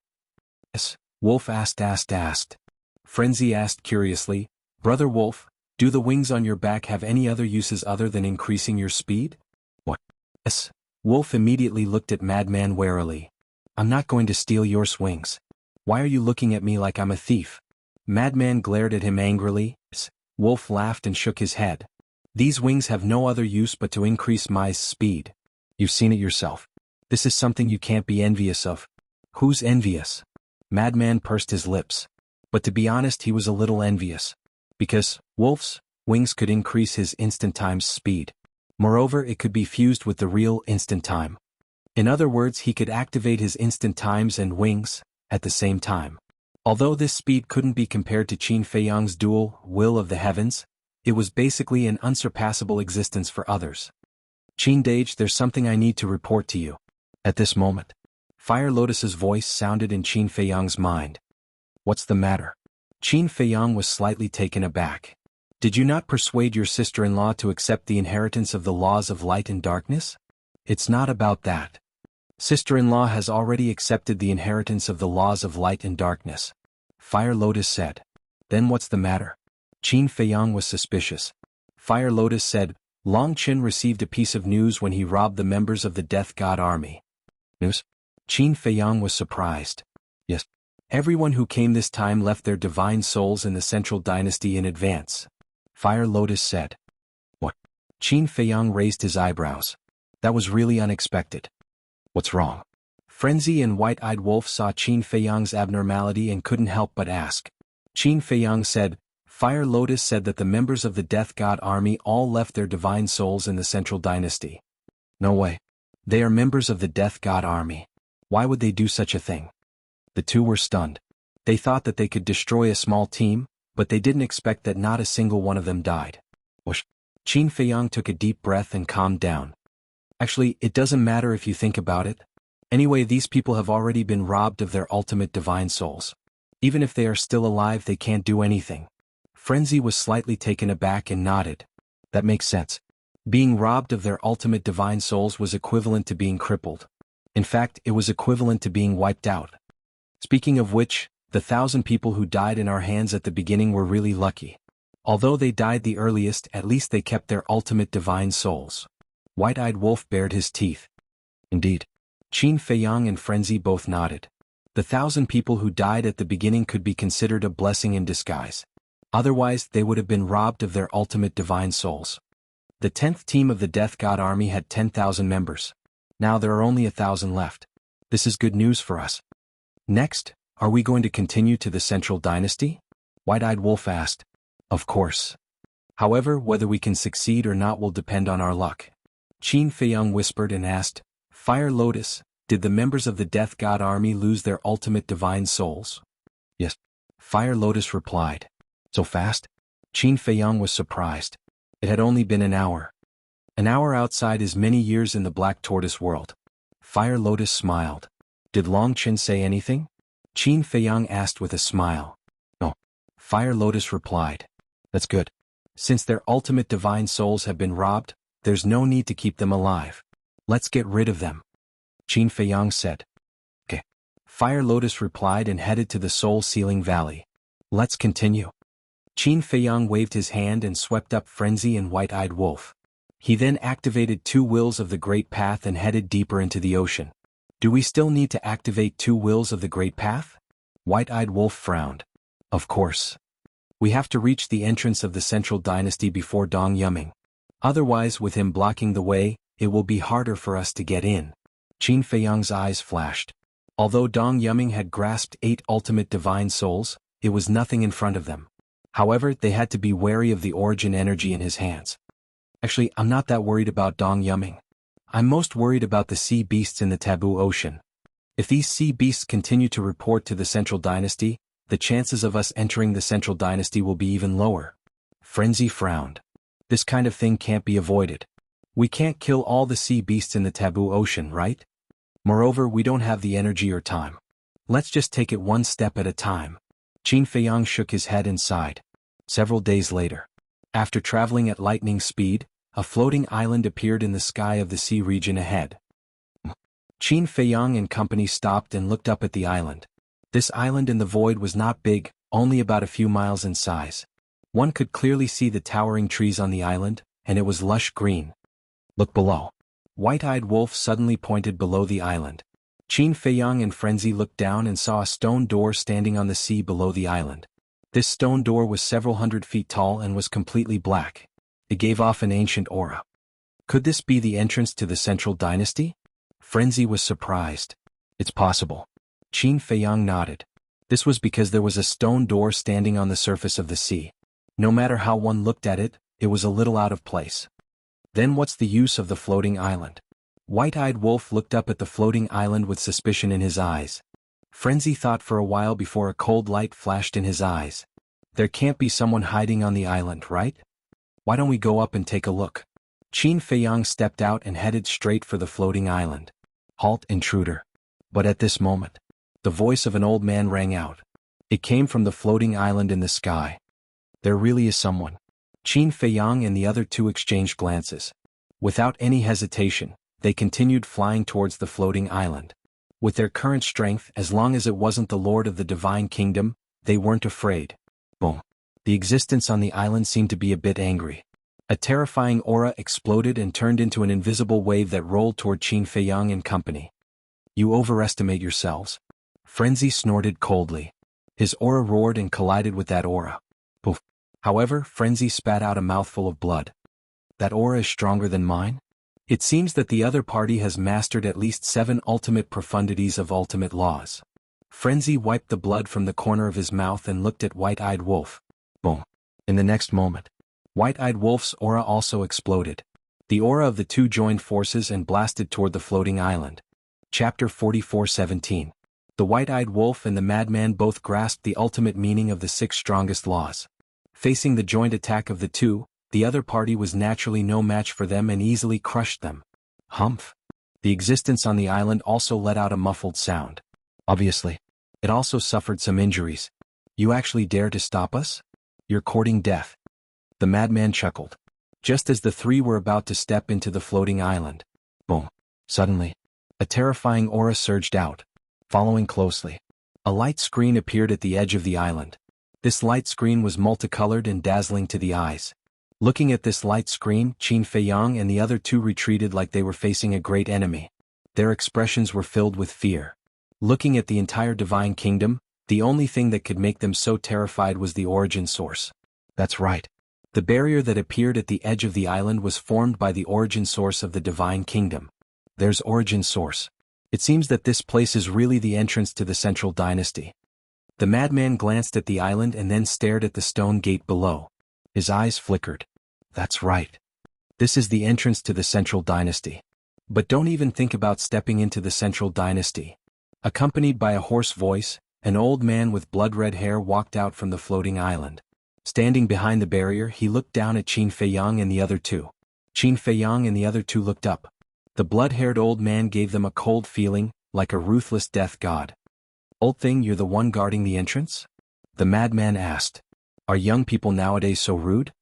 Wolf asked. Frenzy asked curiously, Brother Wolf, do the wings on your back have any other uses other than increasing your speed? What? Wolf immediately looked at Madman warily. I'm not going to steal your wings. Why are you looking at me like I'm a thief? Madman glared at him angrily. Wolf laughed and shook his head. These wings have no other use but to increase my speed. You've seen it yourself. This is something you can't be envious of. Who's envious? Madman pursed his lips. But to be honest, he was a little envious. Because Wolf's wings could increase his instant time's speed. Moreover, it could be fused with the real instant time. In other words, he could activate his instant times and wings at the same time. Although this speed couldn't be compared to Qin Feiyang's dual will of the heavens, it was basically an unsurpassable existence for others. Qin Dage, there's something I need to report to you. At this moment, Fire Lotus's voice sounded in Qin Feiyang's mind. What's the matter? Qin Feiyang was slightly taken aback. Did you not persuade your sister-in-law to accept the inheritance of the laws of light and darkness? It's not about that. Sister-in-law has already accepted the inheritance of the laws of light and darkness. Fire Lotus said. Then what's the matter? Qin Feiyang was suspicious. Fire Lotus said, Long Qin received a piece of news when he robbed the members of the Death God army. News? Qin Feiyang was surprised. Yes. Everyone who came this time left their divine souls in the Central Dynasty in advance. Fire Lotus said. What? Qin Feiyang raised his eyebrows. That was really unexpected. What's wrong? Frenzy and White-Eyed Wolf saw Qin Feiyang's abnormality and couldn't help but ask. Qin Feiyang said, Fire Lotus said that the members of the Death God army all left their divine souls in the Central Dynasty. No way. They are members of the Death God army. Why would they do such a thing? The two were stunned. They thought that they could destroy a small team, but they didn't expect that not a single one of them died. Whoosh. Qin Feiyang took a deep breath and calmed down. Actually, it doesn't matter if you think about it. Anyway, these people have already been robbed of their ultimate divine souls. Even if they are still alive, they can't do anything. Frenzy was slightly taken aback and nodded. That makes sense. Being robbed of their ultimate divine souls was equivalent to being crippled. In fact, it was equivalent to being wiped out. Speaking of which, the 1,000 people who died in our hands at the beginning were really lucky. Although they died the earliest, at least they kept their ultimate divine souls. White-Eyed Wolf bared his teeth. Indeed. Qin Feiyang and Frenzy both nodded. The 1,000 people who died at the beginning could be considered a blessing in disguise. Otherwise, they would have been robbed of their ultimate divine souls. The 10th team of the Death God army had 10,000 members. Now there are only 1,000 left. This is good news for us. Next, are we going to continue to the Central Dynasty? White-Eyed Wolf asked. Of course. However, whether we can succeed or not will depend on our luck. Qin Feiyang whispered and asked, Fire Lotus, did the members of the Death God army lose their ultimate divine souls? Yes. Fire Lotus replied. So fast? Qin Feiyang was surprised. It had only been an hour. An hour outside is many years in the Black Tortoise world. Fire Lotus smiled. Did Long Chen say anything? Qin Feiyang asked with a smile. No. Fire Lotus replied. That's good. Since their ultimate divine souls have been robbed, there's no need to keep them alive. Let's get rid of them. Qin Feiyang said. Okay. Fire Lotus replied and headed to the Soul Sealing Valley. Let's continue. Qin Feiyang waved his hand and swept up Frenzy and White-Eyed Wolf. He then activated 2 wills of the Great Path and headed deeper into the ocean. Do we still need to activate 2 wills of the Great Path? White-Eyed Wolf frowned. Of course. We have to reach the entrance of the Central Dynasty before Dong Yumming. Otherwise, with him blocking the way, it will be harder for us to get in. Qin Feiyang's eyes flashed. Although Dong Yumming had grasped 8 ultimate divine souls, it was nothing in front of them. However, they had to be wary of the origin energy in his hands. Actually, I'm not that worried about Dong Yumming. I'm most worried about the sea beasts in the taboo ocean. If these sea beasts continue to report to the Central Dynasty, the chances of us entering the Central Dynasty will be even lower. Frenzy frowned. This kind of thing can't be avoided. We can't kill all the sea beasts in the taboo ocean, right? Moreover, we don't have the energy or time. Let's just take it one step at a time. Qin Feiyang shook his head and sighed. Several days later, after traveling at lightning speed, a floating island appeared in the sky of the sea region ahead. Qin Feiyang and company stopped and looked up at the island. This island in the void was not big, only about a few miles in size. One could clearly see the towering trees on the island, and it was lush green. Look below. White-Eyed Wolf suddenly pointed below the island. Qin Feiyang and Frenzy looked down and saw a stone door standing on the sea below the island. This stone door was several hundred feet tall and was completely black. It gave off an ancient aura. Could this be the entrance to the Central Dynasty? Frenzy was surprised. It's possible. Qin Feiyang nodded. This was because there was a stone door standing on the surface of the sea. No matter how one looked at it, it was a little out of place. Then what's the use of the floating island? White-Eyed Wolf looked up at the floating island with suspicion in his eyes. Frenzy thought for a while before a cold light flashed in his eyes. There can't be someone hiding on the island, right? Why don't we go up and take a look? Qin Feiyang stepped out and headed straight for the floating island. Halt, intruder. But at this moment, the voice of an old man rang out. It came from the floating island in the sky. There really is someone. Qin Feiyang and the other 2 exchanged glances. Without any hesitation, they continued flying towards the floating island. With their current strength, as long as it wasn't the Lord of the Divine Kingdom, they weren't afraid. Boom. The existence on the island seemed to be a bit angry. A terrifying aura exploded and turned into an invisible wave that rolled toward Qin Feiyang and company. You overestimate yourselves. Frenzy snorted coldly. His aura roared and collided with that aura. Poof. However, Frenzy spat out a mouthful of blood. That aura is stronger than mine? It seems that the other party has mastered at least 7 ultimate profundities of ultimate laws. Frenzy wiped the blood from the corner of his mouth and looked at White-Eyed Wolf. Boom. In the next moment, White-Eyed Wolf's aura also exploded. The aura of the two joined forces and blasted toward the floating island. Chapter 44:17. The White-Eyed Wolf and the Madman both grasped the ultimate meaning of the 6 strongest laws. Facing the joint attack of the two, the other party was naturally no match for them and easily crushed them. Humph. The existence on the island also let out a muffled sound. Obviously, it also suffered some injuries. You actually dare to stop us? You're courting death. The Madman chuckled. Just as the three were about to step into the floating island. Boom. Suddenly, a terrifying aura surged out. Following closely, a light screen appeared at the edge of the island. This light screen was multicolored and dazzling to the eyes. Looking at this light screen, Qin Feiyang and the other two retreated like they were facing a great enemy. Their expressions were filled with fear. Looking at the entire divine kingdom, the only thing that could make them so terrified was the origin source. That's right. The barrier that appeared at the edge of the island was formed by the origin source of the divine kingdom. There's origin source. It seems that this place is really the entrance to the central dynasty. The madman glanced at the island and then stared at the stone gate below. His eyes flickered. That's right. This is the entrance to the central dynasty. But don't even think about stepping into the central dynasty. Accompanied by a hoarse voice, an old man with blood-red hair walked out from the floating island. Standing behind the barrier, he looked down at Qin Feiyang and the other two. Qin Feiyang and the other two looked up. The blood-haired old man gave them a cold feeling, like a ruthless death god. Old thing, you're the one guarding the entrance? The madman asked. Are young people nowadays so rude?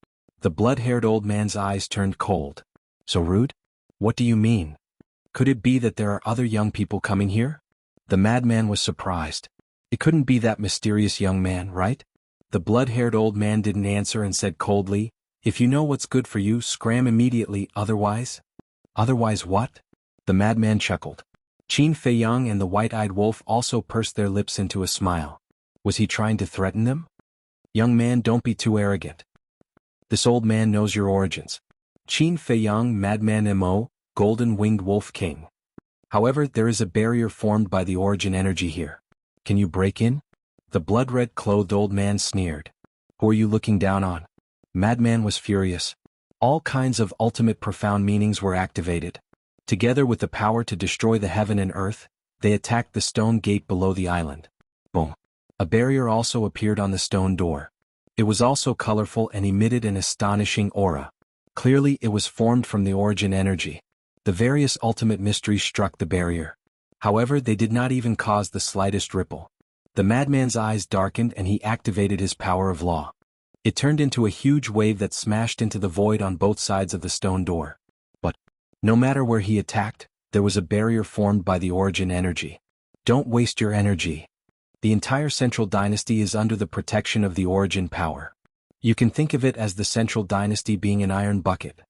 The blood-haired old man's eyes turned cold. So rude? What do you mean? Could it be that there are other young people coming here? The madman was surprised. It couldn't be that mysterious young man, right? The blood-haired old man didn't answer and said coldly, if you know what's good for you, scram immediately, otherwise. Otherwise what? The madman chuckled. Qin Feiyang and the White-Eyed Wolf also pursed their lips into a smile. Was he trying to threaten them? Young man, don't be too arrogant. This old man knows your origins. Qin Feiyang, Madman Mo, Golden-Winged Wolf King. However, there is a barrier formed by the origin energy here. Can you break in? The blood-red clothed old man sneered. Who are you looking down on? Madman was furious. All kinds of ultimate profound meanings were activated. Together with the power to destroy the heaven and earth, they attacked the stone gate below the island. Boom. A barrier also appeared on the stone door. It was also colorful and emitted an astonishing aura. Clearly it was formed from the origin energy. The various ultimate mysteries struck the barrier. However, they did not even cause the slightest ripple. The madman's eyes darkened and he activated his power of law. It turned into a huge wave that smashed into the void on both sides of the stone door. But, no matter where he attacked, there was a barrier formed by the origin energy. Don't waste your energy. The entire central dynasty is under the protection of the origin power. You can think of it as the central dynasty being an iron bucket.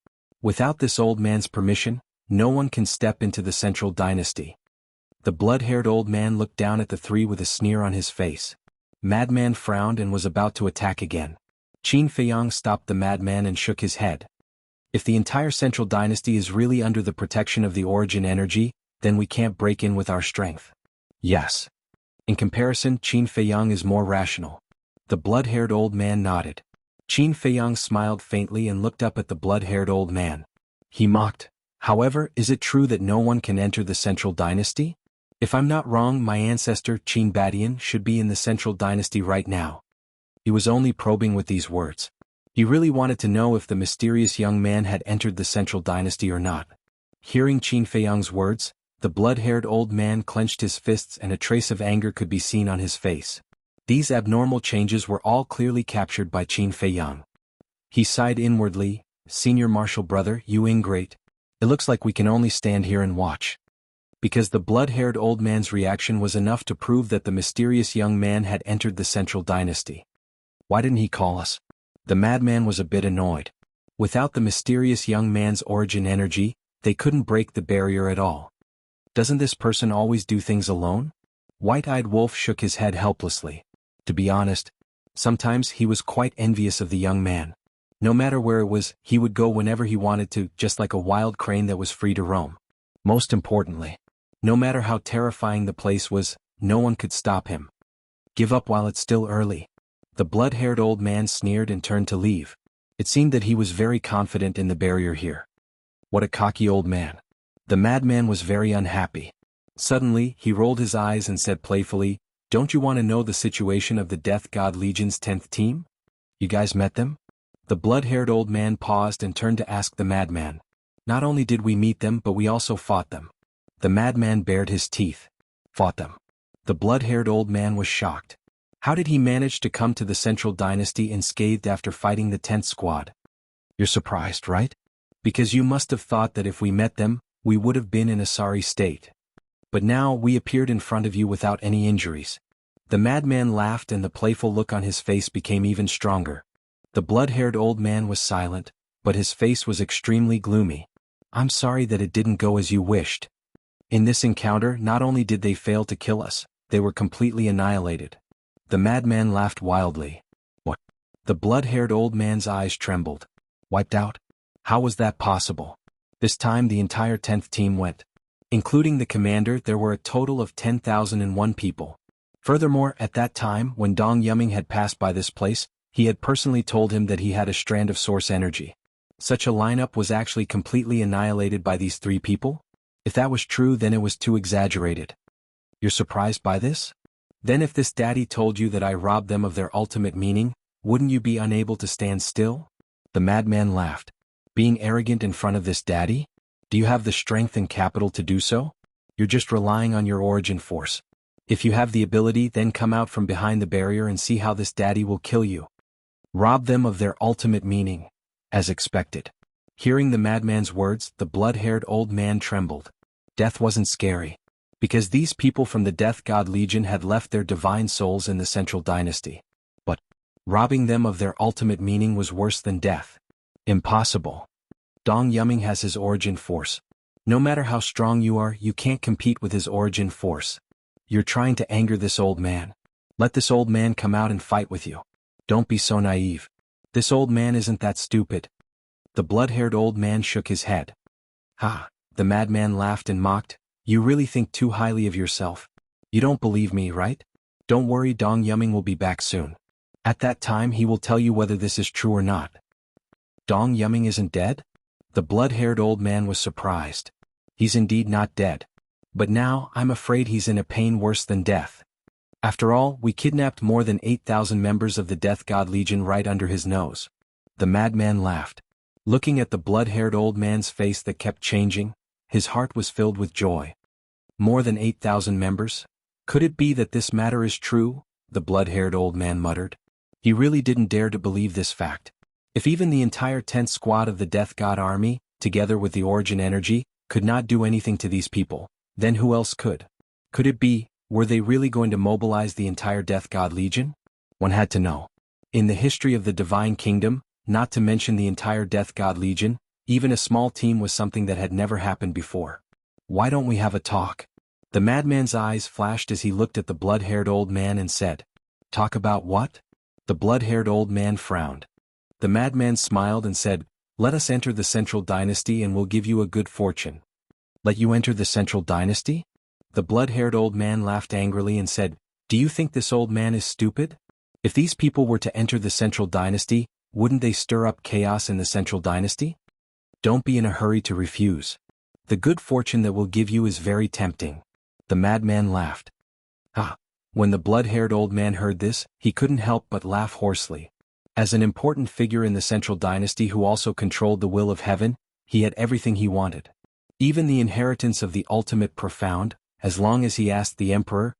Without this old man's permission, no one can step into the central dynasty. The blood-haired old man looked down at the three with a sneer on his face. Madman frowned and was about to attack again. Qin Feiyang stopped the madman and shook his head. If the entire central dynasty is really under the protection of the origin energy, then we can't break in with our strength. Yes. In comparison, Qin Feiyang is more rational. The blood-haired old man nodded. Qin Feiyang smiled faintly and looked up at the blood-haired old man. He mocked. However, is it true that no one can enter the central dynasty? If I'm not wrong, my ancestor Qin Badian should be in the central dynasty right now. He was only probing with these words. He really wanted to know if the mysterious young man had entered the central dynasty or not. Hearing Qin Feiyang's words, the blood-haired old man clenched his fists and a trace of anger could be seen on his face. These abnormal changes were all clearly captured by Qin Feiyang. He sighed inwardly, Senior Marshal Brother, you ingrate. It looks like we can only stand here and watch. Because the blood-haired old man's reaction was enough to prove that the mysterious young man had entered the central dynasty. Why didn't he call us? The madman was a bit annoyed. Without the mysterious young man's origin energy, they couldn't break the barrier at all. Doesn't this person always do things alone? White-Eyed Wolf shook his head helplessly. To be honest, sometimes he was quite envious of the young man. No matter where it was, he would go whenever he wanted to, just like a wild crane that was free to roam. Most importantly, no matter how terrifying the place was, no one could stop him. Give up while it's still early. The blood-haired old man sneered and turned to leave. It seemed that he was very confident in the barrier here. What a cocky old man. The madman was very unhappy. Suddenly, he rolled his eyes and said playfully, "Don't you want to know the situation of the Death God Legion's 10th team? You guys met them?" The blood-haired old man paused and turned to ask the madman. "Not only did we meet them, but we also fought them." The madman bared his teeth. Fought them. The blood-haired old man was shocked. How did he manage to come to the Central Dynasty unscathed after fighting the 10th squad? You're surprised, right? Because you must have thought that if we met them, we would have been in a sorry state. But now we appeared in front of you without any injuries. The madman laughed and the playful look on his face became even stronger. The blood-haired old man was silent, but his face was extremely gloomy. "I'm sorry that it didn't go as you wished. In this encounter, not only did they fail to kill us, they were completely annihilated." The madman laughed wildly. "What?" The blood-haired old man's eyes trembled. "Wiped out? How was that possible?" This time the entire 10th team went. Including the commander, there were a total of 10,001 people. Furthermore, at that time, when Dong Yuming had passed by this place, he had personally told him that he had a strand of source energy. Such a lineup was actually completely annihilated by these 3 people? If that was true, then it was too exaggerated. You're surprised by this? Then if this daddy told you that I robbed them of their ultimate meaning, wouldn't you be unable to stand still? The madman laughed. Being arrogant in front of this daddy? Do you have the strength and capital to do so? You're just relying on your origin force. If you have the ability, then come out from behind the barrier and see how this daddy will kill you. Rob them of their ultimate meaning. As expected. Hearing the madman's words, the blood-haired old man trembled. Death wasn't scary. Because these people from the Death God Legion had left their divine souls in the Central Dynasty. But robbing them of their ultimate meaning was worse than death. Impossible. Dong Yuming has his origin force. No matter how strong you are, you can't compete with his origin force. You're trying to anger this old man. Let this old man come out and fight with you. Don't be so naive. This old man isn't that stupid. The blood-haired old man shook his head. Ha! The madman laughed and mocked. You really think too highly of yourself. You don't believe me, right? Don't worry, Dong Yuming will be back soon. At that time he will tell you whether this is true or not. Dong Yuming isn't dead? The blood-haired old man was surprised. He's indeed not dead. But now, I'm afraid he's in a pain worse than death. After all, we kidnapped more than 8,000 members of the Death God Legion right under his nose. The madman laughed. Looking at the blood-haired old man's face that kept changing, his heart was filled with joy. More than 8,000 members? Could it be that this matter is true? The blood-haired old man muttered. He really didn't dare to believe this fact. If even the entire 10th squad of the Death God army, together with the origin energy, could not do anything to these people, then who else could? Could it be, were they really going to mobilize the entire Death God Legion? One had to know. In the history of the Divine Kingdom, not to mention the entire Death God Legion, even a small team was something that had never happened before. Why don't we have a talk? The madman's eyes flashed as he looked at the blood-haired old man and said, Talk about what? The blood-haired old man frowned. The madman smiled and said, Let us enter the Central Dynasty and we'll give you a good fortune. Let you enter the Central Dynasty? The blood-haired old man laughed angrily and said, Do you think this old man is stupid? If these people were to enter the Central Dynasty, wouldn't they stir up chaos in the Central Dynasty? Don't be in a hurry to refuse. The good fortune that we'll give you is very tempting. The madman laughed. Ah! When the blood-haired old man heard this, he couldn't help but laugh hoarsely. As an important figure in the Central Dynasty who also controlled the will of heaven, he had everything he wanted. Even the inheritance of the ultimate profound, as long as he asked the emperor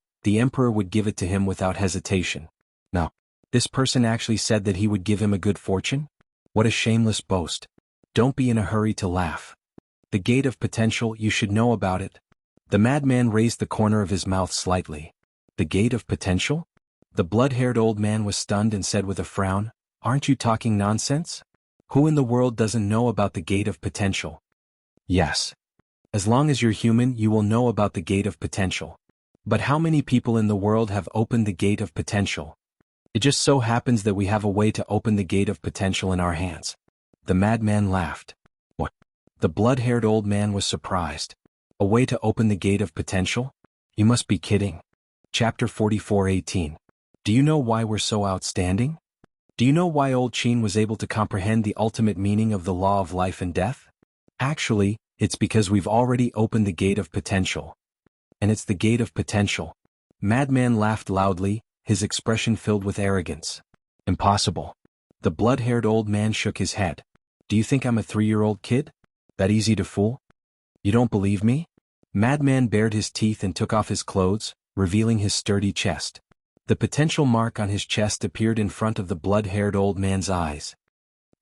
would give it to him without hesitation. Now, this person actually said that he would give him a good fortune? What a shameless boast. Don't be in a hurry to laugh. The gate of potential, you should know about it. The madman raised the corner of his mouth slightly. The gate of potential? The blood-haired old man was stunned and said with a frown, Aren't you talking nonsense? Who in the world doesn't know about the gate of potential? Yes. As long as you're human, you will know about the gate of potential. But how many people in the world have opened the gate of potential? It just so happens that we have a way to open the gate of potential in our hands. The madman laughed. What? The blood-haired old man was surprised. A way to open the gate of potential? You must be kidding. Chapter 44:18. Do you know why we're so outstanding? Do you know why old Qin was able to comprehend the ultimate meaning of the law of life and death? Actually, it's because we've already opened the gate of potential. And it's the gate of potential. Madman laughed loudly, his expression filled with arrogance. Impossible. The blood-haired old man shook his head. Do you think I'm a 3-year-old kid? That easy to fool? You don't believe me? Madman bared his teeth and took off his clothes, revealing his sturdy chest. The potential mark on his chest appeared in front of the blood-haired old man's eyes.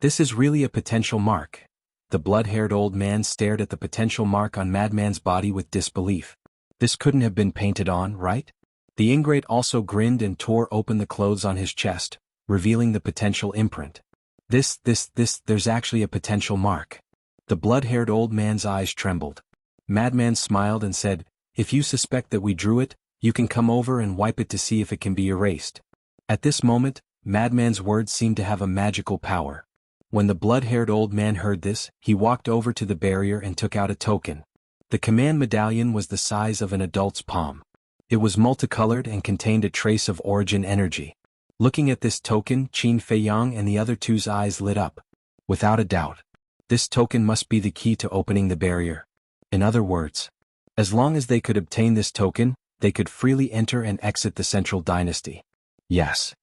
This is really a potential mark. The blood-haired old man stared at the potential mark on Madman's body with disbelief. This couldn't have been painted on, right? The ingrate also grinned and tore open the clothes on his chest, revealing the potential imprint. There's actually a potential mark. The blood-haired old man's eyes trembled. Madman smiled and said, if you suspect that we drew it, you can come over and wipe it to see if it can be erased. At this moment, Madman's words seemed to have a magical power. When the blood-haired old man heard this, he walked over to the barrier and took out a token. The command medallion was the size of an adult's palm. It was multicolored and contained a trace of origin energy. Looking at this token, Qin Feiyang and the other two's eyes lit up. Without a doubt, this token must be the key to opening the barrier. In other words, as long as they could obtain this token, they could freely enter and exit the central dynasty. Yes.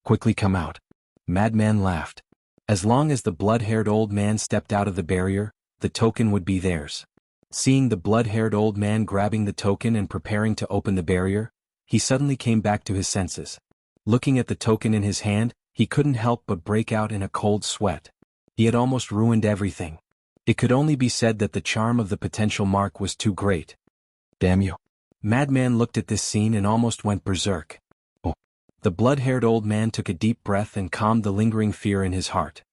Quickly come out. Madman laughed. As long as the blood-haired old man stepped out of the barrier, the token would be theirs. Seeing the blood-haired old man grabbing the token and preparing to open the barrier, he suddenly came back to his senses. Looking at the token in his hand, he couldn't help but break out in a cold sweat. He had almost ruined everything. It could only be said that the charm of the potential mark was too great. Damn you. Madman looked at this scene and almost went berserk. Oh. The blood-haired old man took a deep breath and calmed the lingering fear in his heart.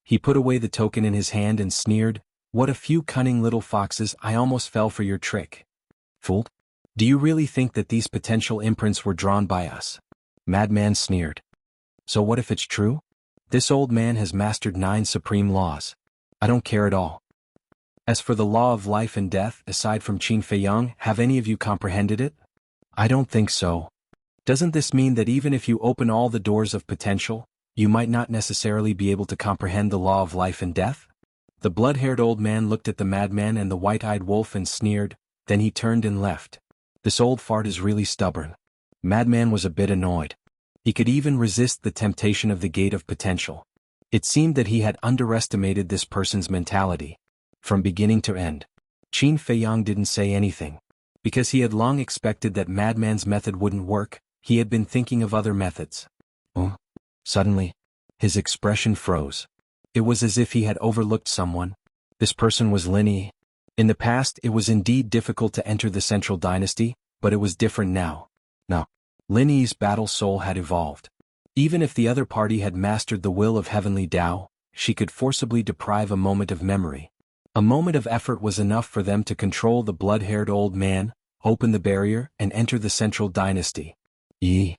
He put away the token in his hand and sneered, what a few cunning little foxes, I almost fell for your trick. Fooled? Do you really think that these potential imprints were drawn by us? Madman sneered. So what if it's true? This old man has mastered 9 supreme laws. I don't care at all. As for the law of life and death, aside from Qin Feiyang, have any of you comprehended it? I don't think so. Doesn't this mean that even if you open all the doors of potential, you might not necessarily be able to comprehend the law of life and death? The blood-haired old man looked at the madman and the white-eyed wolf and sneered, then he turned and left. This old fart is really stubborn. Madman was a bit annoyed. He could even resist the temptation of the gate of potential. It seemed that he had underestimated this person's mentality. From beginning to end, Qin Feiyang didn't say anything. Because he had long expected that Madman's method wouldn't work, he had been thinking of other methods. Oh. Suddenly, his expression froze. It was as if he had overlooked someone. This person was Lin Yi. In the past, it was indeed difficult to enter the central dynasty, but it was different now. Now, Lin Yi's battle soul had evolved. Even if the other party had mastered the will of heavenly Tao, she could forcibly deprive a moment of memory. A moment of effort was enough for them to control the blood-haired old man, open the barrier, and enter the central dynasty. Yi.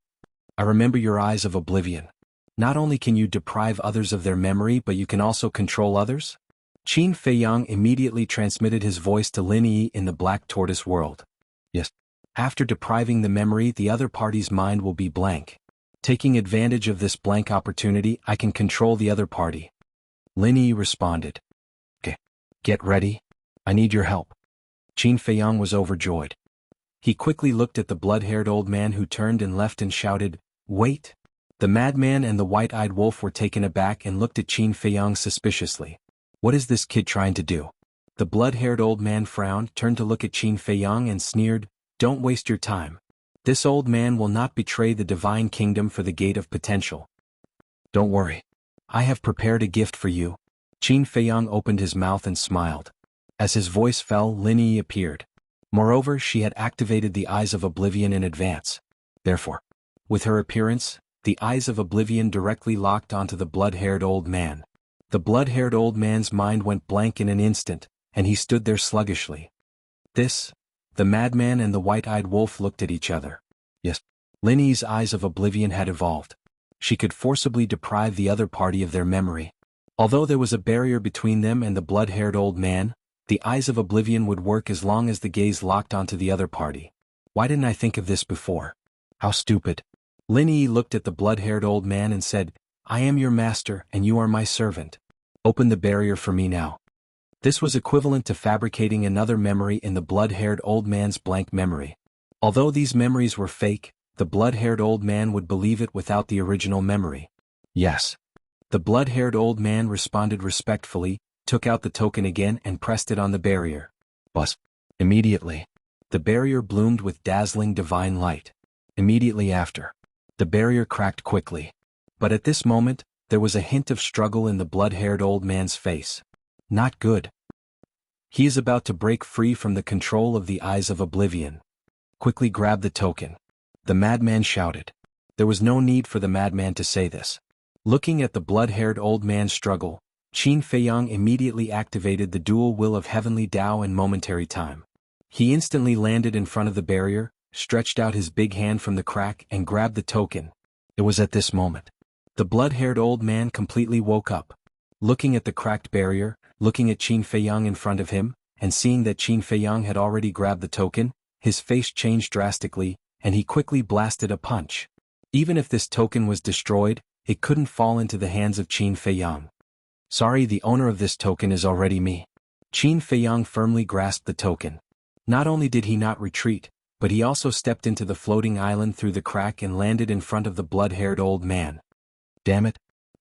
I remember your eyes of oblivion. Not only can you deprive others of their memory, but you can also control others? Qin Feiyang immediately transmitted his voice to Lin Yi in the Black Tortoise world. Yes. After depriving the memory, the other party's mind will be blank. Taking advantage of this blank opportunity, I can control the other party. Lin Yi responded. Okay. Get ready. I need your help. Qin Feiyang was overjoyed. He quickly looked at the blood-haired old man who turned and left and shouted, Wait! The madman and the white-eyed wolf were taken aback and looked at Qin Feiyang suspiciously. What is this kid trying to do? The blood-haired old man frowned, turned to look at Qin Feiyang and sneered, Don't waste your time. This old man will not betray the divine kingdom for the gate of potential. Don't worry. I have prepared a gift for you. Qin Feiyang opened his mouth and smiled. As his voice fell, Lin Yi appeared. Moreover, she had activated the Eyes of Oblivion in advance. Therefore, with her appearance, the Eyes of Oblivion directly locked onto the blood-haired old man. The blood-haired old man's mind went blank in an instant, and he stood there sluggishly. The madman and the white-eyed wolf looked at each other. Yes, Lin Yi's Eyes of Oblivion had evolved. she could forcibly deprive the other party of their memory. Although there was a barrier between them and the blood-haired old man, the eyes of oblivion would work as long as the gaze locked onto the other party. Why didn't I think of this before? How stupid. Lin Yi looked at the blood-haired old man and said, I am your master and you are my servant. Open the barrier for me now. This was equivalent to fabricating another memory in the blood-haired old man's blank memory. Although these memories were fake, the blood-haired old man would believe it without the original memory. Yes. The blood-haired old man responded respectfully, took out the token again and pressed it on the barrier. Buzz. Immediately. The barrier bloomed with dazzling divine light. Immediately after. The barrier cracked quickly. But at this moment, there was a hint of struggle in the blood-haired old man's face. Not good. He is about to break free from the control of the eyes of oblivion. Quickly grab the token. The madman shouted. There was no need for the madman to say this. Looking at the blood-haired old man's struggle, Qin Feiyang immediately activated the dual will of heavenly Tao in momentary time. He instantly landed in front of the barrier, stretched out his big hand from the crack and grabbed the token. It was at this moment. The blood-haired old man completely woke up. Looking at the cracked barrier, looking at Qin Feiyang in front of him, and seeing that Qin Feiyang had already grabbed the token, his face changed drastically, and he quickly blasted a punch. Even if this token was destroyed, it couldn't fall into the hands of Qin Feiyang. Sorry, the owner of this token is already me. Qin Feiyang firmly grasped the token. Not only did he not retreat, but he also stepped into the floating island through the crack and landed in front of the blood-haired old man. Damn it.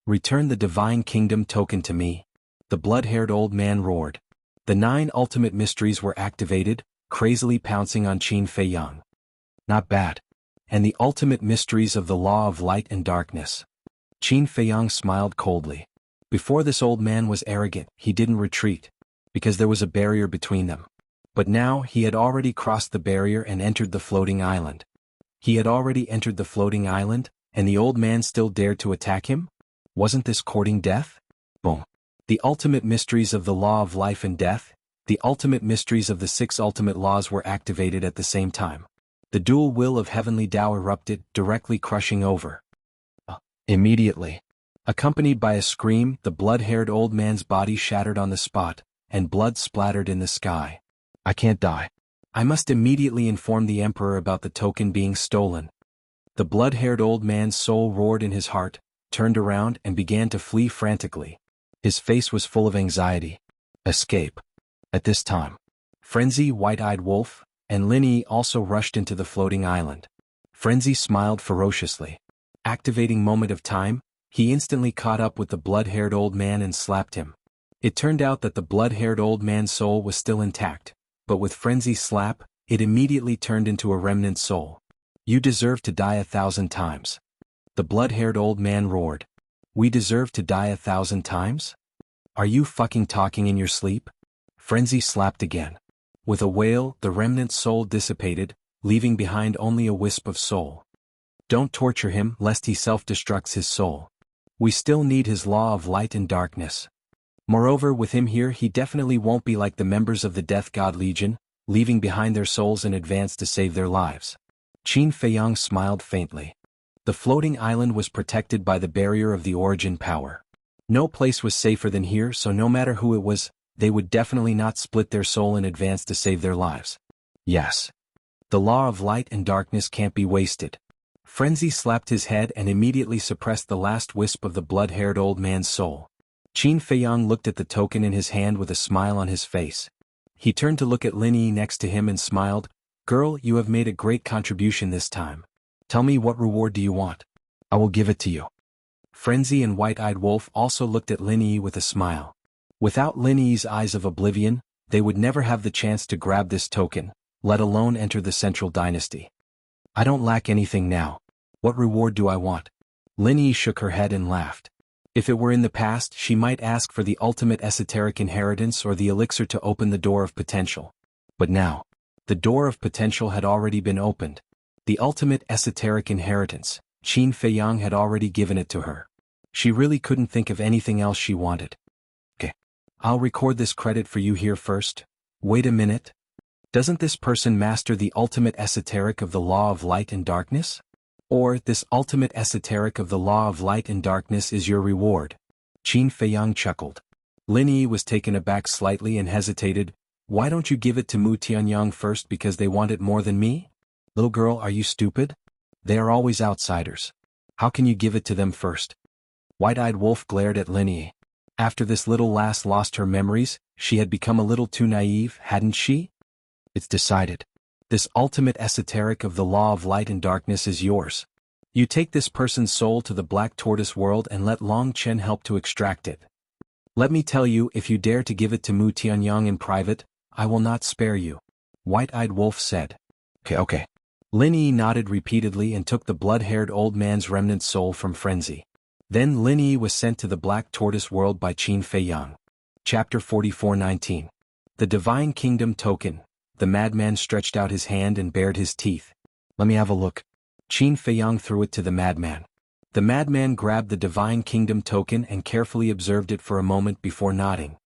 Return the divine kingdom token to me. The blood-haired old man roared. The 9 ultimate mysteries were activated, crazily pouncing on Qin Feiyang. Not bad. And the ultimate mysteries of the law of light and darkness. Qin Feiyang smiled coldly. Before this old man was arrogant, he didn't retreat, because there was a barrier between them. But now he had already crossed the barrier and entered the floating island. He had already entered the floating island, and the old man still dared to attack him? Wasn't this courting death? Boom. The ultimate mysteries of the law of life and death, the ultimate mysteries of the 6 ultimate laws were activated at the same time. The dual will of heavenly Tao erupted, directly crushing over. Immediately. Accompanied by a scream, the blood-haired old man's body shattered on the spot, and blood splattered in the sky. I can't die. I must immediately inform the emperor about the token being stolen. The blood-haired old man's soul roared in his heart, turned around and began to flee frantically. His face was full of anxiety. Escape. At this time, Frenzy, White-Eyed Wolf, and Lin Yi also rushed into the floating island. Frenzy smiled ferociously. Activating moment of time, he instantly caught up with the blood-haired old man and slapped him. It turned out that the blood-haired old man's soul was still intact, but with Frenzy's slap, it immediately turned into a remnant soul. You deserve to die 1,000 times. The blood-haired old man roared. We deserve to die 1,000 times? Are you fucking talking in your sleep? Frenzy slapped again. With a wail, the remnant soul dissipated, leaving behind only a wisp of soul. Don't torture him lest he self-destructs his soul. We still need his law of light and darkness. Moreover, with him here he definitely won't be like the members of the Death God Legion, leaving behind their souls in advance to save their lives. Qin Feiyang smiled faintly. The floating island was protected by the barrier of the origin power. No place was safer than here, so no matter who it was, they would definitely not split their soul in advance to save their lives. Yes. The law of light and darkness can't be wasted. Frenzy slapped his head and immediately suppressed the last wisp of the blood-haired old man's soul. Qin Feiyang looked at the token in his hand with a smile on his face. He turned to look at Lin Yi next to him and smiled. Girl, you have made a great contribution this time. Tell me, what reward do you want? I will give it to you. Frenzy and White-Eyed Wolf also looked at Lin Yi with a smile. Without Lin Yi's eyes of oblivion, they would never have the chance to grab this token, let alone enter the central dynasty. I don't lack anything now. What reward do I want? Lin Yi shook her head and laughed. If it were in the past, she might ask for the ultimate esoteric inheritance or the elixir to open the door of potential. But now, the door of potential had already been opened. The ultimate esoteric inheritance, Qin Feiyang had already given it to her. She really couldn't think of anything else she wanted. Okay. I'll record this credit for you here first. Wait a minute. Doesn't this person master the ultimate esoteric of the law of light and darkness? Or, this ultimate esoteric of the law of light and darkness is your reward. Qin Feiyang chuckled. Lin Yi was taken aback slightly and hesitated. Why don't you give it to Mu Tianyang first, because they want it more than me? Little girl, are you stupid? They are always outsiders. How can you give it to them first? White-eyed wolf glared at Lin Yi. After this little lass lost her memories, she had become a little too naive, hadn't she? It's decided. This ultimate esoteric of the law of light and darkness is yours. You take this person's soul to the Black Tortoise world and let Long Chen help to extract it. Let me tell you, if you dare to give it to Mu Tianyang in private, I will not spare you. White-eyed wolf said. Okay. Lin Yi nodded repeatedly and took the blood-haired old man's remnant soul from frenzy. Then Lin Yi was sent to the Black Tortoise world by Qin Feiyang. Chapter 44:19. The Divine Kingdom Token. The madman stretched out his hand and bared his teeth. Let me have a look. Qin Feiyang threw it to the madman. The madman grabbed the Divine Kingdom Token and carefully observed it for a moment before nodding.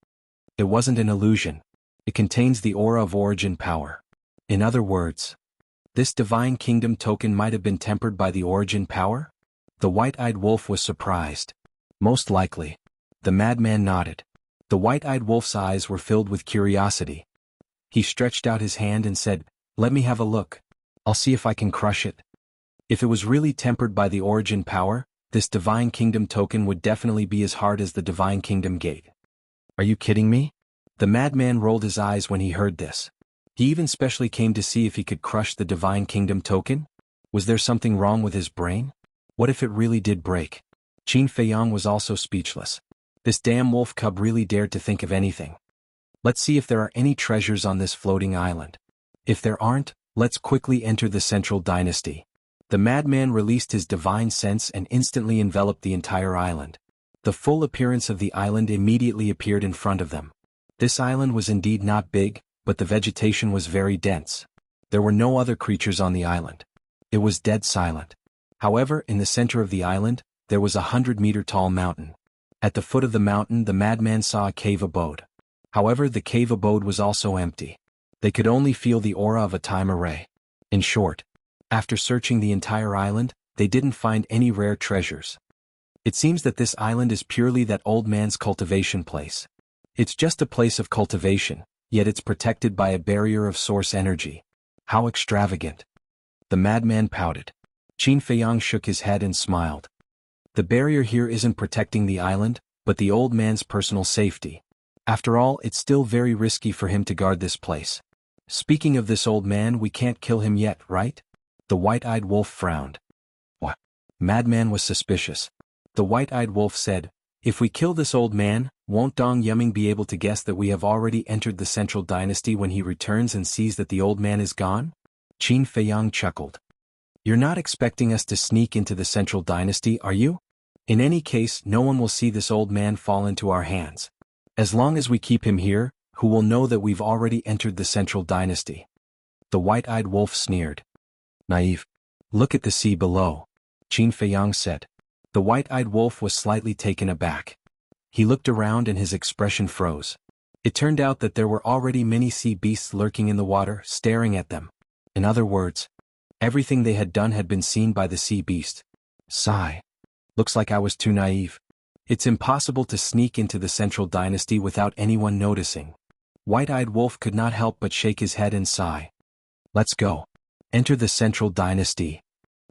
It wasn't an illusion. It contains the aura of origin power. In other words, this Divine Kingdom Token might have been tempered by the origin power? The white-eyed wolf was surprised. Most likely. The madman nodded. The white-eyed wolf's eyes were filled with curiosity. He stretched out his hand and said, "Let me have a look. I'll see if I can crush it." If it was really tempered by the origin power, this Divine Kingdom Token would definitely be as hard as the Divine Kingdom Gate. Are you kidding me? The madman rolled his eyes when he heard this. He even specially came to see if he could crush the Divine Kingdom Token? Was there something wrong with his brain? What if it really did break? Qin Feiyang was also speechless. This damn wolf cub really dared to think of anything. Let's see if there are any treasures on this floating island. If there aren't, let's quickly enter the Central Dynasty. The madman released his divine sense and instantly enveloped the entire island. The full appearance of the island immediately appeared in front of them. This island was indeed not big, but the vegetation was very dense. There were no other creatures on the island. It was dead silent. However, in the center of the island, there was a 100-meter-tall mountain. At the foot of the mountain, the madman saw a cave abode. However, the cave abode was also empty. They could only feel the aura of a time array. In short, after searching the entire island, they didn't find any rare treasures. It seems that this island is purely that old man's cultivation place. It's just a place of cultivation, yet it's protected by a barrier of source energy. How extravagant. The madman pouted. Qin Feiyang shook his head and smiled. The barrier here isn't protecting the island, but the old man's personal safety. After all, it's still very risky for him to guard this place. Speaking of this old man, we can't kill him yet, right? The white-eyed wolf frowned. What? Madman was suspicious. The white-eyed wolf said, "If we kill this old man, won't Dong Yuming be able to guess that we have already entered the Central Dynasty when he returns and sees that the old man is gone?" Qin Feiyang chuckled. "You're not expecting us to sneak into the Central Dynasty, are you? In any case, no one will see this old man fall into our hands. As long as we keep him here, who will know that we've already entered the Central Dynasty?" The white-eyed wolf sneered. "Naive. Look at the sea below," Qin Feiyang said. The white-eyed wolf was slightly taken aback. He looked around and his expression froze. It turned out that there were already many sea beasts lurking in the water, staring at them. In other words, everything they had done had been seen by the sea beast. Sigh. Looks like I was too naive. It's impossible to sneak into the Central Dynasty without anyone noticing. White-eyed wolf could not help but shake his head and sigh. Let's go. Enter the Central Dynasty.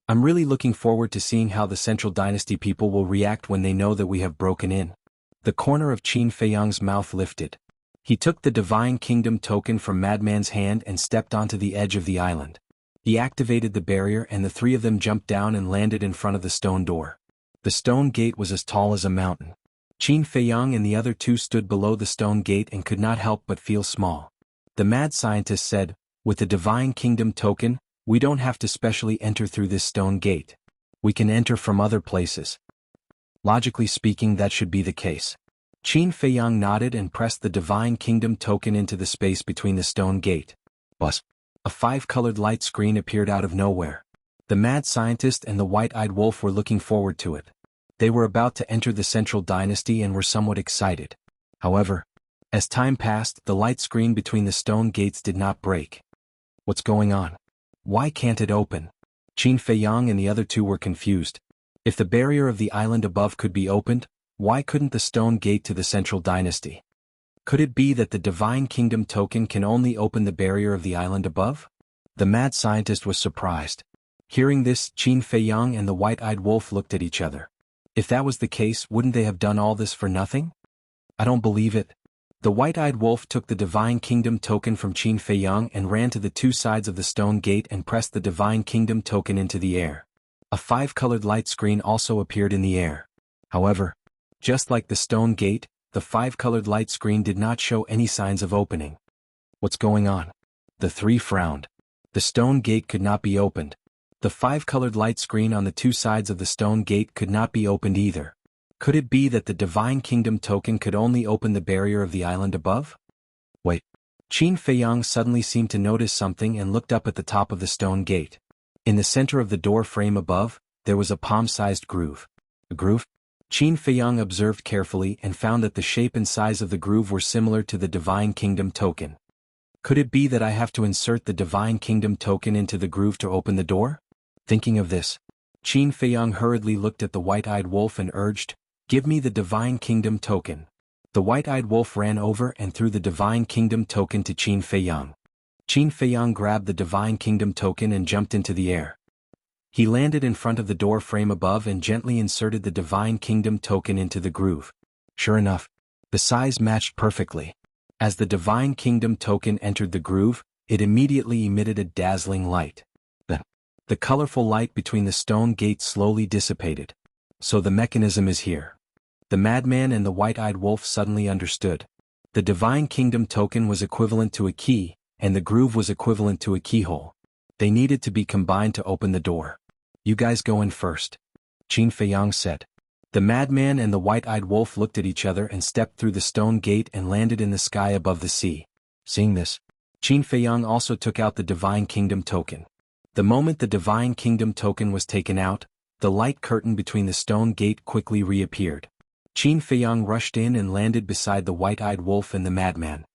I'm really looking forward to seeing how the Central Dynasty people will react when they know that we have broken in. The corner of Qin Feiyang's mouth lifted. He took the Divine Kingdom Token from Madman's hand and stepped onto the edge of the island. He activated the barrier and the three of them jumped down and landed in front of the stone door. The stone gate was as tall as a mountain. Qin Feiyang and the other two stood below the stone gate and could not help but feel small. The mad scientist said, "With the Divine Kingdom Token, we don't have to specially enter through this stone gate. We can enter from other places." Logically speaking, that should be the case. Qin Feiyang nodded and pressed the Divine Kingdom Token into the space between the stone gate. Buzz. A 5-colored light screen appeared out of nowhere. The mad scientist and the white-eyed wolf were looking forward to it. They were about to enter the Central Dynasty and were somewhat excited. However, as time passed, the light screen between the stone gates did not break. What's going on? Why can't it open? Qin Feiyang and the other two were confused. If the barrier of the island above could be opened, why couldn't the stone gate to the central dynasty? Could it be that the Divine Kingdom token can only open the barrier of the island above? The mad scientist was surprised. Hearing this, Qin Feiyang and the white-eyed wolf looked at each other. If that was the case, wouldn't they have done all this for nothing? I don't believe it. The white-eyed wolf took the Divine Kingdom token from Qin Feiyang and ran to the two sides of the stone gate and pressed the Divine Kingdom token into the air. A 5-colored light screen also appeared in the air. However, just like the stone gate, the 5-colored light screen did not show any signs of opening. What's going on? The three frowned. The stone gate could not be opened. The 5-colored light screen on the two sides of the stone gate could not be opened either. Could it be that the Divine Kingdom token could only open the barrier of the island above? Wait. Qin Feiyang suddenly seemed to notice something and looked up at the top of the stone gate. In the center of the door frame above, there was a palm-sized groove. A groove? Qin Feiyang observed carefully and found that the shape and size of the groove were similar to the Divine Kingdom token. Could it be that I have to insert the Divine Kingdom token into the groove to open the door? Thinking of this, Qin Feiyang hurriedly looked at the white-eyed wolf and urged, "Give me the Divine Kingdom token." The white-eyed wolf ran over and threw the Divine Kingdom token to Qin Feiyang. Qin Feiyang grabbed the Divine Kingdom token and jumped into the air. He landed in front of the door frame above and gently inserted the Divine Kingdom token into the groove. Sure enough, the size matched perfectly. As the Divine Kingdom token entered the groove, it immediately emitted a dazzling light. The colorful light between the stone gates slowly dissipated. So the mechanism is here. The madman and the white-eyed wolf suddenly understood. The Divine Kingdom token was equivalent to a key, and the groove was equivalent to a keyhole. They needed to be combined to open the door. "You guys go in first," Qin Feiyang said. The madman and the white-eyed wolf looked at each other and stepped through the stone gate and landed in the sky above the sea. Seeing this, Qin Feiyang also took out the Divine Kingdom token. The moment the Divine Kingdom token was taken out, the light curtain between the stone gate quickly reappeared. Qin Feiyang rushed in and landed beside the white-eyed wolf and the madman.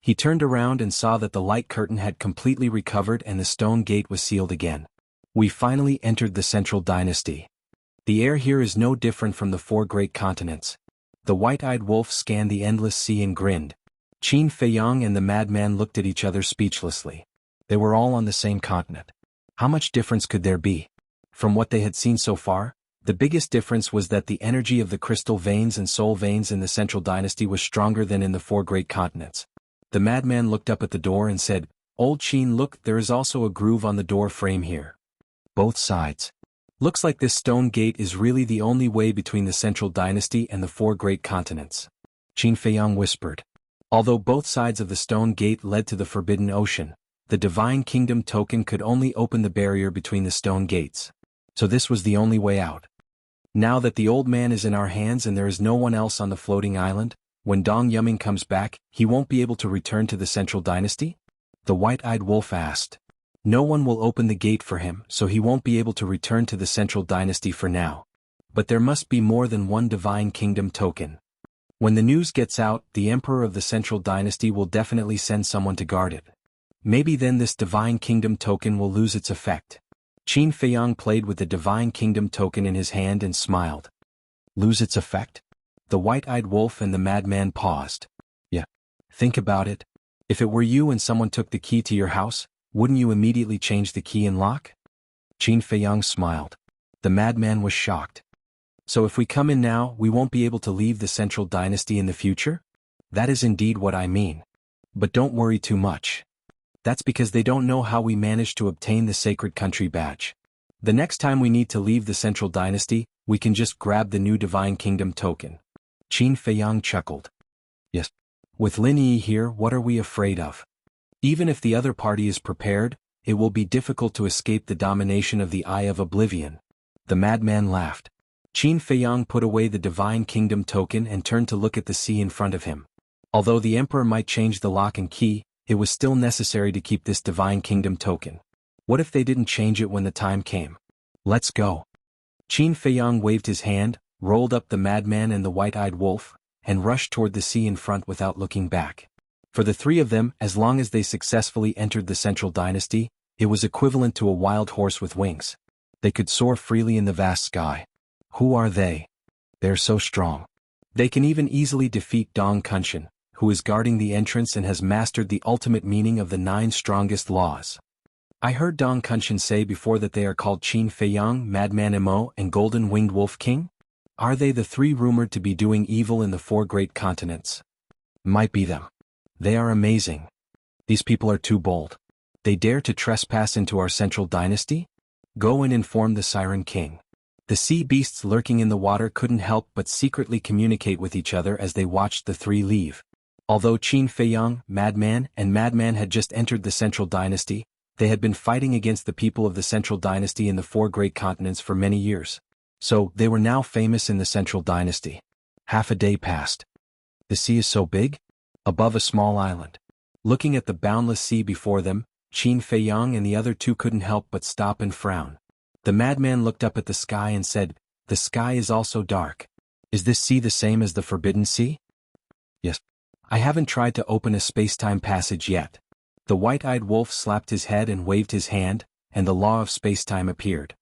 He turned around and saw that the light curtain had completely recovered and the stone gate was sealed again. We finally entered the Central Dynasty. The air here is no different from the 4 great continents. The white-eyed wolf scanned the endless sea and grinned. Qin Feiyang and the madman looked at each other speechlessly. They were all on the same continent. How much difference could there be? From what they had seen so far, the biggest difference was that the energy of the crystal veins and soul veins in the Central Dynasty was stronger than in the 4 great continents. The madman looked up at the door and said, "Old Qin, look, there is also a groove on the door frame here. Both sides. Looks like this stone gate is really the only way between the Central Dynasty and the 4 great continents." Qin Feiyang whispered. Although both sides of the stone gate led to the Forbidden Ocean, the Divine Kingdom token could only open the barrier between the stone gates. So this was the only way out. Now that the old man is in our hands and there is no one else on the floating island, when Dong Yuming comes back, he won't be able to return to the Central Dynasty? The white-eyed wolf asked. No one will open the gate for him, so he won't be able to return to the Central Dynasty for now. But there must be more than one Divine Kingdom token. When the news gets out, the Emperor of the Central Dynasty will definitely send someone to guard it. Maybe then this Divine Kingdom token will lose its effect. Qin Feiyang played with the Divine Kingdom token in his hand and smiled. Lose its effect? The white-eyed wolf and the madman paused. Yeah. Think about it. If it were you and someone took the key to your house, wouldn't you immediately change the key and lock? Qin Feiyang smiled. The madman was shocked. So if we come in now, we won't be able to leave the Central Dynasty in the future? That is indeed what I mean. But don't worry too much. That's because they don't know how we managed to obtain the Sacred Country badge. The next time we need to leave the Central Dynasty, we can just grab the new Divine Kingdom token. Qin Feiyang chuckled. Yes. With Lin Yi here, what are we afraid of? Even if the other party is prepared, it will be difficult to escape the domination of the Eye of Oblivion. The madman laughed. Qin Feiyang put away the Divine Kingdom token and turned to look at the sea in front of him. Although the Emperor might change the lock and key, it was still necessary to keep this Divine Kingdom token. What if they didn't change it when the time came? Let's go. Qin Feiyang waved his hand, rolled up the madman and the white-eyed wolf, and rushed toward the sea in front without looking back. For the 3 of them, as long as they successfully entered the Central Dynasty, it was equivalent to a wild horse with wings. They could soar freely in the vast sky. Who are they? They're so strong. They can even easily defeat Dong Kunshan, who is guarding the entrance and has mastered the ultimate meaning of the 9 strongest laws. I heard Dong Kunshan say before that they are called Qin Feiyang, Madman Emo, and Golden Winged Wolf King? Are they the 3 rumored to be doing evil in the 4 great continents? Might be them. They are amazing. These people are too bold. They dare to trespass into our central dynasty? Go and inform the Siren King. The sea beasts lurking in the water couldn't help but secretly communicate with each other as they watched the 3 leave. Although Qin Feiyang, Madman, and Madman had just entered the central dynasty, they had been fighting against the people of the central dynasty in the 4 great continents for many years. So, they were now famous in the central dynasty. Half a day passed. The sea is so big? Above a small island. Looking at the boundless sea before them, Qin Feiyang and the other 2 couldn't help but stop and frown. The madman looked up at the sky and said, "The sky is also dark. Is this sea the same as the Forbidden Sea?" "Yes. I haven't tried to open a space-time passage yet." The white-eyed wolf slapped his head and waved his hand, and the law of space-time appeared.